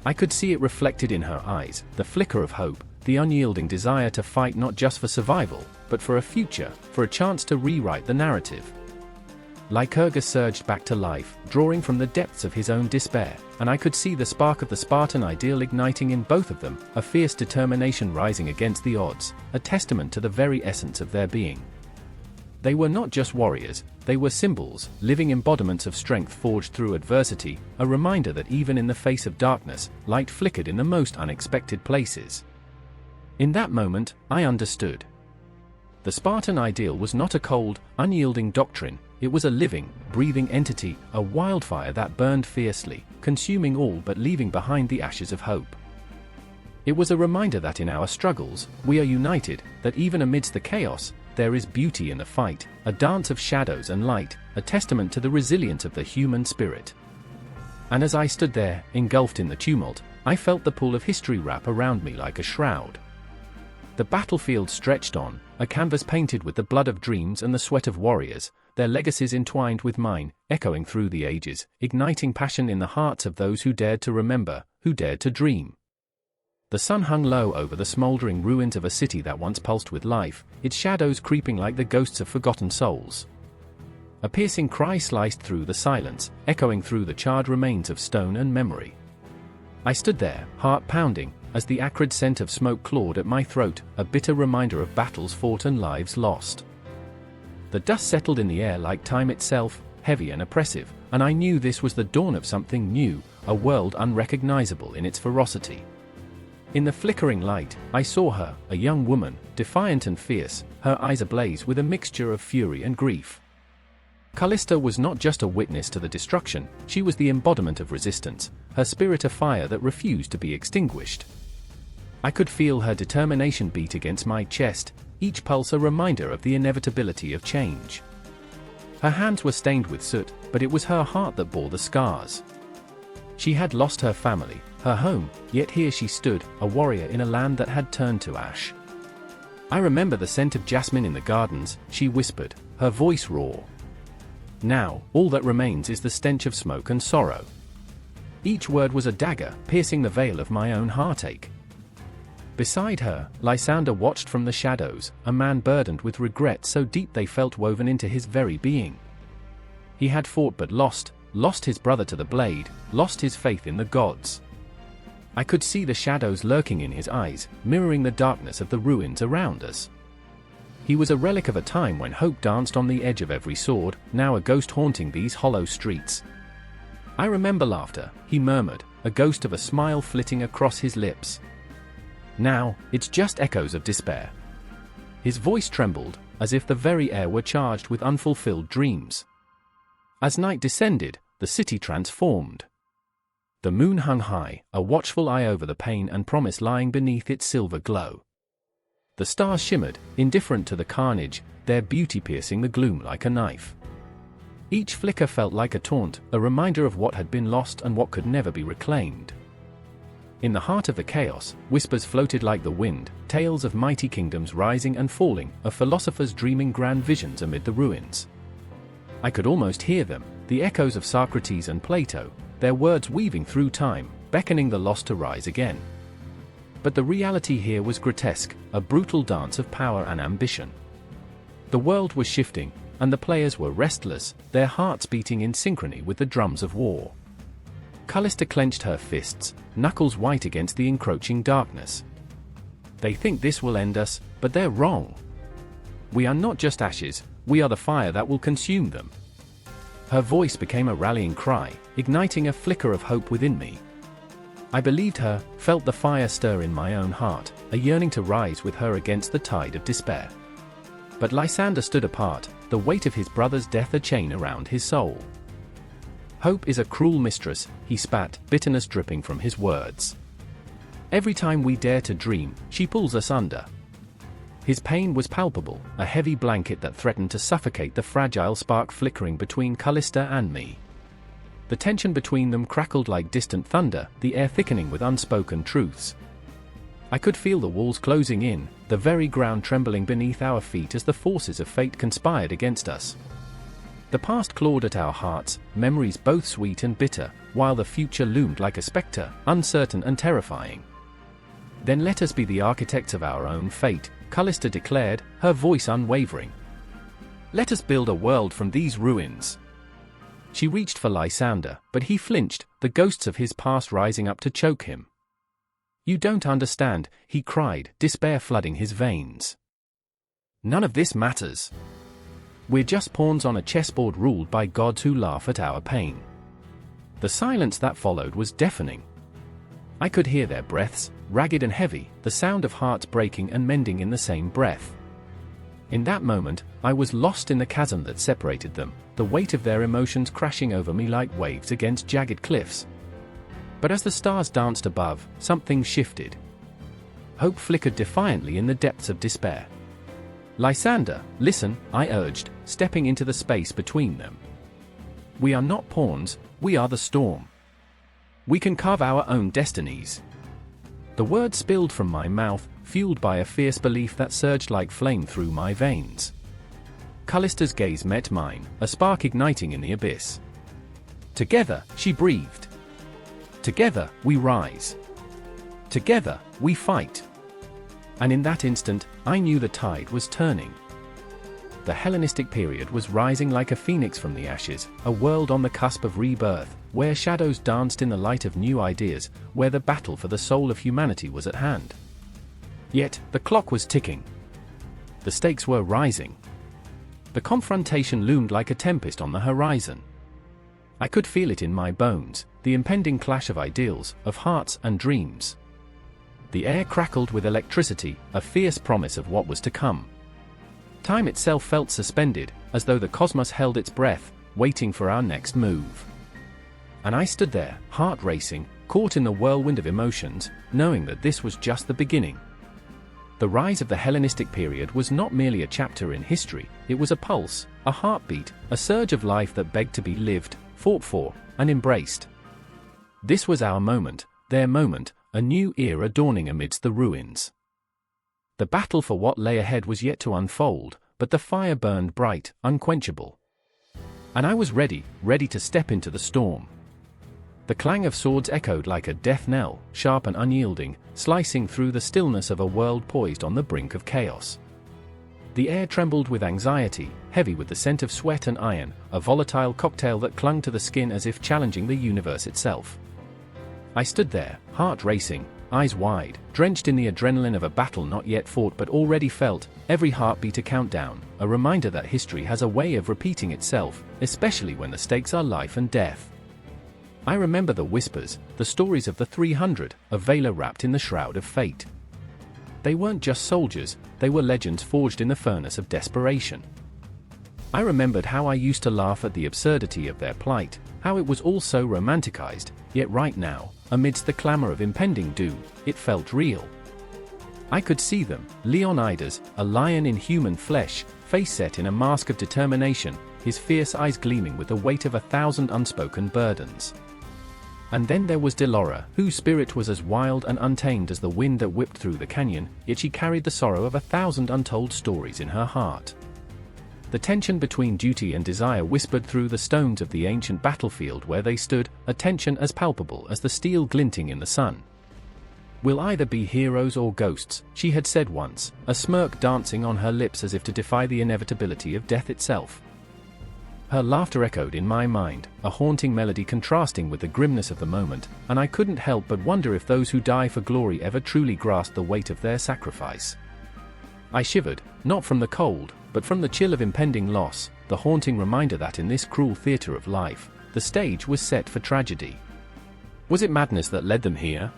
I could see it reflected in her eyes, the flicker of hope, the unyielding desire to fight not just for survival, but for a future, for a chance to rewrite the narrative. Lycurgus surged back to life, drawing from the depths of his own despair, and I could see the spark of the Spartan ideal igniting in both of them, a fierce determination rising against the odds, a testament to the very essence of their being. They were not just warriors, they were symbols, living embodiments of strength forged through adversity, a reminder that even in the face of darkness, light flickered in the most unexpected places. In that moment, I understood. The Spartan ideal was not a cold, unyielding doctrine, it was a living, breathing entity, a wildfire that burned fiercely, consuming all but leaving behind the ashes of hope. It was a reminder that in our struggles, we are united, that even amidst the chaos, there is beauty in the fight, a dance of shadows and light, a testament to the resilience of the human spirit. And as I stood there, engulfed in the tumult, I felt the pull of history wrap around me like a shroud. The battlefield stretched on, a canvas painted with the blood of dreams and the sweat of warriors, their legacies entwined with mine, echoing through the ages, igniting passion in the hearts of those who dared to remember, who dared to dream. The sun hung low over the smoldering ruins of a city that once pulsed with life, its shadows creeping like the ghosts of forgotten souls. A piercing cry sliced through the silence, echoing through the charred remains of stone and memory. I stood there, heart pounding, as the acrid scent of smoke clawed at my throat, a bitter reminder of battles fought and lives lost. The dust settled in the air like time itself, heavy and oppressive, and I knew this was the dawn of something new, a world unrecognizable in its ferocity. In the flickering light, I saw her, a young woman, defiant and fierce, her eyes ablaze with a mixture of fury and grief. Callista was not just a witness to the destruction, she was the embodiment of resistance, her spirit a fire that refused to be extinguished. I could feel her determination beat against my chest, each pulse a reminder of the inevitability of change. Her hands were stained with soot, but it was her heart that bore the scars. She had lost her family, her home, yet here she stood, a warrior in a land that had turned to ash. I remember the scent of jasmine in the gardens, she whispered, her voice raw. Now, all that remains is the stench of smoke and sorrow. Each word was a dagger, piercing the veil of my own heartache. Beside her, Lysander watched from the shadows, a man burdened with regret so deep they felt woven into his very being. He had fought but lost his brother to the blade, lost his faith in the gods. I could see the shadows lurking in his eyes, mirroring the darkness of the ruins around us. He was a relic of a time when hope danced on the edge of every sword, now a ghost haunting these hollow streets. I remember laughter, he murmured, a ghost of a smile flitting across his lips. Now, it's just echoes of despair. His voice trembled, as if the very air were charged with unfulfilled dreams. As night descended, the city transformed. The moon hung high, a watchful eye over the pain and promise lying beneath its silver glow. The stars shimmered, indifferent to the carnage, their beauty piercing the gloom like a knife. Each flicker felt like a taunt, a reminder of what had been lost and what could never be reclaimed. In the heart of the chaos, whispers floated like the wind, tales of mighty kingdoms rising and falling, of philosophers dreaming grand visions amid the ruins. I could almost hear them, the echoes of Socrates and Plato, their words weaving through time, beckoning the lost to rise again. But the reality here was grotesque, a brutal dance of power and ambition. The world was shifting, and the players were restless, their hearts beating in synchrony with the drums of war. Callista clenched her fists, knuckles white against the encroaching darkness. They think this will end us, but they're wrong. We are not just ashes, we are the fire that will consume them. Her voice became a rallying cry, igniting a flicker of hope within me. I believed her, felt the fire stir in my own heart, a yearning to rise with her against the tide of despair. But Lysander stood apart, the weight of his brother's death a chain around his soul. Hope is a cruel mistress, he spat, bitterness dripping from his words. Every time we dare to dream, she pulls us under. His pain was palpable, a heavy blanket that threatened to suffocate the fragile spark flickering between Callista and me. The tension between them crackled like distant thunder, the air thickening with unspoken truths. I could feel the walls closing in, the very ground trembling beneath our feet as the forces of fate conspired against us. The past clawed at our hearts, memories both sweet and bitter, while the future loomed like a spectre, uncertain and terrifying. "Then let us be the architects of our own fate," Callista declared, her voice unwavering. "Let us build a world from these ruins." She reached for Lysander, but he flinched, the ghosts of his past rising up to choke him. "You don't understand," he cried, despair flooding his veins. "None of this matters. We're just pawns on a chessboard ruled by gods who laugh at our pain." The silence that followed was deafening. I could hear their breaths, ragged and heavy, the sound of hearts breaking and mending in the same breath. In that moment, I was lost in the chasm that separated them, the weight of their emotions crashing over me like waves against jagged cliffs. But as the stars danced above, something shifted. Hope flickered defiantly in the depths of despair. "Lysander, listen," I urged, stepping into the space between them. "We are not pawns, we are the storm. We can carve our own destinies." The words spilled from my mouth, fueled by a fierce belief that surged like flame through my veins. Callista's gaze met mine, a spark igniting in the abyss. "Together," she breathed. "Together, we rise. Together, we fight." And in that instant, I knew the tide was turning. The Hellenistic period was rising like a phoenix from the ashes, a world on the cusp of rebirth, where shadows danced in the light of new ideas, where the battle for the soul of humanity was at hand. Yet, the clock was ticking. The stakes were rising. The confrontation loomed like a tempest on the horizon. I could feel it in my bones, the impending clash of ideals, of hearts and dreams. The air crackled with electricity, a fierce promise of what was to come. Time itself felt suspended, as though the cosmos held its breath, waiting for our next move. And I stood there, heart racing, caught in the whirlwind of emotions, knowing that this was just the beginning. The rise of the Hellenistic period was not merely a chapter in history, it was a pulse, a heartbeat, a surge of life that begged to be lived, fought for, and embraced. This was our moment, their moment, a new era dawning amidst the ruins. The battle for what lay ahead was yet to unfold, but the fire burned bright, unquenchable. And I was ready to step into the storm. The clang of swords echoed like a death knell, sharp and unyielding, slicing through the stillness of a world poised on the brink of chaos. The air trembled with anxiety, heavy with the scent of sweat and iron, a volatile cocktail that clung to the skin as if challenging the universe itself. I stood there, heart racing, eyes wide, drenched in the adrenaline of a battle not yet fought but already felt, every heartbeat a countdown, a reminder that history has a way of repeating itself, especially when the stakes are life and death. I remember the whispers, the stories of the 300, a Valor wrapped in the shroud of fate. They weren't just soldiers, they were legends forged in the furnace of desperation. I remembered how I used to laugh at the absurdity of their plight, how it was all so romanticized, yet right now, amidst the clamor of impending doom, it felt real. I could see them, Leonidas, a lion in human flesh, face set in a mask of determination, his fierce eyes gleaming with the weight of 1,000 unspoken burdens. And then there was Delora, whose spirit was as wild and untamed as the wind that whipped through the canyon, yet she carried the sorrow of 1,000 untold stories in her heart. The tension between duty and desire whispered through the stones of the ancient battlefield where they stood, a tension as palpable as the steel glinting in the sun. "We'll either be heroes or ghosts," she had said once, a smirk dancing on her lips as if to defy the inevitability of death itself. Her laughter echoed in my mind, a haunting melody contrasting with the grimness of the moment, and I couldn't help but wonder if those who die for glory ever truly grasp the weight of their sacrifice. I shivered, not from the cold, but from the chill of impending loss, the haunting reminder that in this cruel theater of life, the stage was set for tragedy. Was it madness that led them here?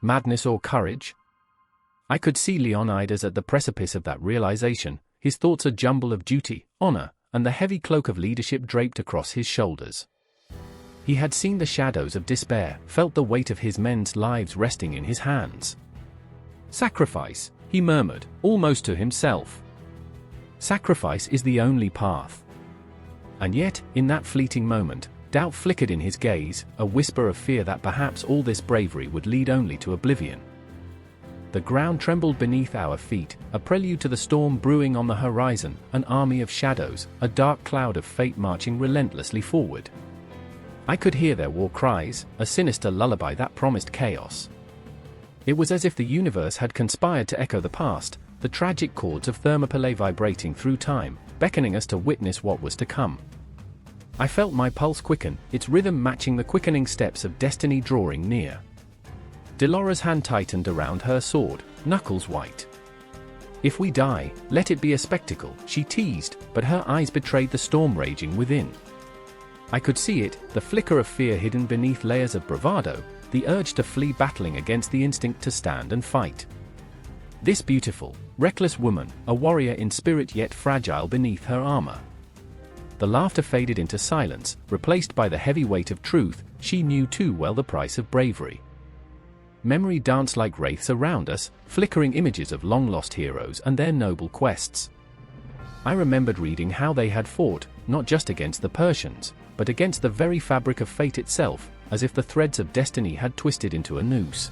Madness or courage? I could see Leonidas at the precipice of that realization, his thoughts a jumble of duty, honor, and the heavy cloak of leadership draped across his shoulders. He had seen the shadows of despair, felt the weight of his men's lives resting in his hands. "Sacrifice," he murmured, almost to himself. "Sacrifice is the only path." And yet, in that fleeting moment, Doubt flickered in his gaze, a whisper of fear that perhaps all this bravery would lead only to oblivion. The ground trembled beneath our feet, a prelude to the storm brewing on the horizon, an army of shadows, a dark cloud of fate marching relentlessly forward. I could hear their war cries, a sinister lullaby that promised chaos. It was as if the universe had conspired to echo the past, the tragic chords of Thermopylae vibrating through time, beckoning us to witness what was to come. I felt my pulse quicken, its rhythm matching the quickening steps of destiny drawing near. Delora's hand tightened around her sword, knuckles white. "If we die, let it be a spectacle," she teased, but her eyes betrayed the storm raging within. I could see it, the flicker of fear hidden beneath layers of bravado, the urge to flee battling against the instinct to stand and fight. This beautiful, reckless woman, a warrior in spirit yet fragile beneath her armor. The laughter faded into silence, replaced by the heavy weight of truth. She knew too well the price of bravery. Memory danced like wraiths around us, flickering images of long-lost heroes and their noble quests. I remembered reading how they had fought, not just against the Persians, but against the very fabric of fate itself, as if the threads of destiny had twisted into a noose.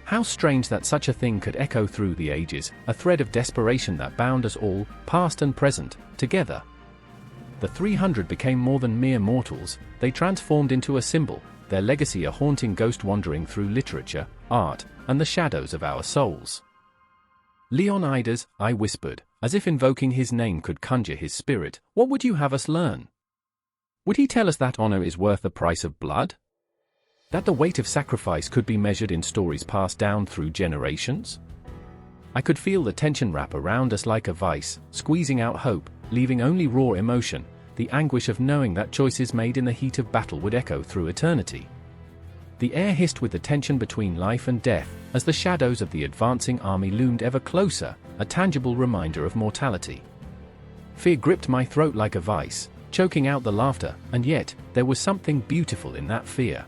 How strange that such a thing could echo through the ages, a thread of desperation that bound us all, past and present, together. The 300 became more than mere mortals, they transformed into a symbol, their legacy a haunting ghost wandering through literature, art, and the shadows of our souls. "Leonidas," I whispered, as if invoking his name could conjure his spirit, "what would you have us learn?" Would he tell us that honor is worth the price of blood? That the weight of sacrifice could be measured in stories passed down through generations? I could feel the tension wrap around us like a vice, squeezing out hope, leaving only raw emotion, the anguish of knowing that choices made in the heat of battle would echo through eternity. The air hissed with the tension between life and death, as the shadows of the advancing army loomed ever closer, a tangible reminder of mortality. Fear gripped my throat like a vice, choking out the laughter, and yet, there was something beautiful in that fear.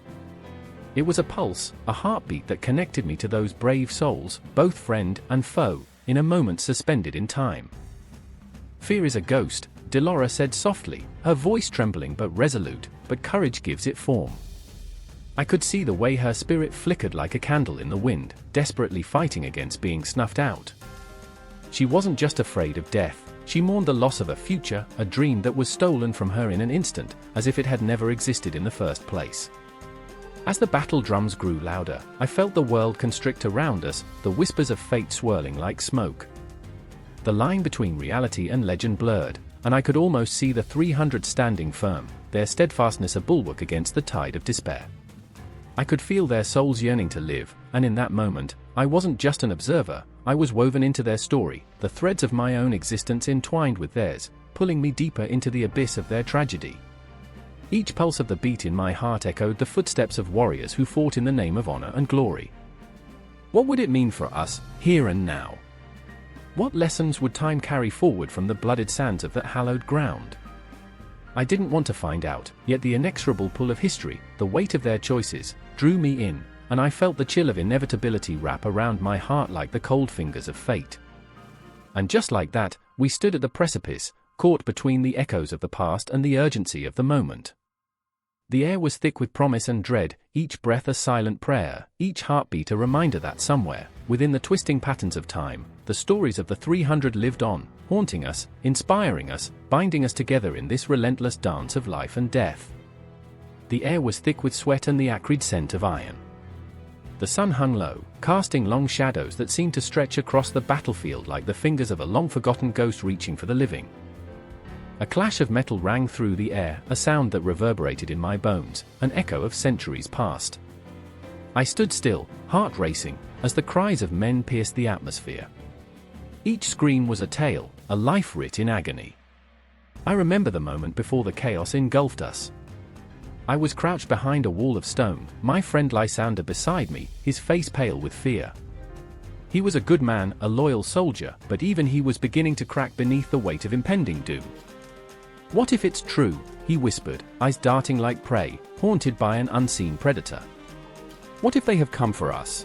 It was a pulse, a heartbeat that connected me to those brave souls, both friend and foe, in a moment suspended in time. "Fear is a ghost," Delora said softly, her voice trembling but resolute, "but courage gives it form." I could see the way her spirit flickered like a candle in the wind, desperately fighting against being snuffed out. She wasn't just afraid of death, she mourned the loss of a future, a dream that was stolen from her in an instant, as if it had never existed in the first place. As the battle drums grew louder, I felt the world constrict around us, the whispers of fate swirling like smoke. The line between reality and legend blurred, and I could almost see the 300 standing firm, their steadfastness a bulwark against the tide of despair. I could feel their souls yearning to live, and in that moment, I wasn't just an observer, I was woven into their story, the threads of my own existence entwined with theirs, pulling me deeper into the abyss of their tragedy. Each pulse of the beat in my heart echoed the footsteps of warriors who fought in the name of honor and glory. What would it mean for us, here and now? What lessons would time carry forward from the blooded sands of that hallowed ground? I didn't want to find out, yet the inexorable pull of history, the weight of their choices, drew me in, and I felt the chill of inevitability wrap around my heart like the cold fingers of fate. And just like that, we stood at the precipice, caught between the echoes of the past and the urgency of the moment. The air was thick with promise and dread, each breath a silent prayer, each heartbeat a reminder that somewhere, within the twisting patterns of time, the stories of the 300 lived on, haunting us, inspiring us, binding us together in this relentless dance of life and death. The air was thick with sweat and the acrid scent of iron. The sun hung low, casting long shadows that seemed to stretch across the battlefield like the fingers of a long-forgotten ghost reaching for the living. A clash of metal rang through the air, a sound that reverberated in my bones, an echo of centuries past. I stood still, heart racing, as the cries of men pierced the atmosphere. Each scream was a tale, a life writ in agony. I remember the moment before the chaos engulfed us. I was crouched behind a wall of stone, my friend Lysander beside me, his face pale with fear. He was a good man, a loyal soldier, but even he was beginning to crack beneath the weight of impending doom. "What if it's true?" he whispered, eyes darting like prey, haunted by an unseen predator. "What if they have come for us?"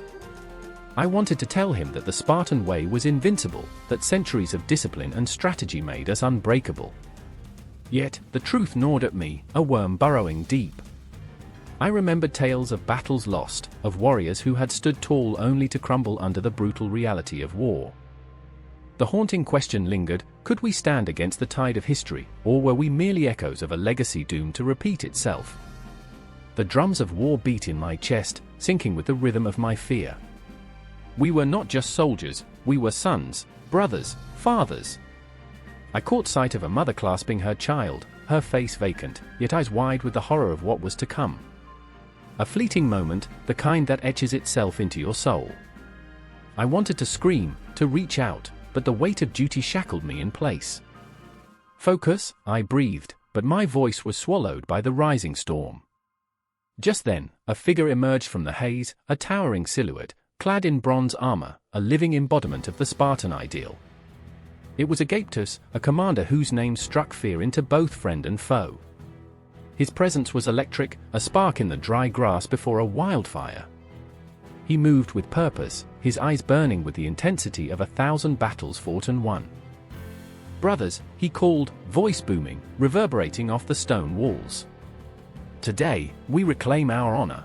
I wanted to tell him that the Spartan way was invincible, that centuries of discipline and strategy made us unbreakable. Yet, the truth gnawed at me, a worm burrowing deep. I remembered tales of battles lost, of warriors who had stood tall only to crumble under the brutal reality of war. The haunting question lingered, could we stand against the tide of history, or were we merely echoes of a legacy doomed to repeat itself? The drums of war beat in my chest, syncing with the rhythm of my fear. We were not just soldiers, we were sons, brothers, fathers. I caught sight of a mother clasping her child, her face vacant, yet eyes wide with the horror of what was to come. A fleeting moment, the kind that etches itself into your soul. I wanted to scream, to reach out, but the weight of duty shackled me in place. Focus, I breathed, but my voice was swallowed by the rising storm. Just then, a figure emerged from the haze, a towering silhouette, clad in bronze armor, a living embodiment of the Spartan ideal. It was Agaptus, a commander whose name struck fear into both friend and foe. His presence was electric, a spark in the dry grass before a wildfire. He moved with purpose, his eyes burning with the intensity of 1,000 battles fought and won. Brothers, he called, voice booming, reverberating off the stone walls. Today, we reclaim our honor.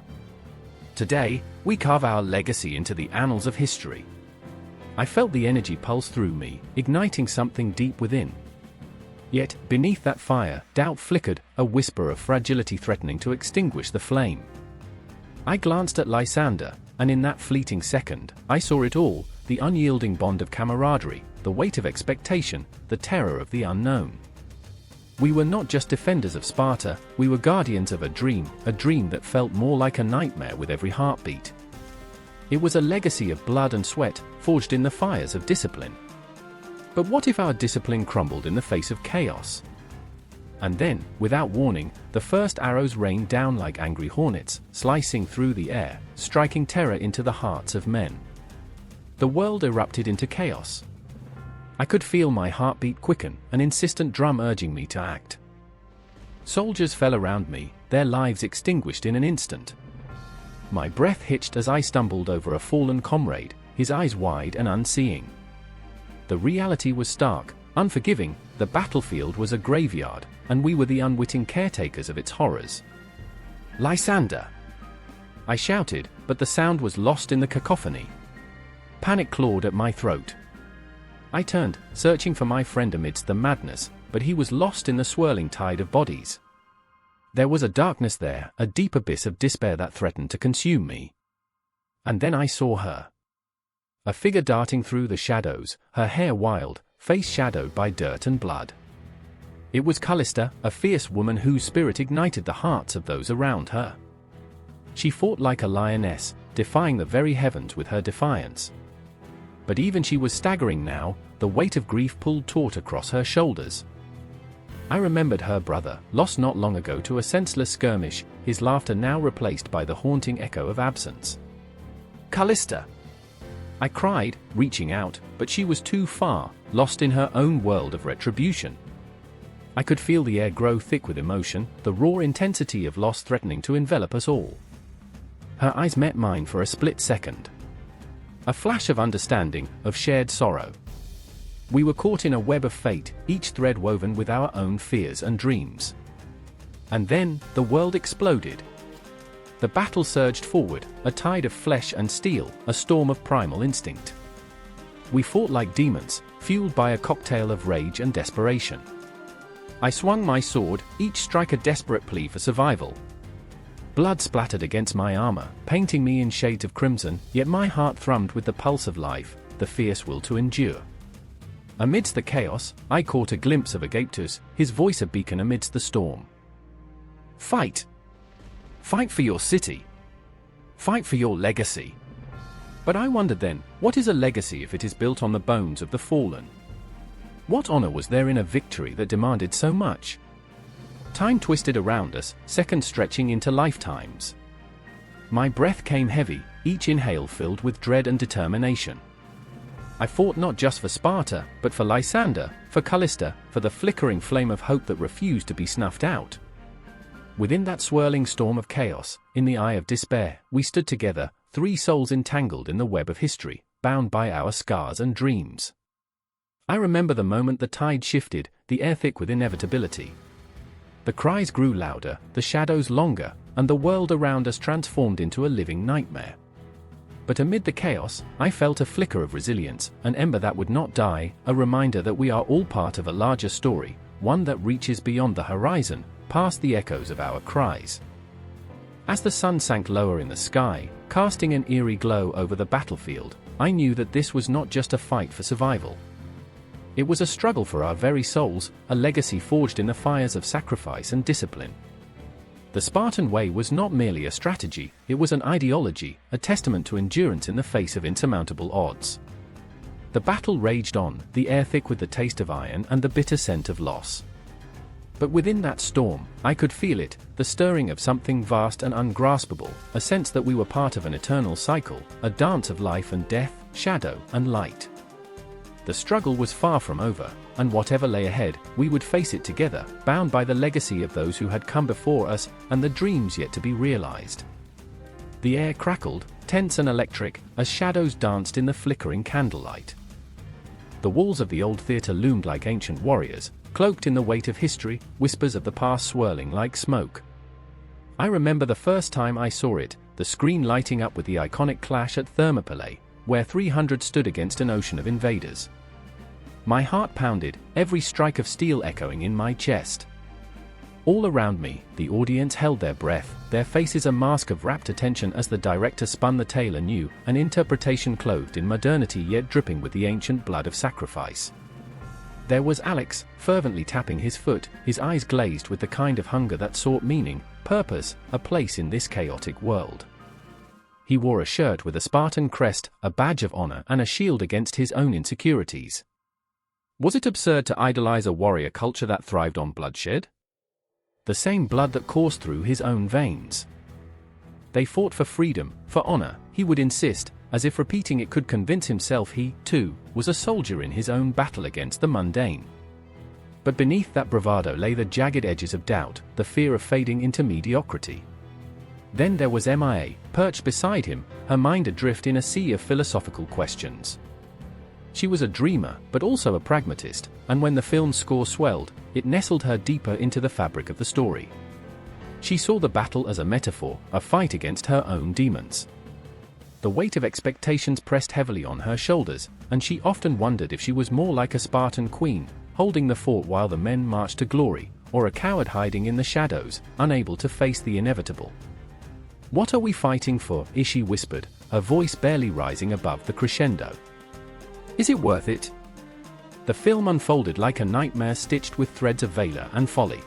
Today, we carve our legacy into the annals of history. I felt the energy pulse through me, igniting something deep within. Yet, beneath that fire, doubt flickered, a whisper of fragility threatening to extinguish the flame. I glanced at Lysander, and in that fleeting second, I saw it all, the unyielding bond of camaraderie, the weight of expectation, the terror of the unknown. We were not just defenders of Sparta, we were guardians of a dream that felt more like a nightmare with every heartbeat. It was a legacy of blood and sweat, forged in the fires of discipline. But what if our discipline crumbled in the face of chaos? And then, without warning, the first arrows rained down like angry hornets, slicing through the air, striking terror into the hearts of men. The world erupted into chaos. I could feel my heartbeat quicken, an insistent drum urging me to act. Soldiers fell around me, their lives extinguished in an instant. My breath hitched as I stumbled over a fallen comrade, his eyes wide and unseeing. The reality was stark, unforgiving, the battlefield was a graveyard, and we were the unwitting caretakers of its horrors. Lysander! I shouted, but the sound was lost in the cacophony. Panic clawed at my throat. I turned, searching for my friend amidst the madness, but he was lost in the swirling tide of bodies. There was a darkness there, a deep abyss of despair that threatened to consume me. And then I saw her. A figure darting through the shadows, her hair wild, face shadowed by dirt and blood. It was Callista, a fierce woman whose spirit ignited the hearts of those around her. She fought like a lioness, defying the very heavens with her defiance. But even she was staggering now, the weight of grief pulled taut across her shoulders. I remembered her brother, lost not long ago to a senseless skirmish, his laughter now replaced by the haunting echo of absence. Callista! I cried, reaching out, but she was too far, lost in her own world of retribution. I could feel the air grow thick with emotion, the raw intensity of loss threatening to envelop us all. Her eyes met mine for a split second. A flash of understanding, of shared sorrow. We were caught in a web of fate, each thread woven with our own fears and dreams. And then, the world exploded. The battle surged forward, a tide of flesh and steel, a storm of primal instinct. We fought like demons, fueled by a cocktail of rage and desperation. I swung my sword, each strike a desperate plea for survival. Blood splattered against my armor, painting me in shades of crimson, yet my heart thrummed with the pulse of life, the fierce will to endure. Amidst the chaos, I caught a glimpse of Agaptus, his voice a beacon amidst the storm. Fight! Fight for your city! Fight for your legacy! But I wondered then, what is a legacy if it is built on the bones of the fallen? What honor was there in a victory that demanded so much? Time twisted around us, seconds stretching into lifetimes. My breath came heavy, each inhale filled with dread and determination. I fought not just for Sparta, but for Lysander, for Callista, for the flickering flame of hope that refused to be snuffed out. Within that swirling storm of chaos, in the eye of despair, we stood together, three souls entangled in the web of history, bound by our scars and dreams. I remember the moment the tide shifted, the air thick with inevitability. The cries grew louder, the shadows longer, and the world around us transformed into a living nightmare. But amid the chaos, I felt a flicker of resilience, an ember that would not die, a reminder that we are all part of a larger story, one that reaches beyond the horizon, past the echoes of our cries. As the sun sank lower in the sky, casting an eerie glow over the battlefield, I knew that this was not just a fight for survival. It was a struggle for our very souls, a legacy forged in the fires of sacrifice and discipline. The Spartan way was not merely a strategy, it was an ideology, a testament to endurance in the face of insurmountable odds. The battle raged on, the air thick with the taste of iron and the bitter scent of loss. But within that storm, I could feel it, the stirring of something vast and ungraspable, a sense that we were part of an eternal cycle, a dance of life and death, shadow and light. The struggle was far from over, and whatever lay ahead, we would face it together, bound by the legacy of those who had come before us and the dreams yet to be realized. The air crackled, tense and electric, as shadows danced in the flickering candlelight. The walls of the old theater loomed like ancient warriors, cloaked in the weight of history, whispers of the past swirling like smoke. I remember the first time I saw it, the screen lighting up with the iconic clash at Thermopylae, where 300 stood against an ocean of invaders. My heart pounded, every strike of steel echoing in my chest. All around me, the audience held their breath, their faces a mask of rapt attention as the director spun the tale anew, an interpretation clothed in modernity yet dripping with the ancient blood of sacrifice. There was Alex, fervently tapping his foot, his eyes glazed with the kind of hunger that sought meaning, purpose, a place in this chaotic world. He wore a shirt with a Spartan crest, a badge of honor and a shield against his own insecurities. Was it absurd to idolize a warrior culture that thrived on bloodshed? The same blood that coursed through his own veins. They fought for freedom, for honor, he would insist, as if repeating it could convince himself he, too, was a soldier in his own battle against the mundane. But beneath that bravado lay the jagged edges of doubt, the fear of fading into mediocrity. Then there was Mia, perched beside him, her mind adrift in a sea of philosophical questions. She was a dreamer, but also a pragmatist, and when the film's score swelled, it nestled her deeper into the fabric of the story. She saw the battle as a metaphor, a fight against her own demons. The weight of expectations pressed heavily on her shoulders, and she often wondered if she was more like a Spartan queen, holding the fort while the men marched to glory, or a coward hiding in the shadows, unable to face the inevitable. "What are we fighting for?" she whispered, her voice barely rising above the crescendo. "Is it worth it?" The film unfolded like a nightmare stitched with threads of valor and folly.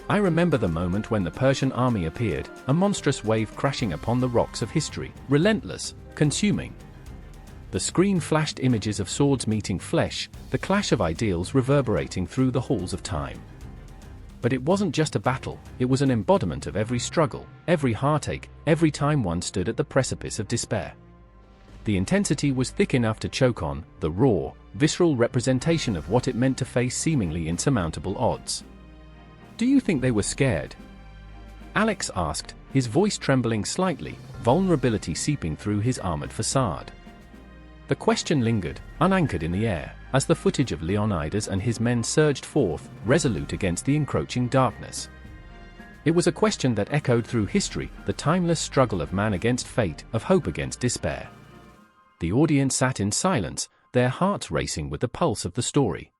I remember the moment when the Persian army appeared, a monstrous wave crashing upon the rocks of history, relentless, consuming. The screen flashed images of swords meeting flesh, the clash of ideals reverberating through the halls of time. But it wasn't just a battle, it was an embodiment of every struggle, every heartache, every time one stood at the precipice of despair. The intensity was thick enough to choke on, the raw, visceral representation of what it meant to face seemingly insurmountable odds. "Do you think they were scared?" Alex asked, his voice trembling slightly, vulnerability seeping through his armored facade. The question lingered, unanchored in the air, as the footage of Leonidas and his men surged forth, resolute against the encroaching darkness. It was a question that echoed through history, the timeless struggle of man against fate, of hope against despair. The audience sat in silence, their hearts racing with the pulse of the story.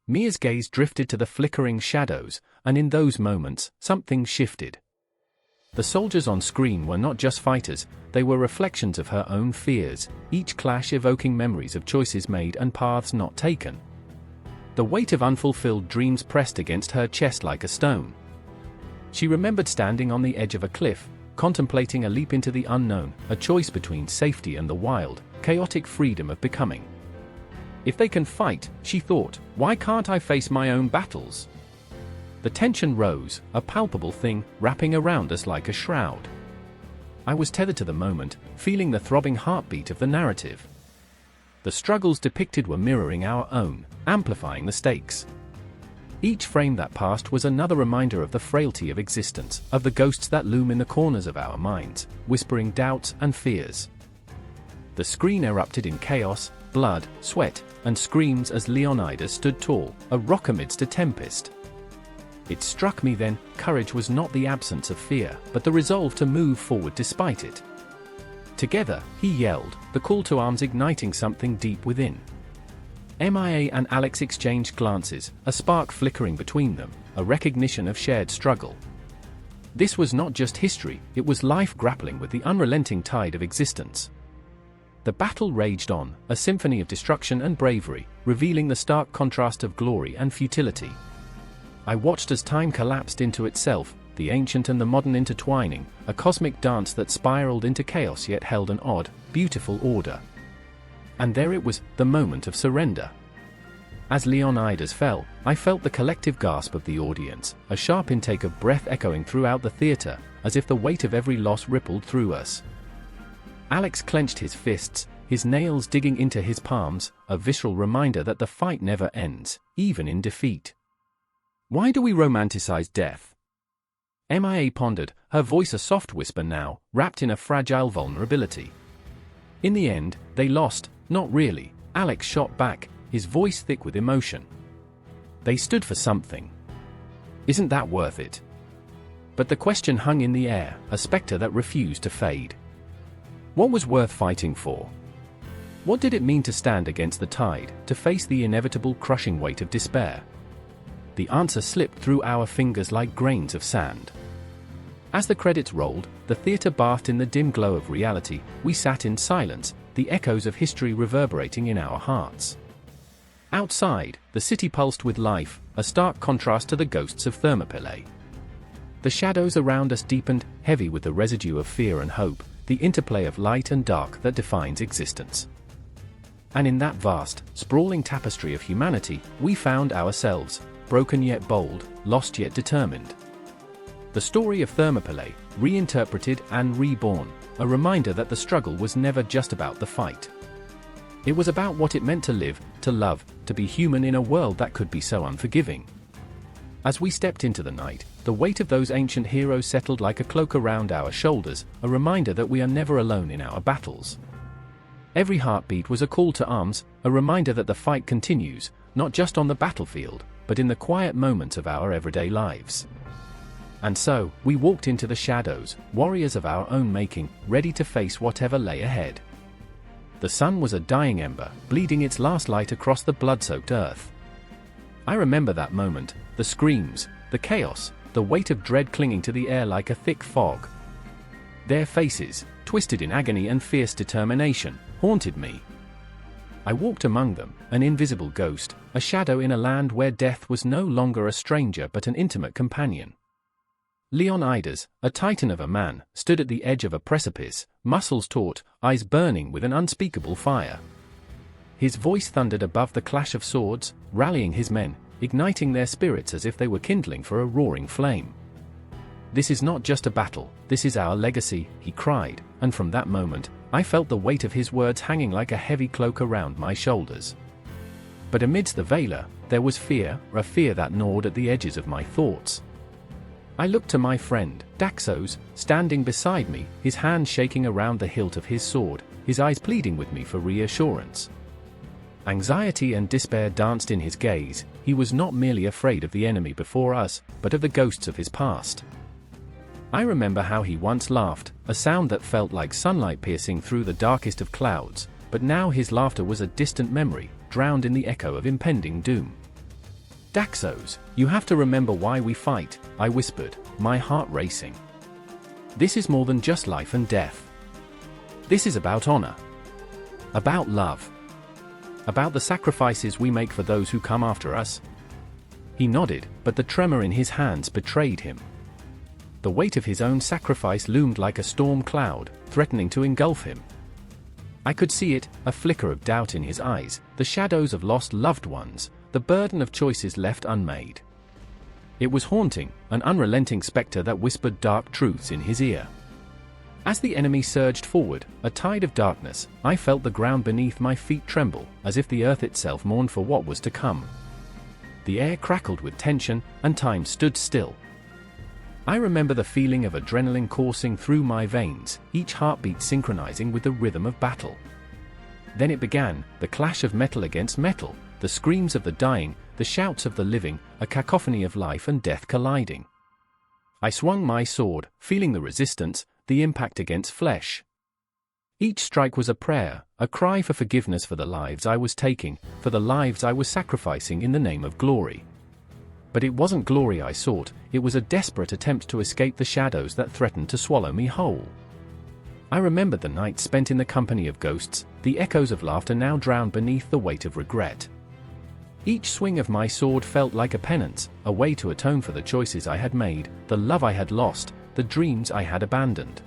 Mia's gaze drifted to the flickering shadows, and in those moments, something shifted. The soldiers on screen were not just fighters, they were reflections of her own fears, each clash evoking memories of choices made and paths not taken. The weight of unfulfilled dreams pressed against her chest like a stone. She remembered standing on the edge of a cliff, contemplating a leap into the unknown, a choice between safety and the wild, chaotic freedom of becoming. If they can fight, she thought, why can't I face my own battles? The tension rose, a palpable thing, wrapping around us like a shroud. I was tethered to the moment, feeling the throbbing heartbeat of the narrative. The struggles depicted were mirroring our own, amplifying the stakes. Each frame that passed was another reminder of the frailty of existence, of the ghosts that loom in the corners of our minds, whispering doubts and fears. The screen erupted in chaos, blood, sweat, and screams as Leonidas stood tall, a rock amidst a tempest. It struck me then, courage was not the absence of fear, but the resolve to move forward despite it. Together, he yelled, the call to arms igniting something deep within. MIA and Alex exchanged glances, a spark flickering between them, a recognition of shared struggle. This was not just history, it was life grappling with the unrelenting tide of existence. The battle raged on, a symphony of destruction and bravery, revealing the stark contrast of glory and futility. I watched as time collapsed into itself, the ancient and the modern intertwining, a cosmic dance that spiraled into chaos yet held an odd, beautiful order. And there it was, the moment of surrender. As Leonidas fell, I felt the collective gasp of the audience, a sharp intake of breath echoing throughout the theater, as if the weight of every loss rippled through us. Alex clenched his fists, his nails digging into his palms, a visceral reminder that the fight never ends, even in defeat. Why do we romanticize death? MIA pondered, her voice a soft whisper now, wrapped in a fragile vulnerability. In the end, they lost, not really, Alex shot back, his voice thick with emotion. They stood for something. Isn't that worth it? But the question hung in the air, a specter that refused to fade. What was worth fighting for? What did it mean to stand against the tide, to face the inevitable crushing weight of despair? The answer slipped through our fingers like grains of sand. As the credits rolled, the theater bathed in the dim glow of reality, we sat in silence, the echoes of history reverberating in our hearts. Outside, the city pulsed with life, a stark contrast to the ghosts of Thermopylae. The shadows around us deepened, heavy with the residue of fear and hope, the interplay of light and dark that defines existence. And in that vast, sprawling tapestry of humanity, we found ourselves, broken yet bold, lost yet determined. The story of Thermopylae, reinterpreted and reborn, a reminder that the struggle was never just about the fight. It was about what it meant to live, to love, to be human in a world that could be so unforgiving. As we stepped into the night, the weight of those ancient heroes settled like a cloak around our shoulders, a reminder that we are never alone in our battles. Every heartbeat was a call to arms, a reminder that the fight continues, not just on the battlefield, but in the quiet moments of our everyday lives. And so, we walked into the shadows, warriors of our own making, ready to face whatever lay ahead. The sun was a dying ember, bleeding its last light across the blood-soaked earth. I remember that moment, the screams, the chaos, the weight of dread clinging to the air like a thick fog. Their faces, twisted in agony and fierce determination, haunted me. I walked among them, an invisible ghost, a shadow in a land where death was no longer a stranger but an intimate companion. Leonidas, a titan of a man, stood at the edge of a precipice, muscles taut, eyes burning with an unspeakable fire. His voice thundered above the clash of swords, rallying his men, igniting their spirits as if they were kindling for a roaring flame. "This is not just a battle, this is our legacy," he cried, and from that moment, I felt the weight of his words hanging like a heavy cloak around my shoulders. But amidst the valor, there was fear, a fear that gnawed at the edges of my thoughts. I looked to my friend, Daxos, standing beside me, his hand shaking around the hilt of his sword, his eyes pleading with me for reassurance. Anxiety and despair danced in his gaze. He was not merely afraid of the enemy before us, but of the ghosts of his past. I remember how he once laughed, a sound that felt like sunlight piercing through the darkest of clouds, but now his laughter was a distant memory, drowned in the echo of impending doom. "Daxos, you have to remember why we fight," I whispered, my heart racing. "This is more than just life and death. This is about honor. About love. About the sacrifices we make for those who come after us." He nodded, but the tremor in his hands betrayed him. The weight of his own sacrifice loomed like a storm cloud, threatening to engulf him. I could see it, a flicker of doubt in his eyes, the shadows of lost loved ones, the burden of choices left unmade. It was haunting, an unrelenting specter that whispered dark truths in his ear. As the enemy surged forward, a tide of darkness, I felt the ground beneath my feet tremble, as if the earth itself mourned for what was to come. The air crackled with tension, and time stood still. I remember the feeling of adrenaline coursing through my veins, each heartbeat synchronizing with the rhythm of battle. Then it began, the clash of metal against metal, the screams of the dying, the shouts of the living, a cacophony of life and death colliding. I swung my sword, feeling the resistance, the impact against flesh. Each strike was a prayer, a cry for forgiveness for the lives I was taking, for the lives I was sacrificing in the name of glory. But it wasn't glory I sought, it was a desperate attempt to escape the shadows that threatened to swallow me whole. I remembered the nights spent in the company of ghosts, the echoes of laughter now drowned beneath the weight of regret. Each swing of my sword felt like a penance, a way to atone for the choices I had made, the love I had lost, the dreams I had abandoned.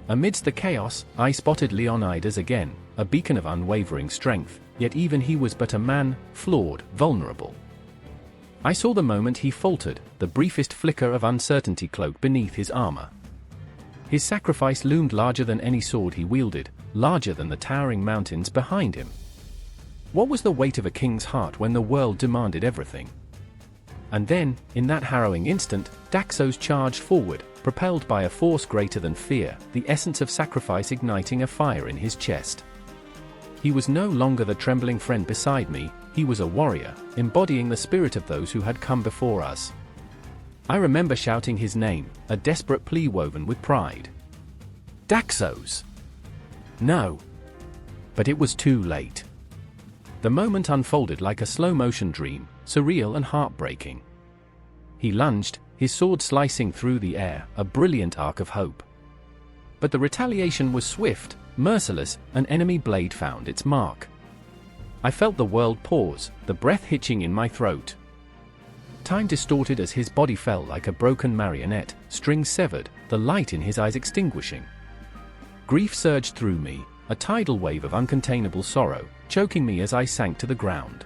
Amidst the chaos, I spotted Leonidas again, a beacon of unwavering strength, yet even he was but a man, flawed, vulnerable. I saw the moment he faltered, the briefest flicker of uncertainty cloaked beneath his armor. His sacrifice loomed larger than any sword he wielded, larger than the towering mountains behind him. What was the weight of a king's heart when the world demanded everything? And then, in that harrowing instant, Daxos charged forward, propelled by a force greater than fear, the essence of sacrifice igniting a fire in his chest. He was no longer the trembling friend beside me, he was a warrior, embodying the spirit of those who had come before us. I remember shouting his name, a desperate plea woven with pride. Daxos! No! But it was too late. The moment unfolded like a slow-motion dream, surreal and heartbreaking. He lunged, his sword slicing through the air, a brilliant arc of hope. But the retaliation was swift, merciless, an enemy blade found its mark. I felt the world pause, the breath hitching in my throat. Time distorted as his body fell like a broken marionette, strings severed, the light in his eyes extinguishing. Grief surged through me, a tidal wave of uncontainable sorrow, choking me as I sank to the ground.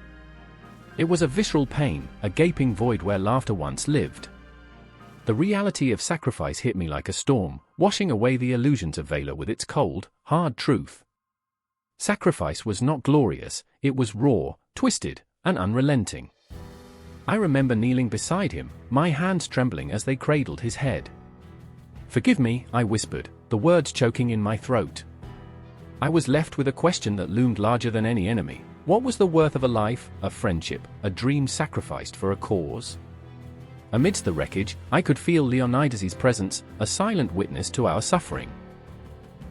It was a visceral pain, a gaping void where laughter once lived. The reality of sacrifice hit me like a storm, washing away the illusions of valor with its cold, hard truth. Sacrifice was not glorious, it was raw, twisted, and unrelenting. I remember kneeling beside him, my hands trembling as they cradled his head. "Forgive me," I whispered, the words choking in my throat. I was left with a question that loomed larger than any enemy. What was the worth of a life, a friendship, a dream sacrificed for a cause? Amidst the wreckage, I could feel Leonidas's presence, a silent witness to our suffering.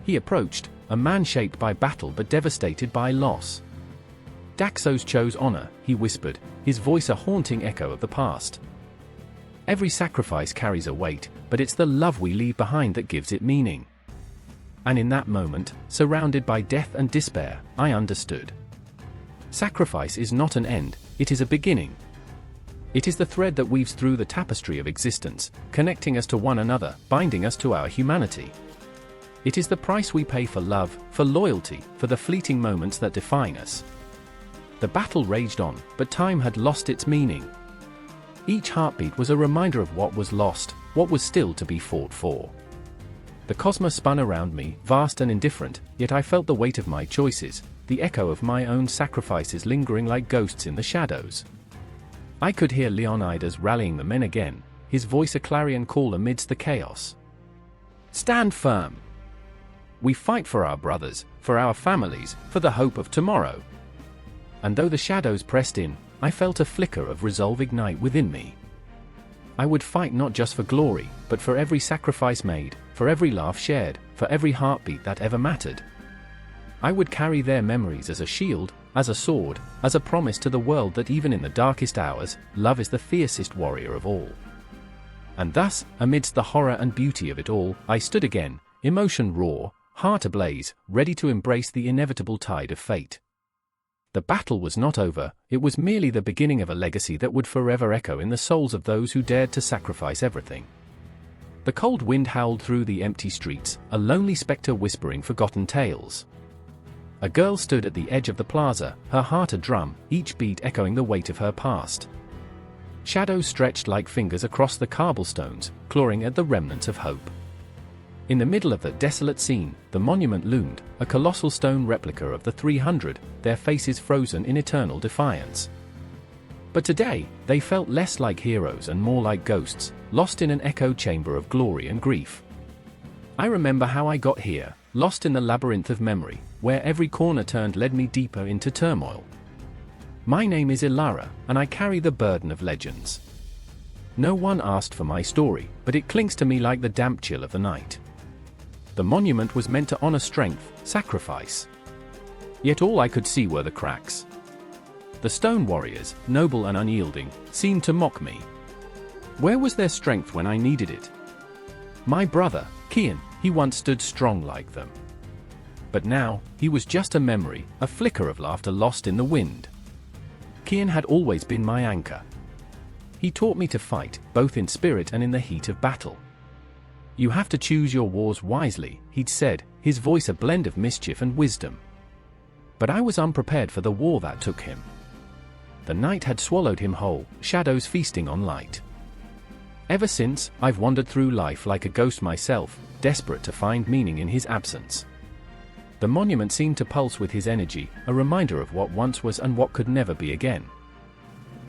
He approached, a man shaped by battle but devastated by loss. "Daxos chose honor," he whispered, his voice a haunting echo of the past. "Every sacrifice carries a weight, but it's the love we leave behind that gives it meaning." And in that moment, surrounded by death and despair, I understood. Sacrifice is not an end, it is a beginning. It is the thread that weaves through the tapestry of existence, connecting us to one another, binding us to our humanity. It is the price we pay for love, for loyalty, for the fleeting moments that define us. The battle raged on, but time had lost its meaning. Each heartbeat was a reminder of what was lost, what was still to be fought for. The cosmos spun around me, vast and indifferent, yet I felt the weight of my choices, the echo of my own sacrifices lingering like ghosts in the shadows. I could hear Leonidas rallying the men again, his voice a clarion call amidst the chaos. "Stand firm! We fight for our brothers, for our families, for the hope of tomorrow." And though the shadows pressed in, I felt a flicker of resolve ignite within me. I would fight not just for glory, but for every sacrifice made, for every laugh shared, for every heartbeat that ever mattered. I would carry their memories as a shield, as a sword, as a promise to the world that even in the darkest hours, love is the fiercest warrior of all. And thus, amidst the horror and beauty of it all, I stood again, emotion raw, heart ablaze, ready to embrace the inevitable tide of fate. The battle was not over, it was merely the beginning of a legacy that would forever echo in the souls of those who dared to sacrifice everything. The cold wind howled through the empty streets, a lonely spectre whispering forgotten tales. A girl stood at the edge of the plaza, her heart a drum, each beat echoing the weight of her past. Shadows stretched like fingers across the cobblestones, clawing at the remnants of hope. In the middle of the desolate scene, the monument loomed, a colossal stone replica of the 300, their faces frozen in eternal defiance. But today, they felt less like heroes and more like ghosts, lost in an echo chamber of glory and grief. I remember how I got here, lost in the labyrinth of memory, where every corner turned led me deeper into turmoil. My name is Ilara, and I carry the burden of legends. No one asked for my story, but it clings to me like the damp chill of the night. The monument was meant to honor strength, sacrifice. Yet all I could see were the cracks. The stone warriors, noble and unyielding, seemed to mock me. Where was their strength when I needed it? My brother, Kian, he once stood strong like them. But now, he was just a memory, a flicker of laughter lost in the wind. Kian had always been my anchor. He taught me to fight, both in spirit and in the heat of battle. You have to choose your wars wisely, he'd said, his voice a blend of mischief and wisdom. But I was unprepared for the war that took him. The night had swallowed him whole, shadows feasting on light. Ever since, I've wandered through life like a ghost myself, desperate to find meaning in his absence. The monument seemed to pulse with his energy, a reminder of what once was and what could never be again.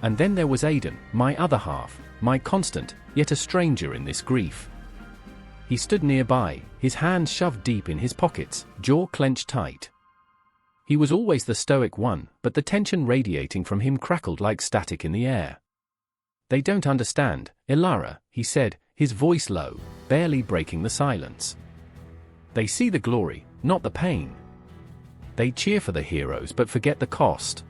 And then there was Aidan, my other half, my constant, yet a stranger in this grief. He stood nearby, his hands shoved deep in his pockets, jaw clenched tight. He was always the stoic one, but the tension radiating from him crackled like static in the air. They don't understand, Ilara, he said, his voice low, barely breaking the silence. They see the glory, not the pain. They cheer for the heroes but forget the cost.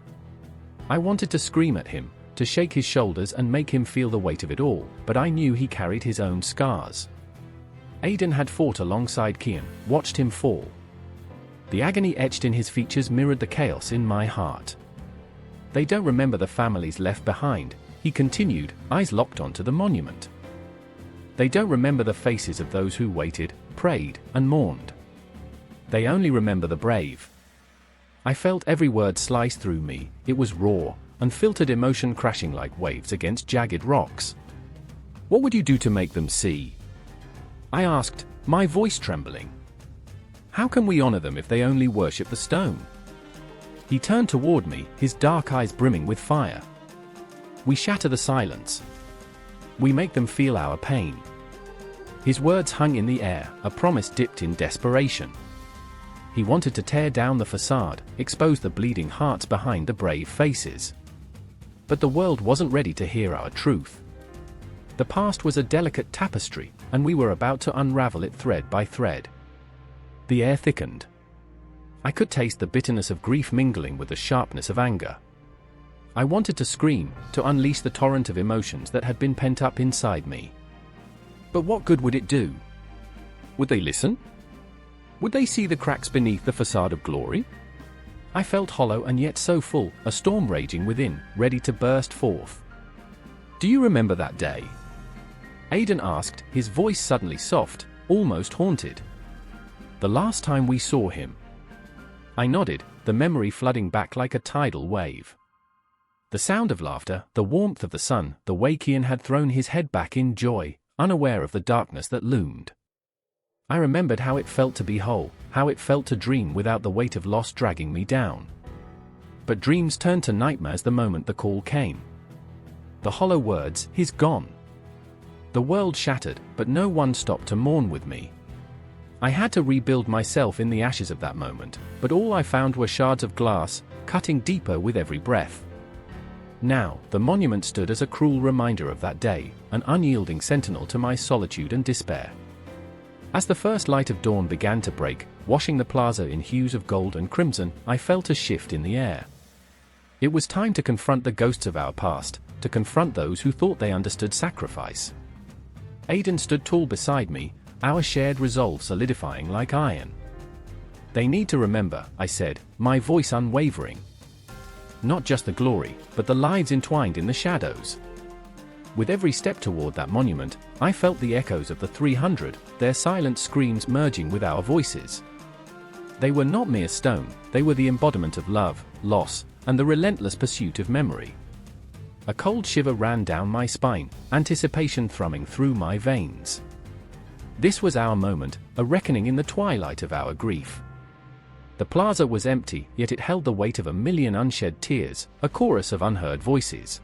I wanted to scream at him, to shake his shoulders and make him feel the weight of it all, but I knew he carried his own scars. Aidan had fought alongside Kian, watched him fall. The agony etched in his features mirrored the chaos in my heart. They don't remember the families left behind, he continued, eyes locked onto the monument. They don't remember the faces of those who waited, prayed, and mourned. They only remember the brave. I felt every word slice through me, it was raw, unfiltered emotion crashing like waves against jagged rocks. What would you do to make them see? I asked, my voice trembling. How can we honor them if they only worship the stone? He turned toward me, his dark eyes brimming with fire. We shatter the silence. We make them feel our pain. His words hung in the air, a promise dipped in desperation. He wanted to tear down the facade, expose the bleeding hearts behind the brave faces. But the world wasn't ready to hear our truth. The past was a delicate tapestry, and we were about to unravel it thread by thread. The air thickened. I could taste the bitterness of grief mingling with the sharpness of anger. I wanted to scream, to unleash the torrent of emotions that had been pent up inside me. But what good would it do? Would they listen? Would they see the cracks beneath the facade of glory? I felt hollow and yet so full, a storm raging within, ready to burst forth. Do you remember that day? Aidan asked, his voice suddenly soft, almost haunted. The last time we saw him. I nodded, the memory flooding back like a tidal wave. The sound of laughter, the warmth of the sun, the way Kian had thrown his head back in joy, unaware of the darkness that loomed. I remembered how it felt to be whole, how it felt to dream without the weight of loss dragging me down. But dreams turned to nightmares the moment the call came. The hollow words, he's gone. The world shattered, but no one stopped to mourn with me. I had to rebuild myself in the ashes of that moment, but all I found were shards of glass, cutting deeper with every breath. Now, the monument stood as a cruel reminder of that day, an unyielding sentinel to my solitude and despair. As the first light of dawn began to break, washing the plaza in hues of gold and crimson, I felt a shift in the air. It was time to confront the ghosts of our past, to confront those who thought they understood sacrifice. Aidan stood tall beside me, our shared resolve solidifying like iron. They need to remember, I said, my voice unwavering. Not just the glory, but the lives entwined in the shadows. With every step toward that monument, I felt the echoes of the 300, their silent screams merging with our voices. They were not mere stone, they were the embodiment of love, loss, and the relentless pursuit of memory. A cold shiver ran down my spine, anticipation thrumming through my veins. This was our moment, a reckoning in the twilight of our grief. The plaza was empty, yet it held the weight of a million unshed tears, a chorus of unheard voices.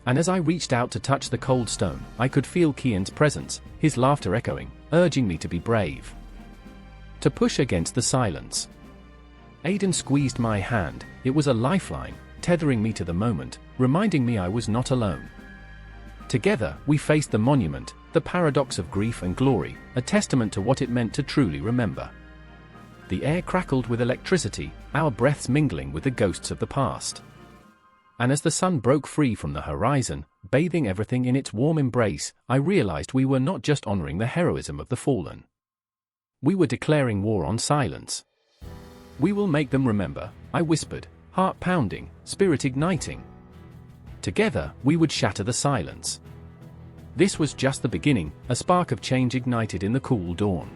And as I reached out to touch the cold stone, I could feel Kian's presence, his laughter echoing, urging me to be brave. To push against the silence. Aidan squeezed my hand, it was a lifeline, tethering me to the moment, reminding me I was not alone. Together, we faced the monument, the paradox of grief and glory, a testament to what it meant to truly remember. The air crackled with electricity, our breaths mingling with the ghosts of the past. And as the sun broke free from the horizon, bathing everything in its warm embrace, I realized we were not just honoring the heroism of the fallen. We were declaring war on silence. "We will make them remember," I whispered, heart pounding, spirit igniting. Together, we would shatter the silence. This was just the beginning, a spark of change ignited in the cool dawn.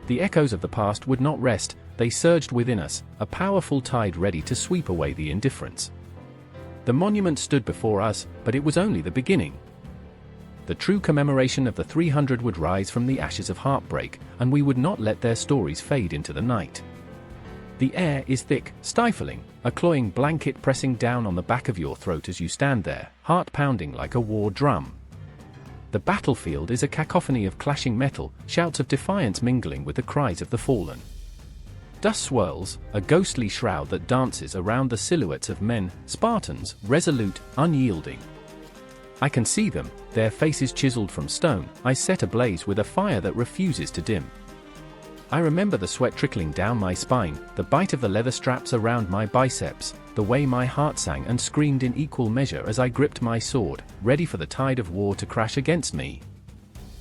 The echoes of the past would not rest, they surged within us, a powerful tide ready to sweep away the indifference. The monument stood before us, but it was only the beginning. The true commemoration of the 300 would rise from the ashes of heartbreak, and we would not let their stories fade into the night. The air is thick, stifling, a cloying blanket pressing down on the back of your throat as you stand there, heart pounding like a war drum. The battlefield is a cacophony of clashing metal, shouts of defiance mingling with the cries of the fallen. Dust swirls, a ghostly shroud that dances around the silhouettes of men, Spartans, resolute, unyielding. I can see them, their faces chiseled from stone, eyes set ablaze with a fire that refuses to dim. I remember the sweat trickling down my spine, the bite of the leather straps around my biceps, the way my heart sang and screamed in equal measure as I gripped my sword, ready for the tide of war to crash against me.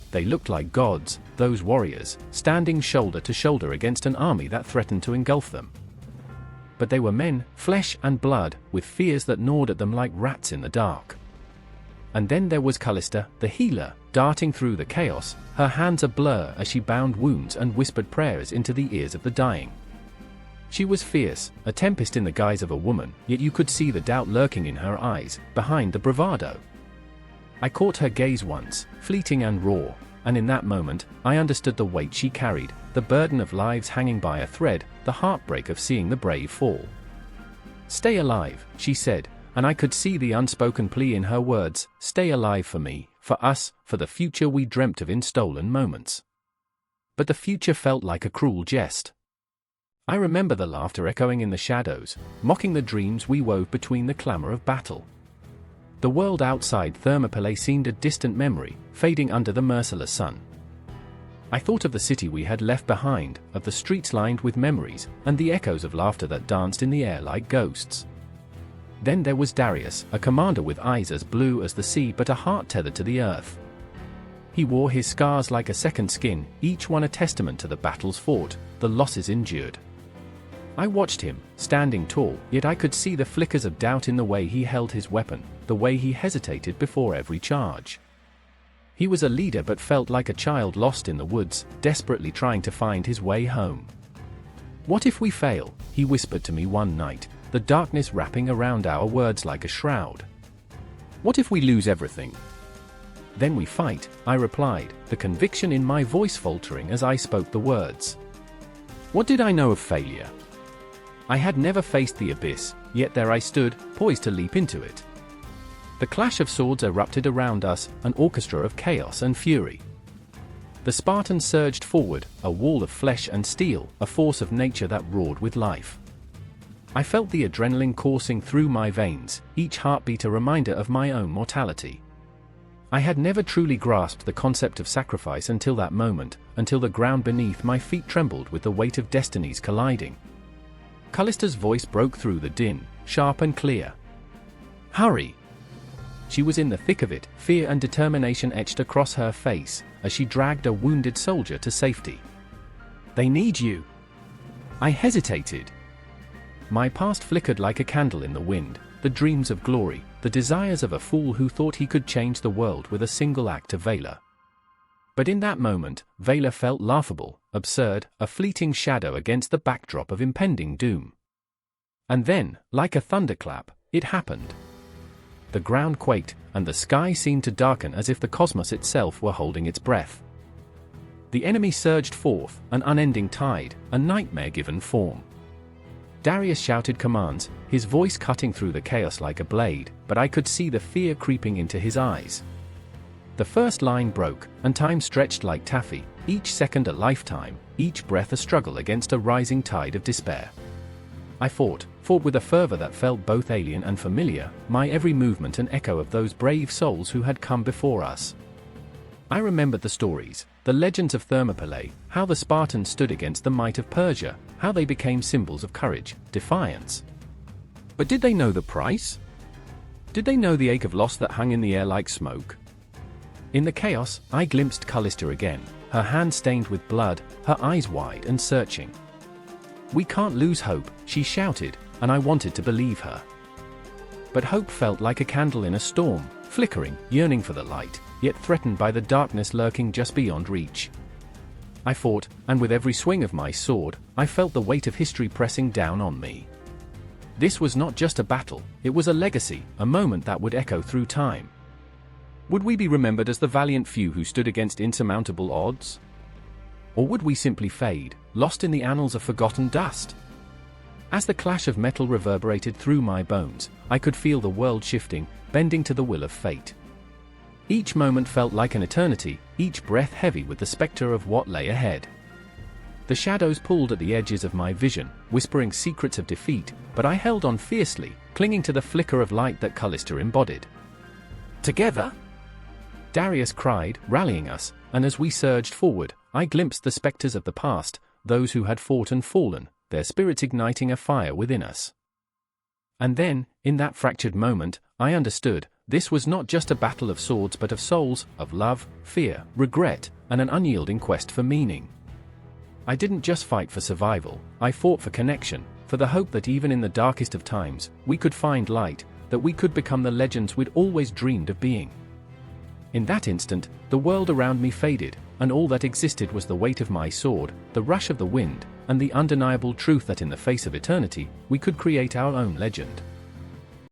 They looked like gods, those warriors, standing shoulder to shoulder against an army that threatened to engulf them. But they were men, flesh and blood, with fears that gnawed at them like rats in the dark. And then there was Callista, the healer, darting through the chaos, her hands a blur as she bound wounds and whispered prayers into the ears of the dying. She was fierce, a tempest in the guise of a woman, yet you could see the doubt lurking in her eyes, behind the bravado. I caught her gaze once, fleeting and raw, and in that moment, I understood the weight she carried, the burden of lives hanging by a thread, the heartbreak of seeing the brave fall. "Stay alive," she said, and I could see the unspoken plea in her words, "Stay alive for me, for us, for the future we dreamt of in stolen moments." But the future felt like a cruel jest. I remember the laughter echoing in the shadows, mocking the dreams we wove between the clamor of battle. The world outside Thermopylae seemed a distant memory, fading under the merciless sun. I thought of the city we had left behind, of the streets lined with memories, and the echoes of laughter that danced in the air like ghosts. Then there was Darius, a commander with eyes as blue as the sea but a heart tethered to the earth. He wore his scars like a second skin, each one a testament to the battles fought, the losses endured. I watched him, standing tall, yet I could see the flickers of doubt in the way he held his weapon, the way he hesitated before every charge. He was a leader but felt like a child lost in the woods, desperately trying to find his way home. "What if we fail?" he whispered to me one night, the darkness wrapping around our words like a shroud. "What if we lose everything?" "Then we fight," I replied, the conviction in my voice faltering as I spoke the words. What did I know of failure? I had never faced the abyss, yet there I stood, poised to leap into it. The clash of swords erupted around us, an orchestra of chaos and fury. The Spartans surged forward, a wall of flesh and steel, a force of nature that roared with life. I felt the adrenaline coursing through my veins, each heartbeat a reminder of my own mortality. I had never truly grasped the concept of sacrifice until that moment, until the ground beneath my feet trembled with the weight of destinies colliding. Callista's voice broke through the din, sharp and clear. "Hurry!" She was in the thick of it, fear and determination etched across her face, as she dragged a wounded soldier to safety. "They need you." I hesitated. My past flickered like a candle in the wind, the dreams of glory, the desires of a fool who thought he could change the world with a single act of valor. But in that moment, valor felt laughable, absurd, a fleeting shadow against the backdrop of impending doom. And then, like a thunderclap, it happened. The ground quaked, and the sky seemed to darken as if the cosmos itself were holding its breath. The enemy surged forth, an unending tide, a nightmare given form. Darius shouted commands, his voice cutting through the chaos like a blade, but I could see the fear creeping into his eyes. The first line broke, and time stretched like taffy, each second a lifetime, each breath a struggle against a rising tide of despair. I fought with a fervor that felt both alien and familiar, my every movement an echo of those brave souls who had come before us. I remembered the stories, the legends of Thermopylae, how the Spartans stood against the might of Persia, how they became symbols of courage, defiance. But did they know the price? Did they know the ache of loss that hung in the air like smoke? In the chaos, I glimpsed Callista again, her hand stained with blood, her eyes wide and searching. "We can't lose hope," she shouted, and I wanted to believe her. But hope felt like a candle in a storm, flickering, yearning for the light, yet threatened by the darkness lurking just beyond reach. I fought, and with every swing of my sword, I felt the weight of history pressing down on me. This was not just a battle, it was a legacy, a moment that would echo through time. Would we be remembered as the valiant few who stood against insurmountable odds? Or would we simply fade, lost in the annals of forgotten dust? As the clash of metal reverberated through my bones, I could feel the world shifting, bending to the will of fate. Each moment felt like an eternity, each breath heavy with the specter of what lay ahead. The shadows pulled at the edges of my vision, whispering secrets of defeat, but I held on fiercely, clinging to the flicker of light that Callista embodied. "Together?" Darius cried, rallying us, and as we surged forward, I glimpsed the specters of the past, those who had fought and fallen, their spirits igniting a fire within us. And then, in that fractured moment, I understood, this was not just a battle of swords but of souls, of love, fear, regret, and an unyielding quest for meaning. I didn't just fight for survival, I fought for connection, for the hope that even in the darkest of times, we could find light, that we could become the legends we'd always dreamed of being. In that instant, the world around me faded, and all that existed was the weight of my sword, the rush of the wind, and the undeniable truth that in the face of eternity, we could create our own legend.